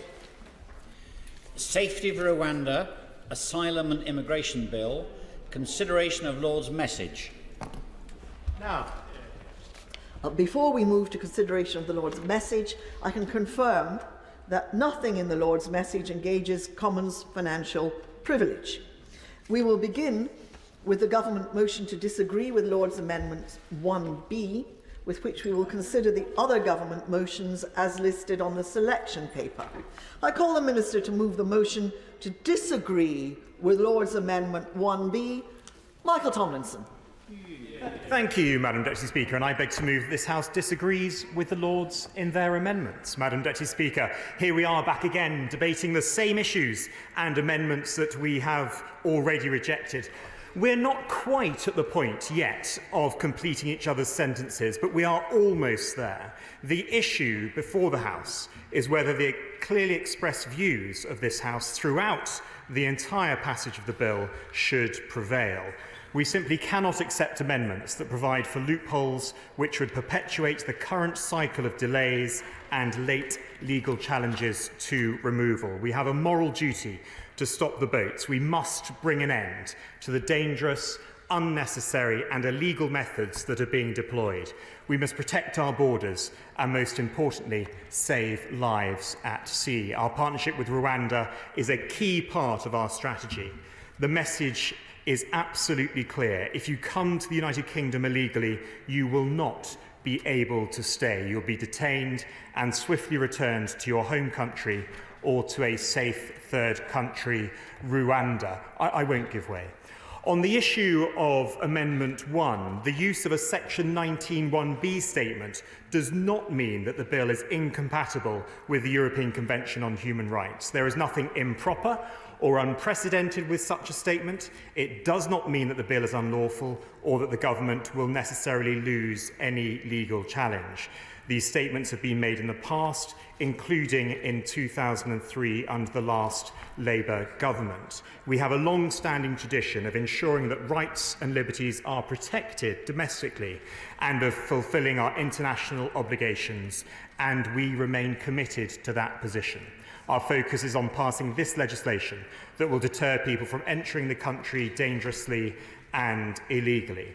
Safety of Rwanda, Asylum and Immigration Bill, consideration of Lord's message. Now, before we move to consideration of the Lord's message, I can confirm that nothing in the Lord's message engages Commons financial privilege. We will begin with the government motion to disagree with Lord's Amendment 1B, with which we will consider the other government motions as listed on the selection paper. I call the Minister to move the motion to disagree with Lord's Amendment 1B. Michael Tomlinson. Thank you, Madam Deputy Speaker, and I beg to move this House disagrees with the Lords in their amendments. Madam Deputy Speaker, here we are back again debating the same issues and amendments that we have already rejected. We're not quite at the point yet of completing each other's sentences, but we are almost there. The issue before the House is whether the clearly expressed views of this House throughout the entire passage of the bill should prevail. We simply cannot accept amendments that provide for loopholes which would perpetuate the current cycle of delays and late legal challenges to removal. We have a moral duty to stop the boats. We must bring an end to the dangerous, unnecessary and illegal methods that are being deployed. We must protect our borders and, most importantly, save lives at sea. Our partnership with Rwanda is a key part of our strategy. The message is absolutely clear. If you come to the United Kingdom illegally, you will not be able to stay. You'll be detained and swiftly returned to your home country or to a safe third country, Rwanda. I won't give way. On the issue of Amendment 1, the use of a Section 19(1)b statement does not mean that the bill is incompatible with the European Convention on Human Rights. There is nothing improper or unprecedented with such a statement. It does not mean that the bill is unlawful or that the government will necessarily lose any legal challenge. These statements have been made in the past, including in 2003 under the last Labour government. We have a long-standing tradition of ensuring that rights and liberties are protected domestically and of fulfilling our international obligations, and we remain committed to that position. Our focus is on passing this legislation that will deter people from entering the country dangerously and illegally.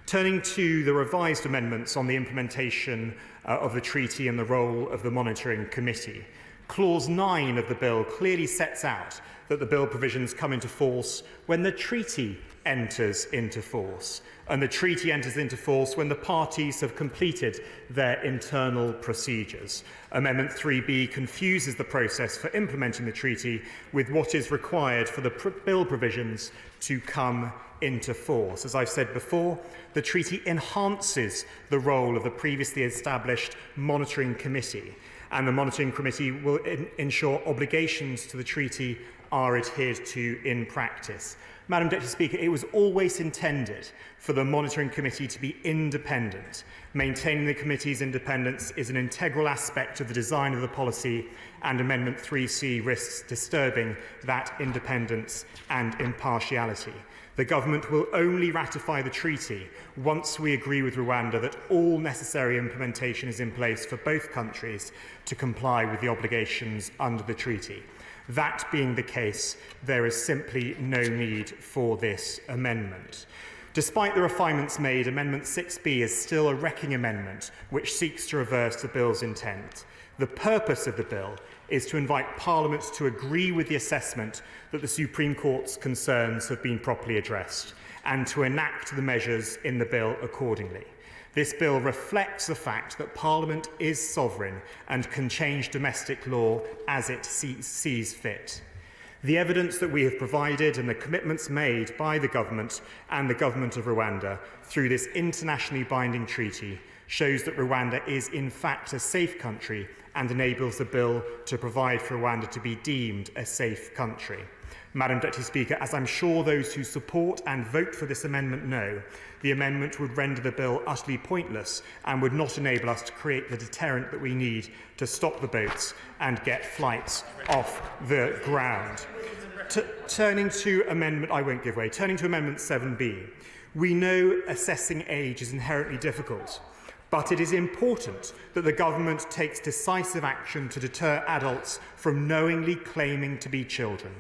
Turning to the revised amendments on the implementation of the treaty and the role of the monitoring committee. Clause 9 of the bill clearly sets out that the bill provisions come into force when the treaty enters into force, and the treaty enters into force when the parties have completed their internal procedures. Amendment 3B confuses the process for implementing the treaty with what is required for the bill provisions to come into force. As I've said before, the treaty enhances the role of the previously established monitoring committee, and the monitoring committee will ensure obligations to the treaty are adhered to in practice. Madam Deputy Speaker, it was always intended for the monitoring committee to be independent. Maintaining the committee's independence is an integral aspect of the design of the policy, and Amendment 3C risks disturbing that independence and impartiality. The government will only ratify the treaty once we agree with Rwanda that all necessary implementation is in place for both countries to comply with the obligations under the treaty. That being the case, there is simply no need for this amendment. Despite the refinements made, Amendment 6B is still a wrecking amendment which seeks to reverse the bill's intent. The purpose of the bill is to invite Parliament to agree with the assessment that the Supreme Court's concerns have been properly addressed and to enact the measures in the bill accordingly. This bill reflects the fact that Parliament is sovereign and can change domestic law as it sees fit. The evidence that we have provided and the commitments made by the government and the government of Rwanda through this internationally binding treaty shows that Rwanda is in fact a safe country and enables the bill to provide for Rwanda to be deemed a safe country. Madam Deputy Speaker, as I'm sure those who support and vote for this amendment know, the amendment would render the bill utterly pointless and would not enable us to create the deterrent that we need to stop the boats and get flights off the ground. Turning to Amendment 7B, we know assessing age is inherently difficult, but it is important that the government takes decisive action to deter adults from knowingly claiming to be children.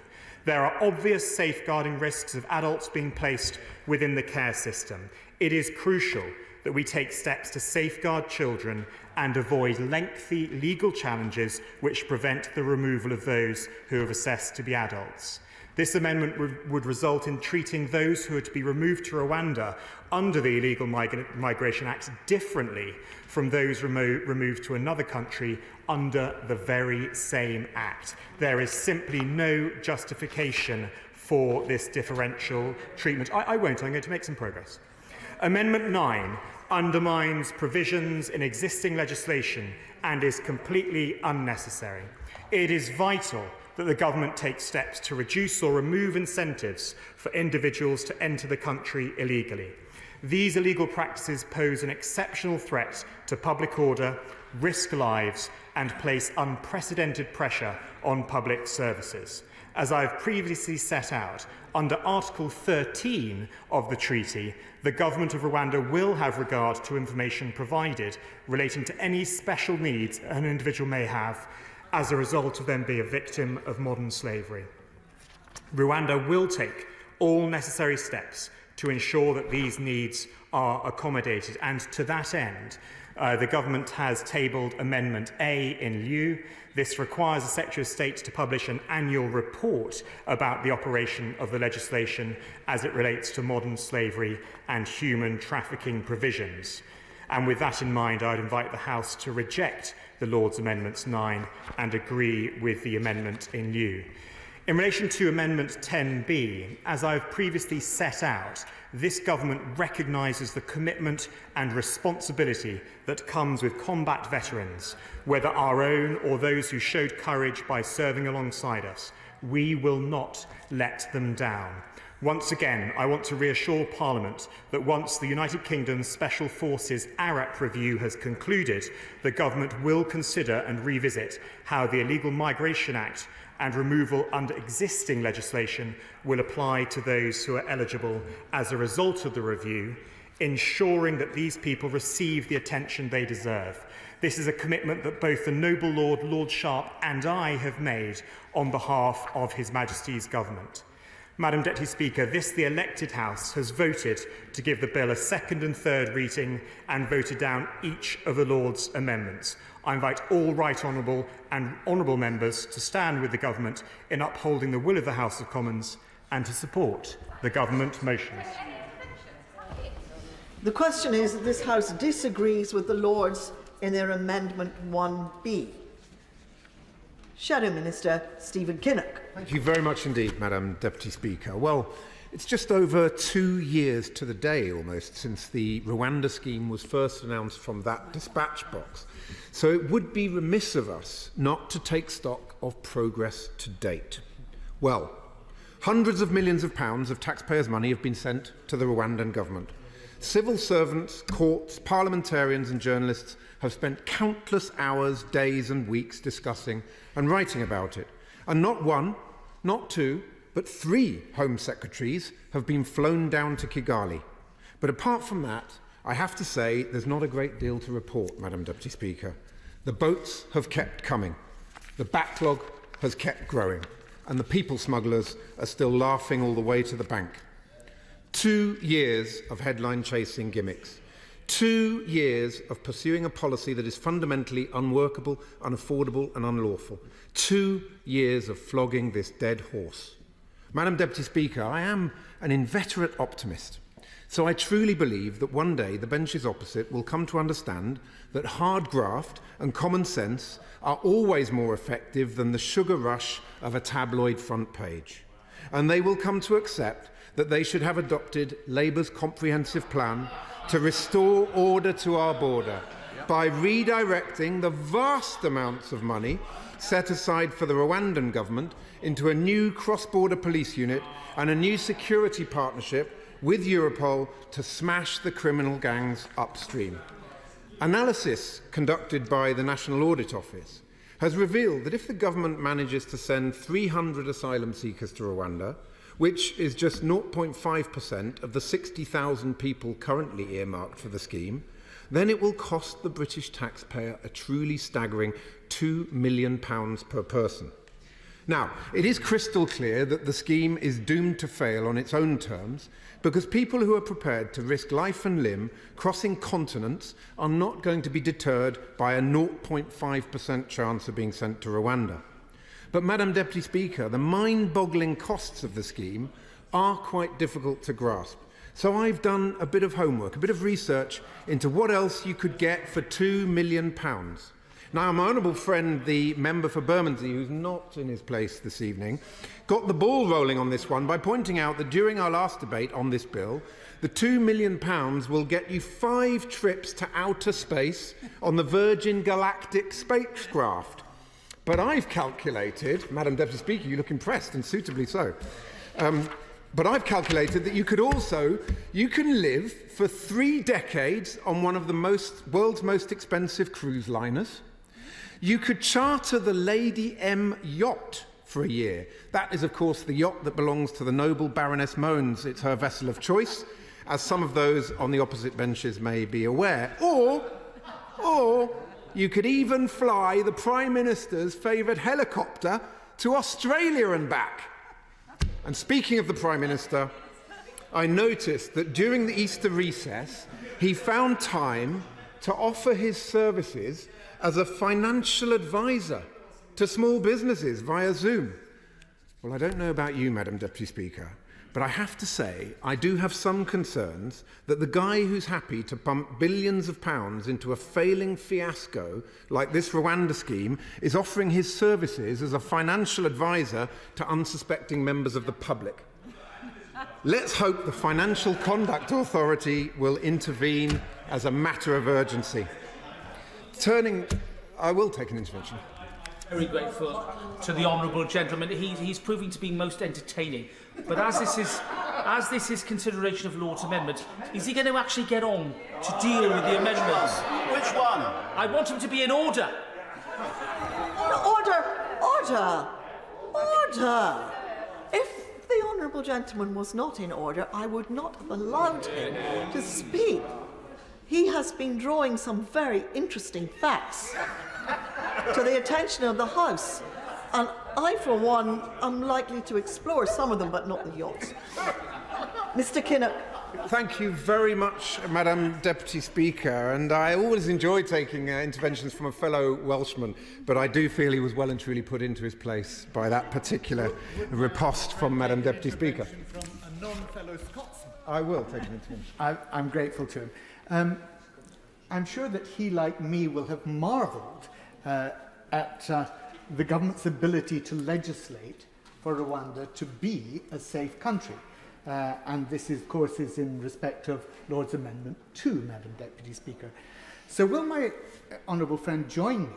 There are obvious safeguarding risks of adults being placed within the care system. It is crucial that we take steps to safeguard children and avoid lengthy legal challenges which prevent the removal of those who have assessed to be adults. This amendment would result in treating those who are to be removed to Rwanda under the Illegal Migration Act differently from those removed to another country under the very same act. There is simply no justification for this differential treatment. I'm going to make some progress. Amendment 9 undermines provisions in existing legislation and is completely unnecessary. It is vital that the government takes steps to reduce or remove incentives for individuals to enter the country illegally. These illegal practices pose an exceptional threat to public order, risk lives, and place unprecedented pressure on public services. As I have previously set out, under Article 13 of the treaty, the government of Rwanda will have regard to information provided relating to any special needs an individual may have as a result of them being a victim of modern slavery. Rwanda will take all necessary steps to ensure that these needs are accommodated, and to that end, the government has tabled Amendment A in lieu. This requires the Secretary of State to publish an annual report about the operation of the legislation as it relates to modern slavery and human trafficking provisions. And with that in mind, I'd invite the House to reject the Lords' Amendments 9 and agree with the amendment in lieu. In relation to Amendment 10B, as I've previously set out, this government recognises the commitment and responsibility that comes with combat veterans, whether our own or those who showed courage by serving alongside us. We will not let them down. Once again, I want to reassure Parliament that once the United Kingdom's Special Forces ARAP review has concluded, the government will consider and revisit how the Illegal Migration Act and removal under existing legislation will apply to those who are eligible as a result of the review, ensuring that these people receive the attention they deserve. This is a commitment that both the noble Lord, Lord Sharp, and I have made on behalf of His Majesty's government. Madam Deputy Speaker, the elected House has voted to give the bill a second and third reading and voted down each of the Lords' amendments. I invite all right honourable and honourable members to stand with the government in upholding the will of the House of Commons and to support the government motions. The question is that this House disagrees with the Lords in their Amendment 1B. Shadow Minister Stephen Kinnock. Thank you very much indeed, Madam Deputy Speaker. Well, it's just over 2 years to the day almost since the Rwanda scheme was first announced from that dispatch box. So it would be remiss of us not to take stock of progress to date. Well, hundreds of millions of pounds of taxpayers' money have been sent to the Rwandan government. Civil servants, courts, parliamentarians and journalists have spent countless hours, days and weeks discussing and writing about it. And not one, not two, but 3 Home Secretaries have been flown down to Kigali. But apart from that, I have to say there's not a great deal to report, Madam Deputy Speaker. The boats have kept coming, the backlog has kept growing, and the people smugglers are still laughing all the way to the bank. 2 years of headline-chasing gimmicks. 2 years of pursuing a policy that is fundamentally unworkable, unaffordable and unlawful. 2 years of flogging this dead horse. Madam Deputy Speaker, I am an inveterate optimist, so I truly believe that one day the benches opposite will come to understand that hard graft and common sense are always more effective than the sugar rush of a tabloid front page. And they will come to accept that they should have adopted Labour's comprehensive plan to restore order to our border, by redirecting the vast amounts of money set aside for the Rwandan government into a new cross-border police unit and a new security partnership with Europol to smash the criminal gangs upstream. Analysis conducted by the National Audit Office has revealed that if the government manages to send 300 asylum seekers to Rwanda, which is just 0.5% of the 60,000 people currently earmarked for the scheme, then it will cost the British taxpayer a truly staggering £2 million per person. Now, it is crystal clear that the scheme is doomed to fail on its own terms because people who are prepared to risk life and limb crossing continents are not going to be deterred by a 0.5% chance of being sent to Rwanda. But, Madam Deputy Speaker, the mind-boggling costs of the scheme are quite difficult to grasp. So I've done a bit of homework, a bit of research into what else you could get for £2 million. Now, my honourable friend, the member for Bermondsey, who's not in his place this evening, got the ball rolling on this one by pointing out that during our last debate on this bill, the £2 million will get you 5 trips to outer space on the Virgin Galactic spacecraft. But I've calculated, Madam Deputy Speaker, you look impressed, and suitably so, but I've calculated that you can live for 3 decades on one of the world's most expensive cruise liners. You could charter the Lady M yacht for a year. That is, of course, the yacht that belongs to the noble Baroness Mons. It's her vessel of choice, as some of those on the opposite benches may be aware. Or you could even fly the Prime Minister's favourite helicopter to Australia and back. And speaking of the Prime Minister, I noticed that during the Easter recess, he found time to offer his services as a financial advisor to small businesses via Zoom. Well, I don't know about you, Madam Deputy Speaker, but I have to say I do have some concerns that the guy who's happy to pump billions of pounds into a failing fiasco like this Rwanda scheme is offering his services as a financial advisor to unsuspecting members of the public. Let's hope the Financial Conduct Authority will intervene as a matter of urgency. I will take an intervention. Very grateful to the honourable gentleman. He's proving to be most entertaining. But as this is consideration of Lord's amendment, is he going to actually get on to deal with the amendments? Which one? I want him to be in order. Order! If the honourable gentleman was not in order, I would not have allowed him to speak. He has been drawing some very interesting facts to the attention of the House. And I, for one, am likely to explore some of them, but not the yachts. Mr. Kinnock. Thank you very much, Madam Deputy Speaker. And I always enjoy taking interventions from a fellow Welshman, but I do feel he was well and truly put into his place by that particular riposte from Madam Deputy Speaker. From a non-fellow Scotsman. I will take an intervention. I'm grateful to him. I'm sure that he, like me, will have marvelled at the government's ability to legislate for Rwanda to be a safe country. And this, of course, is in respect of Lord's Amendment 2, Madam Deputy Speaker. So will my honourable friend join me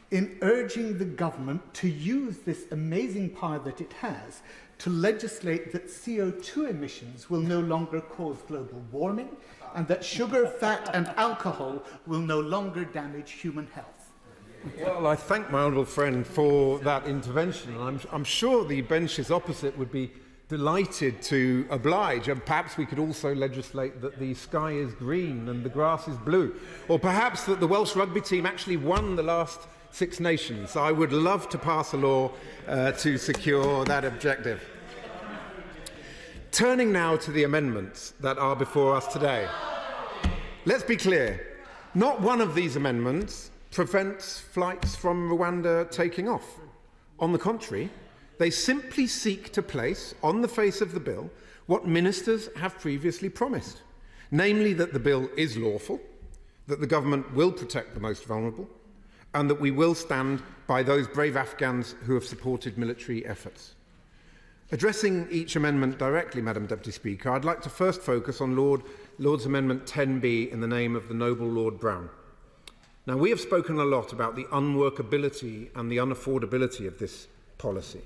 in urging the government to use this amazing power that it has to legislate that CO2 emissions will no longer cause global warming and that sugar, fat and alcohol will no longer damage human health? Well, I thank my honourable friend for that intervention. I'm sure the benches opposite would be delighted to oblige, and perhaps we could also legislate that the sky is green and the grass is blue, or perhaps that the Welsh rugby team actually won the last Six Nations. I would love to pass a law to secure that objective. Turning now to the amendments that are before us today. Let's be clear, not one of these amendments prevents flights from Rwanda taking off. On the contrary, they simply seek to place on the face of the bill what ministers have previously promised, namely that the bill is lawful, that the government will protect the most vulnerable, and that we will stand by those brave Afghans who have supported military efforts. Addressing each amendment directly, Madam Deputy Speaker, I'd like to first focus on Lord's Amendment 10B in the name of the noble Lord Brown. Now, we have spoken a lot about the unworkability and the unaffordability of this policy,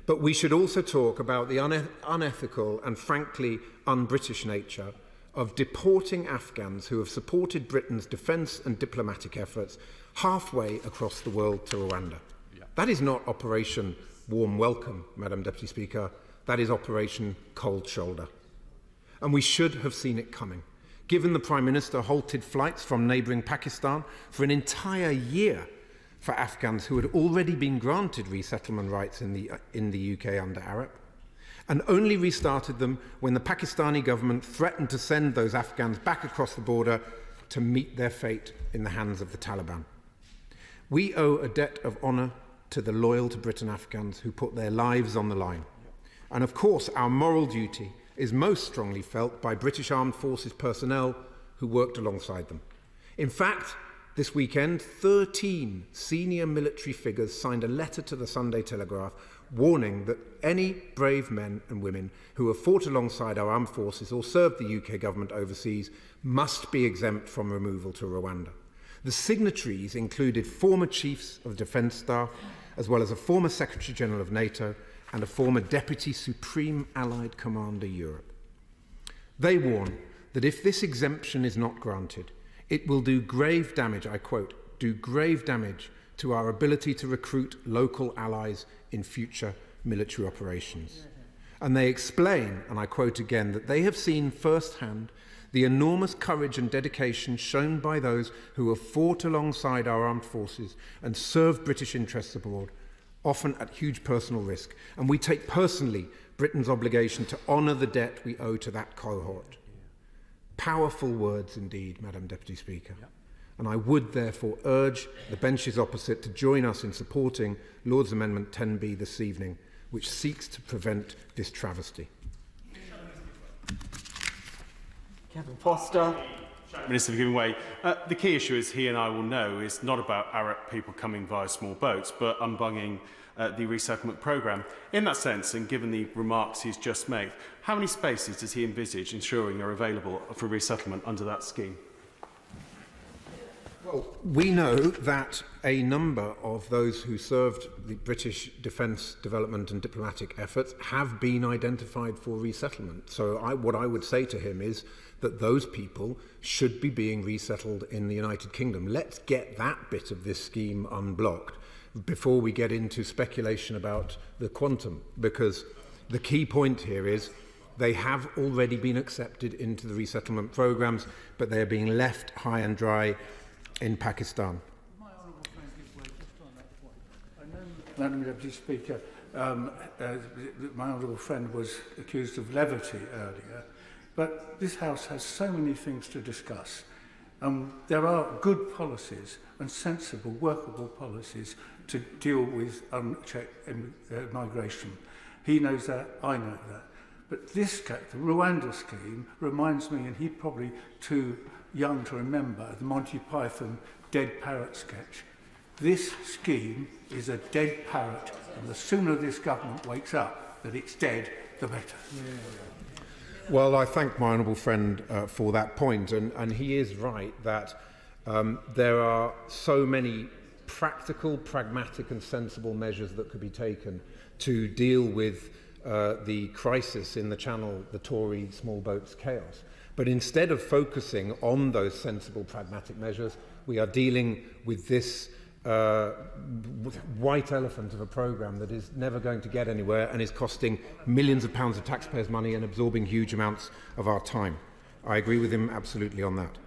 but we should also talk about the unethical and frankly un-British nature of deporting Afghans who have supported Britain's defence and diplomatic efforts halfway across the world to Rwanda. That is not Operation Warm Welcome, Madam Deputy Speaker. That is Operation Cold Shoulder. And we should have seen it coming, given the Prime Minister halted flights from neighbouring Pakistan for an entire year for Afghans who had already been granted resettlement rights in the UK under Arab, and only restarted them when the Pakistani government threatened to send those Afghans back across the border to meet their fate in the hands of the Taliban. We owe a debt of honour to the loyal to Britain Afghans who put their lives on the line. And of course, our moral duty is most strongly felt by British Armed Forces personnel who worked alongside them. In fact, this weekend, 13 senior military figures signed a letter to the Sunday Telegraph warning that any brave men and women who have fought alongside our armed forces or served the UK government overseas must be exempt from removal to Rwanda. The signatories included former chiefs of defence staff, as well as a former Secretary-General of NATO and a former Deputy Supreme Allied Commander Europe. They warn that if this exemption is not granted, it will do grave damage, I quote, do grave damage to our ability to recruit local allies in future military operations. And they explain, and I quote again, that they have seen firsthand the enormous courage and dedication shown by those who have fought alongside our armed forces and served British interests abroad, often at huge personal risk. And we take personally Britain's obligation to honour the debt we owe to that cohort. Powerful words indeed, Madam Deputy Speaker. And I would therefore urge the benches opposite to join us in supporting Lord's Amendment 10B this evening, which seeks to prevent this travesty. Kevin Foster. Minister for giving way. The key issue, as he and I will know, is not about Arab people coming via small boats, but unbunging the resettlement programme. In that sense, and given the remarks he's just made, how many spaces does he envisage ensuring are available for resettlement under that scheme? Well, we know that a number of those who served the British defence, development and diplomatic efforts have been identified for resettlement. So what I would say to him is that those people should be being resettled in the United Kingdom. Let's get that bit of this scheme unblocked before we get into speculation about the quantum, because the key point here is they have already been accepted into the resettlement programmes, but they are being left high and dry in Pakistan. Madam Deputy Speaker, my honourable friend was accused of levity earlier, but this House has so many things to discuss. There are good policies and sensible, workable policies to deal with unchecked migration. He knows that, I know that. But this, the Rwanda scheme, reminds me, and he's probably too young to remember, the Monty Python dead parrot sketch. This scheme is a dead parrot, and the sooner this government wakes up that it's dead, the better. Well, I thank my honourable friend for that point, and he is right that there are so many practical, pragmatic and sensible measures that could be taken to deal with the crisis in the Channel, the Tory small boats chaos. But instead of focusing on those sensible, pragmatic measures, we are dealing with this white elephant of a programme that is never going to get anywhere and is costing millions of pounds of taxpayers' money and absorbing huge amounts of our time. I agree with him absolutely on that.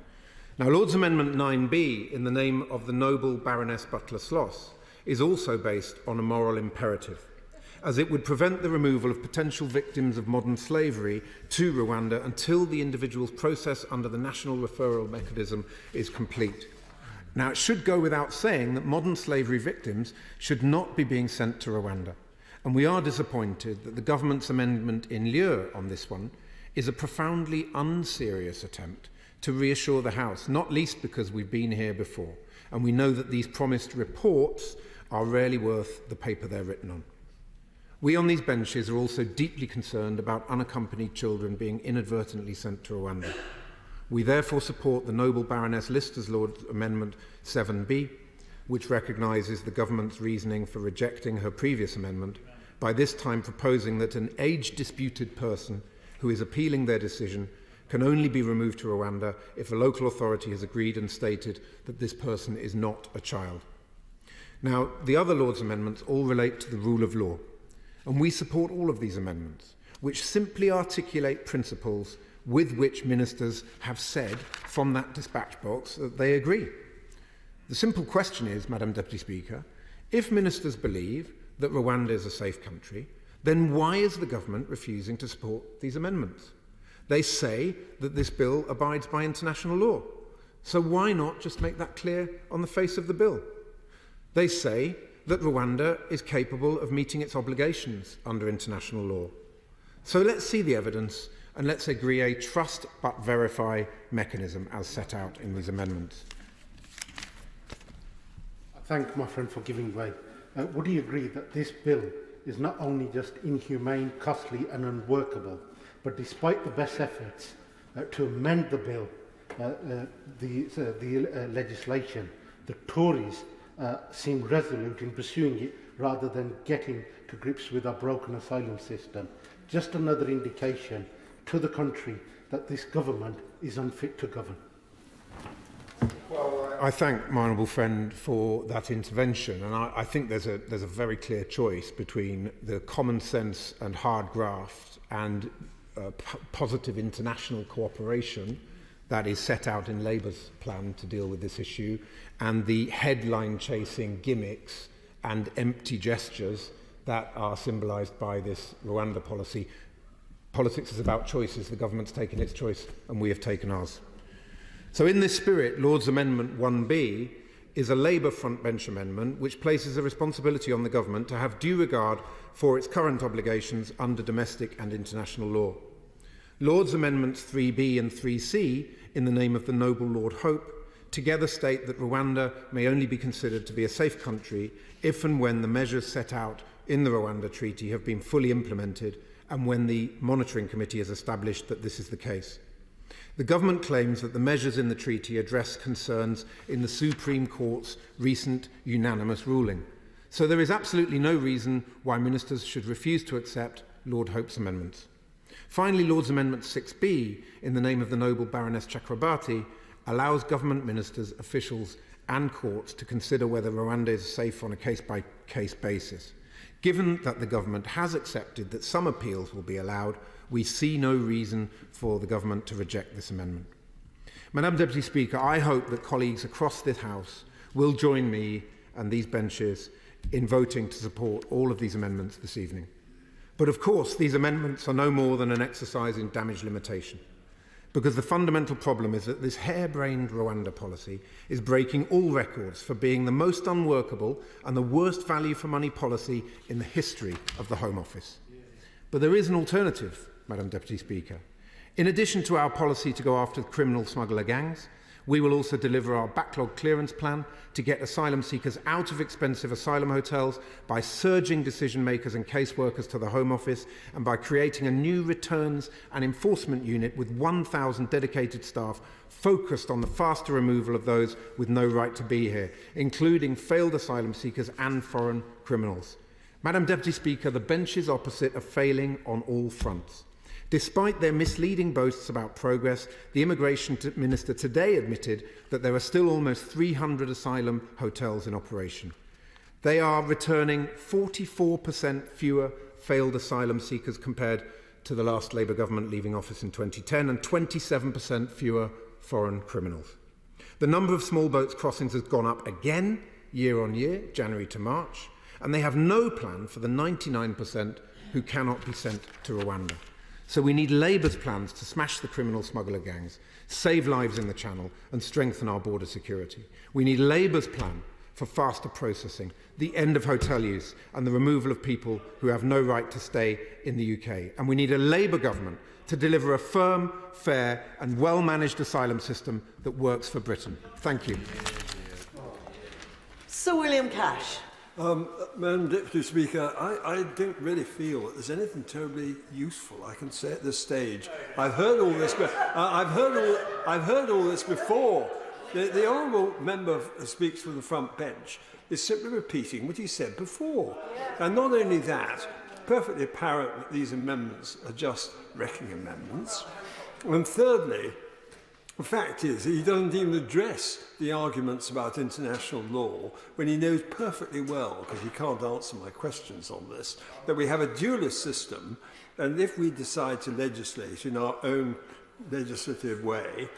Now, Lord's Amendment 9B, in the name of the noble Baroness Butler-Sloss, is also based on a moral imperative, as it would prevent the removal of potential victims of modern slavery to Rwanda until the individual's process under the National Referral Mechanism is complete. Now, it should go without saying that modern slavery victims should not be being sent to Rwanda, and we are disappointed that the government's amendment in lieu on this one is a profoundly unserious attempt to reassure the House, not least because we've been here before, and we know that these promised reports are rarely worth the paper they're written on. We on these benches are also deeply concerned about unaccompanied children being inadvertently sent to Rwanda. We therefore support the noble Baroness Lister's Lord's Amendment 7B, which recognises the government's reasoning for rejecting her previous amendment, by this time proposing that an age-disputed person who is appealing their decision can only be removed to Rwanda if a local authority has agreed and stated that this person is not a child. Now, the other Lord's amendments all relate to the rule of law, and we support all of these amendments, which simply articulate principles with which ministers have said from that dispatch box that they agree. The simple question is, Madam Deputy Speaker, if ministers believe that Rwanda is a safe country, then why is the government refusing to support these amendments? They say that this bill abides by international law. So why not just make that clear on the face of the bill? They say that Rwanda is capable of meeting its obligations under international law. So let's see the evidence and let's agree a trust but verify mechanism as set out in these amendments. I thank my friend for giving way. Would he agree that this bill is not only just inhumane, costly and unworkable, but despite the best efforts to amend the bill, the legislation, the Tories seem resolute in pursuing it rather than getting to grips with our broken asylum system? Just another indication to the country that this government is unfit to govern. Well, I thank my honourable friend for that intervention, and I think there's a very clear choice between the common sense and hard graft and positive international cooperation that is set out in Labour's plan to deal with this issue, and the headline-chasing gimmicks and empty gestures that are symbolised by this Rwanda policy. Politics is about choices. The government's taken its choice, and we have taken ours. So in this spirit, Lord's Amendment 1B is a Labour frontbench amendment which places a responsibility on the government to have due regard for its current obligations under domestic and international law. Lord's Amendments 3B and 3C, in the name of the noble Lord Hope, together state that Rwanda may only be considered to be a safe country if and when the measures set out in the Rwanda Treaty have been fully implemented and when the Monitoring Committee has established that this is the case. The government claims that the measures in the treaty address concerns in the Supreme Court's recent unanimous ruling. So there is absolutely no reason why ministers should refuse to accept Lord Hope's amendments. Finally, Lord's Amendment 6B, in the name of the noble Baroness Chakrabarti, allows government ministers, officials and courts to consider whether Rwanda is safe on a case-by-case basis. Given that the government has accepted that some appeals will be allowed, we see no reason for the government to reject this amendment. Madam Deputy Speaker, I hope that colleagues across this House will join me and these benches in voting to support all of these amendments this evening. But of course, these amendments are no more than an exercise in damage limitation, because the fundamental problem is that this harebrained Rwanda policy is breaking all records for being the most unworkable and the worst value for money policy in the history of the Home Office. But there is an alternative, Madam Deputy Speaker. In addition to our policy to go after criminal smuggler gangs, we will also deliver our backlog clearance plan to get asylum seekers out of expensive asylum hotels by surging decision makers and caseworkers to the Home Office, and by creating a new returns and enforcement unit with 1,000 dedicated staff focused on the faster removal of those with no right to be here, including failed asylum seekers and foreign criminals. Madam Deputy Speaker, the benches opposite are failing on all fronts. Despite their misleading boasts about progress, the Immigration Minister today admitted that there are still almost 300 asylum hotels in operation. They are returning 44% fewer failed asylum seekers compared to the last Labour government leaving office in 2010, and 27% fewer foreign criminals. The number of small boats crossings has gone up again, year on year, January to March, and they have no plan for the 99% who cannot be sent to Rwanda. So we need Labour's plans to smash the criminal smuggler gangs, save lives in the Channel and strengthen our border security. We need Labour's plan for faster processing, the end of hotel use and the removal of people who have no right to stay in the UK. And we need a Labour government to deliver a firm, fair and well-managed asylum system that works for Britain. Thank you. Sir William Cash. Madam Deputy Speaker, I don't really feel that there's anything terribly useful I can say at this stage. I've heard all this. I've heard all this before. The honourable member who speaks from the front bench is simply repeating what he said before. And not only that, perfectly apparent that these amendments are just wrecking amendments. And thirdly, the fact is that he doesn't even address the arguments about international law when he knows perfectly well, because he can't answer my questions on this, that we have a dualist system, and if we decide to legislate in our own legislative way,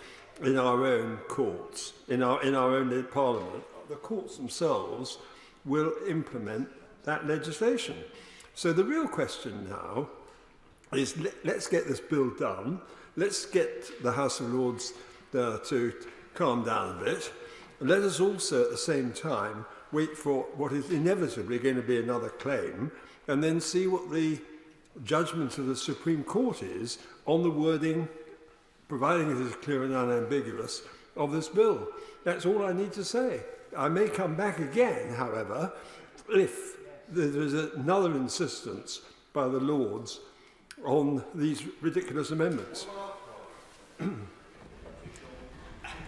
in our own courts, in our own parliament, the courts themselves will implement that legislation. So the real question now is, let's get this bill done. Let's get the House of Lords to calm down a bit. And let us also, at the same time, wait for what is inevitably going to be another claim, and then see what the judgment of the Supreme Court is on the wording, providing it is clear and unambiguous, of this bill. That's all I need to say. I may come back again, however, if there is another insistence by the Lords on these ridiculous amendments.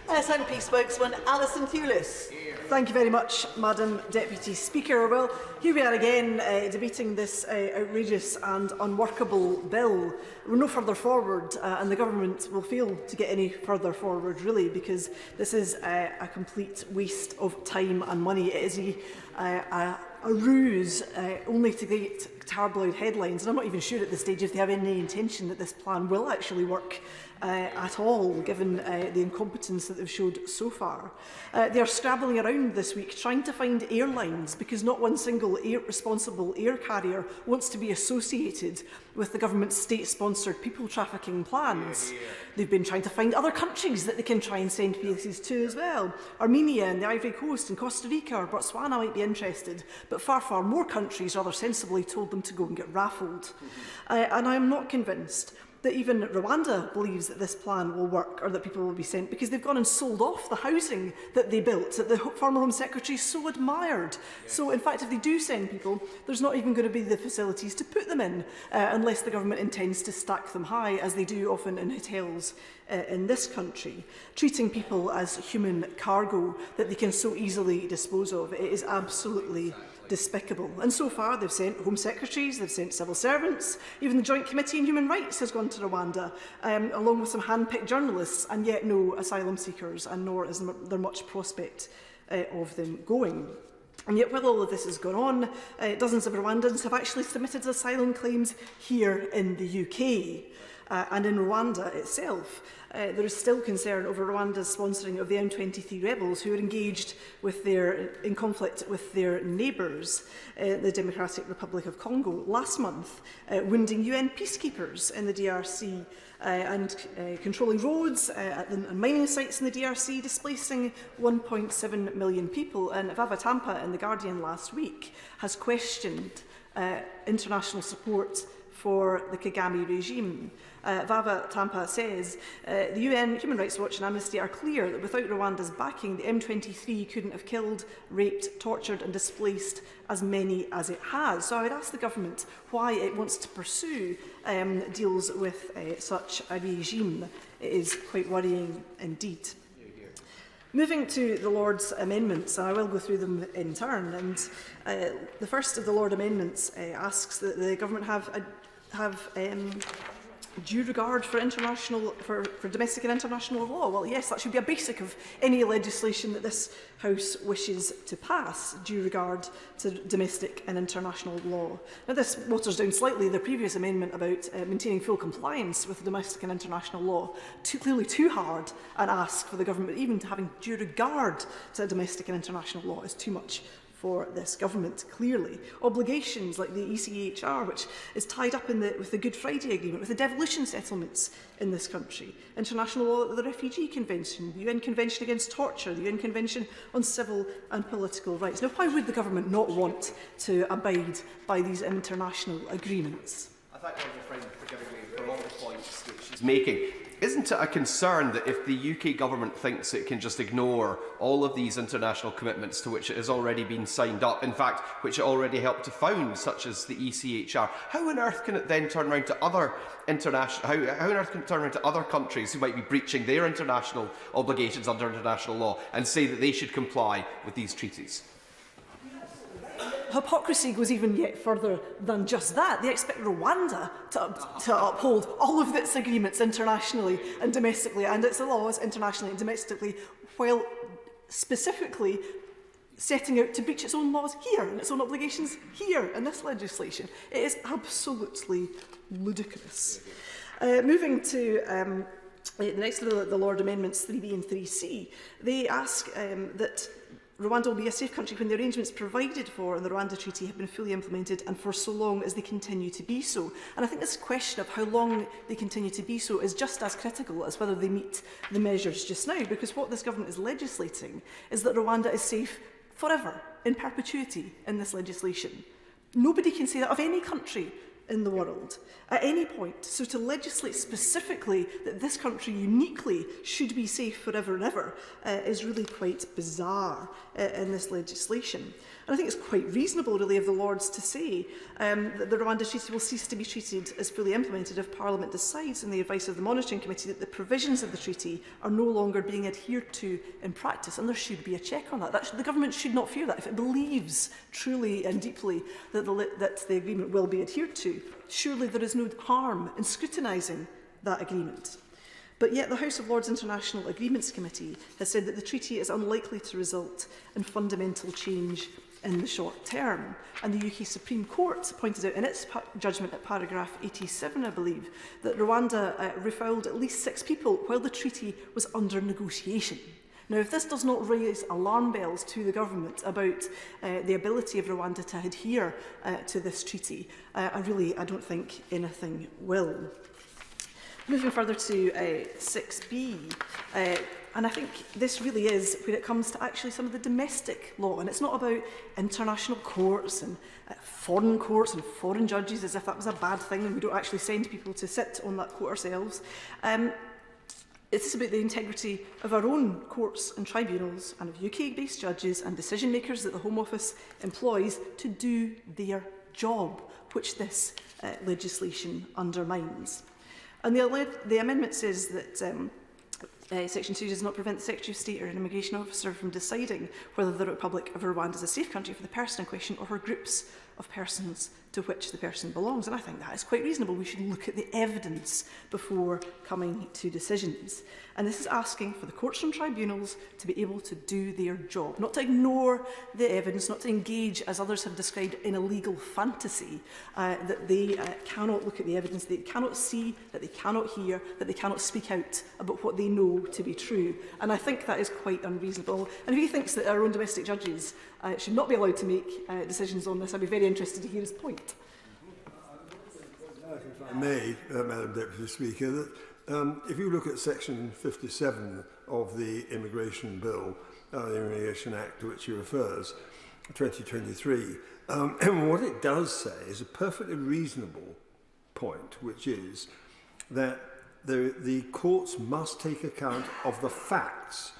SNP spokesman Alison Thewlis. Thank you very much, Madam Deputy Speaker. Well, here we are again debating this outrageous and unworkable bill. We're no further forward, and the government will fail to get any further forward, really, because this is a complete waste of time and money. It is a ruse only to get tabloid headlines, and I'm not even sure at this stage if they have any intention that this plan will actually work at all, given the incompetence that they've showed so far. They are scrabbling around this week trying to find airlines, because not one single responsible air carrier wants to be associated with the government's state-sponsored people trafficking plans. They've been trying to find other countries that they can try and send places to as well. Armenia and the Ivory Coast and Costa Rica or Botswana might be interested, but far, far more countries rather sensibly told them to go and get raffled. And I'm not convinced that even Rwanda believes that this plan will work, or that people will be sent, because they've gone and sold off the housing that they built, that the former Home Secretary so admired. So, in fact, if they do send people, there's not even going to be the facilities to put them in, unless the government intends to stack them high, as they do often in hotels in this country, treating people as human cargo that they can so easily dispose of. It is absolutely despicable. And so far they've sent Home Secretaries, they've sent civil servants, even the Joint Committee on Human Rights has gone to Rwanda, along with some hand-picked journalists, and yet no asylum seekers, and nor is there much prospect of them going. And yet, while all of this has gone on, dozens of Rwandans have actually submitted asylum claims here in the UK. And in Rwanda itself, there is still concern over Rwanda's sponsoring of the M23 rebels, who are engaged in conflict with their neighbours, the Democratic Republic of Congo, last month, wounding UN peacekeepers in the DRC and controlling roads and mining sites in the DRC, displacing 1.7 million people. And Vava Tampa in The Guardian last week has questioned international support for the Kagame regime. Vava Tampa says, the UN, Human Rights Watch and Amnesty are clear that without Rwanda's backing, the M23 couldn't have killed, raped, tortured and displaced as many as it has. So I would ask the government why it wants to pursue deals with such a regime. It is quite worrying indeed. Moving to the Lord's amendments, and I will go through them in turn. And the first of the Lord amendments asks that the government have due regard for domestic and international law. Well, yes, that should be a basic of any legislation that this House wishes to pass, due regard to domestic and international law. Now, this waters down slightly the previous amendment about maintaining full compliance with domestic and international law. Clearly too hard an ask for the government, even to having due regard to domestic and international law is too much for this government, clearly. Obligations like the ECHR, which is tied up with the Good Friday Agreement, with the devolution settlements in this country, international law, the Refugee Convention, the UN Convention Against Torture, the UN Convention on Civil and Political Rights. Now, why would the government not want to abide by these international agreements? I thank my friend for giving me for all the points that she's making. isn't it a concern that if the UK government thinks it can just ignore all of these international commitments to which it has already been signed up, in fact, which it already helped to found, such as the ECHR, how on earth can it then turn around to other international, how on earth can it turn around to other countries who might be breaching their international obligations under international law and say that they should comply with these treaties? Hypocrisy goes even yet further than just that. They expect Rwanda to uphold all of its agreements internationally and domestically, and its laws internationally and domestically, while specifically setting out to breach its own laws here and its own obligations here in this legislation. It is absolutely ludicrous. Moving to the next of the Lord Amendments 3B and 3C, they ask that Rwanda will be a safe country when the arrangements provided for in the Rwanda Treaty have been fully implemented and for so long as they continue to be so. And I think this question of how long they continue to be so is just as critical as whether they meet the measures just now, because what this government is legislating is that Rwanda is safe forever, in perpetuity, in this legislation. Nobody can say that of any country in the world at any point. So to legislate specifically that this country uniquely should be safe forever and ever is really quite bizarre in this legislation. And I think it's quite reasonable, really, of the Lords to say that the Rwanda Treaty will cease to be treated as fully implemented if Parliament decides, in the advice of the Monitoring Committee, that the provisions of the treaty are no longer being adhered to in practice, and there should be a check on that. The government should not fear that. If it believes truly and deeply that the agreement will be adhered to, surely there is no harm in scrutinising that agreement. But yet the House of Lords International Agreements Committee has said that the treaty is unlikely to result in fundamental change in the short term. And the UK Supreme Court pointed out in its judgment at paragraph 87, I believe, that Rwanda refouled at least 6 people while the treaty was under negotiation. Now, if this does not raise alarm bells to the government about the ability of Rwanda to adhere to this treaty, I don't think anything will. Moving further to 6B, and I think this really is when it comes to actually some of the domestic law, and it's not about international courts and foreign judges as if that was a bad thing and we don't actually send people to sit on that court ourselves. It's about the integrity of our own courts and tribunals and of UK-based judges and decision-makers that the Home Office employs to do their job, which this legislation undermines. And the amendment says that Section 2 does not prevent the Secretary of State or an immigration officer from deciding whether the Republic of Rwanda is a safe country for the person in question or her groups of persons to which the person belongs. And I think that is quite reasonable. We should look at the evidence before coming to decisions. And this is asking for the courts and tribunals to be able to do their job, not to ignore the evidence, not to engage, as others have described, in a legal fantasy, that they cannot look at the evidence, they cannot see, that they cannot hear, that they cannot speak out about what they know to be true. And I think that is quite unreasonable. And if he thinks that our own domestic judges should not be allowed to make decisions on this, I'd be very interested to hear his point. If I may, Madam Deputy Speaker, that if you look at Section 57 of the Immigration Bill, the Immigration Act to which he refers, 2023, what it does say is a perfectly reasonable point, which is that the courts must take account of the facts.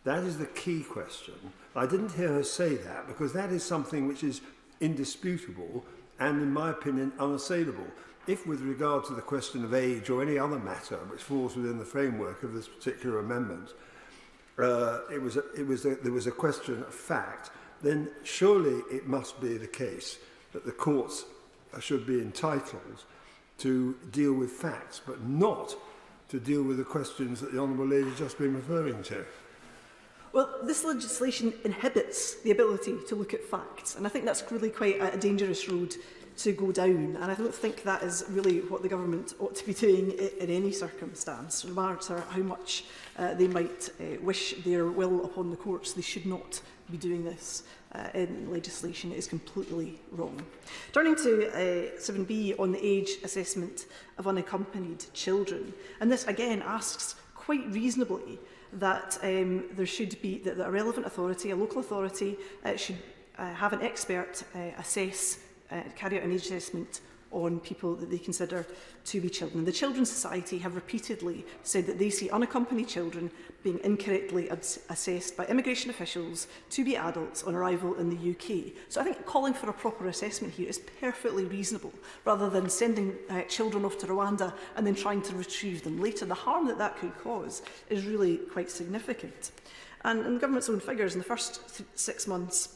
That is the key question. I didn't hear her say that because that is something which is indisputable and, in my opinion, unassailable. If, with regard to the question of age or any other matter which falls within the framework of this particular amendment, there was a question of fact, then surely it must be the case that the courts should be entitled to deal with facts, but not to deal with the questions that the Honourable Lady has just been referring to. Well, this legislation inhibits the ability to look at facts, and I think that's really quite a dangerous road to go down, and I don't think that is really what the government ought to be doing in any circumstance. No matter how much they might wish their will upon the courts, they should not be doing this in legislation. It is completely wrong. Turning to 7B on the age assessment of unaccompanied children, and this again asks quite reasonably that there should be that a relevant authority, a local authority, should have an expert assess, carry out an age assessment on people that they consider to be children. The Children's Society have repeatedly said that they see unaccompanied children being incorrectly assessed by immigration officials to be adults on arrival in the UK. So I think calling for a proper assessment here is perfectly reasonable, rather than sending children off to Rwanda and then trying to retrieve them later. The harm that that could cause is really quite significant. And in the government's own figures, in the first 6 months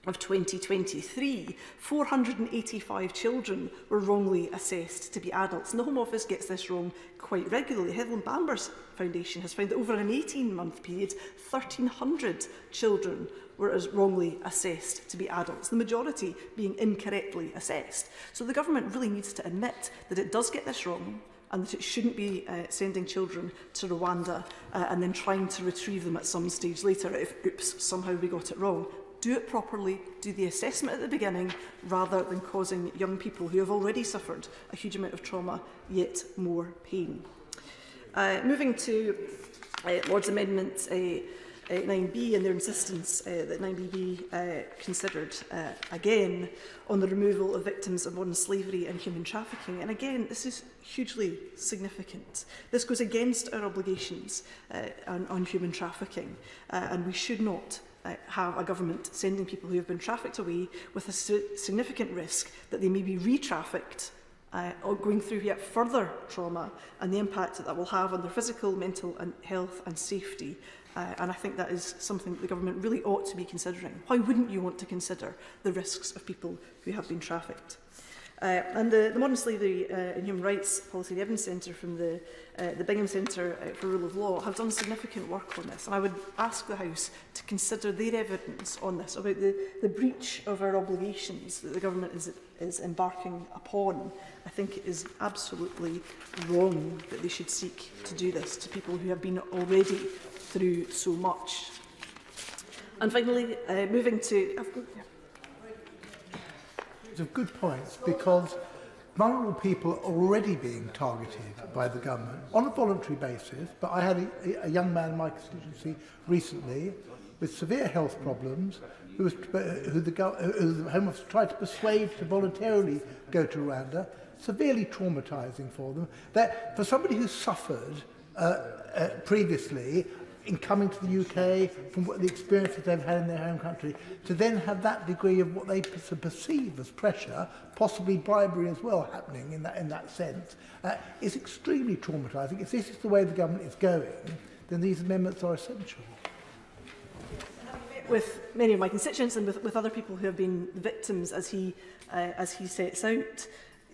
of 2023, 485 children were wrongly assessed to be adults. And the Home Office gets this wrong quite regularly. Headland Bamber's Foundation has found that over an 18-month period, 1,300 children were wrongly assessed to be adults, the majority being incorrectly assessed. So the government really needs to admit that it does get this wrong, and that it shouldn't be sending children to Rwanda and then trying to retrieve them at some stage later if, oops, somehow we got it wrong. Do it properly, do the assessment at the beginning, rather than causing young people who have already suffered a huge amount of trauma yet more pain. Moving to Lord's Amendment 9B and their insistence that 9B be considered again on the removal of victims of modern slavery and human trafficking. And again, this is hugely significant. This goes against our obligations on human trafficking, and we should not have a government sending people who have been trafficked away with a significant risk that they may be re-trafficked or going through yet further trauma, and the impact that that will have on their physical, mental and health and safety. And I think that is something that the government really ought to be considering. Why wouldn't you want to consider the risks of people who have been trafficked? And the Modern Slavery and Human Rights Policy, the Evidence Centre from the Bingham Centre for Rule of Law, have done significant work on this. And I would ask the House to consider their evidence on this, about the breach of our obligations that the government is embarking upon. I think it is absolutely wrong that they should seek to do this to people who have been already through so much. And finally, moving to... Of good points, because vulnerable people are already being targeted by the government on a voluntary basis. But I had a young man in my constituency recently with severe health problems who the Home Office tried to persuade to voluntarily go to Rwanda, severely traumatising for them. That for somebody who suffered previously in coming to the UK, from what the experiences they've had in their home country, to then have that degree of what they perceive as pressure, possibly bribery as well, happening in that sense, is extremely traumatising. If this is the way the government is going, then these amendments are essential. With many of my constituents and with other people who have been victims, as he sets out,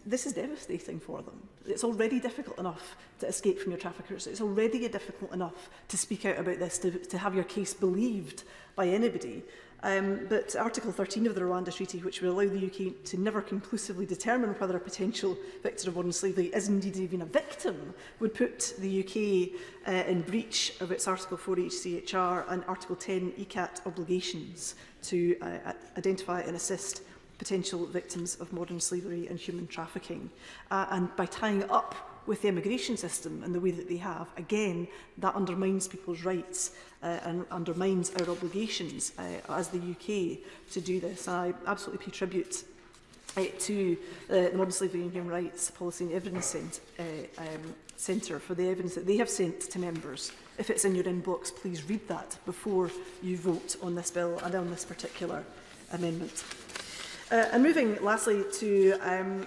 this is devastating for them. It's already difficult enough to escape from your traffickers. It's already difficult enough to speak out about this, to have your case believed by anybody. But Article 13 of the Rwanda Treaty, which will allow the UK to never conclusively determine whether a potential victim of modern slavery is indeed even a victim, would put the UK in breach of its Article 4 HCHR and Article 10 ECAT obligations to identify and assist potential victims of modern slavery and human trafficking. And by tying it up with the immigration system and the way that they have, again, that undermines people's rights and undermines our obligations as the UK to do this. And I absolutely pay tribute to the Modern Slavery and Human Rights Policy and Evidence Centre for the evidence that they have sent to members. If it's in your inbox, please read that before you vote on this bill and on this particular amendment. And moving lastly to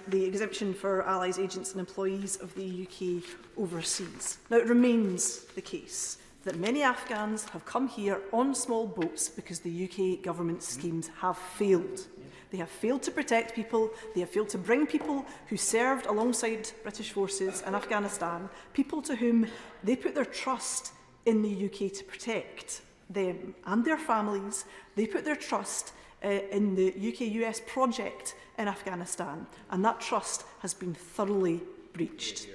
the exemption for allies, agents and employees of the UK overseas. Now, it remains the case that many Afghans have come here on small boats because the UK government schemes have failed. They have failed to protect people, they have failed to bring people who served alongside British forces in Afghanistan, people to whom they put their trust in the UK to protect them and their families. They put their trust in the UK-US project in Afghanistan, and that trust has been thoroughly breached.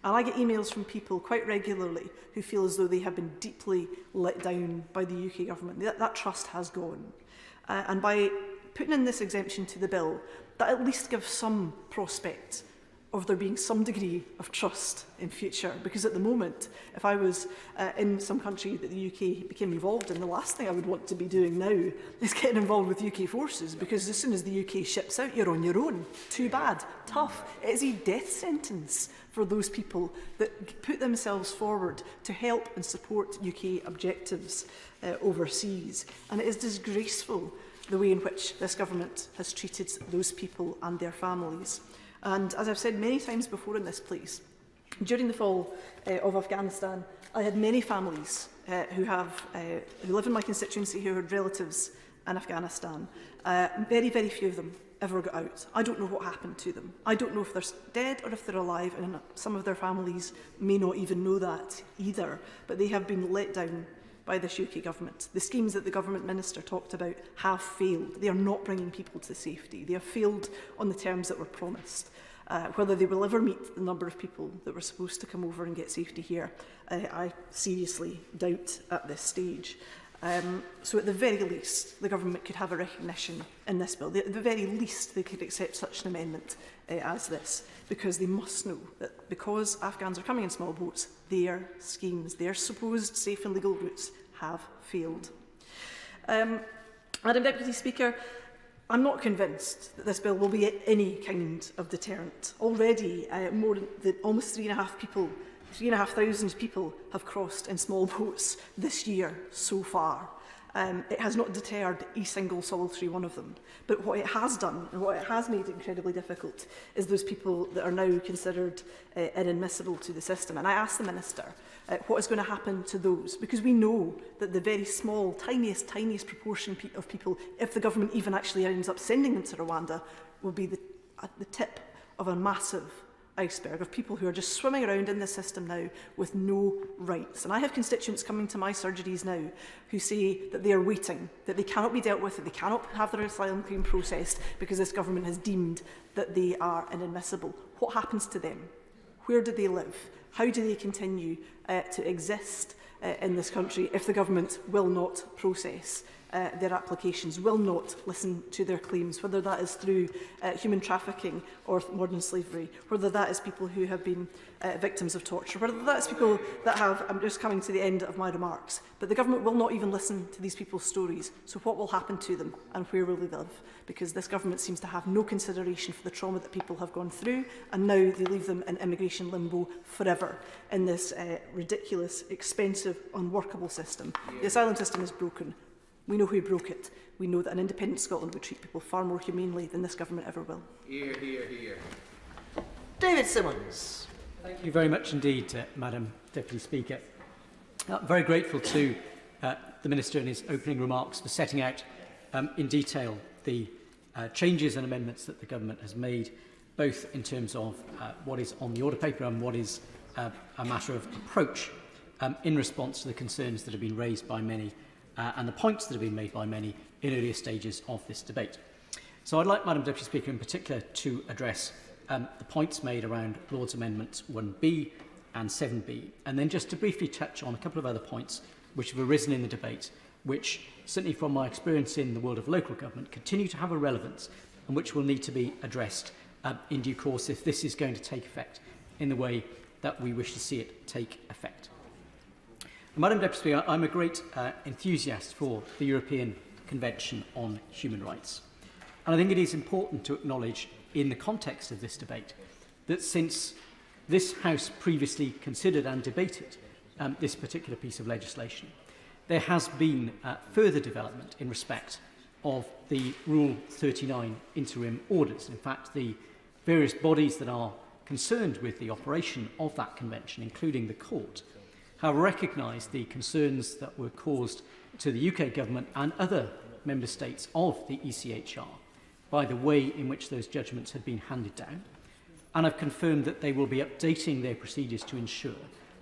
And I get emails from people quite regularly who feel as though they have been deeply let down by the UK government. That trust has gone. And by putting in this exemption to the bill, that at least gives some prospect of there being some degree of trust in future. Because at the moment, if I was in some country that the UK became involved in, the last thing I would want to be doing now is getting involved with UK forces, because as soon as the UK ships out, you're on your own. Too bad. Tough. It is a death sentence for those people that put themselves forward to help and support UK objectives overseas. And it is disgraceful the way in which this government has treated those people and their families. And as I've said many times before in this place, during the fall of Afghanistan, I had many families who live in my constituency who had relatives in Afghanistan. Very, very few of them ever got out. I don't know what happened to them. I don't know if they're dead or if they're alive, and some of their families may not even know that either. But they have been let down by this UK government. The schemes that the government minister talked about have failed. They are not bringing people to safety. They have failed on the terms that were promised. Whether they will ever meet the number of people that were supposed to come over and get safety here, I seriously doubt at this stage. So at the very least, the government could have a recognition in this bill. At the very least, they could accept such an amendment as this, because they must know that because Afghans are coming in small boats, their schemes, their supposed safe and legal routes have failed. Madam Deputy Speaker, I'm not convinced that this bill will be any kind of deterrent. Already, almost 3,500 people have crossed in small boats this year so far. It has not deterred a single solitary one of them. But what it has done, and what it has made incredibly difficult, is those people that are now considered inadmissible to the system. And I asked the Minister what is going to happen to those, because we know that the very small, tiniest proportion of people, if the government even actually ends up sending them to Rwanda, will be at the tip of a massive iceberg of people who are just swimming around in the system now with no rights. And I have constituents coming to my surgeries now who say that they are waiting, that they cannot be dealt with, that they cannot have their asylum claim processed because this government has deemed that they are inadmissible. What happens to them? Where do they live? How do they continue to exist in this country if the government will not process their applications, will not listen to their claims, whether that is through human trafficking or modern slavery, whether that is people who have been victims of torture, whether that is people that have, I'm just coming to the end of my remarks, but the government will not even listen to these people's stories. So what will happen to them and where will they live? Because this government seems to have no consideration for the trauma that people have gone through, and now they leave them in immigration limbo forever in this ridiculous, expensive, unworkable system. The asylum system is broken. We know who broke it. We know that an independent Scotland would treat people far more humanely than this government ever will. Hear, hear, hear. David Simmons. Thank you very much indeed, Madam Deputy Speaker. Very grateful to the Minister in his opening remarks for setting out in detail the changes and amendments that the government has made, both in terms of what is on the order paper and what is a matter of approach in response to the concerns that have been raised by many and the points that have been made by many in earlier stages of this debate. So I'd like, Madam Deputy Speaker, in particular to address the points made around Lord's Amendments 1B and 7B, and then just to briefly touch on a couple of other points which have arisen in the debate, which, certainly from my experience in the world of local government, continue to have a relevance and which will need to be addressed in due course if this is going to take effect in the way that we wish to see it take effect. Madam Deputy Speaker, I'm a great enthusiast for the European Convention on Human Rights. And I think it is important to acknowledge in the context of this debate that since this House previously considered and debated this particular piece of legislation, there has been further development in respect of the Rule 39 interim orders. In fact, the various bodies that are concerned with the operation of that convention, including the court, have recognised the concerns that were caused to the UK government and other member states of the ECHR by the way in which those judgments had been handed down, and have confirmed that they will be updating their procedures to ensure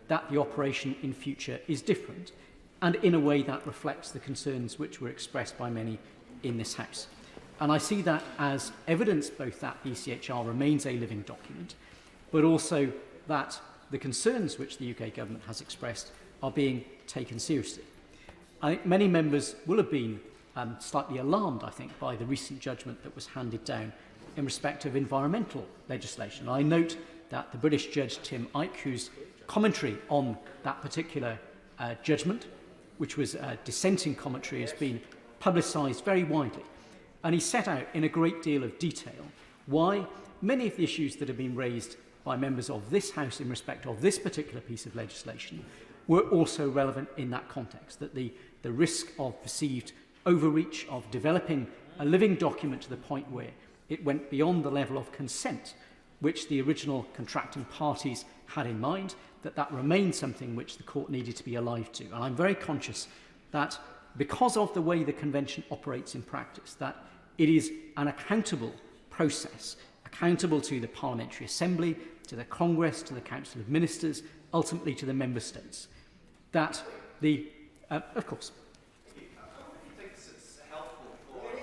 that the operation in future is different and in a way that reflects the concerns which were expressed by many in this House. And I see that as evidence both that the ECHR remains a living document, but also that the concerns which the UK government has expressed are being taken seriously. I think many members will have been slightly alarmed, I think, by the recent judgment that was handed down in respect of environmental legislation. I note that the British judge Tim Icke, whose commentary on that particular judgment, which was a dissenting commentary, has been publicised very widely. And he set out in a great deal of detail why many of the issues that have been raised by members of this House in respect of this particular piece of legislation were also relevant in that context, that the risk of perceived overreach, of developing a living document to the point where it went beyond the level of consent which the original contracting parties had in mind, that remained something which the court needed to be alive to. And I'm very conscious that because of the way the convention operates in practice, that it is an accountable process, accountable to the Parliamentary Assembly, to the Congress, to the Council of Ministers, ultimately to the Member States, that the, of course,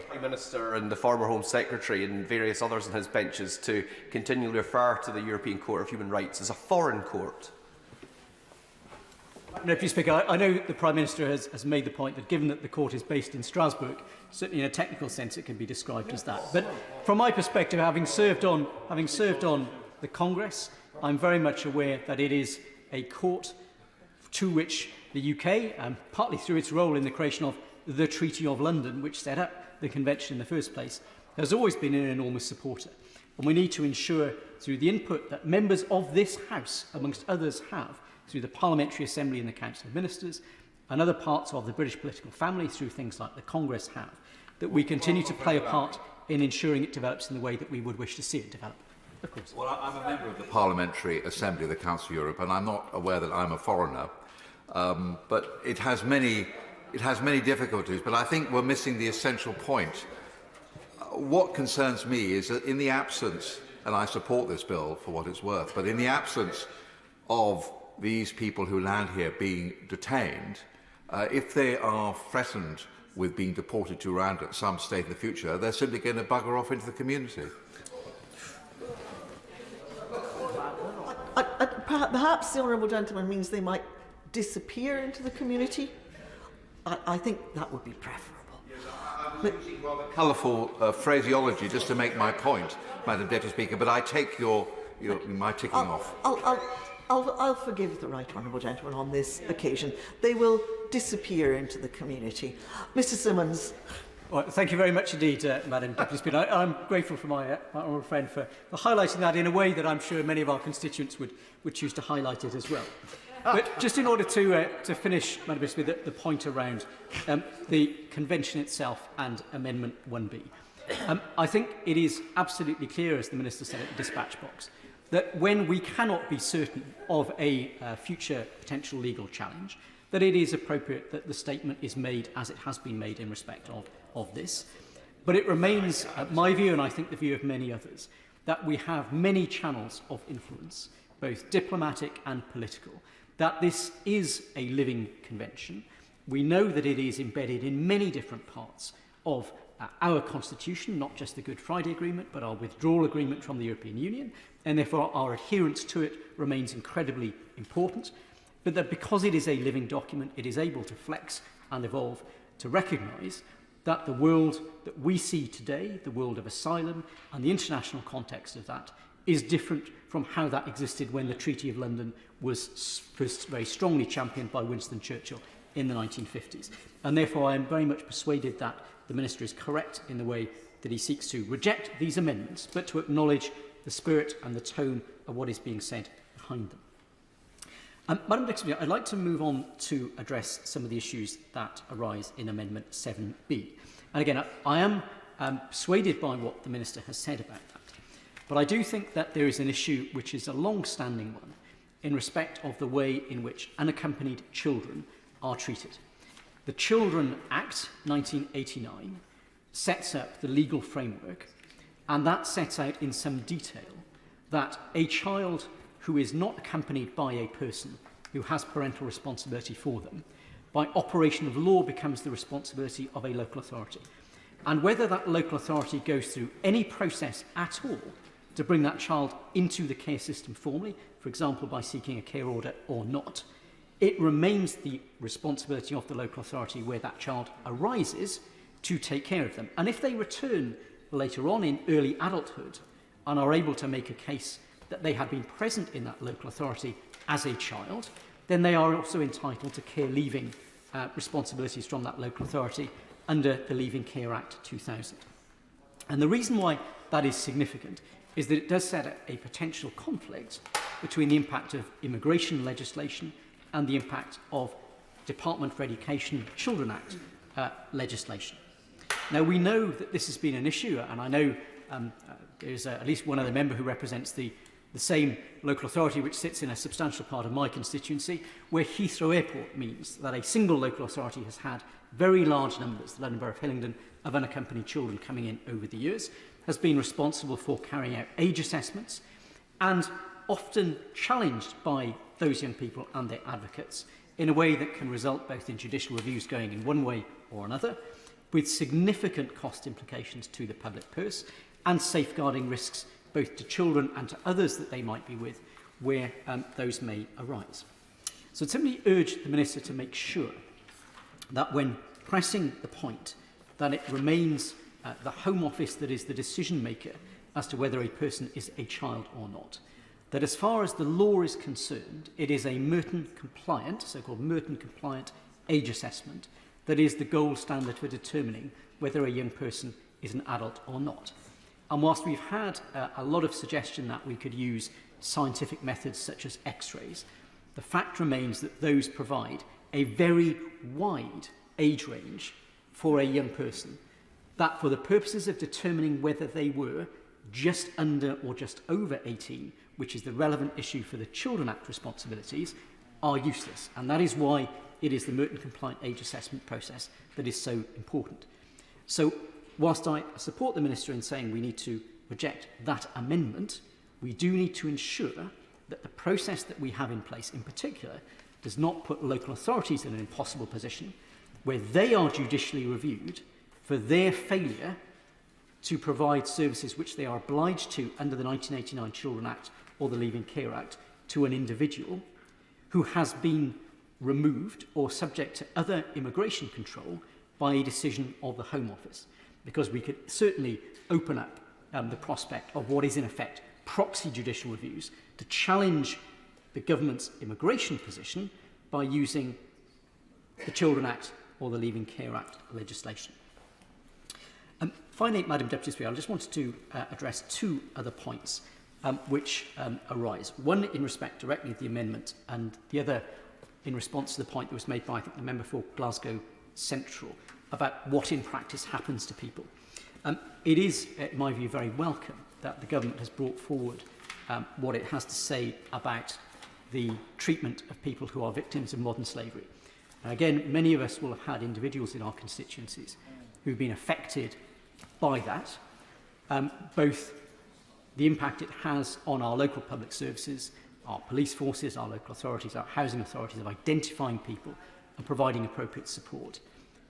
Prime Minister and the former Home Secretary and various others on his benches to continually refer to the European Court of Human Rights as a foreign court. Deputy Speaker, I know the Prime Minister has made the point that given that the court is based in Strasbourg, certainly in a technical sense it can be described as that. But from my perspective, having served on the Congress, I'm very much aware that it is a court to which the UK, partly through its role in the creation of the Treaty of London, which set up the Convention in the first place, has always been an enormous supporter. And we need to ensure, through the input that members of this House, amongst others, have, through the Parliamentary Assembly and the Council of Ministers, and other parts of the British political family, through things like the Congress have, that we continue to play a part in ensuring it develops in the way that we would wish to see it develop. Of course. Well, I'm a member of the Parliamentary Assembly of the Council of Europe, and I'm not aware that I'm a foreigner. But it has many difficulties, but I think we're missing the essential point. What concerns me is that in the absence, and I support this bill for what it's worth, but in the absence of these people who land here being detained, if they are threatened with being deported to Rwanda at some stage in the future, they're simply going to bugger off into the community. Perhaps the honourable gentleman means they might disappear into the community. I think that would be preferable. I was using rather colourful phraseology just to make my point, Madam Deputy Speaker, but I take my ticking off. I'll forgive the right honourable gentleman on this occasion. They will disappear into the community. Mr Simmons. Well, thank you very much indeed, Madam Deputy Speaker. I'm grateful for my honourable friend for highlighting that in a way that I'm sure many of our constituents would choose to highlight it as well. But just in order to finish, Madam Deputy Speaker, the point around the Convention itself and Amendment 1B, I think it is absolutely clear, as the Minister said at the dispatch box, that when we cannot be certain of a future potential legal challenge, that it is appropriate that the statement is made as it has been made in respect of this. But it remains my view, and I think the view of many others, that we have many channels of influence, both diplomatic and political, that this is a living convention. We know that it is embedded in many different parts of our constitution, not just the Good Friday Agreement, but our withdrawal agreement from the European Union, and therefore our adherence to it remains incredibly important. But that because it is a living document, it is able to flex and evolve to recognise that the world that we see today, the world of asylum and the international context of that, is different from how that existed when the Treaty of London was first very strongly championed by Winston Churchill in the 1950s. And therefore I am very much persuaded that the Minister is correct in the way that he seeks to reject these amendments, but to acknowledge the spirit and the tone of what is being said behind them. Madam Deputy Speaker, I'd like to move on to address some of the issues that arise in Amendment 7B. And again, I am persuaded by what the Minister has said about that. But I do think that there is an issue which is a long-standing one in respect of the way in which unaccompanied children are treated. The Children Act 1989 sets up the legal framework, and that sets out in some detail that a child who is not accompanied by a person who has parental responsibility for them, by operation of law becomes the responsibility of a local authority. And whether that local authority goes through any process at all to bring that child into the care system formally, for example by seeking a care order or not, it remains the responsibility of the local authority where that child arises to take care of them. And if they return later on in early adulthood and are able to make a case that they have been present in that local authority as a child, then they are also entitled to care leaving responsibilities from that local authority under the Leaving Care Act 2000. And the reason why that is significant is that it does set a potential conflict between the impact of immigration legislation and the impact of Department for Education Children Act legislation. Now, we know that this has been an issue, and I know there's at least one other member who represents the same local authority which sits in a substantial part of my constituency, where Heathrow Airport means that a single local authority has had very large numbers, the London Borough of Hillingdon, of unaccompanied children coming in over the years, has been responsible for carrying out age assessments, and often challenged by those young people and their advocates in a way that can result both in judicial reviews going in one way or another, with significant cost implications to the public purse and safeguarding risks both to children and to others that they might be with, where those may arise. So I'd simply urge the Minister to make sure that when pressing the point that it remains the Home Office that is the decision maker as to whether a person is a child or not, that as far as the law is concerned, it is a Merton compliant, so-called Merton compliant age assessment that is the gold standard for determining whether a young person is an adult or not. And whilst we've had a lot of suggestion that we could use scientific methods such as X-rays, the fact remains that those provide a very wide age range for a young person, that for the purposes of determining whether they were just under or just over 18, which is the relevant issue for the Children Act responsibilities, are useless. And that is why it is the Merton compliant age assessment process that is so important. So whilst I support the Minister in saying we need to reject that amendment, we do need to ensure that the process that we have in place in particular does not put local authorities in an impossible position where they are judicially reviewed for their failure to provide services which they are obliged to under the 1989 Children Act or the Leaving Care Act to an individual who has been removed or subject to other immigration control by a decision of the Home Office. Because we could certainly open up the prospect of what is in effect proxy judicial reviews to challenge the government's immigration position by using the Children Act or the Leaving Care Act legislation. Finally, Madam Deputy Speaker, I just wanted to address two other points which arise. One in respect directly of the amendment, and the other in response to the point that was made by, I think, the member for Glasgow Central about what in practice happens to people. It is, in my view, very welcome that the government has brought forward what it has to say about the treatment of people who are victims of modern slavery. And again, many of us will have had individuals in our constituencies who've been affected by that, both the impact it has on our local public services, our police forces, our local authorities, our housing authorities of identifying people and providing appropriate support,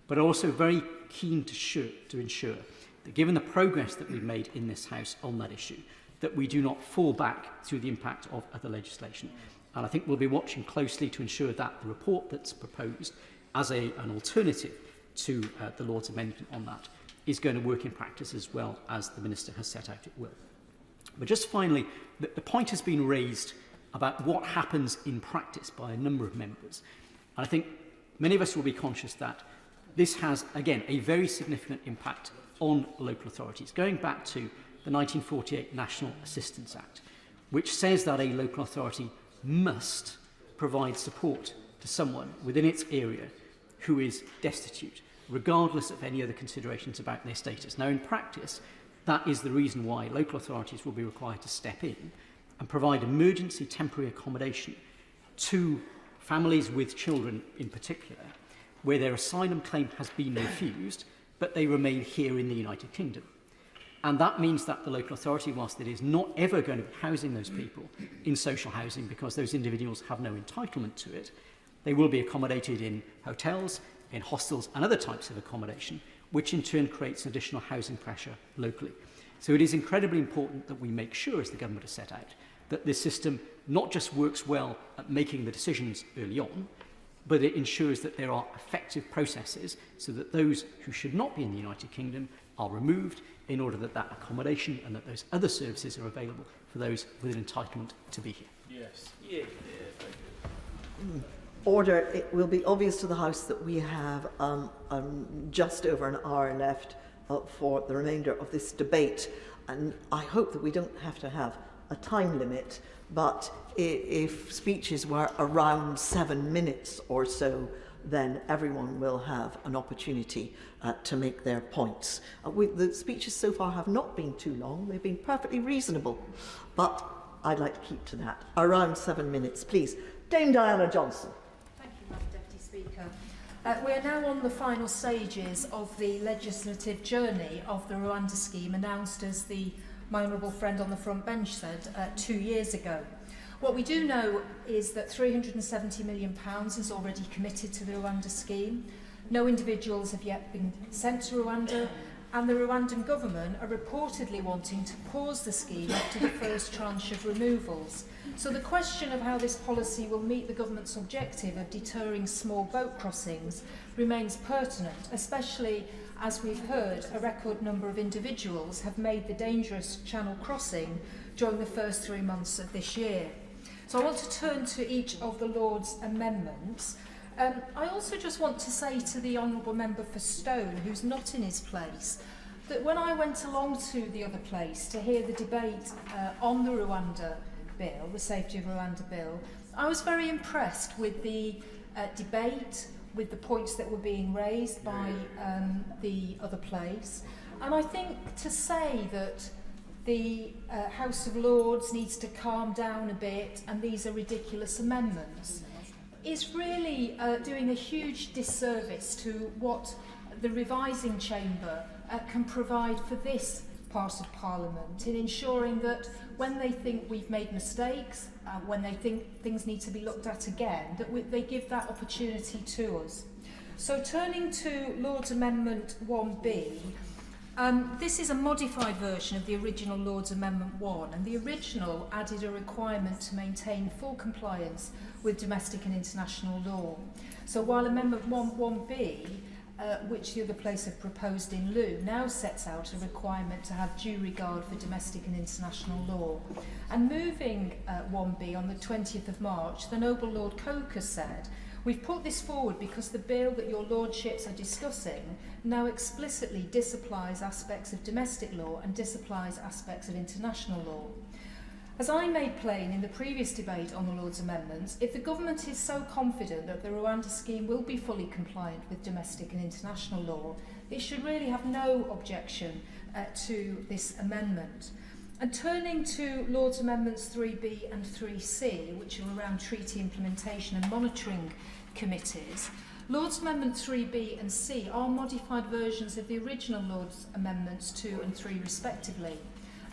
but also very keen to ensure that given the progress that we've made in this House on that issue, that we do not fall back through the impact of other legislation. And I think we'll be watching closely to ensure that the report that's proposed as an alternative to the Lord's amendment on that is going to work in practice as well as the Minister has set out it will. But just finally, the point has been raised about what happens in practice by a number of members. And I think many of us will be conscious that this has, again, a very significant impact on local authorities, going back to the 1948 National Assistance Act, which says that a local authority must provide support to someone within its area who is destitute, regardless of any other considerations about their status. Now, in practice, that is the reason why local authorities will be required to step in and provide emergency temporary accommodation to families with children in particular, where their asylum claim has been refused, but they remain here in the United Kingdom. And that means that the local authority, whilst it is not ever going to be housing those people in social housing because those individuals have no entitlement to it, they will be accommodated in hotels, in hostels and other types of accommodation, which in turn creates additional housing pressure locally. So it is incredibly important that we make sure, as the government has set out, that this system not just works well at making the decisions early on, but it ensures that there are effective processes so that those who should not be in the United Kingdom are removed in order that that accommodation and that those other services are available for those with an entitlement to be here. Yes. Yeah. Order. It will be obvious to the House that we have just over an hour left for the remainder of this debate, and I hope that we don't have to have a time limit, but if speeches were around 7 minutes or so, then everyone will have an opportunity to make their points. The speeches so far have not been too long, they've been perfectly reasonable, but I'd like to keep to that. Around 7 minutes, please. Dame Diana Johnson. Thank you, Madam Deputy Speaker. We are now on the final stages of the legislative journey of the Rwanda scheme, announced, as my honourable friend on the front bench said, 2 years ago. What we do know is that £370 million is already committed to the Rwanda scheme. No individuals have yet been sent to Rwanda, and the Rwandan government are reportedly wanting to pause the scheme after the first tranche of removals. So the question of how this policy will meet the government's objective of deterring small boat crossings remains pertinent, especially as we've heard a record number of individuals have made the dangerous channel crossing during the first 3 months of this year. So I want to turn to each of the Lord's amendments. I also just want to say to the Honourable Member for Stone, who's not in his place, that when I went along to the other place to hear the debate on the Rwanda bill, the Safety of Rwanda bill, I was very impressed with the debate, with the points that were being raised by the other place. And I think to say that the House of Lords needs to calm down a bit and these are ridiculous amendments is really doing a huge disservice to what the revising chamber can provide for this part of Parliament in ensuring that when they think we've made mistakes, when they think things need to be looked at again, that they give that opportunity to us. So turning to Lord's Amendment 1B, this is a modified version of the original Lord's Amendment 1, and the original added a requirement to maintain full compliance with domestic and international law. So while Amendment 1B, which the other place have proposed in lieu, now sets out a requirement to have due regard for domestic and international law. And moving 1B on the 20th of March, the Noble Lord Coker said, "We've put this forward because the bill that your lordships are discussing now explicitly disapplies aspects of domestic law and disapplies aspects of international law." As I made plain in the previous debate on the Lord's Amendments, if the government is so confident that the Rwanda scheme will be fully compliant with domestic and international law, it should really have no objection to this amendment. And turning to Lord's Amendments 3B and 3C, which are around treaty implementation and monitoring committees, Lord's Amendment 3B and C are modified versions of the original Lord's Amendments 2 and 3 respectively.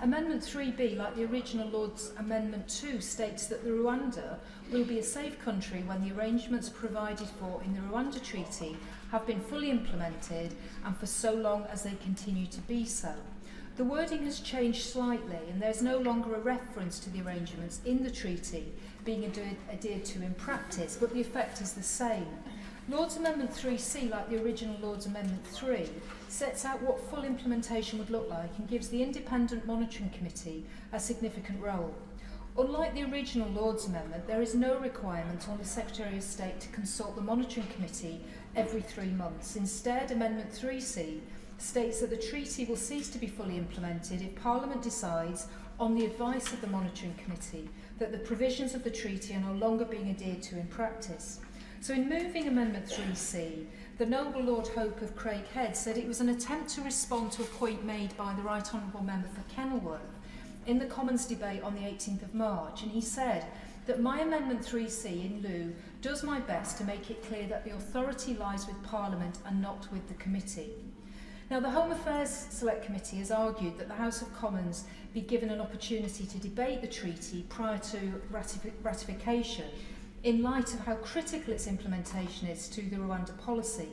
Amendment 3B, like the original Lord's Amendment 2, states that the Rwanda will be a safe country when the arrangements provided for in the Rwanda Treaty have been fully implemented and for so long as they continue to be so. The wording has changed slightly and there's no longer a reference to the arrangements in the treaty being adhered to in practice, but the effect is the same. Lord's Amendment 3C, like the original Lord's Amendment 3, sets out what full implementation would look like and gives the Independent Monitoring Committee a significant role. Unlike the original Lord's Amendment, there is no requirement on the Secretary of State to consult the Monitoring Committee every 3 months. Instead, Amendment 3C states that the treaty will cease to be fully implemented if Parliament decides, on the advice of the Monitoring Committee, that the provisions of the treaty are no longer being adhered to in practice. So in moving Amendment 3C, the Noble Lord Hope of Craighead said it was an attempt to respond to a point made by the Right Honourable Member for Kenilworth in the Commons debate on the 18th of March, and he said that my Amendment 3C in lieu does my best to make it clear that the authority lies with Parliament and not with the committee. Now, the Home Affairs Select Committee has argued that the House of Commons be given an opportunity to debate the treaty prior to ratification in light of how critical its implementation is to the Rwanda policy.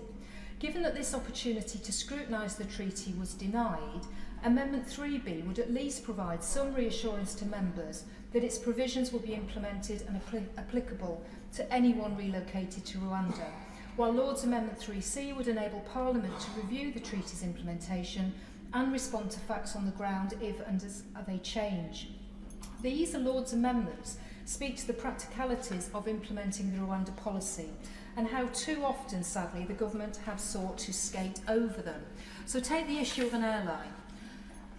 Given that this opportunity to scrutinise the treaty was denied, Amendment 3B would at least provide some reassurance to members that its provisions will be implemented and applicable to anyone relocated to Rwanda, while Lord's Amendment 3C would enable Parliament to review the treaty's implementation and respond to facts on the ground if and as they change. These Lord's amendments speak to the practicalities of implementing the Rwanda policy and how too often, sadly, the government have sought to skate over them. So take the issue of an airline.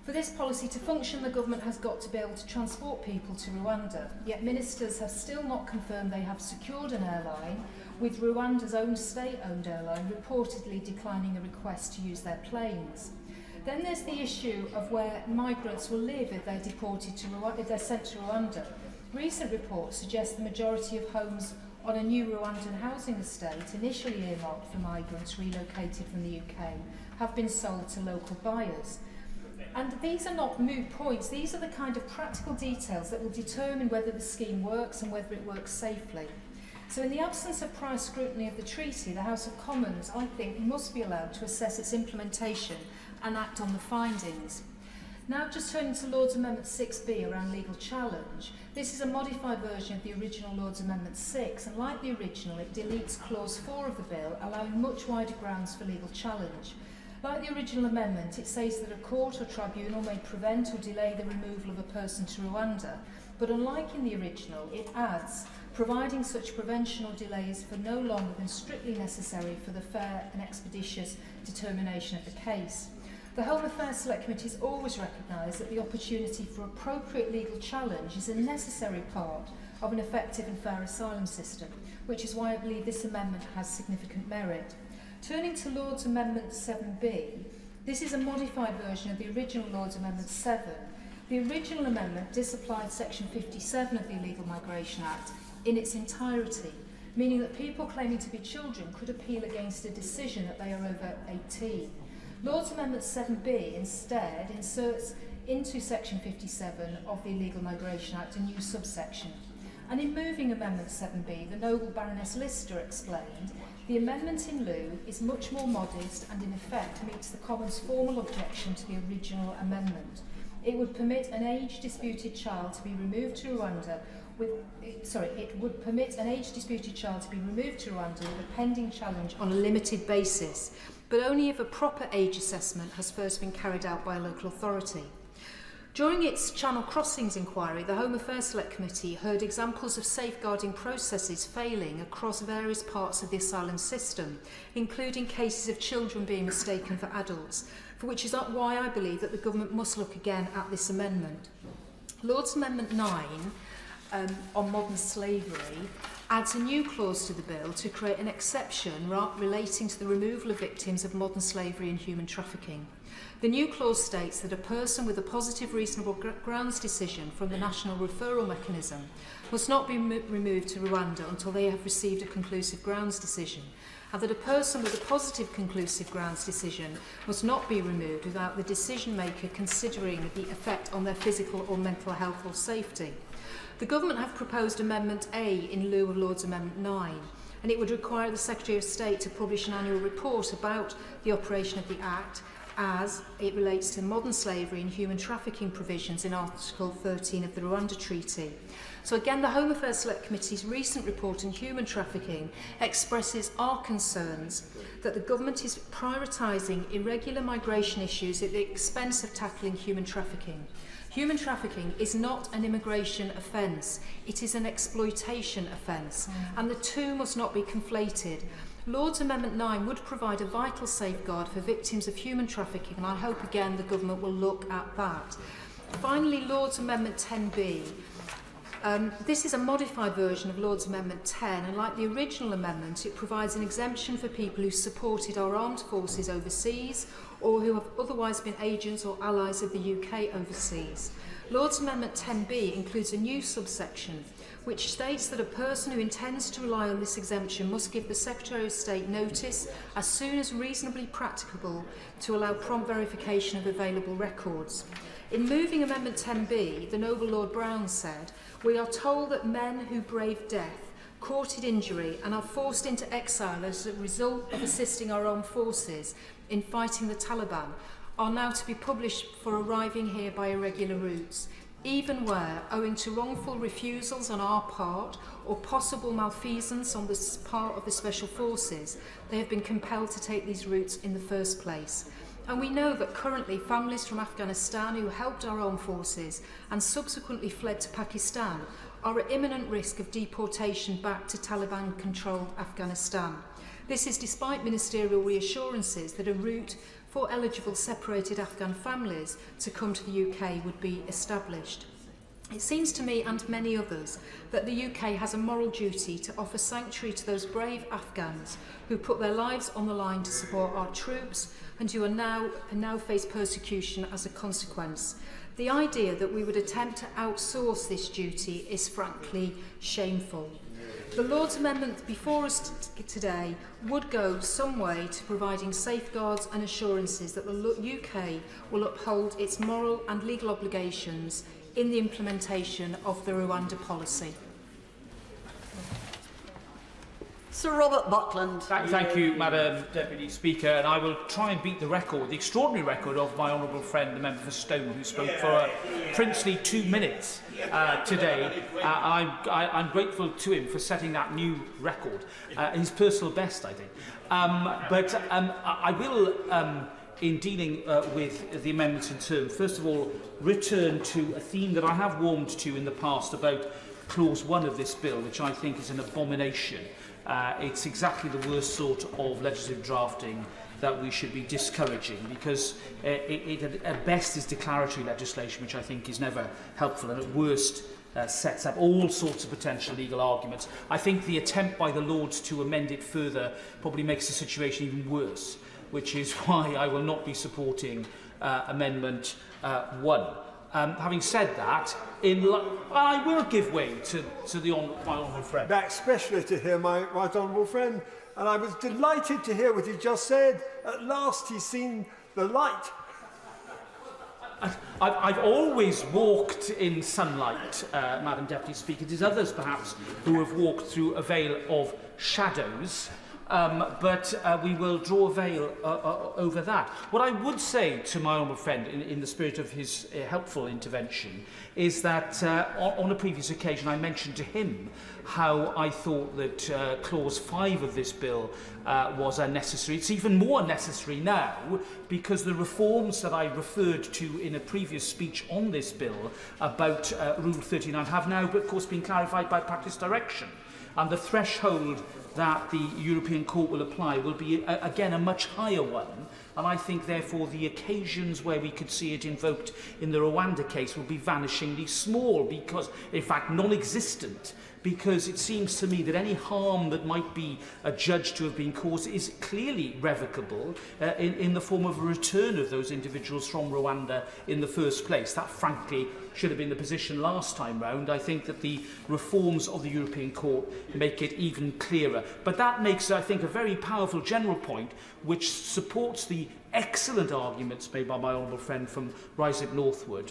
For this policy to function, the government has got to be able to transport people to Rwanda, yet ministers have still not confirmed they have secured an airline, with Rwanda's own state-owned airline reportedly declining a request to use their planes. Then there's the issue of where migrants will live if they're deported to Rwanda, if they're sent to Rwanda. Recent reports suggest the majority of homes on a new Rwandan housing estate, initially earmarked for migrants relocated from the UK, have been sold to local buyers. And these are not moot points, these are the kind of practical details that will determine whether the scheme works and whether it works safely. So in the absence of prior scrutiny of the treaty, the House of Commons, I think, must be allowed to assess its implementation and act on the findings. Now just turning to Lord's Amendment 6B around legal challenge, this is a modified version of the original Lord's Amendment 6, and like the original, it deletes Clause 4 of the bill, allowing much wider grounds for legal challenge. Like the original amendment, it says that a court or tribunal may prevent or delay the removal of a person to Rwanda, but unlike in the original, it adds, providing such prevention or delay is for no longer than strictly necessary for the fair and expeditious determination of the case. The Home Affairs Select Committee has always recognised that the opportunity for appropriate legal challenge is a necessary part of an effective and fair asylum system, which is why I believe this amendment has significant merit. Turning to Lord's Amendment 7B, this is a modified version of the original Lord's Amendment 7. The original amendment disapplied Section 57 of the Illegal Migration Act in its entirety, meaning that people claiming to be children could appeal against a decision that they are over 18. Lord's Amendment 7B instead inserts into Section 57 of the Illegal Migration Act a new subsection. And in moving Amendment 7B, the noble Baroness Lister explained, the amendment in lieu is much more modest and in effect meets the Commons' formal objection to the original amendment. It would permit an age-disputed child to be removed to Rwanda with a pending challenge on a limited basis, but only if a proper age assessment has first been carried out by a local authority. During its Channel Crossings inquiry, the Home Affairs Select Committee heard examples of safeguarding processes failing across various parts of the asylum system, including cases of children being mistaken for adults, for which is why I believe that the government must look again at this amendment. Lord's Amendment 9 on modern slavery adds a new clause to the bill to create an exception relating to the removal of victims of modern slavery and human trafficking. The new clause states that a person with a positive reasonable grounds decision from the National Referral Mechanism must not be removed to Rwanda until they have received a conclusive grounds decision, and that a person with a positive conclusive grounds decision must not be removed without the decision maker considering the effect on their physical or mental health or safety. The government have proposed Amendment A in lieu of Lord's Amendment 9, and it would require the Secretary of State to publish an annual report about the operation of the Act as it relates to modern slavery and human trafficking provisions in Article 13 of the Rwanda Treaty. So again, the Home Affairs Select Committee's recent report on human trafficking expresses our concerns that the government is prioritising irregular migration issues at the expense of tackling human trafficking. Human trafficking is not an immigration offence, it is an exploitation offence, and the two must not be conflated. Lord's Amendment 9 would provide a vital safeguard for victims of human trafficking, and I hope again the government will look at that. Finally, Lord's Amendment 10B. This is a modified version of Lord's Amendment 10, and like the original amendment, it provides an exemption for people who supported our armed forces overseas or who have otherwise been agents or allies of the UK overseas. Lord's Amendment 10B includes a new subsection which states that a person who intends to rely on this exemption must give the Secretary of State notice as soon as reasonably practicable to allow prompt verification of available records. In moving Amendment 10B, the noble Lord Brown said, "We are told that men who brave death courted injury and are forced into exile as a result of assisting our own forces in fighting the Taliban are now to be published for arriving here by irregular routes, even where, owing to wrongful refusals on our part or possible malfeasance on the part of the Special Forces, they have been compelled to take these routes in the first place. And we know that currently families from Afghanistan who helped our own forces and subsequently fled to Pakistan are at imminent risk of deportation back to Taliban-controlled Afghanistan. This is despite ministerial reassurances that a route for eligible separated Afghan families to come to the UK would be established. It seems to me and many others that the UK has a moral duty to offer sanctuary to those brave Afghans who put their lives on the line to support our troops and who are now face persecution as a consequence. The idea that we would attempt to outsource this duty is frankly shameful. The Lord's Amendment before us today would go some way to providing safeguards and assurances that the UK will uphold its moral and legal obligations in the implementation of the Rwanda policy. Sir Robert Buckland. Thank you, Madam Deputy Speaker, and I will try and beat the record, the extraordinary record of my honourable friend, the member for Stone, who spoke for a princely 2 minutes today. I'm grateful to him for setting that new record, his personal best, I think. I will, in dealing with the amendments in turn, first of all, return to a theme that I have warmed to in the past about Clause 1 of this bill, which I think is an abomination. It's exactly the worst sort of legislative drafting that we should be discouraging, because it at best is declaratory legislation, which I think is never helpful, and at worst sets up all sorts of potential legal arguments. I think the attempt by the Lords to amend it further probably makes the situation even worse, which is why I will not be supporting Amendment 1. Having said that, I will give way to my honourable friend. Back especially to hear my right honourable friend, and I was delighted to hear what he just said. At last he's seen the light. I've always walked in sunlight, Madam Deputy Speaker. It is others, perhaps, who have walked through a veil of shadows. But we will draw a veil over that. What I would say to my honourable friend, in the spirit of his helpful intervention, is that on a previous occasion I mentioned to him how I thought that Clause 5 of this bill was unnecessary. It's even more necessary now because the reforms that I referred to in a previous speech on this bill about Rule 39 have now, of course, been clarified by practice direction. And the threshold that the European Court will apply will be, again, a much higher one. And I think, therefore, the occasions where we could see it invoked in the Rwanda case will be vanishingly small, because, in fact, non-existent, because it seems to me that any harm that might be adjudged to have been caused is clearly revocable in the form of a return of those individuals from Rwanda in the first place. That, frankly, should have been the position last time round. I think that the reforms of the European Court make it even clearer. But that makes, I think, a very powerful general point which supports the excellent arguments made by my honourable friend from Rise Up Northwood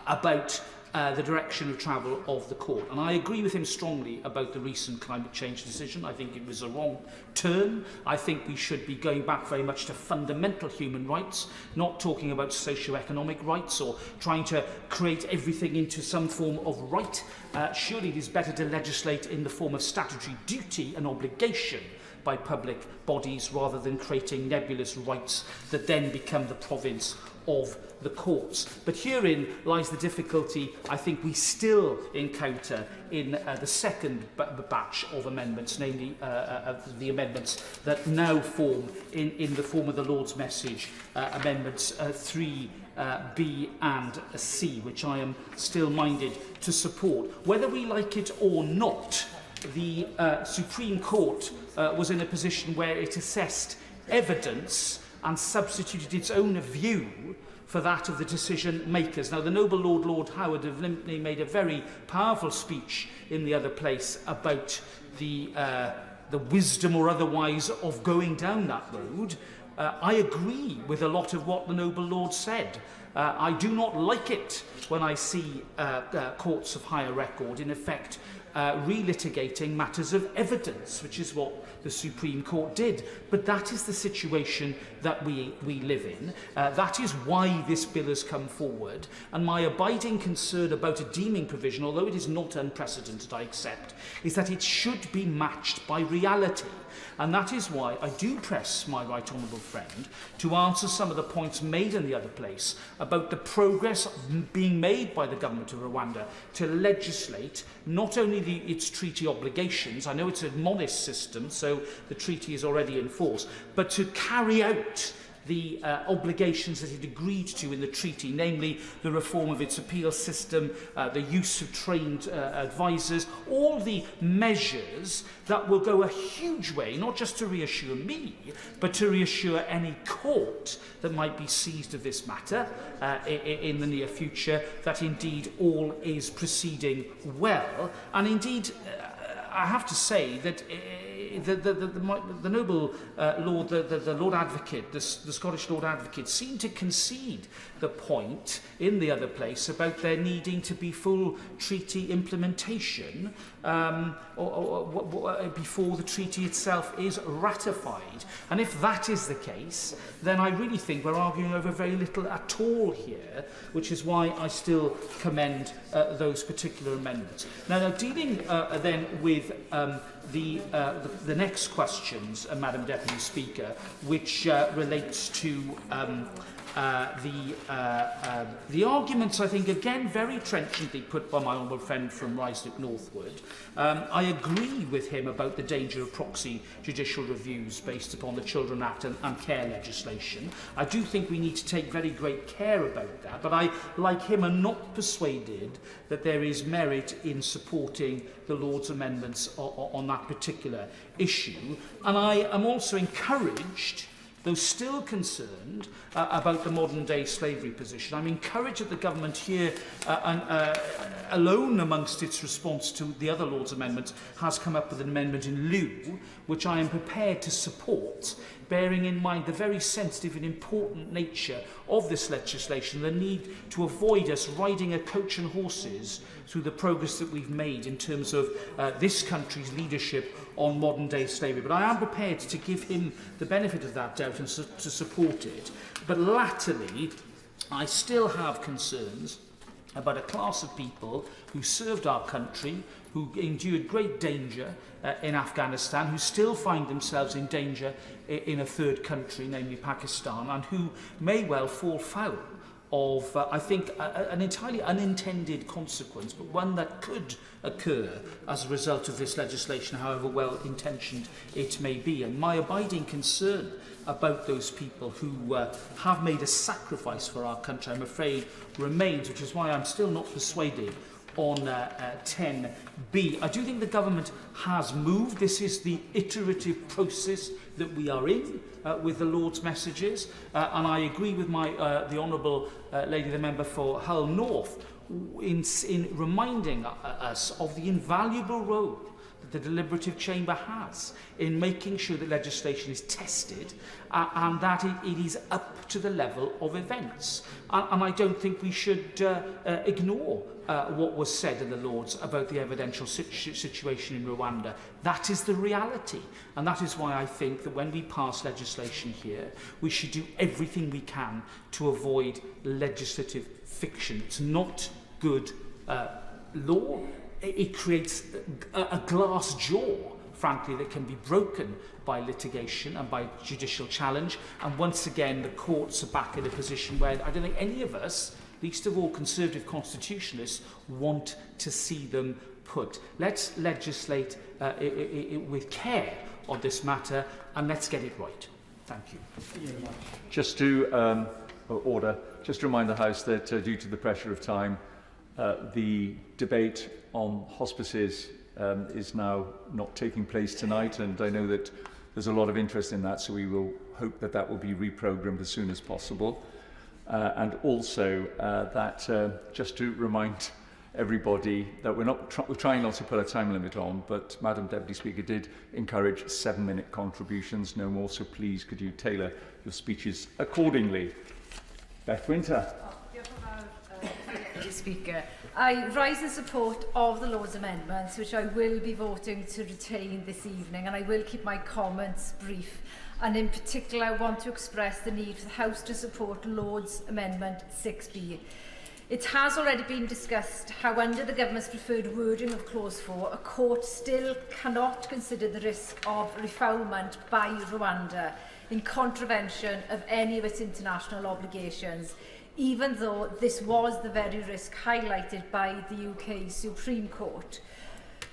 about the direction of travel of the court. And I agree with him strongly about the recent climate change decision. I think it was a wrong turn. I think we should be going back very much to fundamental human rights, not talking about socio-economic rights or trying to create everything into some form of right. Surely it is better to legislate in the form of statutory duty and obligation by public bodies rather than creating nebulous rights that then become the province of the courts. But herein lies the difficulty I think we still encounter in the second batch of amendments, namely the amendments that now form in the form of the Lord's Message, amendments 3, B and C, which I am still minded to support. Whether we like it or not, the Supreme Court was in a position where it assessed evidence and substituted its own view for that of the decision makers. Now, the noble Lord Howard of Lympney made a very powerful speech in the other place about the wisdom or otherwise of going down that road. I agree with a lot of what the noble Lord said. I do not like it when I see courts of higher record, in effect, relitigating matters of evidence, which is what the Supreme Court did. But that is the situation that we live in. That is why this bill has come forward. And my abiding concern about a deeming provision, although it is not unprecedented, I accept, is that it should be matched by reality. And that is why I do press my right honourable friend to answer some of the points made in the other place about the progress being made by the government of Rwanda to legislate not only its treaty obligations, I know it's a modest system, so the treaty is already in force, but to carry out the obligations that it agreed to in the treaty, namely the reform of its appeal system, the use of trained advisors, all the measures that will go a huge way, not just to reassure me, but to reassure any court that might be seized of this matter in the near future, that indeed all is proceeding well. And indeed, I have to say that the noble Lord, the Lord Advocate, the Scottish Lord Advocate, seemed to concede the point in the other place about there needing to be full treaty implementation before the treaty itself is ratified. And if that is the case, then I really think we're arguing over very little at all here, which is why I still commend those particular amendments. Now dealing then with the next questions, Madam Deputy Speaker, which relates to the arguments, I think, again, very trenchantly put by my honourable friend from Ruislip Northwood. I agree with him about the danger of proxy judicial reviews based upon the Children Act and care legislation. I do think we need to take very great care about that, but I, like him, am not persuaded that there is merit in supporting the Lord's amendments on that particular issue. And I am also encouraged, though still concerned about the modern-day slavery position. I'm encouraged that the government here, alone amongst its response to the other Lord's amendments, has come up with an amendment in lieu, which I am prepared to support, bearing in mind the very sensitive and important nature of this legislation, the need to avoid us riding a coach and horses through the progress that we've made in terms of this country's leadership on modern-day slavery. But I am prepared to give him the benefit of that doubt and to support it. But latterly, I still have concerns about a class of people who served our country, who endured great danger in Afghanistan, who still find themselves in danger in a third country, namely Pakistan, and who may well fall foul of, I think, an entirely unintended consequence, but one that could occur as a result of this legislation, however well-intentioned it may be. And my abiding concern about those people who have made a sacrifice for our country, I'm afraid, remains, which is why I'm still not persuaded on 10B. I do think the government has moved. This is the iterative process that we are in with the Lord's messages, and I agree with the Honourable Lady the Member for Hull North in reminding us of the invaluable role that the deliberative chamber has in making sure that legislation is tested and that it is up to the level of events. And I don't think we should ignore what was said in the Lords about the evidential situation in Rwanda. That is the reality. And that is why I think that when we pass legislation here, we should do everything we can to avoid legislative fiction. It's not good law. It creates a glass jaw, frankly, that can be broken by litigation and by judicial challenge. And once again, the courts are back in a position where I don't think any of us, least of all Conservative constitutionalists, want to see them put. Let's legislate with care on this matter, and let's get it right. Thank you. Just to just to remind the House that due to the pressure of time, the debate on hospices is now not taking place tonight, and I know that there's a lot of interest in that, so we will hope that that will be reprogrammed as soon as possible. And also that just to remind everybody that we're trying not to put a time limit on, but Madam Deputy Speaker did encourage 7-minute contributions, no more, so please could you tailor your speeches accordingly. Beth Winter. Deputy Speaker. I rise in support of the Lord's amendments, which I will be voting to retain this evening, and I will keep my comments brief. And in particular, I want to express the need for the House to support Lord's Amendment 6B. It has already been discussed how, under the Government's preferred wording of Clause 4, a court still cannot consider the risk of refoulement by Rwanda in contravention of any of its international obligations, even though this was the very risk highlighted by the UK Supreme Court.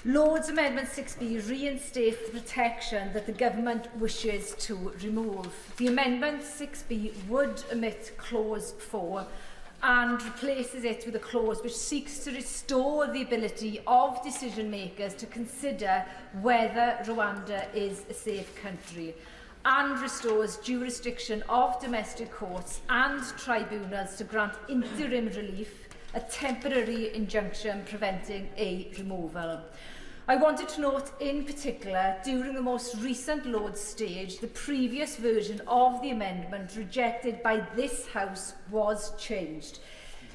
Lord's Amendment 6B reinstates the protection that the Government wishes to remove. The Amendment 6B would omit Clause 4 and replaces it with a clause which seeks to restore the ability of decision makers to consider whether Rwanda is a safe country, and restores jurisdiction of domestic courts and tribunals to grant interim relief, a temporary injunction preventing a removal. I wanted to note in particular, during the most recent Lord's stage, the previous version of the amendment rejected by this House was changed.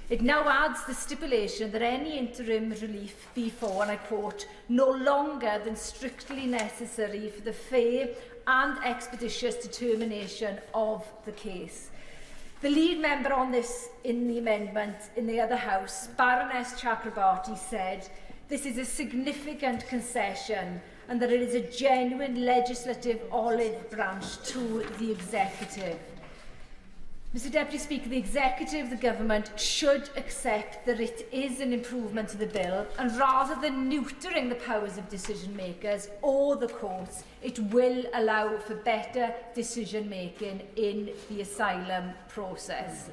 It now adds the stipulation that any interim relief be for, and I quote, no longer than strictly necessary for the fair and expeditious determination of the case. The lead member on this in the amendment in the other House, Baroness Chakrabarty, said, "This is a significant concession and that it is a genuine legislative olive branch to the executive." Mr Deputy Speaker, the executive, the government, should accept that it is an improvement to the bill, and rather than neutering the powers of decision makers or the courts, it will allow for better decision making in the asylum process.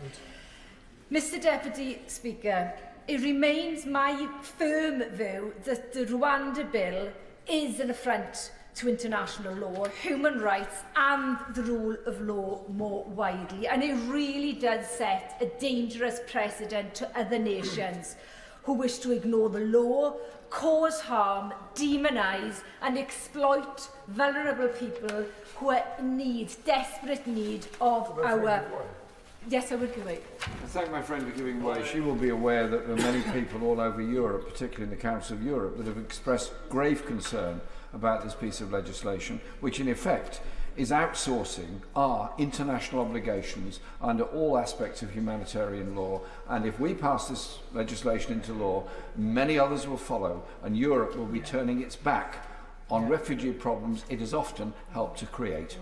Mr Deputy Speaker, it remains my firm view that the Rwanda bill is an affront to international law, human rights and the rule of law more widely, and it really does set a dangerous precedent to other nations who wish to ignore the law, cause harm, demonise and exploit vulnerable people who are in need, desperate need of our... Yes, I would give way. I thank my friend for giving way. She will be aware that there are many people all over Europe, particularly in the Council of Europe, that have expressed grave concern about this piece of legislation, which in effect is outsourcing our international obligations under all aspects of humanitarian law. And if we pass this legislation into law, many others will follow, and Europe will be turning its back on refugee problems it has often helped to create.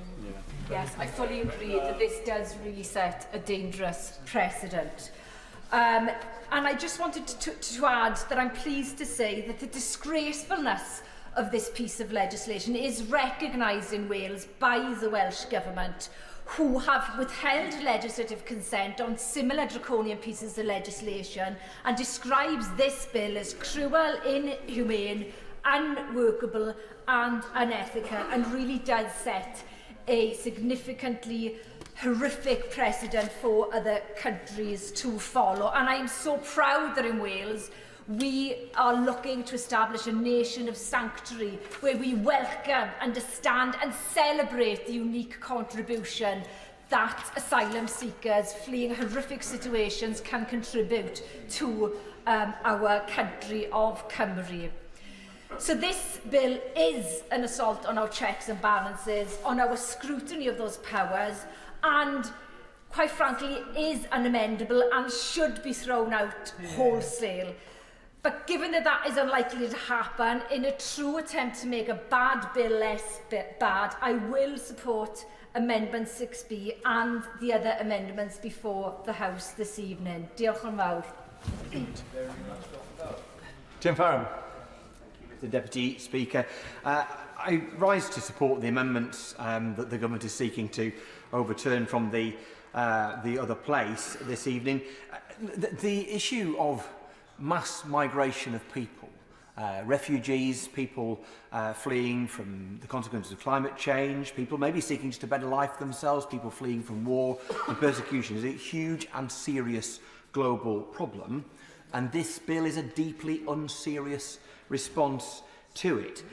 Yes, I fully agree that this does really set a dangerous precedent. And I just wanted to add that I'm pleased to say that the disgracefulness of this piece of legislation is recognised in Wales by the Welsh Government, who have withheld legislative consent on similar draconian pieces of legislation and describes this bill as cruel, inhumane, unworkable and unethical, and really does set a significantly horrific precedent for other countries to follow. And I am so proud that in Wales we are looking to establish a nation of sanctuary where we welcome, understand and celebrate the unique contribution that asylum seekers fleeing horrific situations can contribute to our country of Cymru. So this bill is an assault on our checks and balances, on our scrutiny of those powers, and quite frankly is unamendable and should be thrown out wholesale. But given that that is unlikely to happen, in a true attempt to make a bad bill less bad, I will support Amendment 6B and the other amendments before the House this evening. Diolch yn fawr. Tim Farron. The Deputy Speaker. I rise to support the amendments that the Government is seeking to overturn from the other place this evening. The issue of mass migration of people, refugees, people fleeing from the consequences of climate change, people maybe seeking just a better life themselves, people fleeing from war and persecution is a huge and serious global problem, and this bill is a deeply unserious response to it.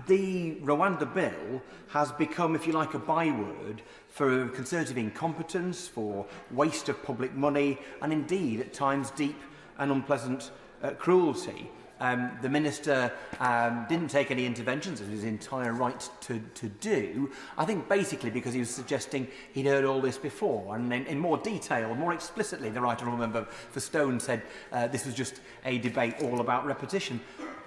The Rwanda bill has become, if you like, a byword for Conservative incompetence, for waste of public money, and indeed, at times, deep and unpleasant cruelty. The Minister didn't take any interventions, as his entire right to do, I think basically because he was suggesting he'd heard all this before, and in more detail, more explicitly, the Right Honourable Member for Stone said this was just a debate all about repetition.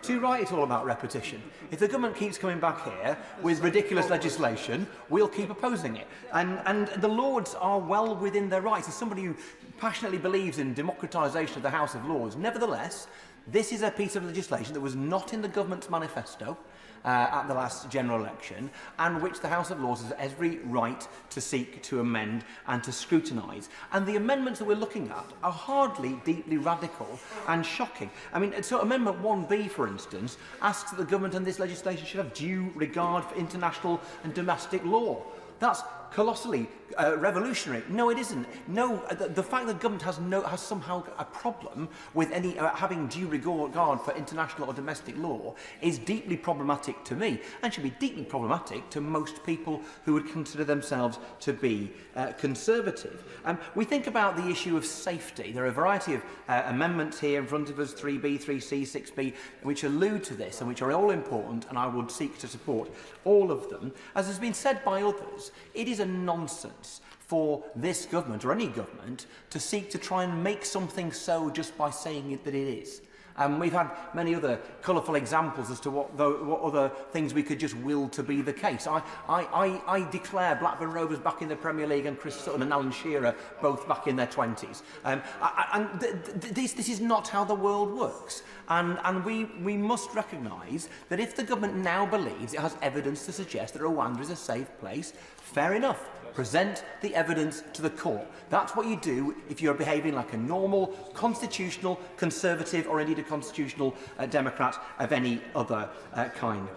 Too right, it's all about repetition. If the government keeps coming back here with ridiculous legislation, we'll keep opposing it. And the Lords are well within their rights. As somebody who passionately believes in democratisation of the House of Lords, nevertheless, this is a piece of legislation that was not in the government's manifesto at the last general election, and which the House of Lords has every right to seek to amend and to scrutinise. And the amendments that we're looking at are hardly deeply radical and shocking. I mean, so Amendment 1B, for instance, asks that the government and this legislation should have due regard for international and domestic law. That's colossally revolutionary. No, it isn't. No, the fact that the government has somehow a problem with any having due regard for international or domestic law is deeply problematic to me, and should be deeply problematic to most people who would consider themselves to be conservative. We think about the issue of safety. There are a variety of amendments here in front of us, 3B, 3C, 6B, which allude to this and which are all important, and I would seek to support all of them. As has been said by others, it is a nonsense for this government, or any government, to seek to try and make something so just by saying that it is. We've had many other colourful examples as to what other things we could just will to be the case. I declare Blackburn Rovers back in the Premier League and Chris Sutton and Alan Shearer both back in their 20s. This is not how the world works. And we must recognise that if the government now believes it has evidence to suggest that Rwanda is a safe place, fair enough. Present the evidence to the court. That's what you do if you're behaving like a normal, constitutional, conservative, or indeed a constitutional Democrat of any other kind.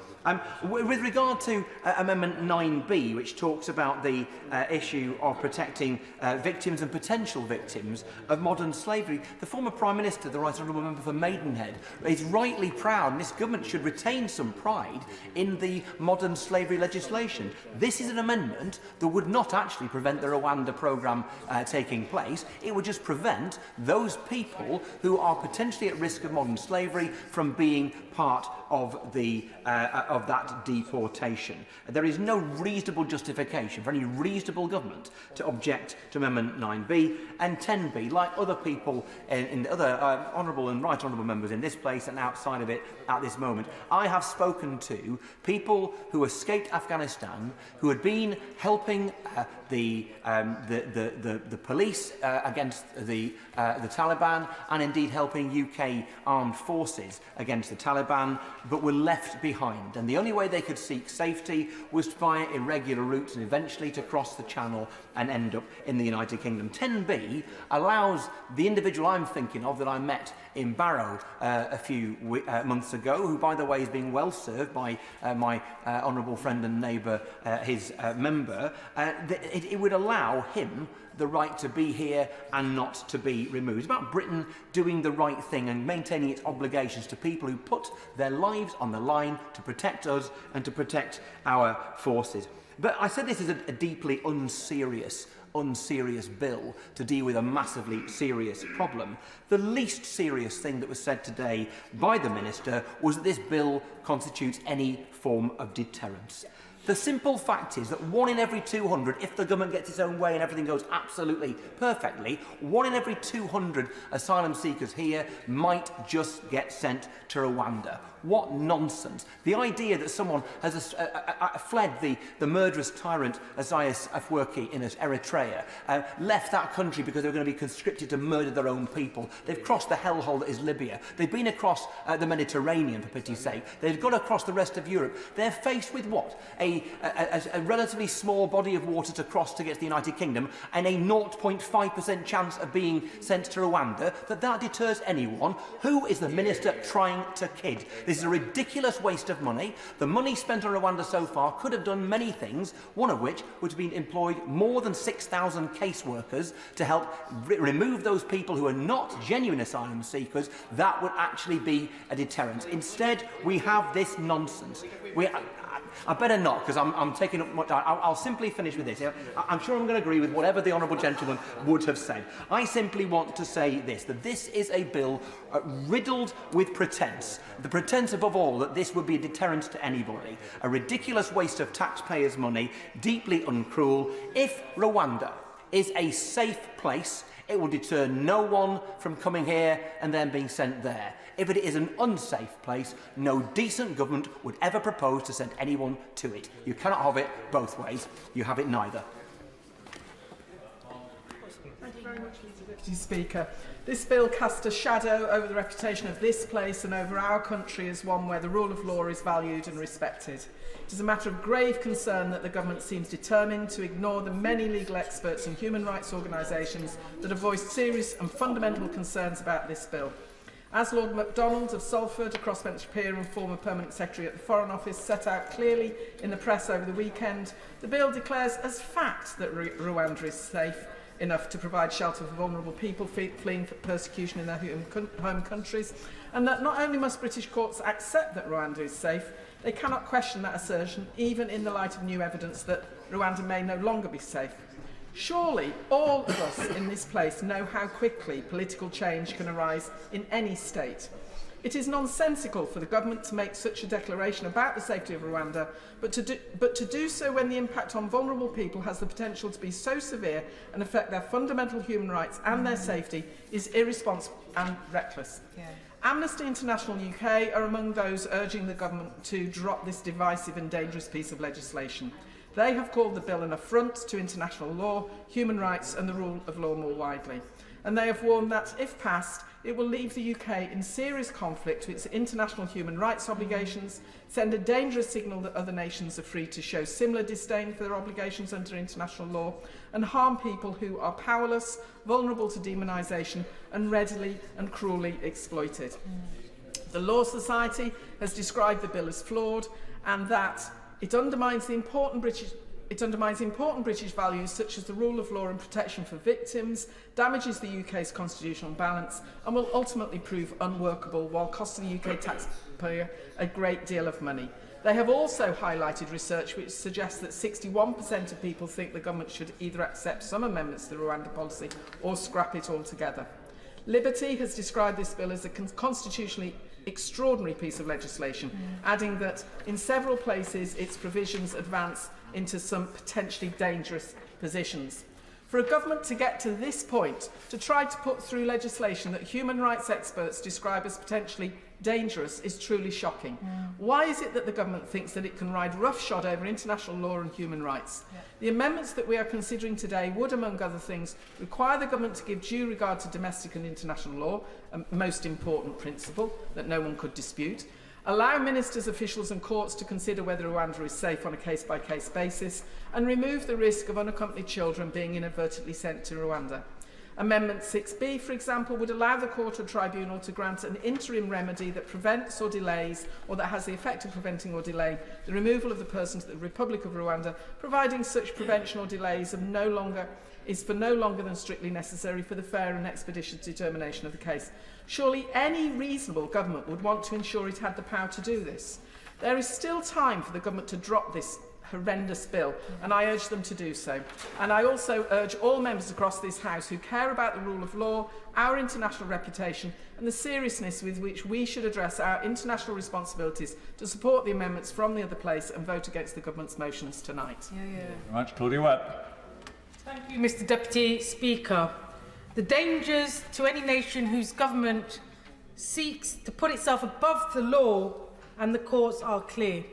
With regard to Amendment 9B, which talks about the issue of protecting victims and potential victims of modern slavery, the former Prime Minister, the Right Honourable Member for Maidenhead, is rightly proud, and this government should retain some pride in the modern slavery legislation. This is an amendment that would not actually prevent the Rwanda programme taking place. It would just prevent those people who are potentially at risk of modern slavery from being part of that deportation. There is no reasonable justification for any reasonable government to object to Amendment 9B and 10B, like other people in other honourable and right honourable members in this place and outside of it at this moment. I have spoken to people who escaped Afghanistan, who had been helping the police against the Taliban, and indeed helping UK armed forces against the Taliban, but were left behind. And the only way they could seek safety was via irregular routes and eventually to cross the Channel and end up in the United Kingdom. 10B allows the individual I'm thinking of that I met in Barrow a few months ago, who, by the way, is being well served by my honourable friend and neighbour, his member, it would allow him the right to be here and not to be removed. It's about Britain doing the right thing and maintaining its obligations to people who put their lives on the line to protect us and to protect our forces. But I said this is a deeply unserious bill to deal with a massively serious problem. The least serious thing that was said today by the Minister was that this bill constitutes any form of deterrence. The simple fact is that 1 in every 200, if the government gets its own way and everything goes absolutely perfectly, 1 in every 200 asylum seekers here might just get sent to Rwanda. What nonsense. The idea that someone has fled the murderous tyrant Isaias Afwerki in Eritrea, left that country because they were going to be conscripted to murder their own people. They've crossed the hellhole that is Libya. They've been across the Mediterranean, for pity's sake. They've gone across the rest of Europe. They're faced with what? A relatively small body of water to cross to get to the United Kingdom and a 0.5% chance of being sent to Rwanda. That deters anyone. Who is the Minister trying to kid? This is a ridiculous waste of money. The money spent on Rwanda so far could have done many things, one of which would have been employed more than 6,000 caseworkers to help remove those people who are not genuine asylum seekers. That would actually be a deterrent. Instead, we have this nonsense. I better not, because I'm taking up much time. I'll simply finish with this. I'm sure I'm going to agree with whatever the honourable gentleman would have said. I simply want to say this, that this is a bill riddled with pretence. The pretence, above all, that this would be a deterrent to anybody. A ridiculous waste of taxpayers' money, deeply uncruel. If Rwanda is a safe place, it will deter no one from coming here and then being sent there. If it is an unsafe place, no decent government would ever propose to send anyone to it. You cannot have it both ways. You have it neither. Thank you very much, Mr. Deputy Speaker. This bill casts a shadow over the reputation of this place and over our country as one where the rule of law is valued and respected. It is a matter of grave concern that the government seems determined to ignore the many legal experts and human rights organisations that have voiced serious and fundamental concerns about this bill. As Lord MacDonald of Salford, a crossbench peer and former Permanent Secretary at the Foreign Office, set out clearly in the press over the weekend, the bill declares as fact that Rwanda is safe enough to provide shelter for vulnerable people fleeing persecution in their home countries, and that not only must British courts accept that Rwanda is safe, they cannot question that assertion, even in the light of new evidence that Rwanda may no longer be safe. Surely all of us in this place know how quickly political change can arise in any state. It is nonsensical for the government to make such a declaration about the safety of Rwanda, but to do so when the impact on vulnerable people has the potential to be so severe and affect their fundamental human rights and their safety is irresponsible and reckless. Yeah. Amnesty International UK are among those urging the government to drop this divisive and dangerous piece of legislation. They have called the bill an affront to international law, human rights and the rule of law more widely. And they have warned that, if passed, it will leave the UK in serious conflict with its international human rights obligations, send a dangerous signal that other nations are free to show similar disdain for their obligations under international law, and harm people who are powerless, vulnerable to demonisation and readily and cruelly exploited. The Law Society has described the bill as flawed and that it undermines important British values such as the rule of law and protection for victims, damages the UK's constitutional balance and will ultimately prove unworkable while costing the UK taxpayer a great deal of money. They have also highlighted research which suggests that 61% of people think the government should either accept some amendments to the Rwanda policy or scrap it altogether. Liberty has described this bill as a constitutionally extraordinary piece of legislation, adding that in several places its provisions advance into some potentially dangerous positions. For a government to get to this point, to try to put through legislation that human rights experts describe as potentially dangerous is truly shocking. Why is it that the government thinks that it can ride roughshod over international law and human rights? The amendments that we are considering today would, among other things, require the government to give due regard to domestic and international law, a most important principle that no one could dispute, allow ministers, officials and courts to consider whether Rwanda is safe on a case-by-case basis, and remove the risk of unaccompanied children being inadvertently sent to Rwanda. Amendment 6B, for example, would allow the court or tribunal to grant an interim remedy that prevents or delays, or that has the effect of preventing or delaying the removal of the person to the Republic of Rwanda, providing such prevention or delays is for no longer than strictly necessary for the fair and expeditious determination of the case. Surely any reasonable government would want to ensure it had the power to do this. There is still time for the government to drop this horrendous bill, and I urge them to do so. And I also urge all members across this House who care about the rule of law, our international reputation and the seriousness with which we should address our international responsibilities to support the amendments from the other place and vote against the government's motions tonight. Very much. Claudia Webb. Thank you, Mr. Deputy Speaker. The dangers to any nation whose government seeks to put itself above the law and the courts are clear.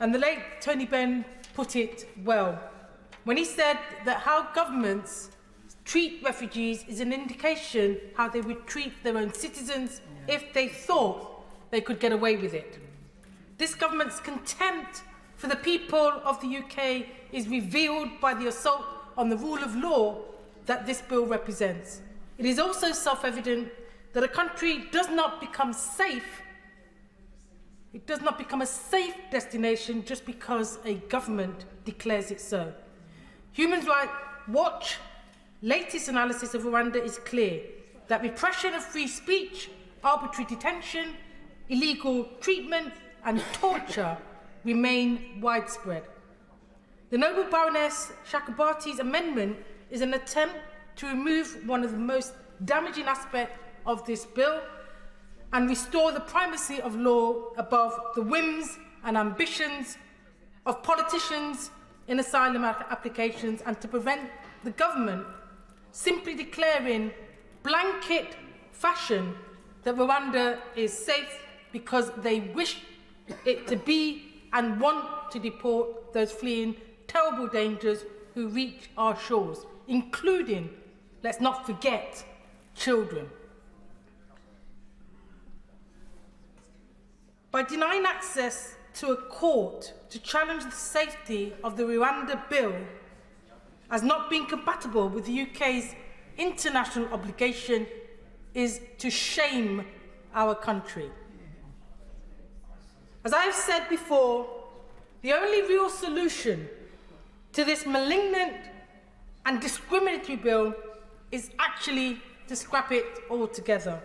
And the late Tony Benn put it well when he said that how governments treat refugees is an indication how they would treat their own citizens if they thought they could get away with it. This government's contempt for the people of the UK is revealed by the assault on the rule of law that this bill represents. It is also self-evident that a country does not become safe. It does not become a safe destination just because a government declares it so. Human Rights Watch latest analysis of Rwanda is clear that repression of free speech, arbitrary detention, illegal treatment and torture remain widespread. The Noble Baroness Chakrabarty's amendment is an attempt to remove one of the most damaging aspects of this bill and restore the primacy of law above the whims and ambitions of politicians in asylum applications, and to prevent the government simply declaring blanket fashion that Rwanda is safe because they wish it to be and want to deport those fleeing terrible dangers who reach our shores, including, let's not forget, children. By denying access to a court to challenge the safety of the Rwanda bill as not being compatible with the UK's international obligation is to shame our country. As I have said before, the only real solution to this malignant and discriminatory bill is actually to scrap it altogether.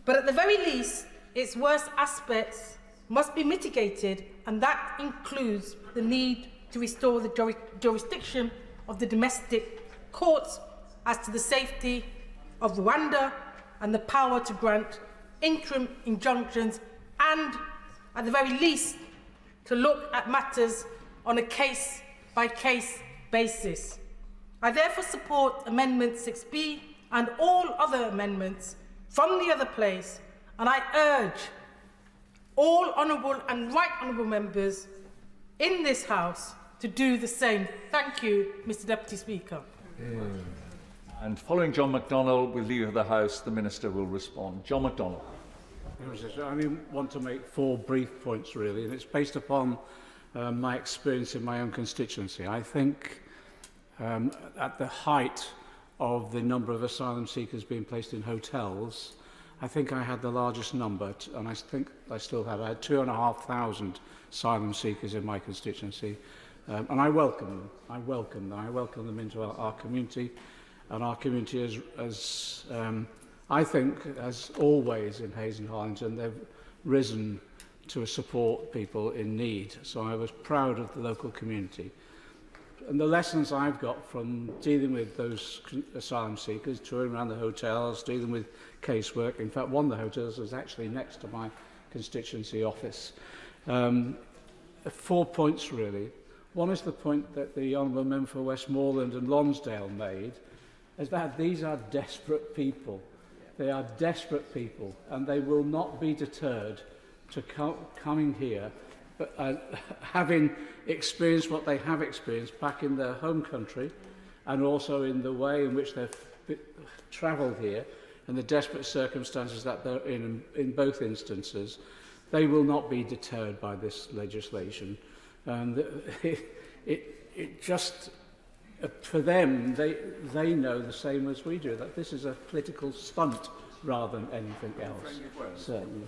But at the very least, its worst aspects must be mitigated, and that includes the need to restore the jurisdiction of the domestic courts as to the safety of Rwanda and the power to grant interim injunctions, and, at the very least, to look at matters on a case-by-case basis. I therefore support Amendment 6B and all other amendments from the other place, and I urge all honourable and right honourable members in this House to do the same. Thank you, Mr Deputy Speaker. And following John MacDonald, with leave of the House, the Minister will respond. John MacDonald. I only want to make 4 brief points, really, and it's based upon my experience in my own constituency. I think at the height of the number of asylum seekers being placed in hotels, I think I had the largest number, and I think I still have. I had 2,500 asylum seekers in my constituency, and I welcome them. I welcome them into our community, and our community as I think, as always in Hayes and Harlington, they've risen to support people in need. So I was proud of the local community. And the lessons I've got from dealing with those asylum seekers, touring around the hotels, dealing with casework. In fact, one of the hotels was actually next to my constituency office. 4 points, really. One is the point that the Honourable Member for Westmoreland and Lonsdale made, is that these are desperate people. They are desperate people, and they will not be deterred to coming here, but having experienced what they have experienced back in their home country, and also in the way in which they've travelled here, and the desperate circumstances that they're in both instances. They will not be deterred by this legislation. And it just, for them, they know the same as we do, that this is a political stunt rather than anything else. Certainly.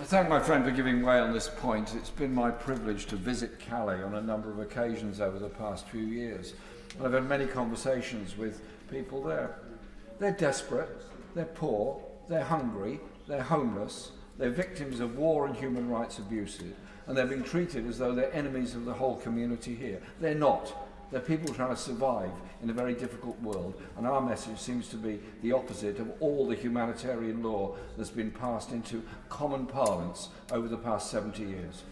I thank my friend for giving way on this point. It's been my privilege to visit Calais on a number of occasions over the past few years. And I've had many conversations with people there. They're desperate, they're poor, they're hungry, they're homeless, they're victims of war and human rights abuses, and they're being treated as though they're enemies of the whole community here. They're not. They're people trying to survive in a very difficult world, and our message seems to be the opposite of all the humanitarian law that's been passed into common parlance over the past 70 years.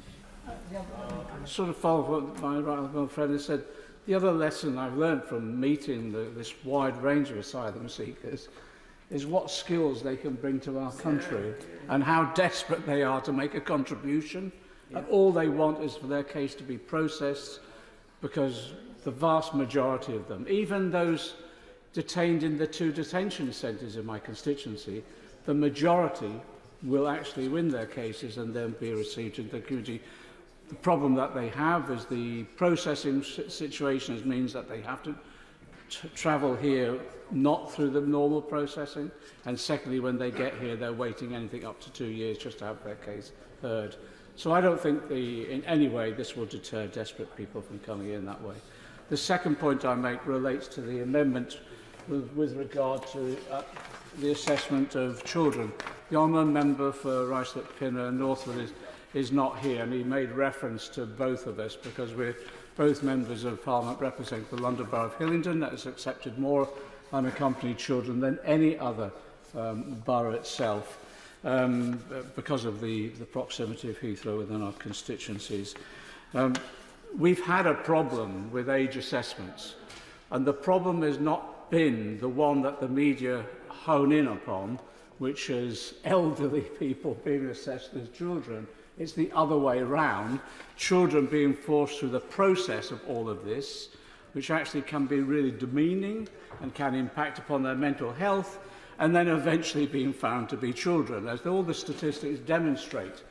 Sort of follow up what my right honourable friend has said. The other lesson I've learned from meeting this wide range of asylum seekers is what skills they can bring to our country and how desperate they are to make a contribution. Yeah. And all they want is for their case to be processed, because the vast majority of them, even those detained in the 2 detention centres in my constituency, the majority will actually win their cases and then be received into the community. The problem that they have is the processing situation means that they have to travel here not through the normal processing, and secondly, when they get here, they're waiting anything up to 2 years just to have their case heard. So I don't think in any way this will deter desperate people from coming in that way. The second point I make relates to the amendment with regard to the assessment of children. The honourable member for Ruislip Pinner and Northwood is not here, and he made reference to both of us because we're both members of Parliament representing the London Borough of Hillingdon, that has accepted more unaccompanied children than any other borough itself, because of the proximity of Heathrow within our constituencies. We've had a problem with age assessments, and the problem has not been the one that the media hone in upon, which is elderly people being assessed as children. It's the other way around, children being forced through the process of all of this, which actually can be really demeaning and can impact upon their mental health, and then eventually being found to be children, as all the statistics demonstrate.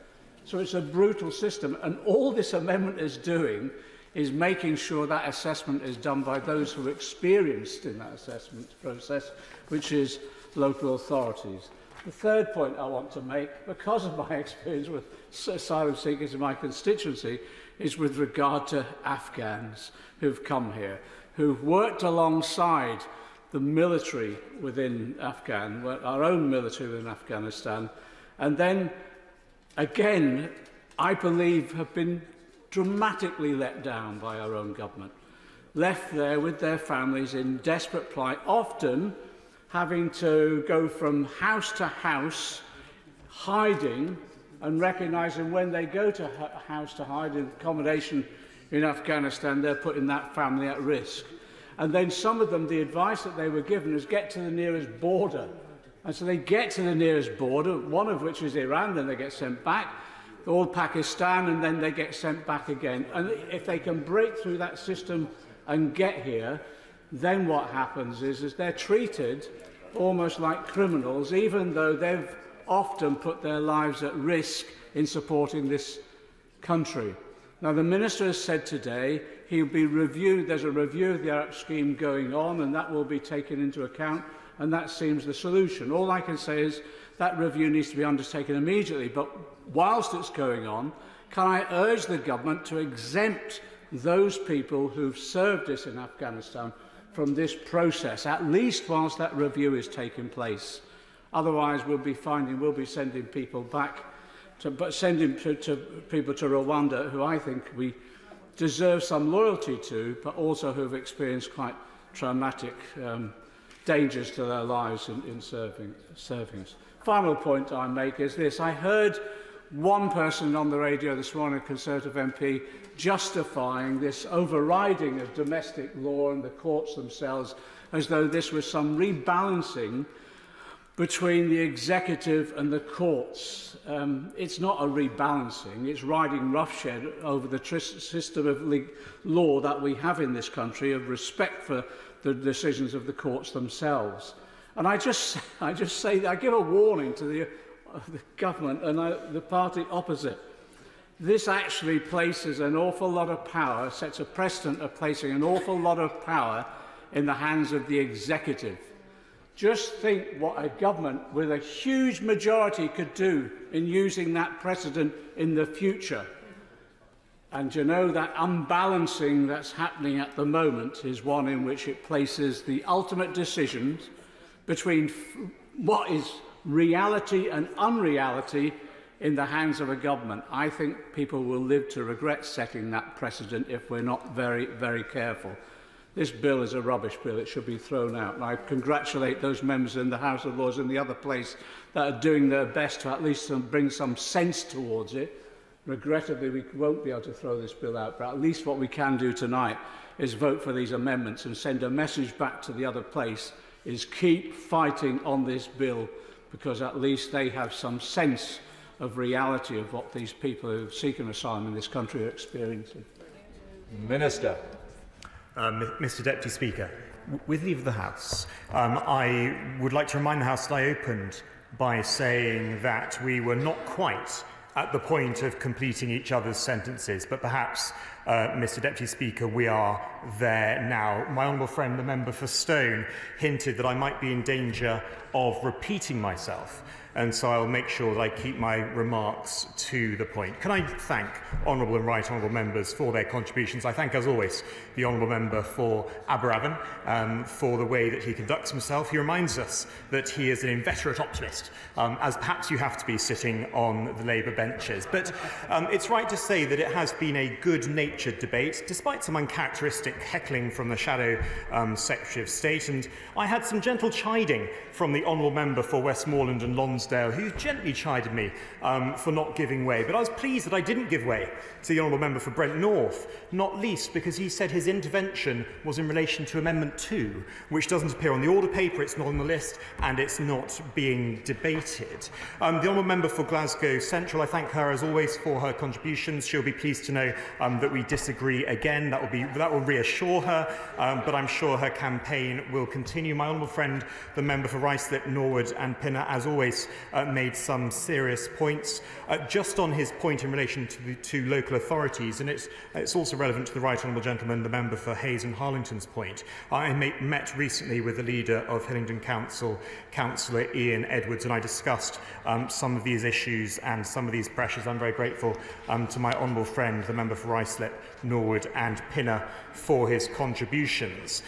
So it's a brutal system, and all this amendment is doing is making sure that assessment is done by those who are experienced in that assessment process, which is local authorities. The third point I want to make, because of my experience with asylum seekers in my constituency, is with regard to Afghans who've come here, who've worked alongside the military within our own military within Afghanistan, and then, again, I believe have been dramatically let down by our own government, left there with their families in desperate plight, often having to go from house to house, hiding, and recognising when they go to house to hide in accommodation in Afghanistan, they're putting that family at risk. And then some of them, the advice that they were given is get to the nearest border. And so they get to the nearest border, one of which is Iran, then they get sent back, or Pakistan, and then they get sent back again. And if they can break through that system and get here, then what happens is they're treated almost like criminals, even though they've often put their lives at risk in supporting this country. Now, the Minister has said today he'll be reviewed. There's a review of the ARC scheme going on, and that will be taken into account, and that seems the solution. All I can say is that review needs to be undertaken immediately, but whilst it's going on, can I urge the government to exempt those people who've served us in Afghanistan from this process, at least whilst that review is taking place. Otherwise, we'll be sending people back, sending people to Rwanda, who I think we deserve some loyalty to, but also who have experienced quite traumatic dangers to their lives in serving us. Final point I make is this. I heard one person on the radio this morning, a Conservative MP, justifying this overriding of domestic law and the courts themselves as though this was some rebalancing between the executive and the courts. It's not a rebalancing, it's riding roughshod over the system of law that we have in this country, of respect for the decisions of the courts themselves. And I just say that I give a warning to the government and the party opposite. This actually places an awful lot of power, sets a precedent of placing an awful lot of power in the hands of the executive. Just think what a government with a huge majority could do in using that precedent in the future. And you know, that unbalancing that's happening at the moment is one in which it places the ultimate decisions between what is reality and unreality in the hands of a government. I think people will live to regret setting that precedent if we're not very, very careful. This bill is a rubbish bill. It should be thrown out. And I congratulate those members in the House of Lords and the other place that are doing their best to at least bring some sense towards it. Regrettably, we won't be able to throw this bill out, but at least what we can do tonight is vote for these amendments and send a message back to the other place, is keep fighting on this bill, because at least they have some sense of reality of what these people who seek an asylum in this country are experiencing. Minister. Mr Deputy Speaker, with leave of the House, I would like to remind the House that I opened by saying that we were not quite at the point of completing each other's sentences, but perhaps Mr Deputy Speaker, we are there now. My honourable friend, the member for Stone, hinted that I might be in danger of repeating myself, and so I'll make sure that I keep my remarks to the point. Can I thank honourable and right honourable members for their contributions? I thank, as always, the honourable member for Aberavon for the way that he conducts himself. He reminds us that he is an inveterate optimist, as perhaps you have to be sitting on the Labour benches. But it's right to say that it has been a good-natured debate, despite some uncharacteristic heckling from the Shadow Secretary of State. And I had some gentle chiding from the honourable member for Westmoreland and Lonsdale, who gently chided me for not giving way. But I was pleased that I didn't give way to the honourable member for Brent North, not least because he said his intervention was in relation to Amendment 2, which doesn't appear on the order paper, it's not on the list, and it's not being debated. The honourable member for Glasgow Central, I thank her as always for her contributions. She'll be pleased to know that we disagree again. That will reassure her, but I'm sure her campaign will continue. My honourable friend, the member for Ruislip, Norwood and Pinner, as always, made some serious points. Just on his point in relation to local authorities, and it's also relevant to the right honourable gentleman, the member for Hayes and Harlington's point. I met recently with the leader of Hillingdon Council, Councillor Ian Edwards, and I discussed some of these issues and some of these pressures. I'm very grateful to my honourable friend, the member for Ruislip, Norwood and Pinner, for his contributions.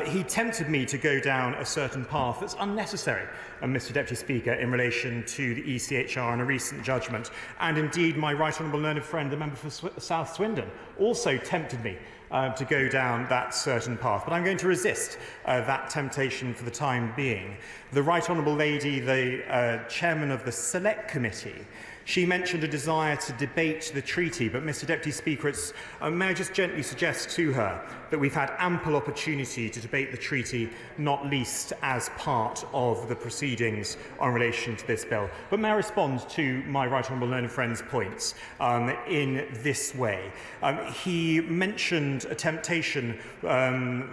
He tempted me to go down a certain path that's unnecessary, Mr Deputy Speaker, in relation to the ECHR and a recent judgment. And indeed, my right honourable learned friend, the member for South Swindon, also tempted me to go down that certain path. But I'm going to resist that temptation for the time being. The right honourable lady, the chairman of the Select Committee, she mentioned a desire to debate the treaty, but Mr Deputy Speaker, may I just gently suggest to her that we've had ample opportunity to debate the treaty, not least as part of the proceedings in relation to this bill. But may I respond to my right honourable learned friend's points in this way? He mentioned a temptation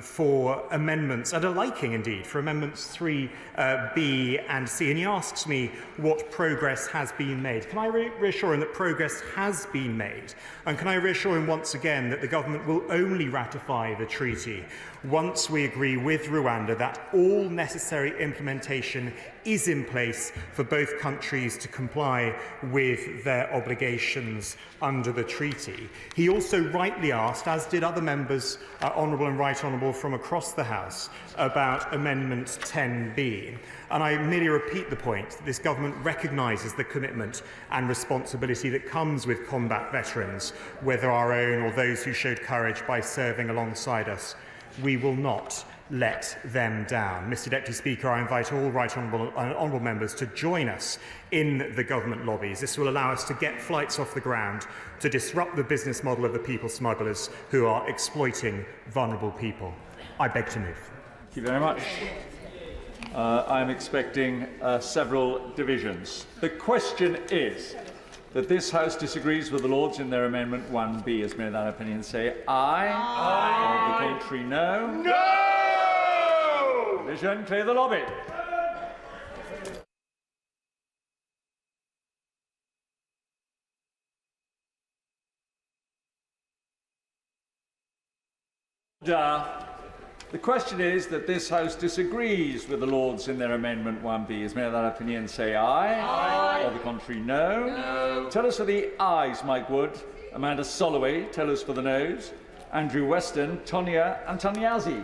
for amendments, and a liking indeed, for amendments 3B and C, and he asks me what progress has been made. Can I reassure him that progress has been made? And can I reassure him once again that the government will only ratify the treaty once we agree with Rwanda that all necessary implementation is in place for both countries to comply with their obligations under the treaty. He also rightly asked, as did other members, honourable and right honourable from across the House, about Amendment 10B. And I merely repeat the point that this government recognises the commitment and responsibility that comes with combat veterans, whether our own or those who showed courage by serving alongside us. We will not let them down. Mr Deputy Speaker, I invite all right honourable members to join us in the government lobbies. This will allow us to get flights off the ground, to disrupt the business model of the people smugglers who are exploiting vulnerable people. I beg to move. Thank you very much. I am expecting several divisions. The question is that this House disagrees with the Lords in their Amendment 1B. As may that opinion say aye. Aye. Or the contrary, no. No! Division, clear the lobby. The question is that this House disagrees with the Lords in their Amendment 1B. As may that opinion say aye. Aye. Or the contrary, no. No. Tell us for the ayes, Mike Wood. Amanda Soloway, tell us for the noes. Andrew Weston, Tonia Antoniazzi.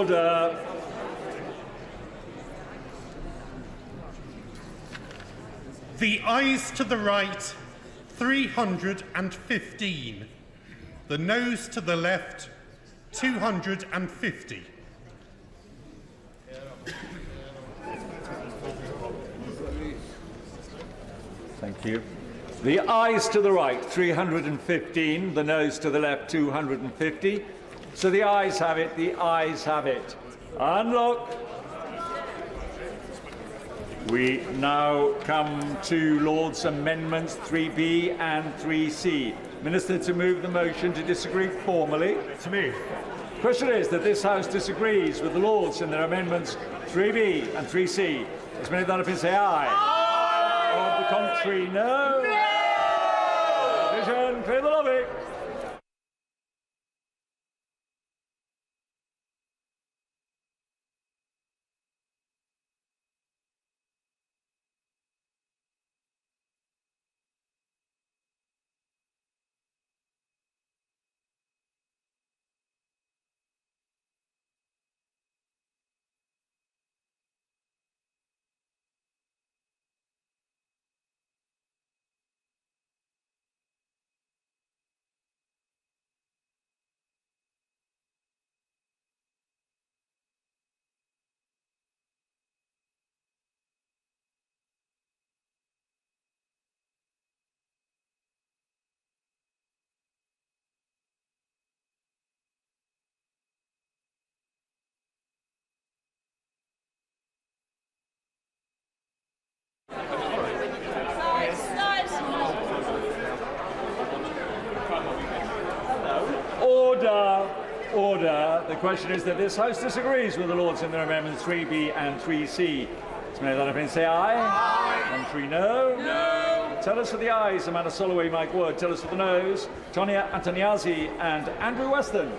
Order. The ayes to the right, 315. The noes to the left, 250. Thank you. The ayes to the right, 315. The noes to the left, 250. So the ayes have it. The ayes have it. Unlock. We now come to Lord's Amendments 3B and 3C. Minister, to move the motion to disagree formally. To move. The question is that this House disagrees with the Lords in their amendments 3B and 3C. As many of that opinion say aye. Aye. On the contrary, no. Division, clear the lobby. Order. The question is that this House disagrees with the Lords in their amendments 3B and 3C. As many of that opinion say aye. Aye. Contrary, no. No. Tell us for the ayes, Amanda Soloway, Mike Wood. Tell us for the noes, Tonia Antoniazzi and Andrew Weston.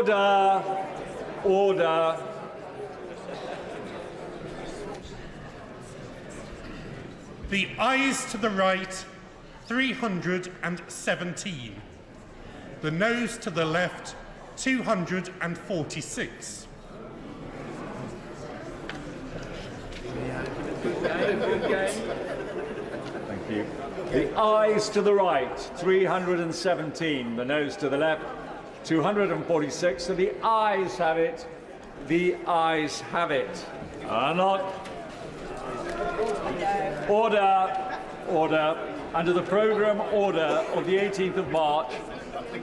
Order. Order. The ayes to the right, 317. The noes to the left, 246. Thank you. The ayes to the right, 317. The noes to the left, 246. So the ayes have it. The ayes have it. Order. Order. Under the programme order of the 18th of March,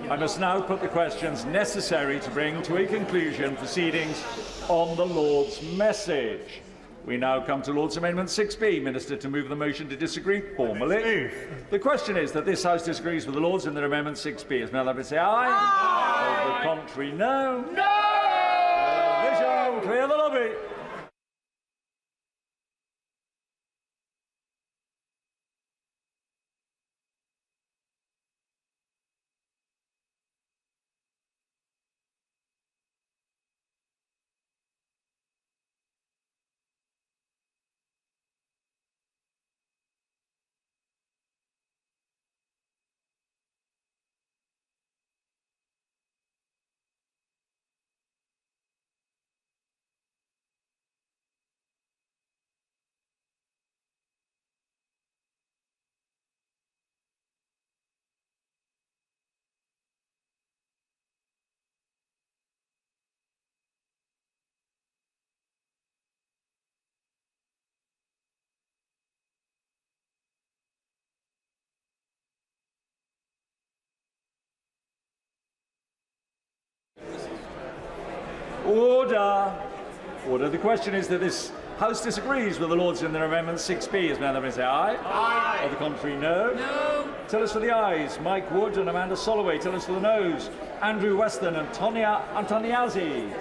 I must now put the questions necessary to bring to a conclusion proceedings on the Lord's message. We now come to Lord's Amendment 6B. Minister to move the motion to disagree formally. Move. The question is that this House disagrees with the Lords in their Amendment 6B. As Melvin say aye. Aye. Of the contrary, no. No! Vision, clear the lobby. Order. Order. The question is that this House disagrees with the Lords in their Amendment 6B. As Melvin say aye. Aye. Of the contrary, no. No. Tell us for the ayes. Mike Wood and Amanda Soloway. Tell us for the noes. Andrew Weston and Tonia Antoniazzi.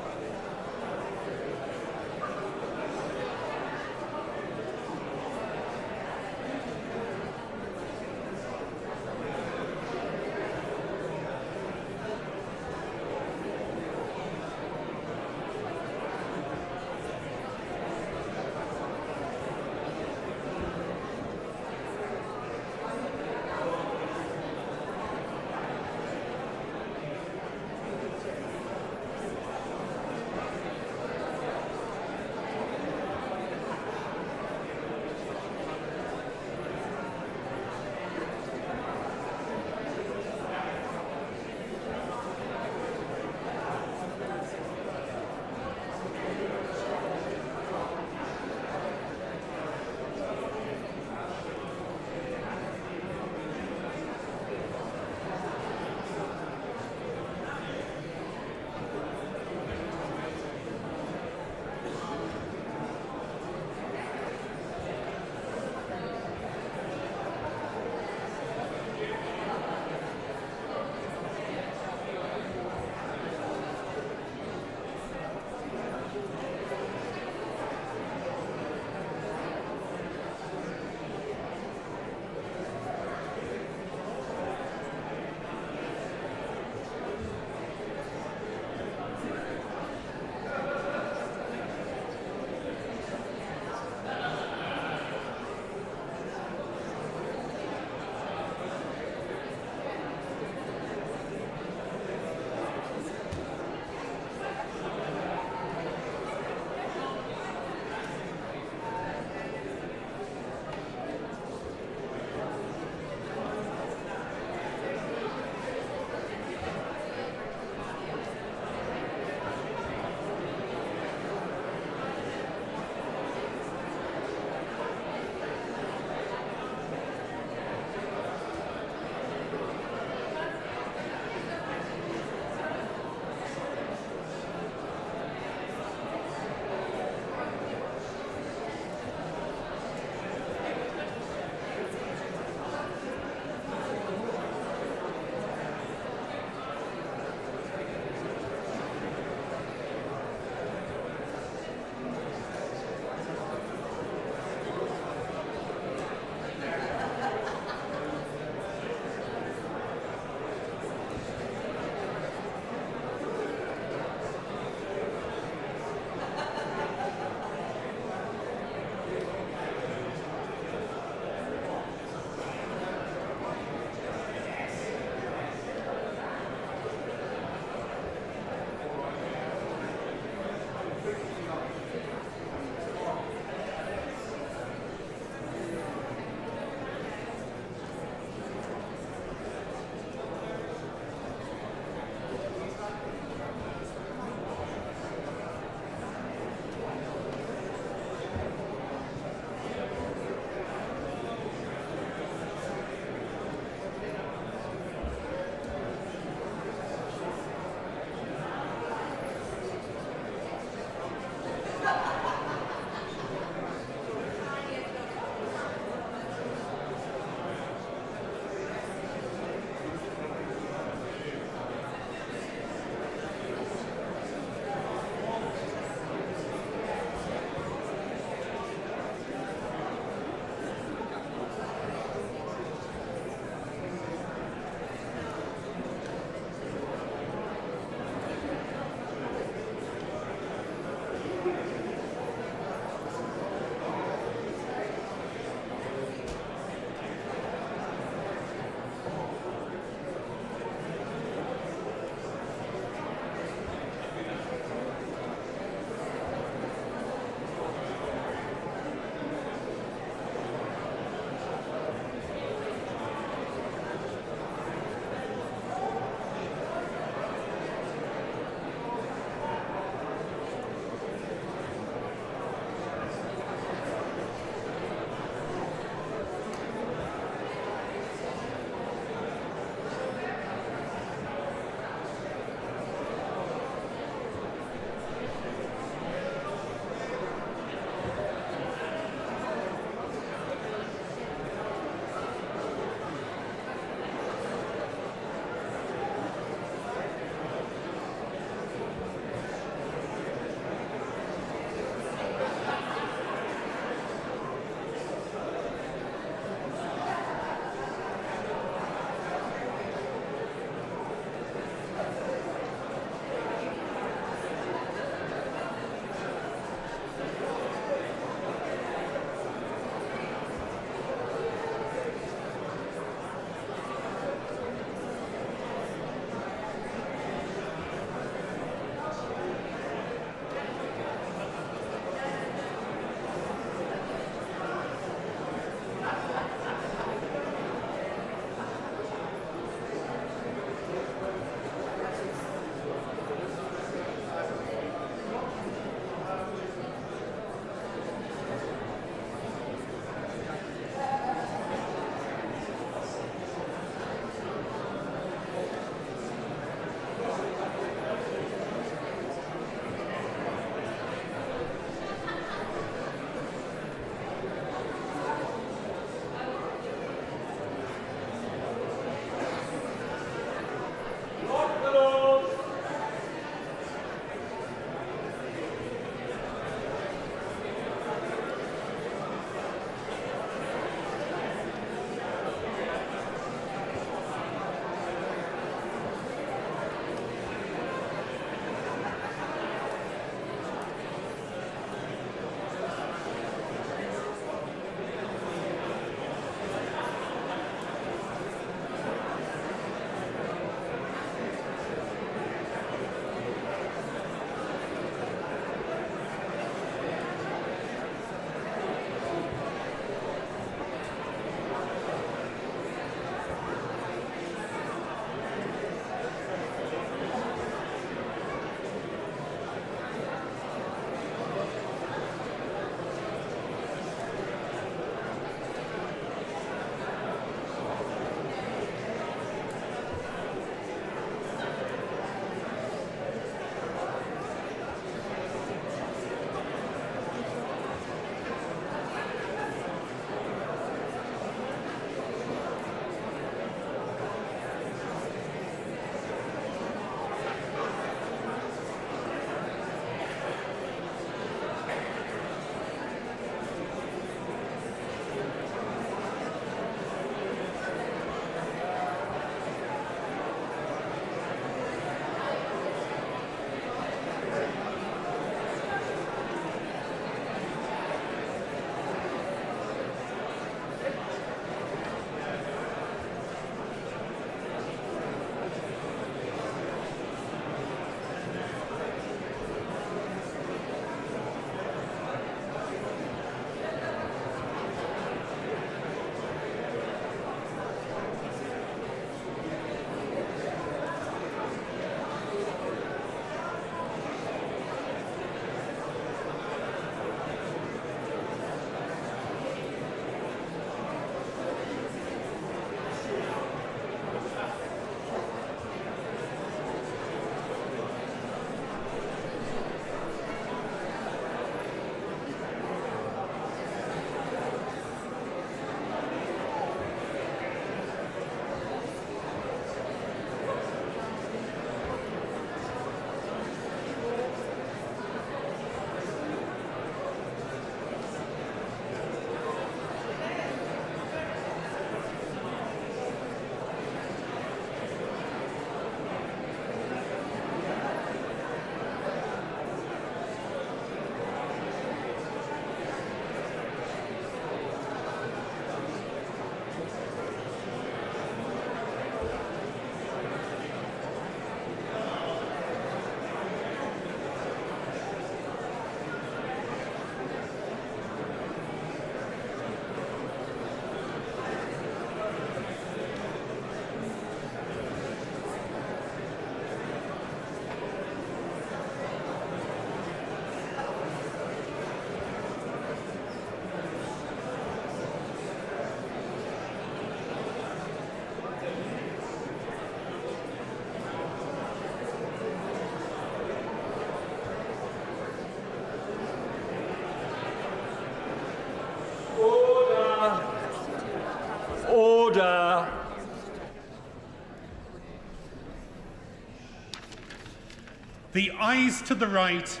The ayes to the right,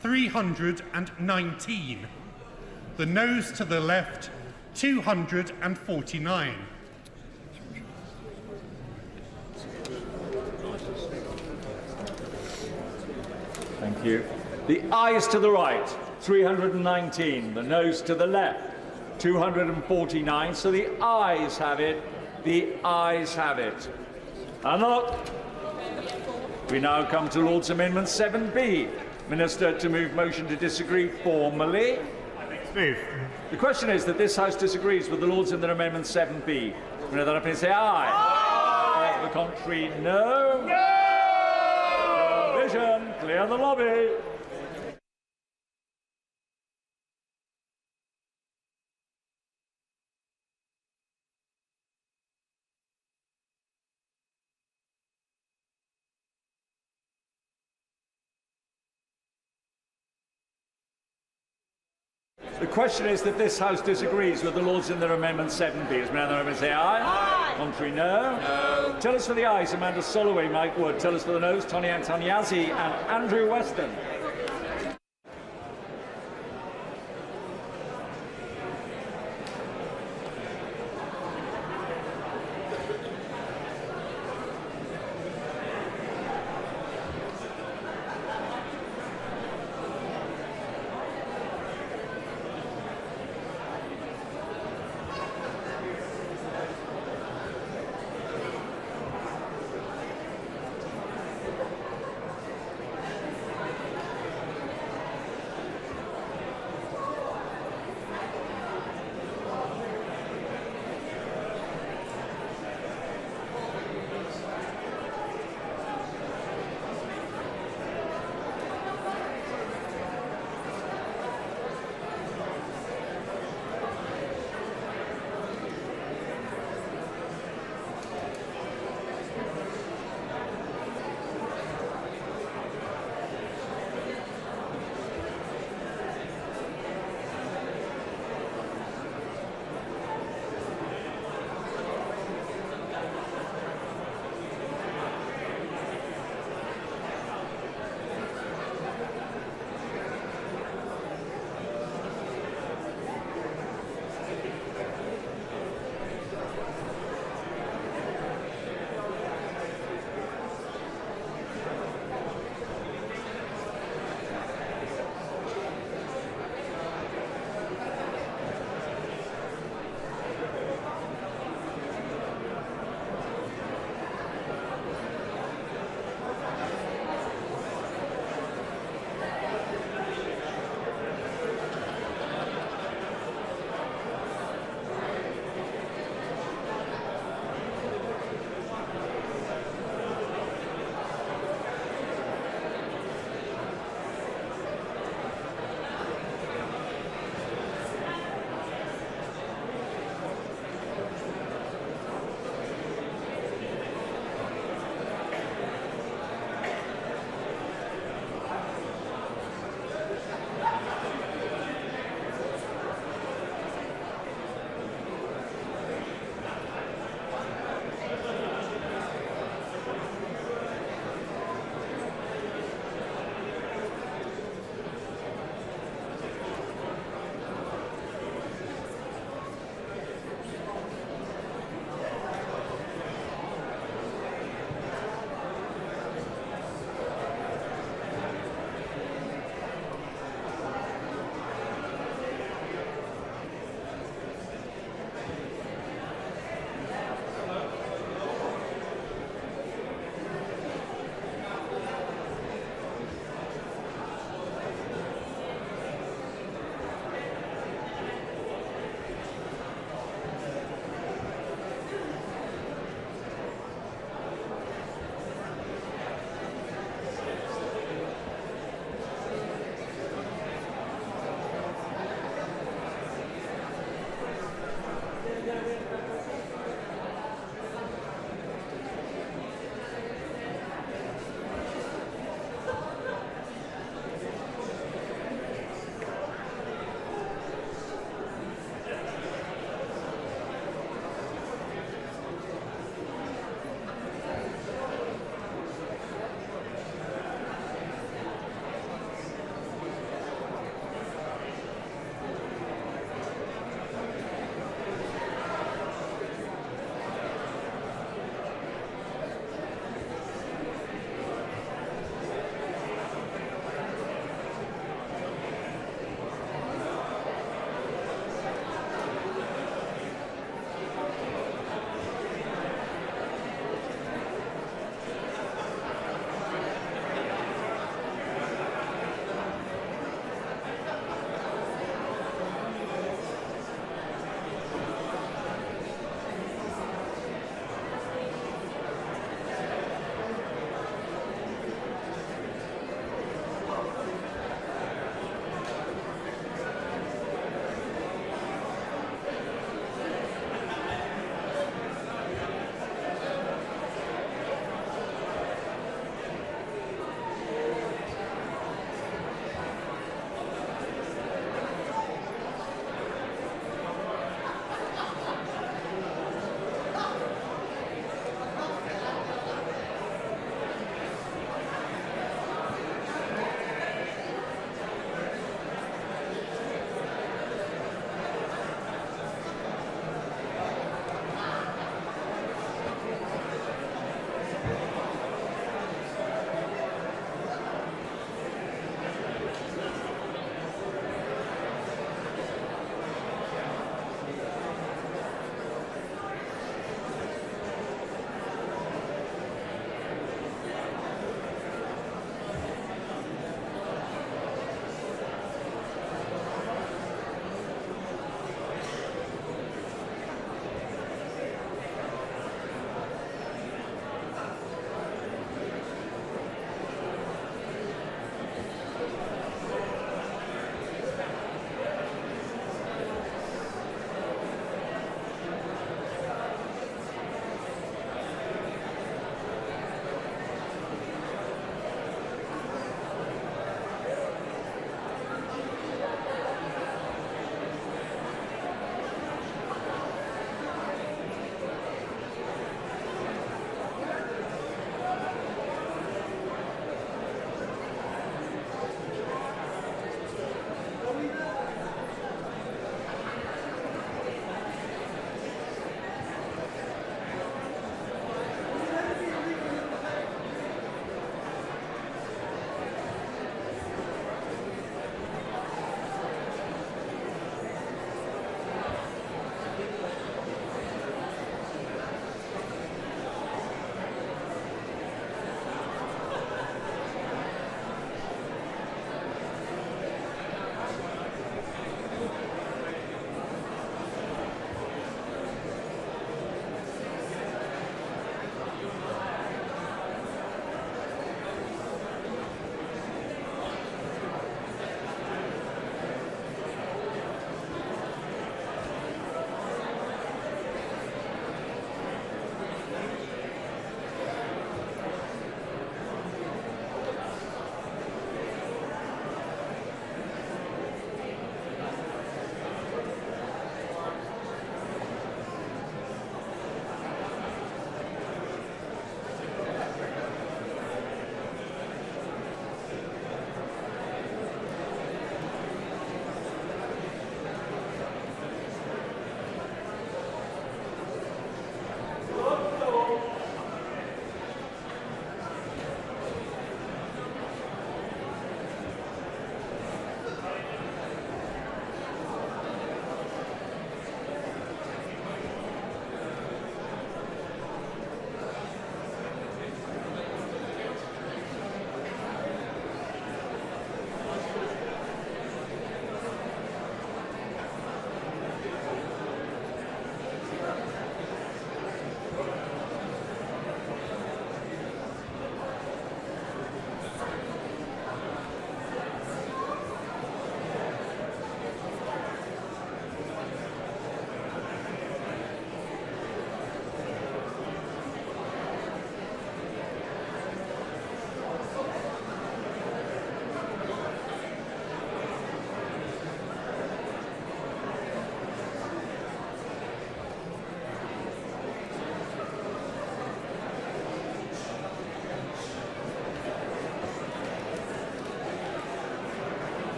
319. The noes to the left, 249. Thank you. The ayes to the right, 319. The noes to the left, 249. So the ayes have it. The ayes have it. And we now come to Lord's Amendment 7B. Minister to move motion to disagree formally. Move. The question is that this House disagrees with the Lords in their Amendment 7B. When that opinion say aye. Aye. The contrary, no. No. Vision, clear the lobby. The question is that this House disagrees with the Lords in their Amendment 7B. As many other members say aye. Aye. Contrary, no. No. Tell us for the ayes, Amanda Soloway, Mike Wood. Tell us for the noes, Tony Antoniazzi and Andrew Weston.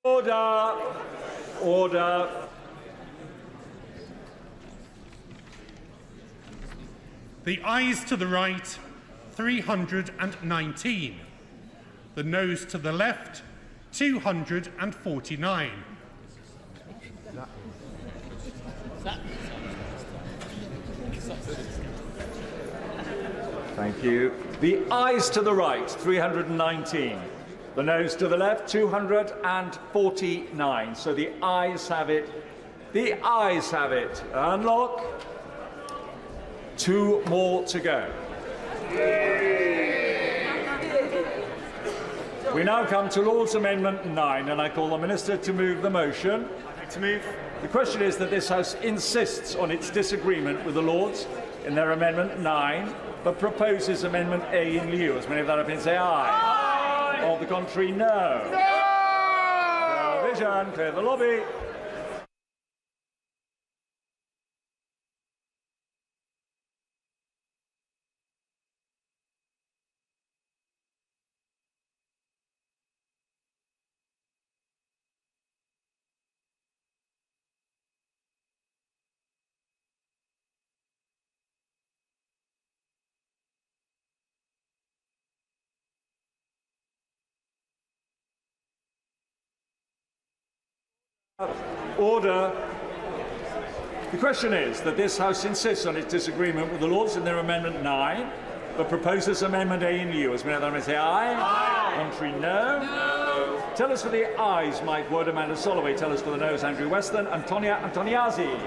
Order! Order! The ayes to the right, 319. The noes to the left, 249. Thank you. The ayes to the right, 319. The noes to the left, 249. So the ayes have it. The ayes have it. Unlock. 2 more to go. We now come to Lord's Amendment 9, and I call the Minister to move the motion. To move. The question is that this House insists on its disagreement with the Lords in their Amendment 9, but proposes Amendment A in lieu. As many of that opinion say aye. Aye. On the contrary, no. No! Vision, clear the lobby. Order. The question is that this House insists on its disagreement with the Lords in their Amendment 9, but proposes Amendment A in lieu. As many of them say aye. Aye. Contrary, no. No. Tell us for the ayes, Mike Wood, Amanda Soloway. Tell us for the noes, Andrew Weston, Antonia Antoniazzi.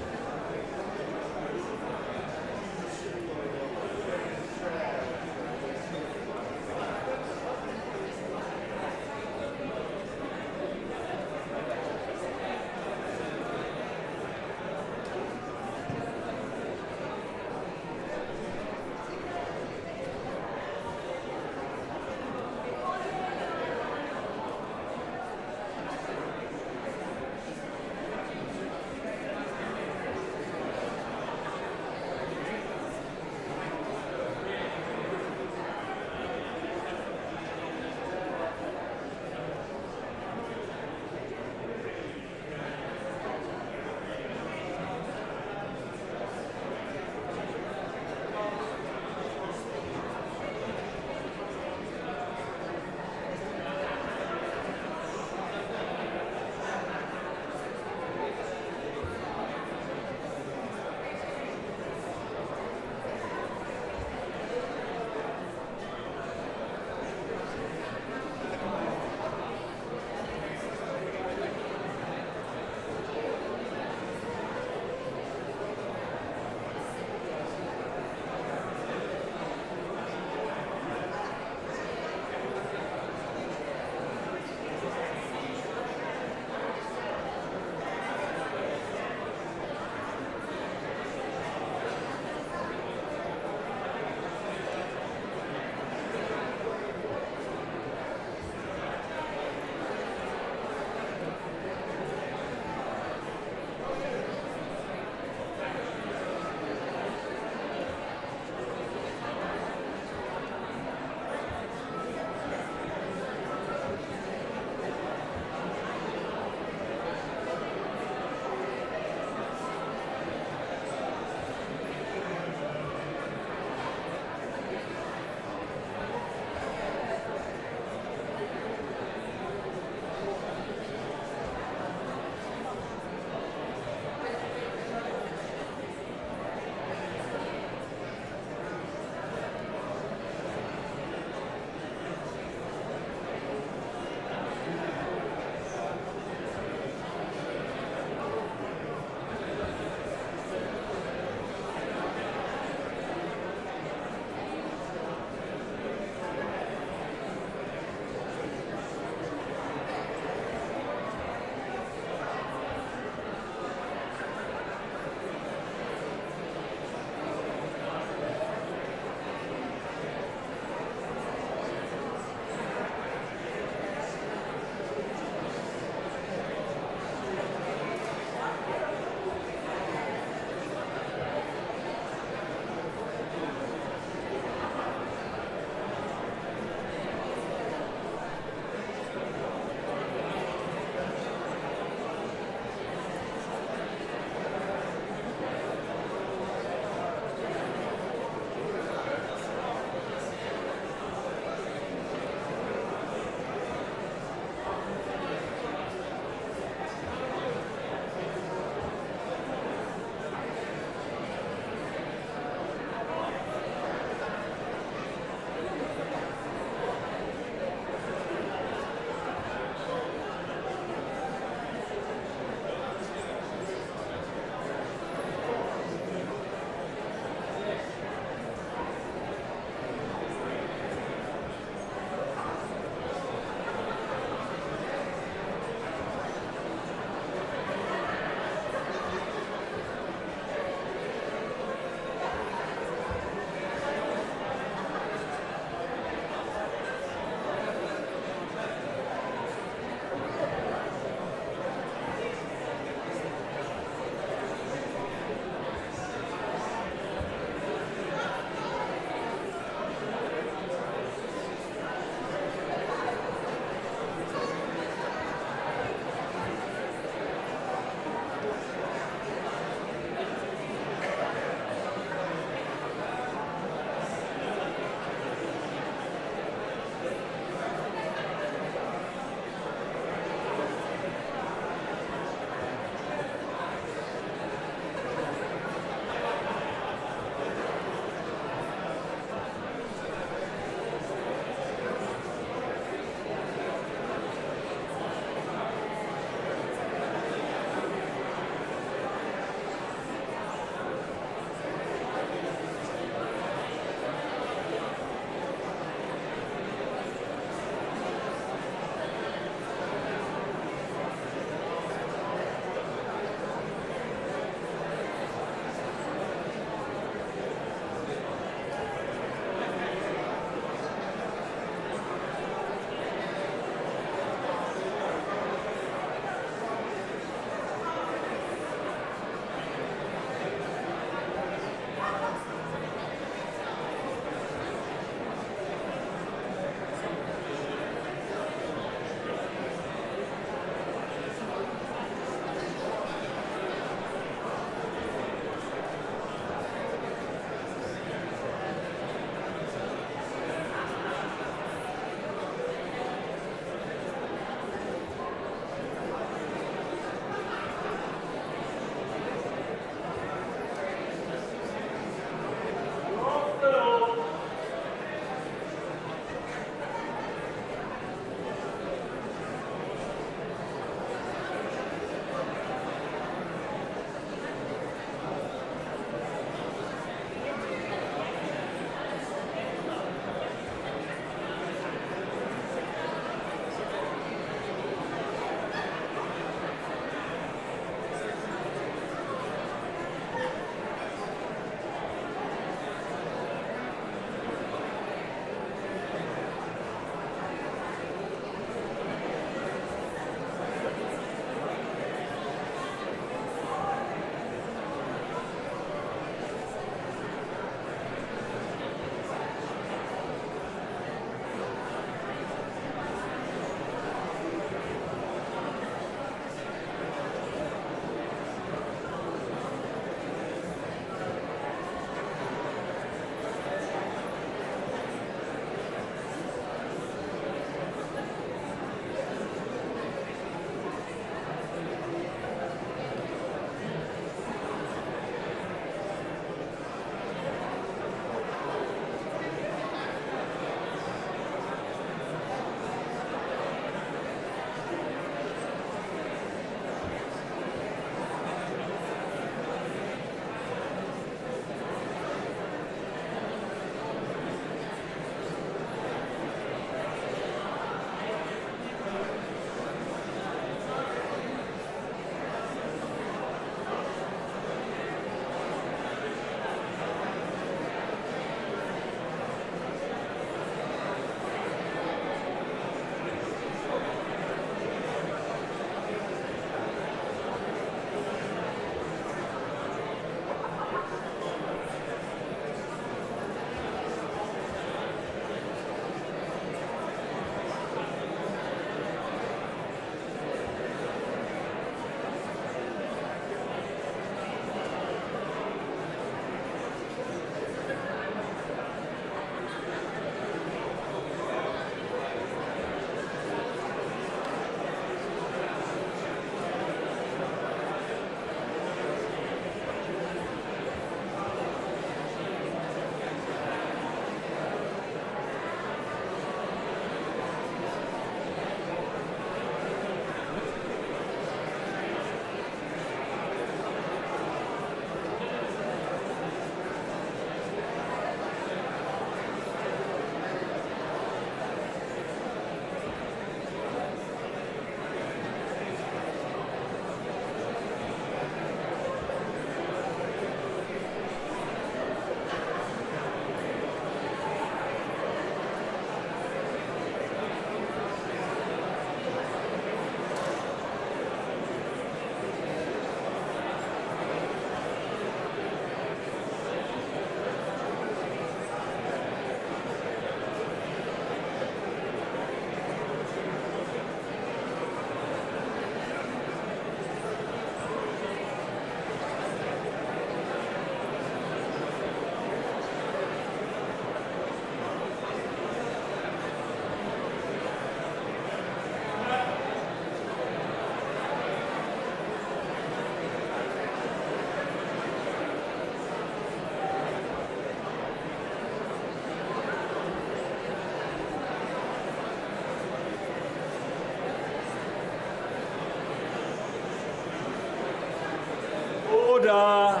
Order.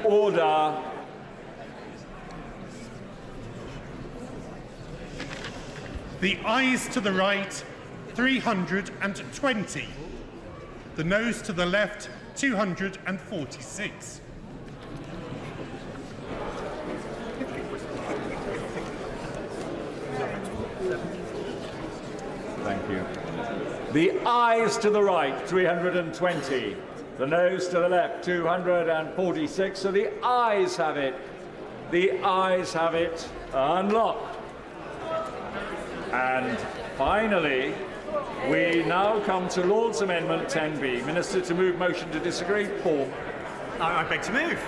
Order. The ayes to the right, 320. The noes to the left, 246. Thank you. The ayes to the right, 320. The noes to the left, 246. So the ayes have it. The ayes have it. Unlocked. And finally, we now come to Lord's Amendment 10B. Minister, to move motion to disagree. Paul. I beg to move.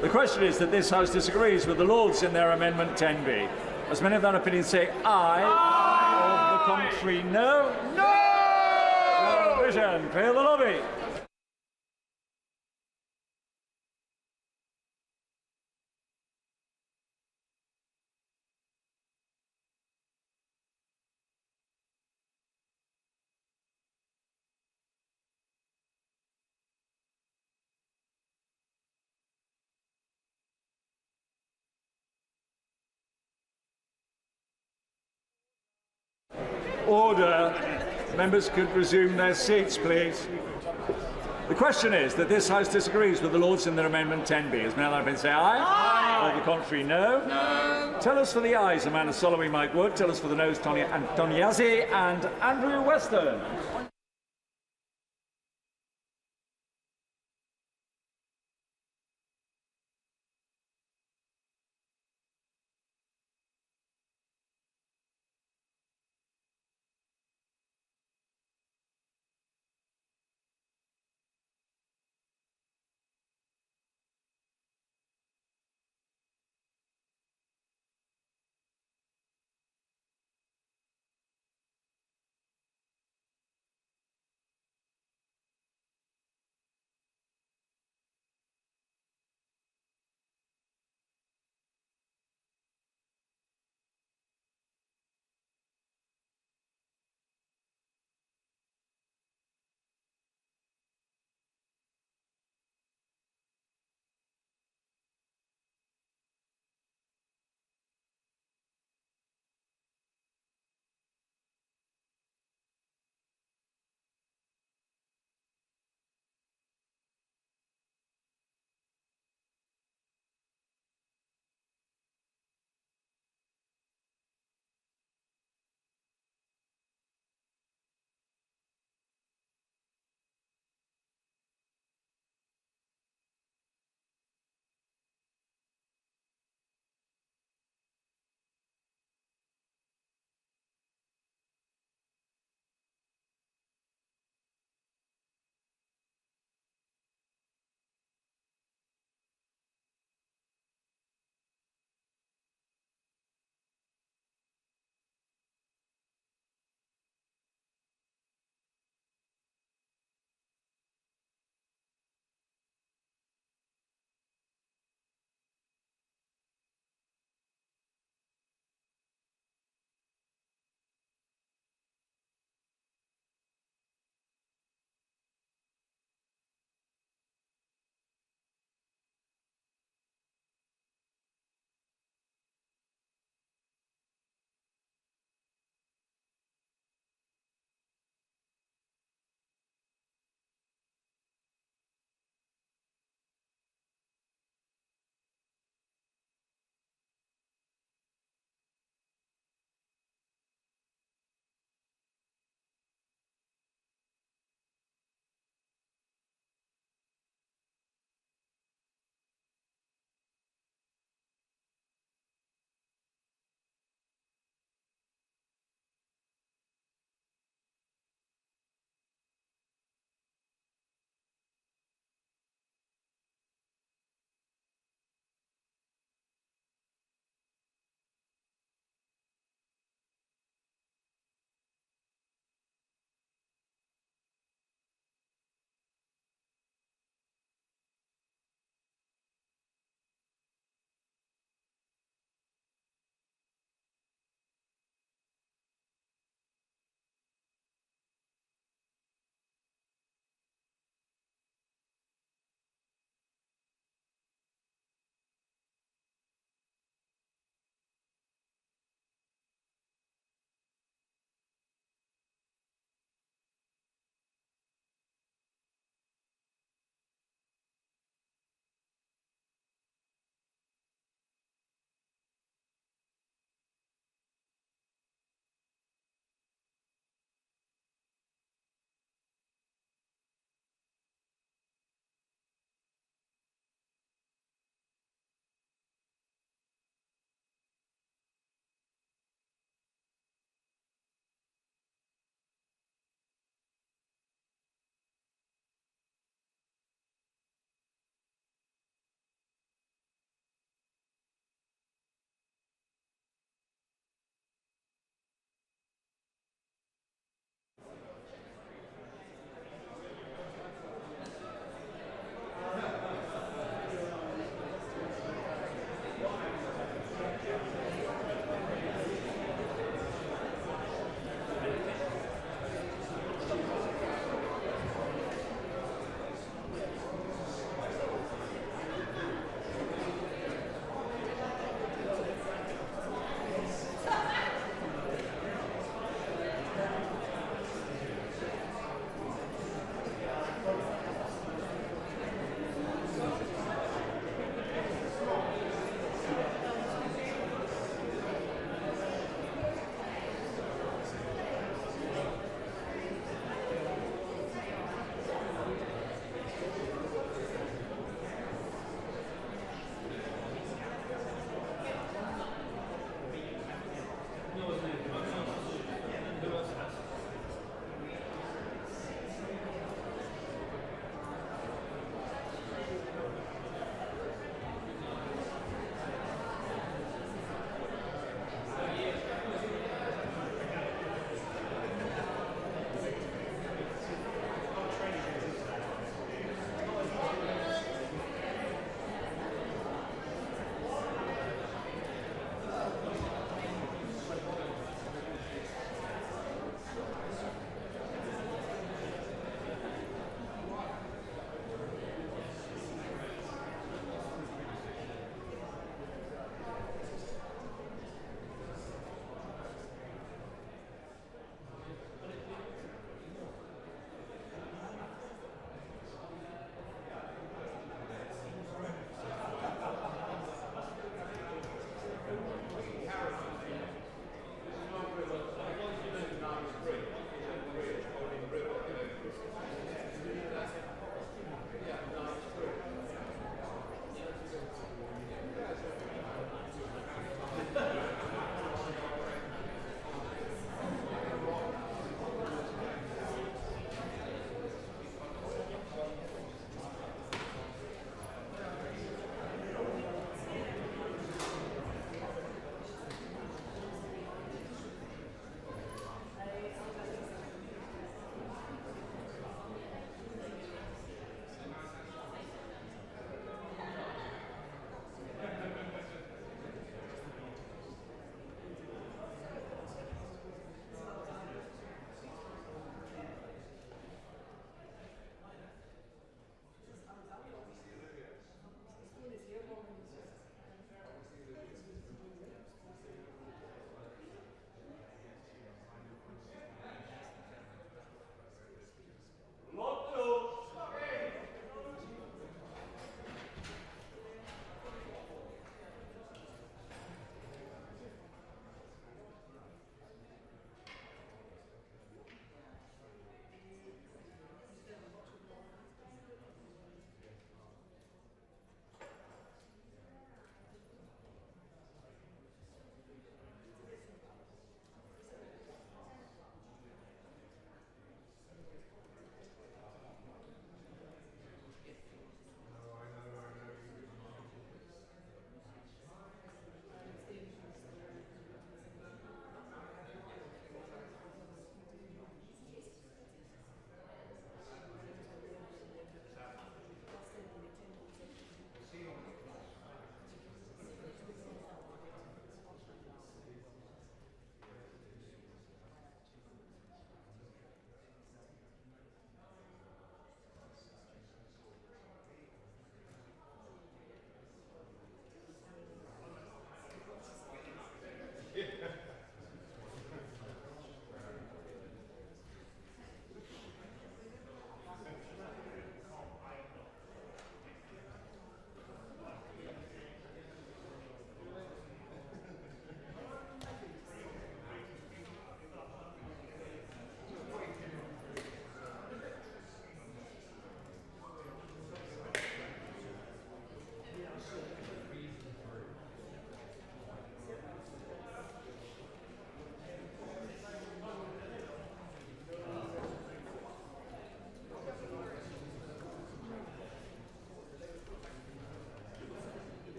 The question is that this House disagrees with the Lords in their Amendment 10B. As many of that opinion say aye, or the contrary no. No! Vision, clear the lobby. Order. Members could resume their seats, please. The question is that this House disagrees with the Lords in their Amendment 10B. As many of say aye. Aye. Or the contrary, no. No. Tell us for the ayes, Amanda Soloway, Mike Wood. Tell us for the noes, Tony Antoniazzi and Andrew Western.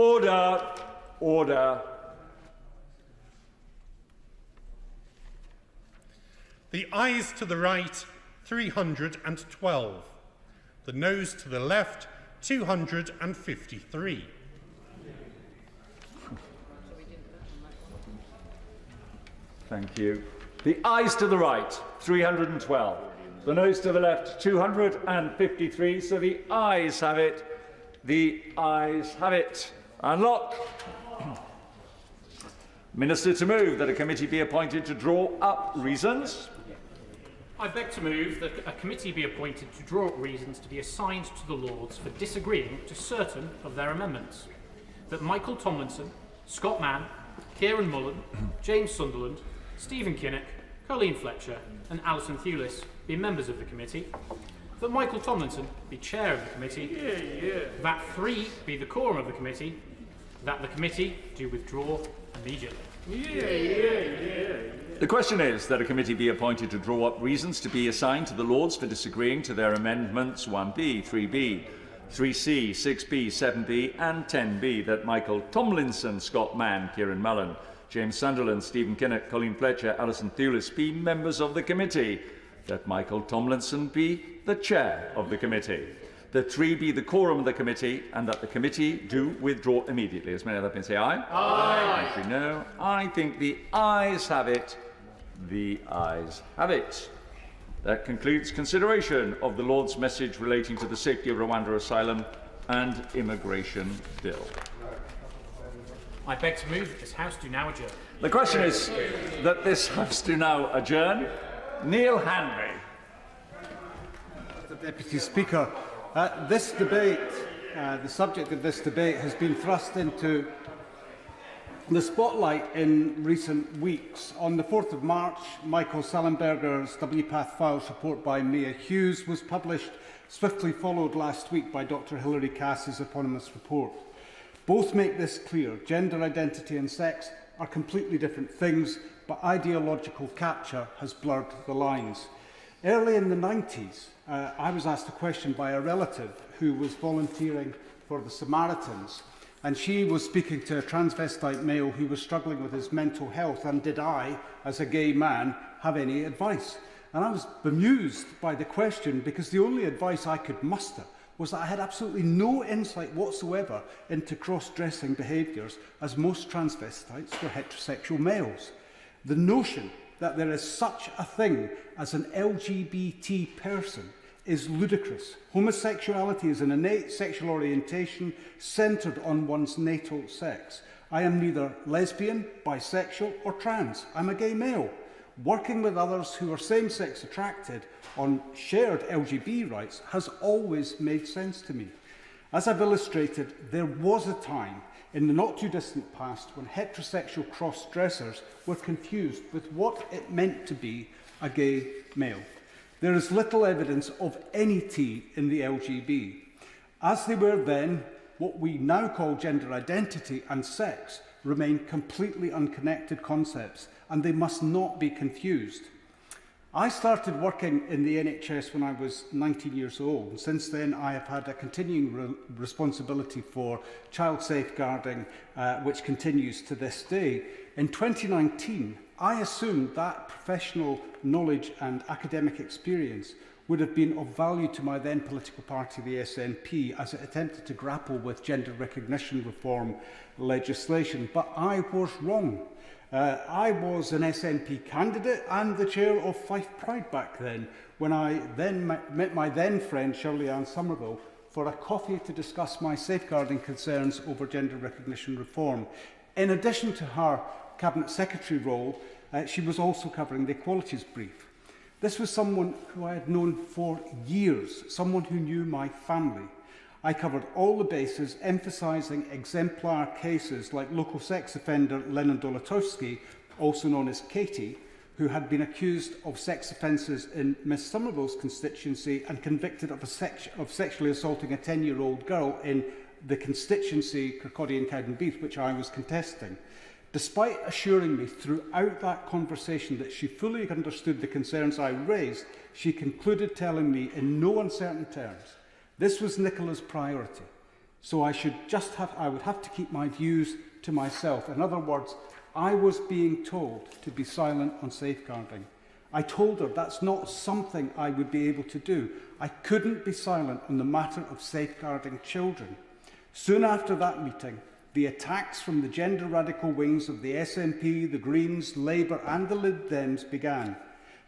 Order. Order. The ayes to the right, 312. The noes to the left, 253. Thank you. The ayes to the right, 312. The noes to the left, 253. So the ayes have it. The ayes have it. Unlock. Minister to move that a committee be appointed to draw up reasons. I beg to move that a committee be appointed to draw up reasons to be assigned to the Lords for disagreeing to certain of their amendments. That Michael Tomlinson, Scott Mann, Kieran Mullen, James Sunderland, Stephen Kinnock, Colleen Fletcher and Alison Thewlis be members of the committee. That Michael Tomlinson be chair of the committee. That 3 be the quorum of the committee. That the committee do withdraw immediately. The question is that a committee be appointed to draw up reasons to be assigned to the Lords for disagreeing to their amendments 1B, 3B, 3C, 6B, 7B and 10B, that Michael Tomlinson, Scott Mann, Kieran Mullen, James Sunderland, Stephen Kinnock, Colleen Fletcher, Alison Thewlis be members of the committee, that Michael Tomlinson be the chair of the committee, that 3 be the quorum of the committee, and that the committee do withdraw immediately. As many other people say aye? Aye. I say no. I think the ayes have it. The ayes have it. That concludes consideration of the Lord's message relating to the safety of Rwanda asylum and immigration bill. I beg to move that this House do now adjourn. The question is that this House do now adjourn. Neil Hanley. Mr. Deputy Speaker, this debate, the subject of this debate has been thrust into the spotlight in recent weeks. On the 4th of March, Michael Sallenberger's WPATH Files report by Mia Hughes was published, swiftly followed last week by Dr. Hilary Cass's eponymous report. Both make this clear. Gender identity and sex are completely different things, but ideological capture has blurred the lines. Early in the 90s, I was asked a question by a relative who was volunteering for the Samaritans, and she was speaking to a transvestite male who was struggling with his mental health, and did I, as a gay man, have any advice? And I was bemused by the question, because the only advice I could muster was that I had absolutely no insight whatsoever into cross-dressing behaviours, as most transvestites were heterosexual males. The notion that there is such a thing as an LGBT person is ludicrous. Homosexuality is an innate sexual orientation centred on one's natal sex. I am neither lesbian, bisexual or trans. I'm a gay male. Working with others who are same-sex attracted on shared LGBT rights has always made sense to me. As I've illustrated, there was a time in the not-too-distant past when heterosexual cross-dressers were confused with what it meant to be a gay male. There is little evidence of any T in the LGB. As they were then, what we now call gender identity and sex remain completely unconnected concepts, and they must not be confused. I started working in the NHS when I was 19 years old, and since then I have had a continuing responsibility for child safeguarding, which continues to this day. In 2019, I assumed that professional knowledge and academic experience would have been of value to my then political party, the SNP, as it attempted to grapple with gender recognition reform legislation, but I was wrong. I was an SNP candidate and the chair of Fife Pride back then, when I then met my then friend Shirley Ann Somerville for a coffee to discuss my safeguarding concerns over gender recognition reform. In addition to her Cabinet Secretary role, she was also covering the Equalities Brief. This was someone who I had known for years, someone who knew my family. I covered all the bases, emphasising exemplar cases like local sex offender Lennon Dolatowski, also known as Katie, who had been accused of sex offences in Miss Somerville's constituency and convicted of sexually assaulting a 10-year-old girl in the constituency Kirkcaldy and Cowdenbeath, which I was contesting. Despite assuring me throughout that conversation that she fully understood the concerns I raised, she concluded telling me in no uncertain terms, this was Nicola's priority. So I would have to keep my views to myself. In other words, I was being told to be silent on safeguarding. I told her that's not something I would be able to do. I couldn't be silent on the matter of safeguarding children. Soon after that meeting, the attacks from the gender radical wings of the SNP, the Greens, Labour and the Lib Dems began.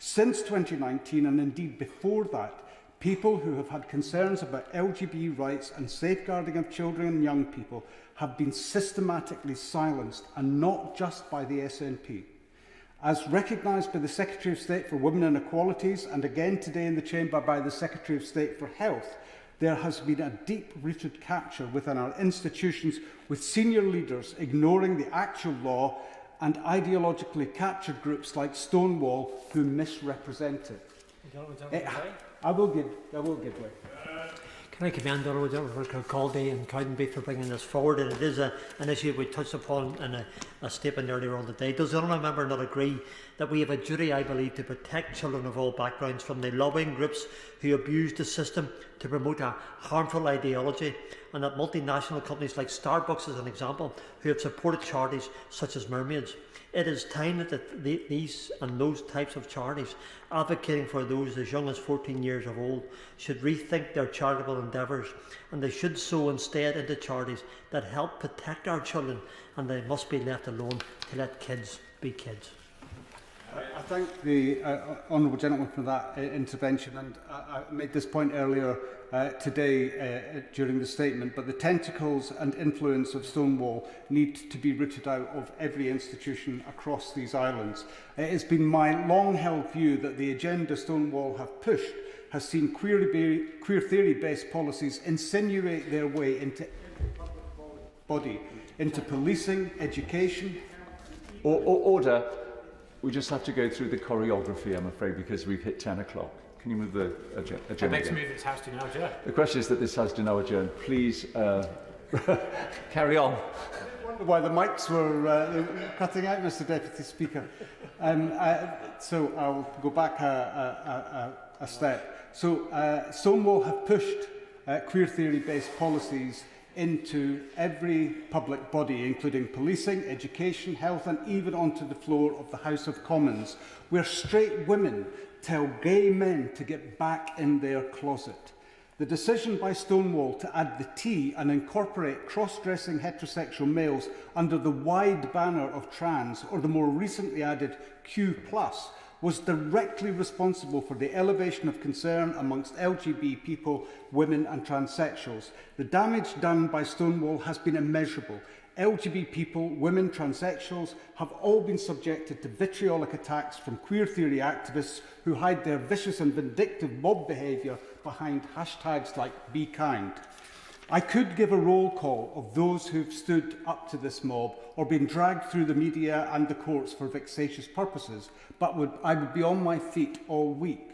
Since 2019, and indeed before that, people who have had concerns about LGBT rights and safeguarding of children and young people have been systematically silenced, and not just by the SNP. As recognised by the Secretary of State for Women and Equalities, and again today in the Chamber by the Secretary of State for Health, there has been a deep-rooted capture within our institutions, with senior leaders ignoring the actual law and ideologically captured groups like Stonewall who misrepresent it. I will give way. Can I commend Honourable Gentleman for Caldy and Cowdenbeath for bringing this forward? And it is an issue we touched upon in a statement earlier on today. Does the Honourable Member not agree that we have a duty, I believe, to protect children of all backgrounds from the lobbying groups who abuse the system to promote a harmful ideology, and that multinational companies like Starbucks, as an example, who have supported charities such as Mermaids? It is time that these and those types of charities advocating for those as young as 14 years of old should rethink their charitable endeavours, and they should sow instead into charities that help protect our children, and they must be left alone to let kids be kids. I thank the Honourable Gentleman for that intervention, and I made this point earlier today during the statement, but the tentacles and influence of Stonewall need to be rooted out of every institution across these islands. It has been my long-held view that the agenda Stonewall have pushed has seen queer theory-based policies insinuate their way into every public body, into policing, education. Order. We just have to go through the choreography, I'm afraid, because we've hit 10 o'clock. Can you move the agenda? I'd like to move this House to now adjourn. The question is that this House to now adjourn. Please carry on. I wonder why the mics were cutting out, Mr. Deputy Speaker. So I'll go back a step. So Stonewall have pushed queer theory-based policies into every public body, including policing, education, health, and even onto the floor of the House of Commons, where straight women tell gay men to get back in their closet. The decision by Stonewall to add the T and incorporate cross-dressing heterosexual males under the wide banner of trans, or the more recently added Q+, was directly responsible for the elevation of concern amongst LGBT people, women and transsexuals. The damage done by Stonewall has been immeasurable. LGBT people, women, transsexuals have all been subjected to vitriolic attacks from queer theory activists who hide their vicious and vindictive mob behaviour behind hashtags like Be Kind. I could give a roll call of those who've stood up to this mob or been dragged through the media and the courts for vexatious purposes, but I would be on my feet all week.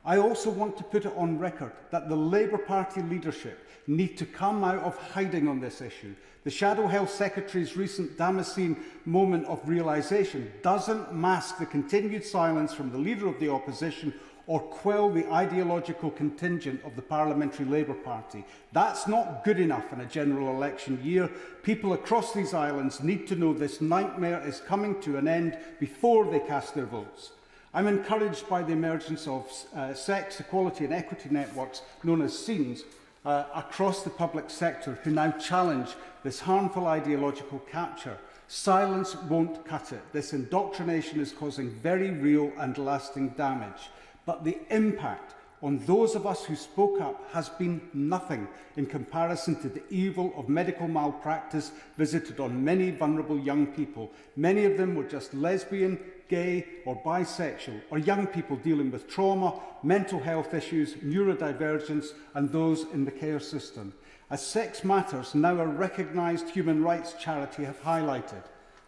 I also want to put it on record that the Labour Party leadership need to come out of hiding on this issue. The Shadow Health Secretary's recent Damascene moment of realisation doesn't mask the continued silence from the Leader of the Opposition or quell the ideological contingent of the Parliamentary Labour Party. That's not good enough in a general election year. People across these islands need to know this nightmare is coming to an end before they cast their votes. I'm encouraged by the emergence of sex, equality and equity networks known as SEANs across the public sector who now challenge this harmful ideological capture. Silence won't cut it. This indoctrination is causing very real and lasting damage. But the impact on those of us who spoke up has been nothing in comparison to the evil of medical malpractice visited on many vulnerable young people. Many of them were just lesbian, gay or bisexual, or young people dealing with trauma, mental health issues, neurodivergence and those in the care system. As Sex Matters, now a recognised human rights charity, have highlighted,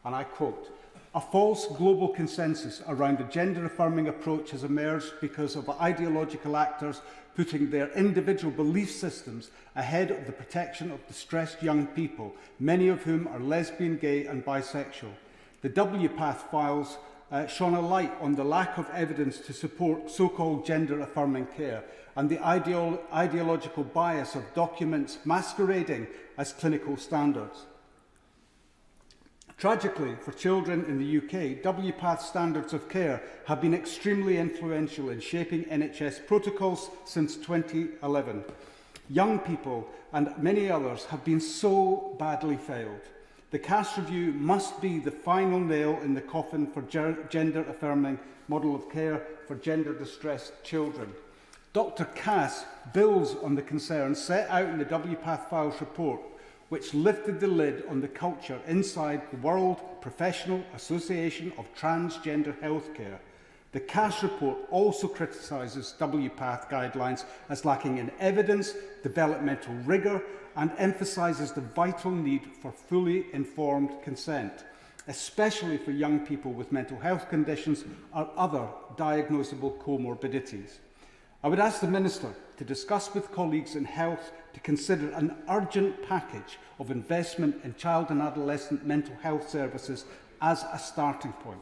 and I quote, "A false global consensus around a gender-affirming approach has emerged because of ideological actors putting their individual belief systems ahead of the protection of distressed young people, many of whom are lesbian, gay and bisexual. The WPATH files shone a light on the lack of evidence to support so-called gender-affirming care and the ideological bias of documents masquerading as clinical standards. Tragically, for children in the UK, WPATH standards of care have been extremely influential in shaping NHS protocols since 2011. Young people and many others have been so badly failed. The Cass review must be the final nail in the coffin for gender-affirming model of care for gender-distressed children. Dr Cass builds on the concerns set out in the WPATH Files report, which lifted the lid on the culture inside the World Professional Association of Transgender Healthcare. The Cass report also criticises WPATH guidelines as lacking in evidence, developmental rigour, and emphasises the vital need for fully informed consent, especially for young people with mental health conditions or other diagnosable comorbidities. I would ask the Minister to discuss with colleagues in health to consider an urgent package of investment in child and adolescent mental health services as a starting point.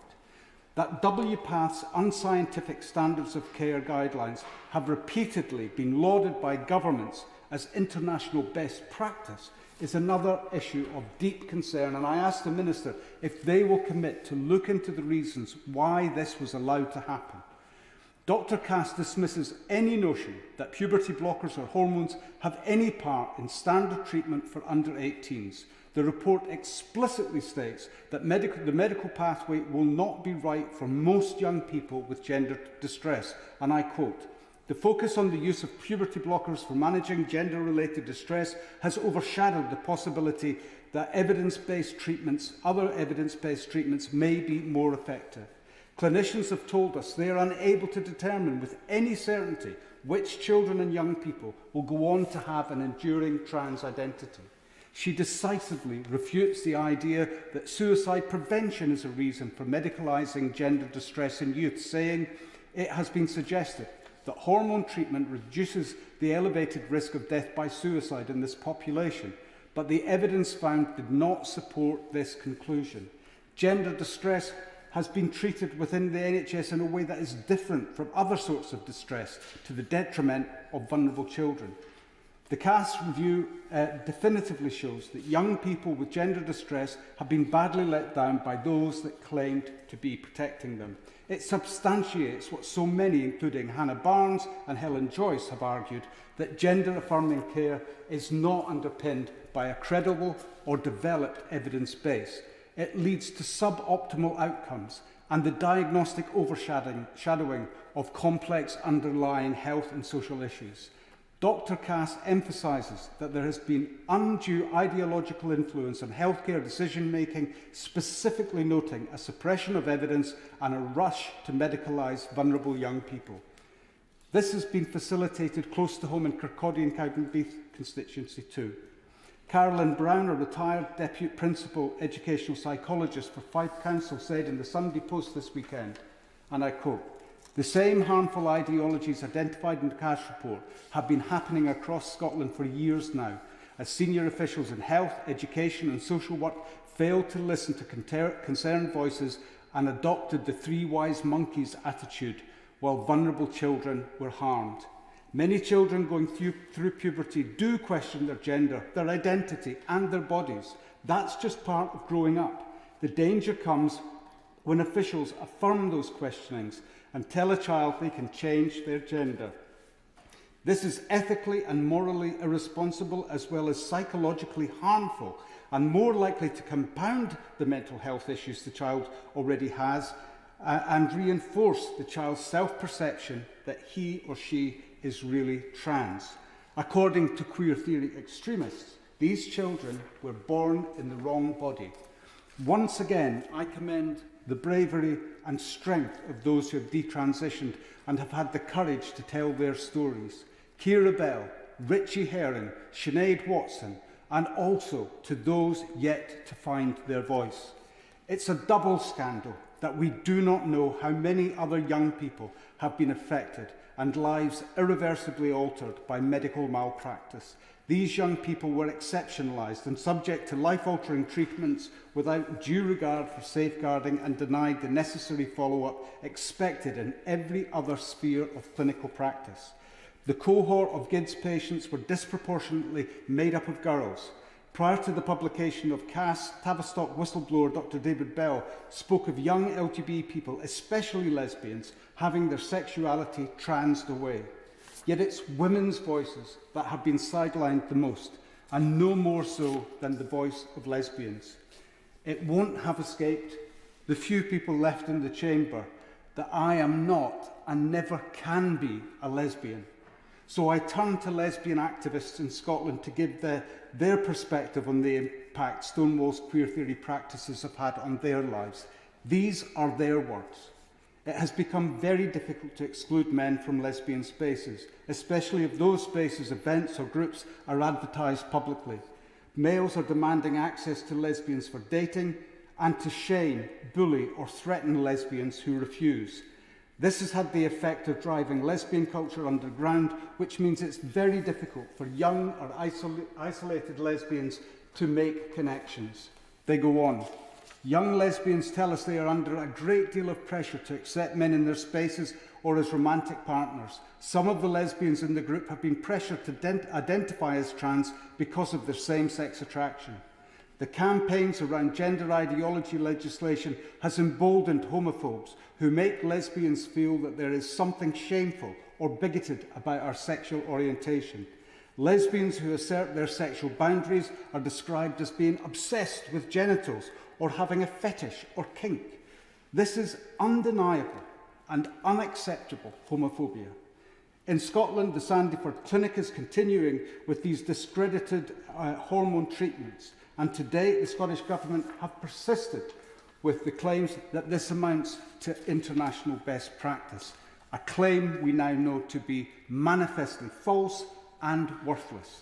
That WPATH's unscientific standards of care guidelines have repeatedly been lauded by governments as international best practice is another issue of deep concern, and I ask the Minister if they will commit to look into the reasons why this was allowed to happen. Dr Cass dismisses any notion that puberty blockers or hormones have any part in standard treatment for under 18s. The report explicitly states that the medical pathway will not be right for most young people with gender distress, and I quote, "The focus on the use of puberty blockers for managing gender-related distress has overshadowed the possibility that other evidence-based treatments may be more effective. Clinicians have told us they are unable to determine with any certainty which children and young people will go on to have an enduring trans identity." She decisively refutes the idea that suicide prevention is a reason for medicalising gender distress in youth, saying it has been suggested that hormone treatment reduces the elevated risk of death by suicide in this population, but the evidence found did not support this conclusion. Gender distress has been treated within the NHS in a way that is different from other sorts of distress to the detriment of vulnerable children. The Cass review definitively shows that young people with gender distress have been badly let down by those that claimed to be protecting them. It substantiates what so many, including Hannah Barnes and Helen Joyce, have argued, that gender-affirming care is not underpinned by a credible or developed evidence base. It leads to suboptimal outcomes and the diagnostic overshadowing of complex underlying health and social issues. Dr Cass emphasises that there has been undue ideological influence on healthcare decision-making, specifically noting a suppression of evidence and a rush to medicalise vulnerable young people. This has been facilitated close to home in Kirkcaldy and Cowdenbeath constituency too. Carolyn Brown, a retired Deputy Principal Educational Psychologist for Fife Council, said in the Sunday Post this weekend, and I quote, "The same harmful ideologies identified in the Cass report have been happening across Scotland for years now, as senior officials in health, education and social work failed to listen to concerned voices and adopted the three wise monkeys attitude while vulnerable children were harmed. Many children going through puberty do question their gender, their identity and their bodies. That's just part of growing up. The danger comes when officials affirm those questionings and tell a child they can change their gender. This is ethically and morally irresponsible, as well as psychologically harmful and more likely to compound the mental health issues the child already has and reinforce the child's self-perception that he or she is really trans. According to queer theory extremists, these children were born in the wrong body. Once again, I commend the bravery and strength of those who have detransitioned and have had the courage to tell their stories. Ciara Bell, Richie Herring, Sinead Watson, and also to those yet to find their voice. It's a double scandal that we do not know how many other young people have been affected and lives irreversibly altered by medical malpractice. These young people were exceptionalised and subject to life-altering treatments without due regard for safeguarding and denied the necessary follow-up expected in every other sphere of clinical practice. The cohort of GIDS patients were disproportionately made up of girls. Prior to the publication of CAS, Tavistock whistleblower Dr. David Bell spoke of young LGBT people, especially lesbians, having their sexuality transed away. Yet it's women's voices that have been sidelined the most, and no more so than the voice of lesbians. It won't have escaped the few people left in the chamber that I am not and never can be a lesbian. So I turn to lesbian activists in Scotland to give their perspective on the impact Stonewall's queer theory practices have had on their lives. These are their words. It has become very difficult to exclude men from lesbian spaces, especially if those spaces, events or groups are advertised publicly. Males are demanding access to lesbians for dating and to shame, bully or threaten lesbians who refuse. This has had the effect of driving lesbian culture underground, which means it's very difficult for young or isolated lesbians to make connections. They go on. Young lesbians tell us they are under a great deal of pressure to accept men in their spaces or as romantic partners. Some of the lesbians in the group have been pressured to identify as trans because of their same-sex attraction. The campaigns around gender ideology legislation has emboldened homophobes who make lesbians feel that there is something shameful or bigoted about our sexual orientation. Lesbians who assert their sexual boundaries are described as being obsessed with genitals or having a fetish or kink. This is undeniable and unacceptable homophobia. In Scotland, the Sandyford Clinic is continuing with these discredited hormone treatments, and to date the Scottish Government have persisted with the claims that this amounts to international best practice, a claim we now know to be manifestly false and worthless.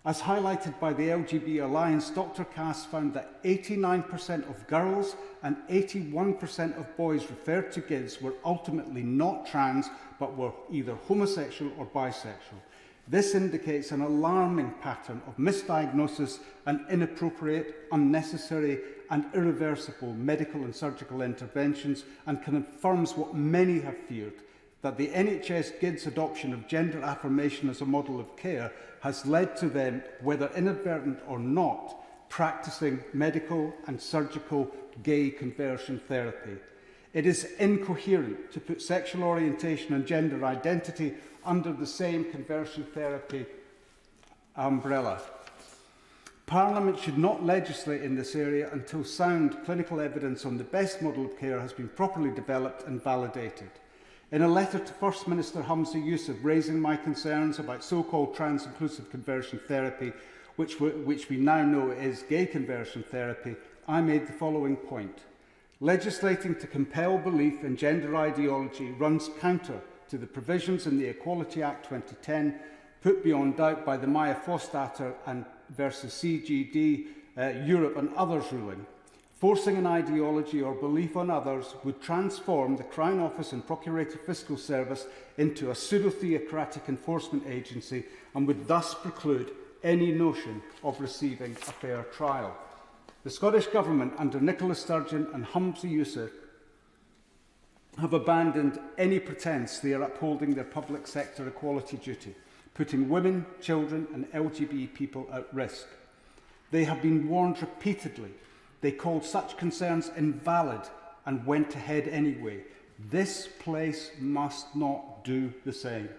As highlighted by the LGB Alliance, Dr. Cass found that 89% of girls and 81% of boys referred to GIDS were ultimately not trans, but were either homosexual or bisexual. This indicates an alarming pattern of misdiagnosis and inappropriate, unnecessary and irreversible medical and surgical interventions, and confirms what many have feared, that the NHS GIDS adoption of gender affirmation as a model of care has led to them, whether inadvertent or not, practicing medical and surgical gay conversion therapy. It is incoherent to put sexual orientation and gender identity under the same conversion therapy umbrella. Parliament should not legislate in this area until sound clinical evidence on the best model of care has been properly developed and validated. In a letter to First Minister Humza Yousaf raising my concerns about so-called trans-inclusive conversion therapy, which we now know is gay conversion therapy, I made the following point. Legislating to compel belief in gender ideology runs counter to the provisions in the Equality Act 2010, put beyond doubt by the Maya Fostater and versus CGD Europe and others ruling. Forcing an ideology or belief on others would transform the Crown Office and Procurator Fiscal Service into a pseudo-theocratic enforcement agency and would thus preclude any notion of receiving a fair trial. The Scottish Government, under Nicola Sturgeon and Humza Yousaf, have abandoned any pretence they are upholding their public sector equality duty, putting women, children and LGBT people at risk. They have been warned repeatedly. They called such concerns invalid and went ahead anyway. This place must not do the same.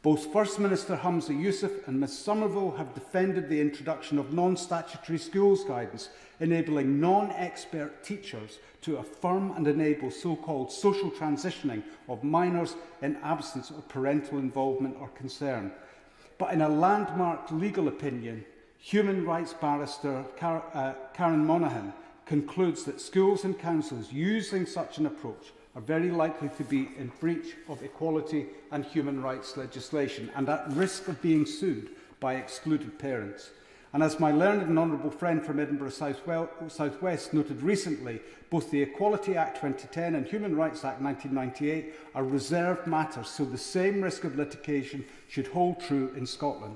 Both First Minister Humza Yousaf and Ms Somerville have defended the introduction of non-statutory schools guidance, enabling non-expert teachers to affirm and enable so-called social transitioning of minors in absence of parental involvement or concern. But in a landmark legal opinion, human rights barrister Karen Monaghan concludes that schools and councils using such an approach are very likely to be in breach of equality and human rights legislation and at risk of being sued by excluded parents. And as my learned and honourable friend from Edinburgh South West noted recently, both the Equality Act 2010 and Human Rights Act 1998 are reserved matters, so the same risk of litigation should hold true in Scotland.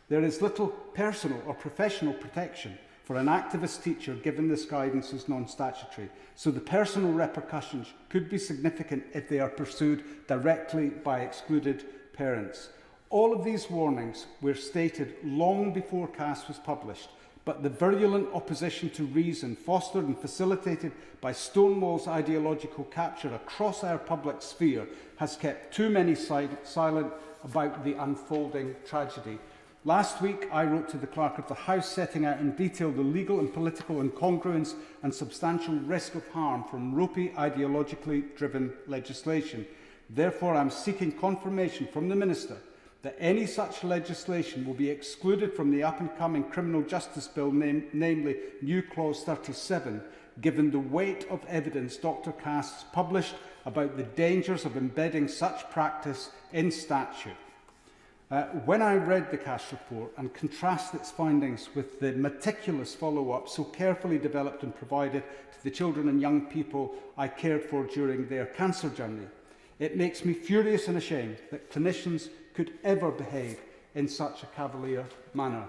There is little personal or professional protection for an activist teacher given this guidance is non-statutory, so the personal repercussions could be significant if they are pursued directly by excluded parents. All of these warnings were stated long before CAS was published, but the virulent opposition to reason, fostered and facilitated by Stonewall's ideological capture across our public sphere, has kept too many silent about the unfolding tragedy. Last week, I wrote to the Clerk of the House setting out in detail the legal and political incongruence and substantial risk of harm from ropey, ideologically driven legislation. Therefore, I am seeking confirmation from the Minister that any such legislation will be excluded from the up-and-coming Criminal Justice Bill, namely New Clause 37, given the weight of evidence Dr. Cass published about the dangers of embedding such practice in statute. When I read the Cass report and contrast its findings with the meticulous follow-up so carefully developed and provided to the children and young people I cared for during their cancer journey, it makes me furious and ashamed that clinicians could ever behave in such a cavalier manner.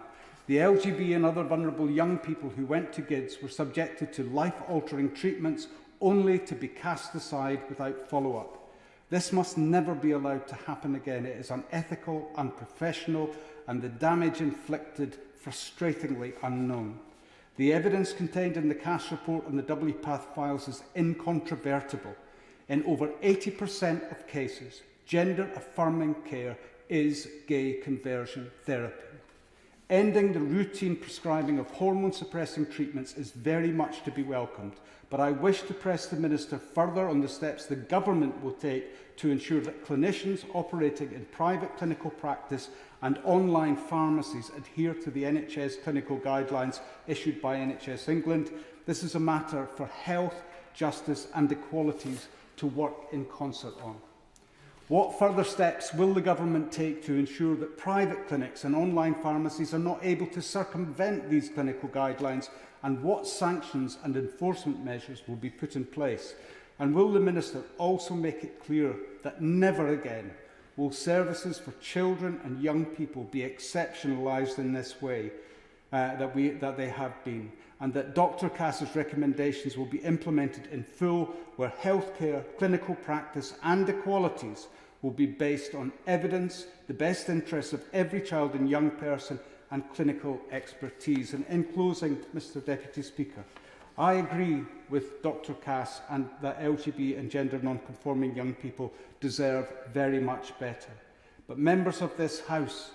The LGB and other vulnerable young people who went to GIDS were subjected to life-altering treatments only to be cast aside without follow-up. This must never be allowed to happen again. It is unethical, unprofessional, and the damage inflicted frustratingly unknown. The evidence contained in the Cass report and the WPATH files is incontrovertible. In over 80% of cases, gender-affirming care is gay conversion therapy. Ending the routine prescribing of hormone-suppressing treatments is very much to be welcomed, but I wish to press the Minister further on the steps the Government will take to ensure that clinicians operating in private clinical practice and online pharmacies adhere to the NHS clinical guidelines issued by NHS England. This is a matter for health, justice and equalities to work in concert on. What further steps will the Government take to ensure that private clinics and online pharmacies are not able to circumvent these clinical guidelines, and what sanctions and enforcement measures will be put in place? And will the Minister also make it clear that never again will services for children and young people be exceptionalised in this way that they have been, and that Dr. Cass's recommendations will be implemented in full, where healthcare, clinical practice and equalities will be based on evidence, the best interests of every child and young person and clinical expertise. And in closing, Mr. Deputy Speaker, I agree with Dr. Cass and that LGBT and gender non-conforming young people deserve very much better. But members of this House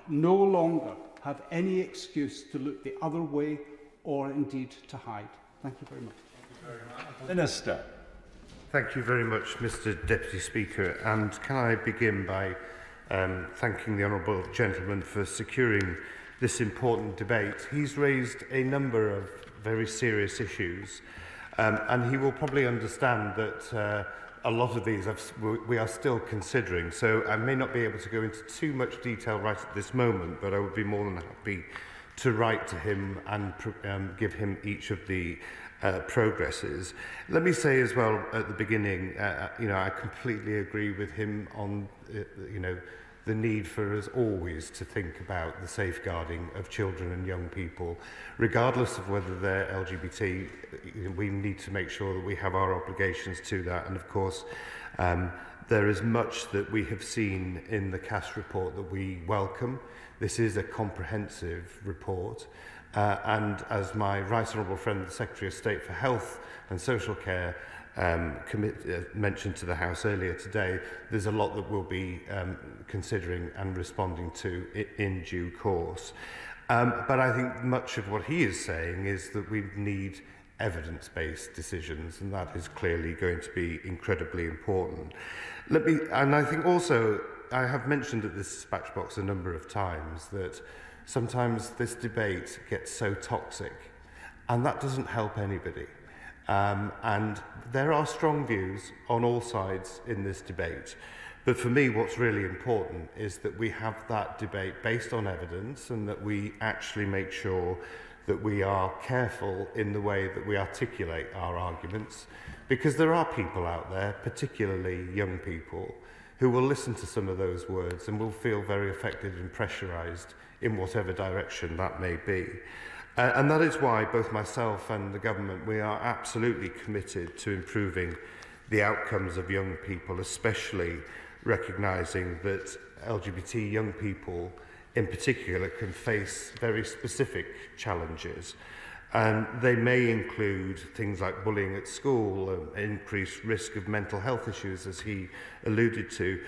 no longer have any excuse to look the other way or indeed to hide. Thank you very much. Minister. Thank you very much, Mr. Deputy Speaker. And can I begin by thanking the Honourable Gentleman for securing this important debate. He's raised a number of very serious issues, and he will probably understand that a lot of these we are still considering. So I may not be able to go into too much detail right at this moment, but I would be more than happy to write to him and give him each of the progresses. Let me say as well at the beginning, I completely agree with him on, the need for us always to think about the safeguarding of children and young people, regardless of whether they're LGBT. We need to make sure that we have our obligations to that. And of course, there is much that we have seen in the Cass report that we welcome. This is a comprehensive report. And as my right honourable friend, the Secretary of State for Health and Social Care, mentioned to the House earlier today, there's a lot that we'll be considering and responding to in due course. But I think much of what he is saying is that we need evidence-based decisions, and that is clearly going to be incredibly important. And I think also, I have mentioned at this dispatch box a number of times that sometimes this debate gets so toxic, and that doesn't help anybody. And there are strong views on all sides in this debate. But for me, what's really important is that we have that debate based on evidence and that we actually make sure that we are careful in the way that we articulate our arguments, because there are people out there, particularly young people, who will listen to some of those words and will feel very affected and pressurised in whatever direction that may be. And that is why both myself and the government, we are absolutely committed to improving the outcomes of young people, especially recognising that LGBT young people in particular can face very specific challenges. And they may include things like bullying at school, increased risk of mental health issues, as he alluded to,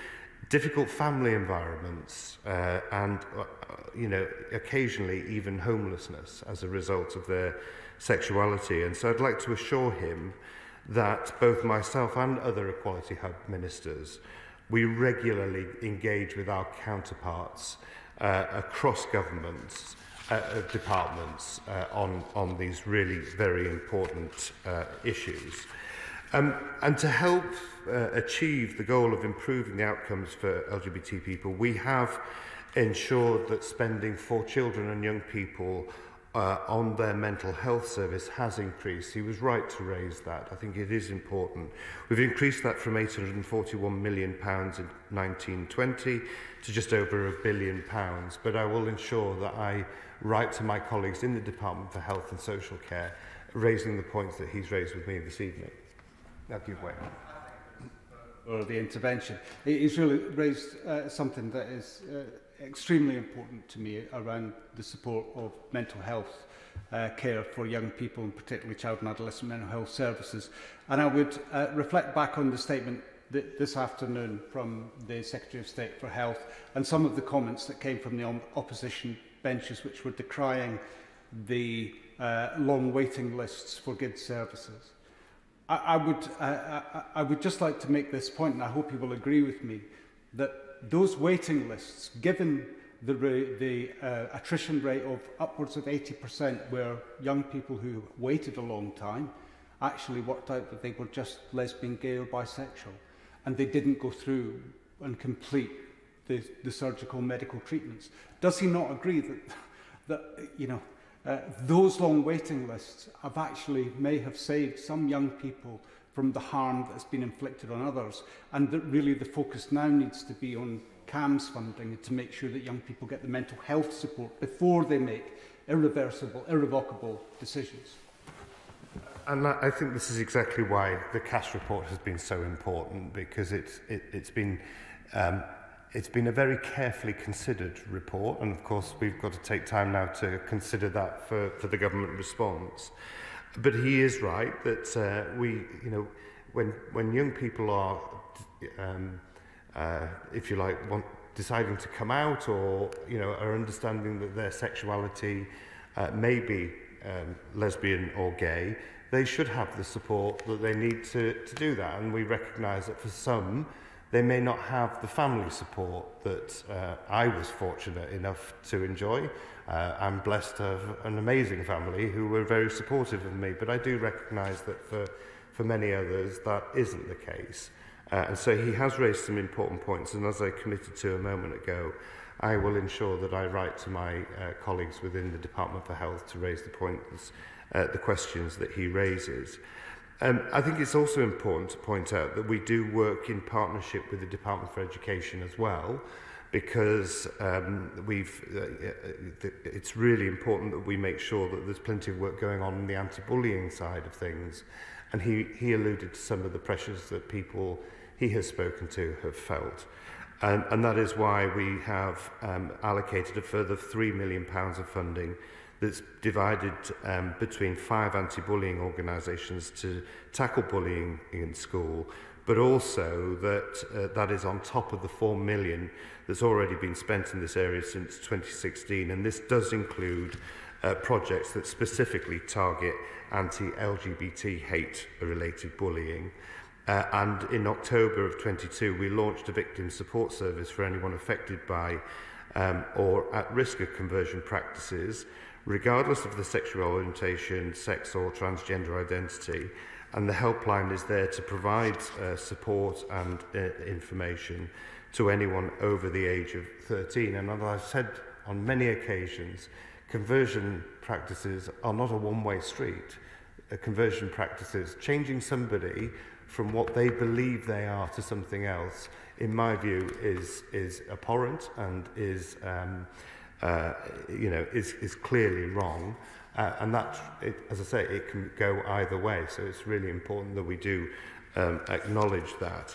difficult family environments, and occasionally even homelessness as a result of their sexuality. And so I'd like to assure him that both myself and other Equality Hub ministers, we regularly engage with our counterparts across governments, departments on these really very important issues. And to help achieve the goal of improving the outcomes for LGBT people, we have ensured that spending for children and young people on their mental health service has increased. He was right to raise that. I think it is important. We've increased that from £841 million in 1920 to just over £1 billion. But I will ensure that I write to my colleagues in the Department for Health and Social Care, raising the points that he's raised with me this evening. I'll give way. Or the intervention. He's really raised something that is extremely important to me around the support of mental health care for young people, and particularly child and adolescent mental health services. And I would reflect back on the statement this afternoon from the Secretary of State for Health and some of the comments that came from the opposition benches, which were decrying the long waiting lists for good services. I would just like to make this point, and I hope you will agree with me, that those waiting lists, given the attrition rate of upwards of 80%, where young people who waited a long time actually worked out that they were just lesbian, gay or bisexual, and they didn't go through and complete the surgical medical treatments. Does he not agree that those long waiting lists may have saved some young people from the harm that's been inflicted on others, and that really the focus now needs to be on CAMS funding to make sure that young people get the mental health support before they make irreversible, irrevocable decisions? And I think this is exactly why the CAS report has been so important, because it's been a very carefully considered report, and of course we've got to take time now to consider that for the government response. But he is right that when young people are, if you like, deciding to come out, or are understanding that their sexuality may be lesbian or gay, they should have the support that they need to do that. And we recognise that for some, they may not have the family support that I was fortunate enough to enjoy. I'm blessed to have an amazing family who were very supportive of me, but I do recognise that for many others that isn't the case. And so he has raised some important points, and as I committed to a moment ago, I will ensure that I write to my colleagues within the Department for Health to raise the questions that he raises. I think it's also important to point out that we do work in partnership with the Department for Education as well, because it's really important that we make sure that there's plenty of work going on the anti-bullying side of things. And he alluded to some of the pressures that people he has spoken to have felt. And that is why we have allocated a further £3 million of funding that's divided between 5 anti-bullying organisations to tackle bullying in school, but also that is on top of the £4 million that's already been spent in this area since 2016. And this does include projects that specifically target anti-LGBT hate-related bullying. And in October of 22, we launched a victim support service for anyone affected by or at risk of conversion practices, regardless of the sexual orientation, sex or transgender identity. and the helpline is there to provide support and information to anyone over the age of 13. And as I've said on many occasions, conversion practices are not a one-way street. Conversion practices, changing somebody from what they believe they are to something else, in my view, is abhorrent and is clearly wrong. And that, as I say, it can go either way. So it's really important that we do acknowledge that.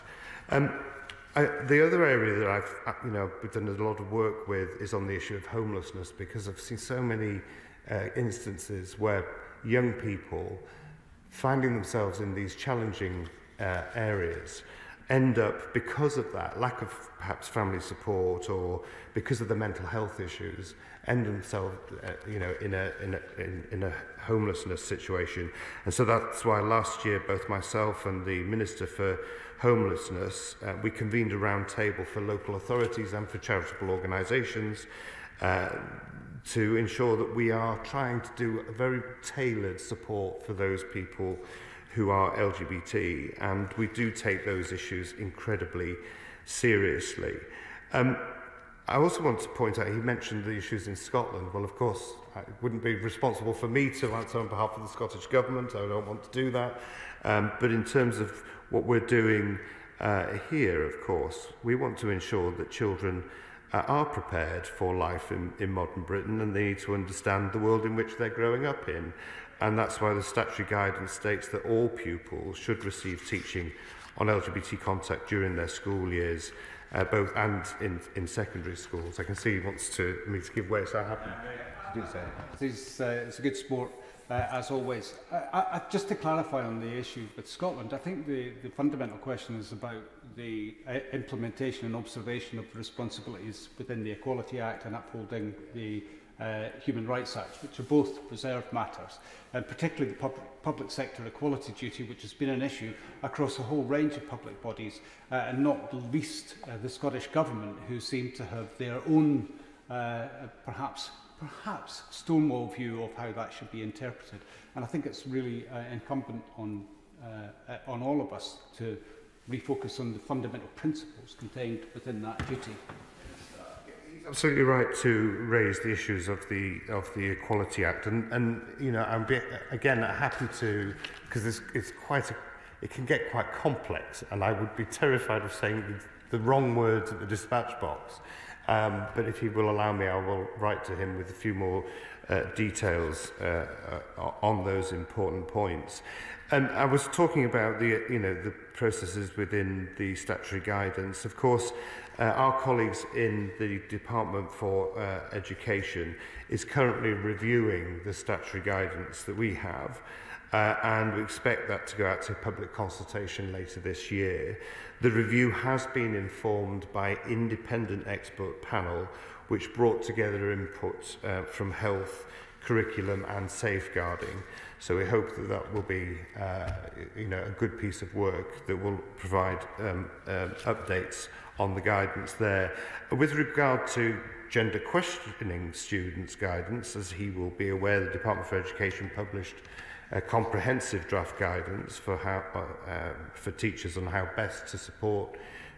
The other area that I've done a lot of work with is on the issue of homelessness, because I've seen so many instances where young people finding themselves in these challenging areas end up, because of that lack of perhaps family support or because of the mental health issues, end themselves in a homelessness situation. And so that's why last year both myself and the Minister for Homelessness, we convened a round table for local authorities and for charitable organisations to ensure that we are trying to do a very tailored support for those people who are LGBT, and we do take those issues incredibly seriously. I also want to point out, he mentioned the issues in Scotland. Well, of course, it wouldn't be responsible for me to answer on behalf of the Scottish Government. I don't want to do that. But in terms of what we're doing here, of course, we want to ensure that children are prepared for life in modern Britain, and they need to understand the world in which they're growing up in. And that's why the statutory guidance states that all pupils should receive teaching on LGBT contact during their school years, both and in secondary schools. I can see he wants me to give way, so I'm happy to do so. It's a good sport, as always. Just to clarify on the issue with Scotland, I think the fundamental question is about the implementation and observation of the responsibilities within the Equality Act and upholding the Human Rights Act, which are both reserved matters, and particularly the public sector equality duty, which has been an issue across a whole range of public bodies, and not least the Scottish Government, who seem to have their own perhaps stonewall view of how that should be interpreted. And I think it's really incumbent on all of us to refocus on the fundamental principles contained within that duty. Absolutely right to raise the issues of the Equality Act, and I'm again happy to, because it can get quite complex, and I would be terrified of saying the wrong words at the dispatch box. But if he will allow me, I will write to him with a few more details on those important points. And I was talking about the processes within the statutory guidance. Of course, our colleagues in the Department for Education is currently reviewing the statutory guidance that we have, and we expect that to go out to public consultation later this year. The review has been informed by independent expert panel, which brought together input from health, curriculum and safeguarding. So we hope that that will be a good piece of work that will provide updates on the guidance there. With regard to gender questioning students' guidance, as he will be aware, the Department for Education published a comprehensive draft guidance for teachers on how best to support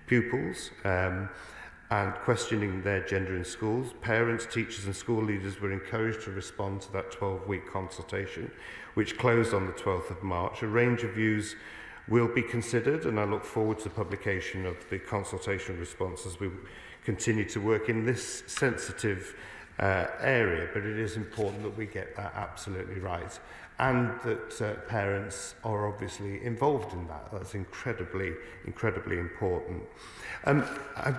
pupils and questioning their gender in schools. Parents, teachers and school leaders were encouraged to respond to that 12-week consultation, which closed on the 12th of March. A range of views will be considered, and I look forward to the publication of the consultation response as we continue to work in this sensitive area. But it is important that we get that absolutely right, and that parents are obviously involved in that. That's incredibly important. I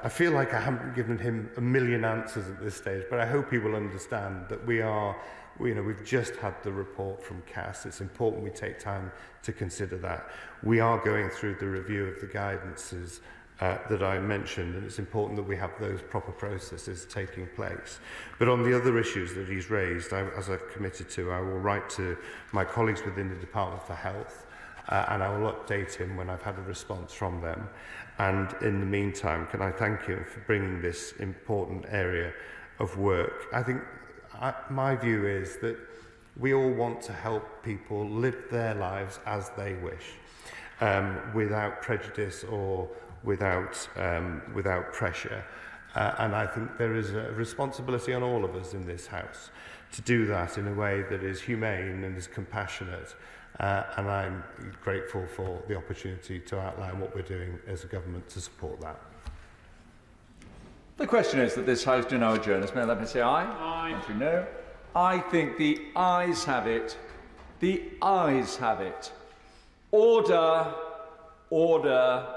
feel like I haven't given him a million answers at this stage, but I hope he will understand that we've just had the report from CAS. It's important we take time to consider that. We are going through the review of the guidances that I mentioned, and it's important that we have those proper processes taking place. But on the other issues that he's raised, as I've committed to, I will write to my colleagues within the Department for Health, and I will update him when I've had a response from them. And in the meantime, can I thank him for bringing this important area of work. I think my view is that We all want to help people live their lives as they wish, without prejudice or without pressure. And I think there is a responsibility on all of us in this House to do that in a way that is humane and is compassionate. And I'm grateful for the opportunity to outline what we're doing as a government to support that. The question is that this House do now adjourn. May I let me say aye? Aye. Thank you, no. I think the ayes have it. The ayes have it. Order. Order.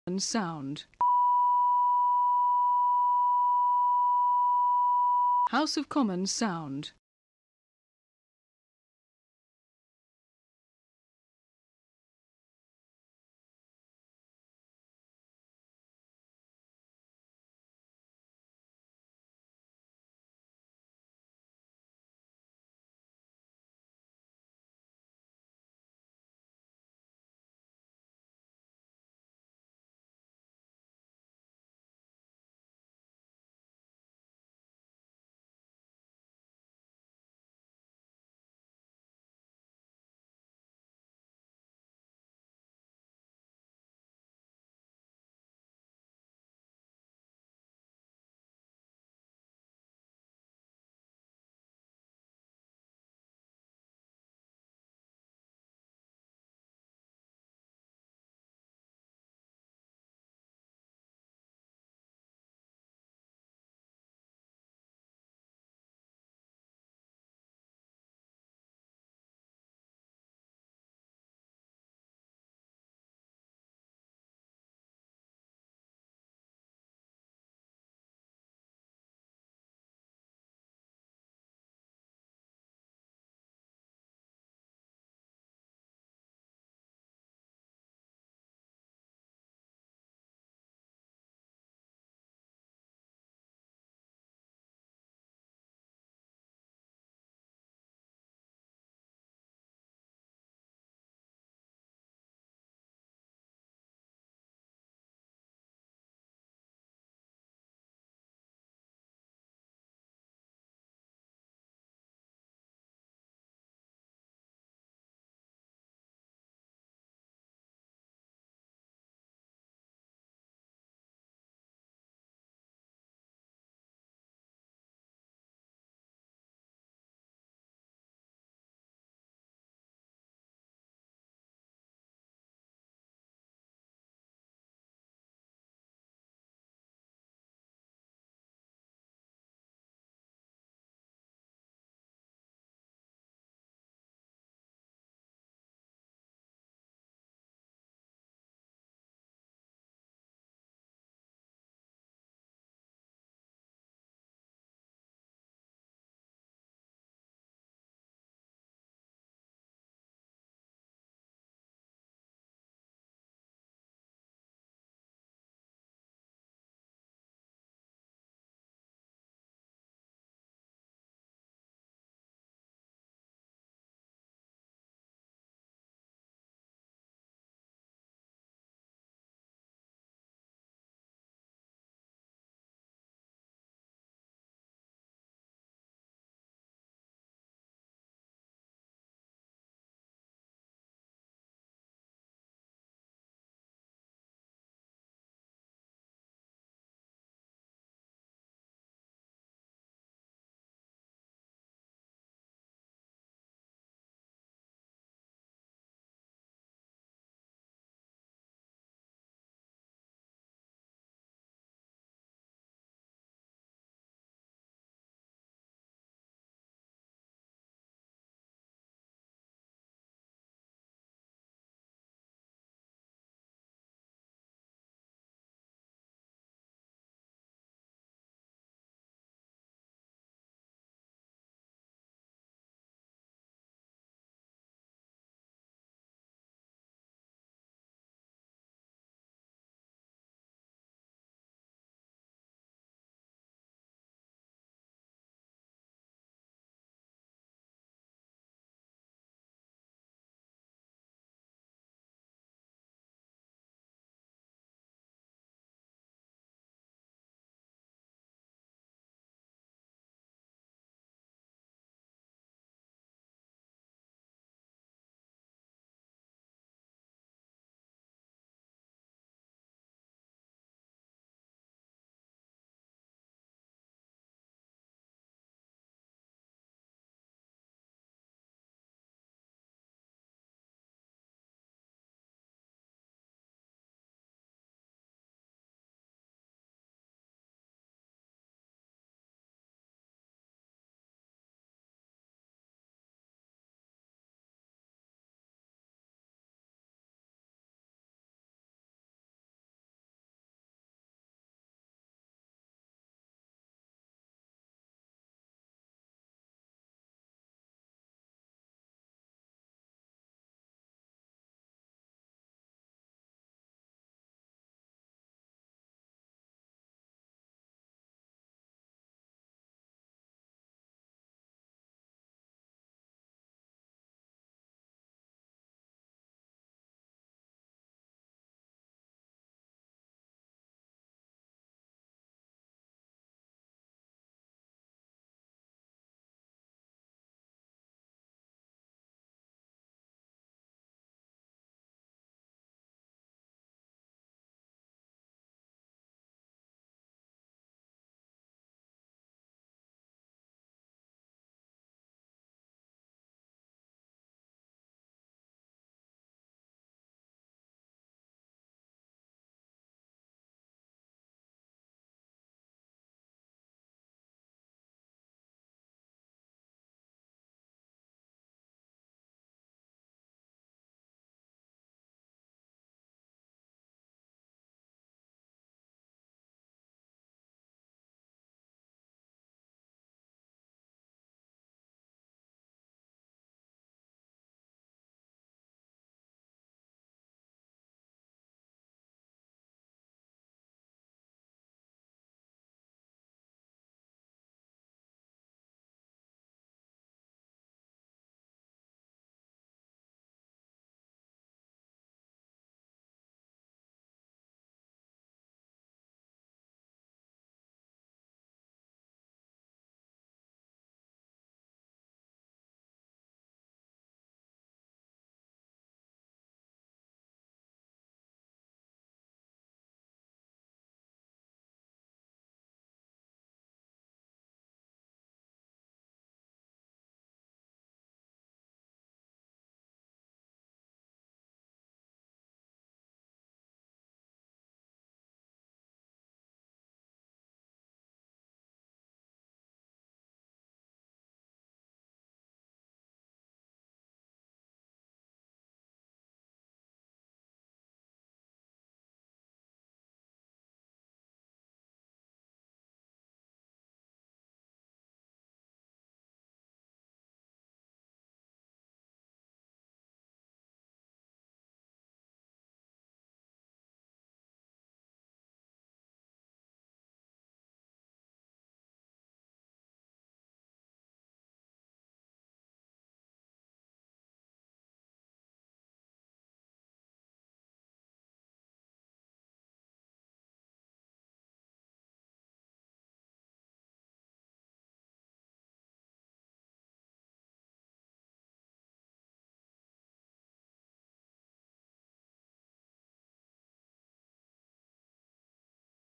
And sound. House of Commons sound.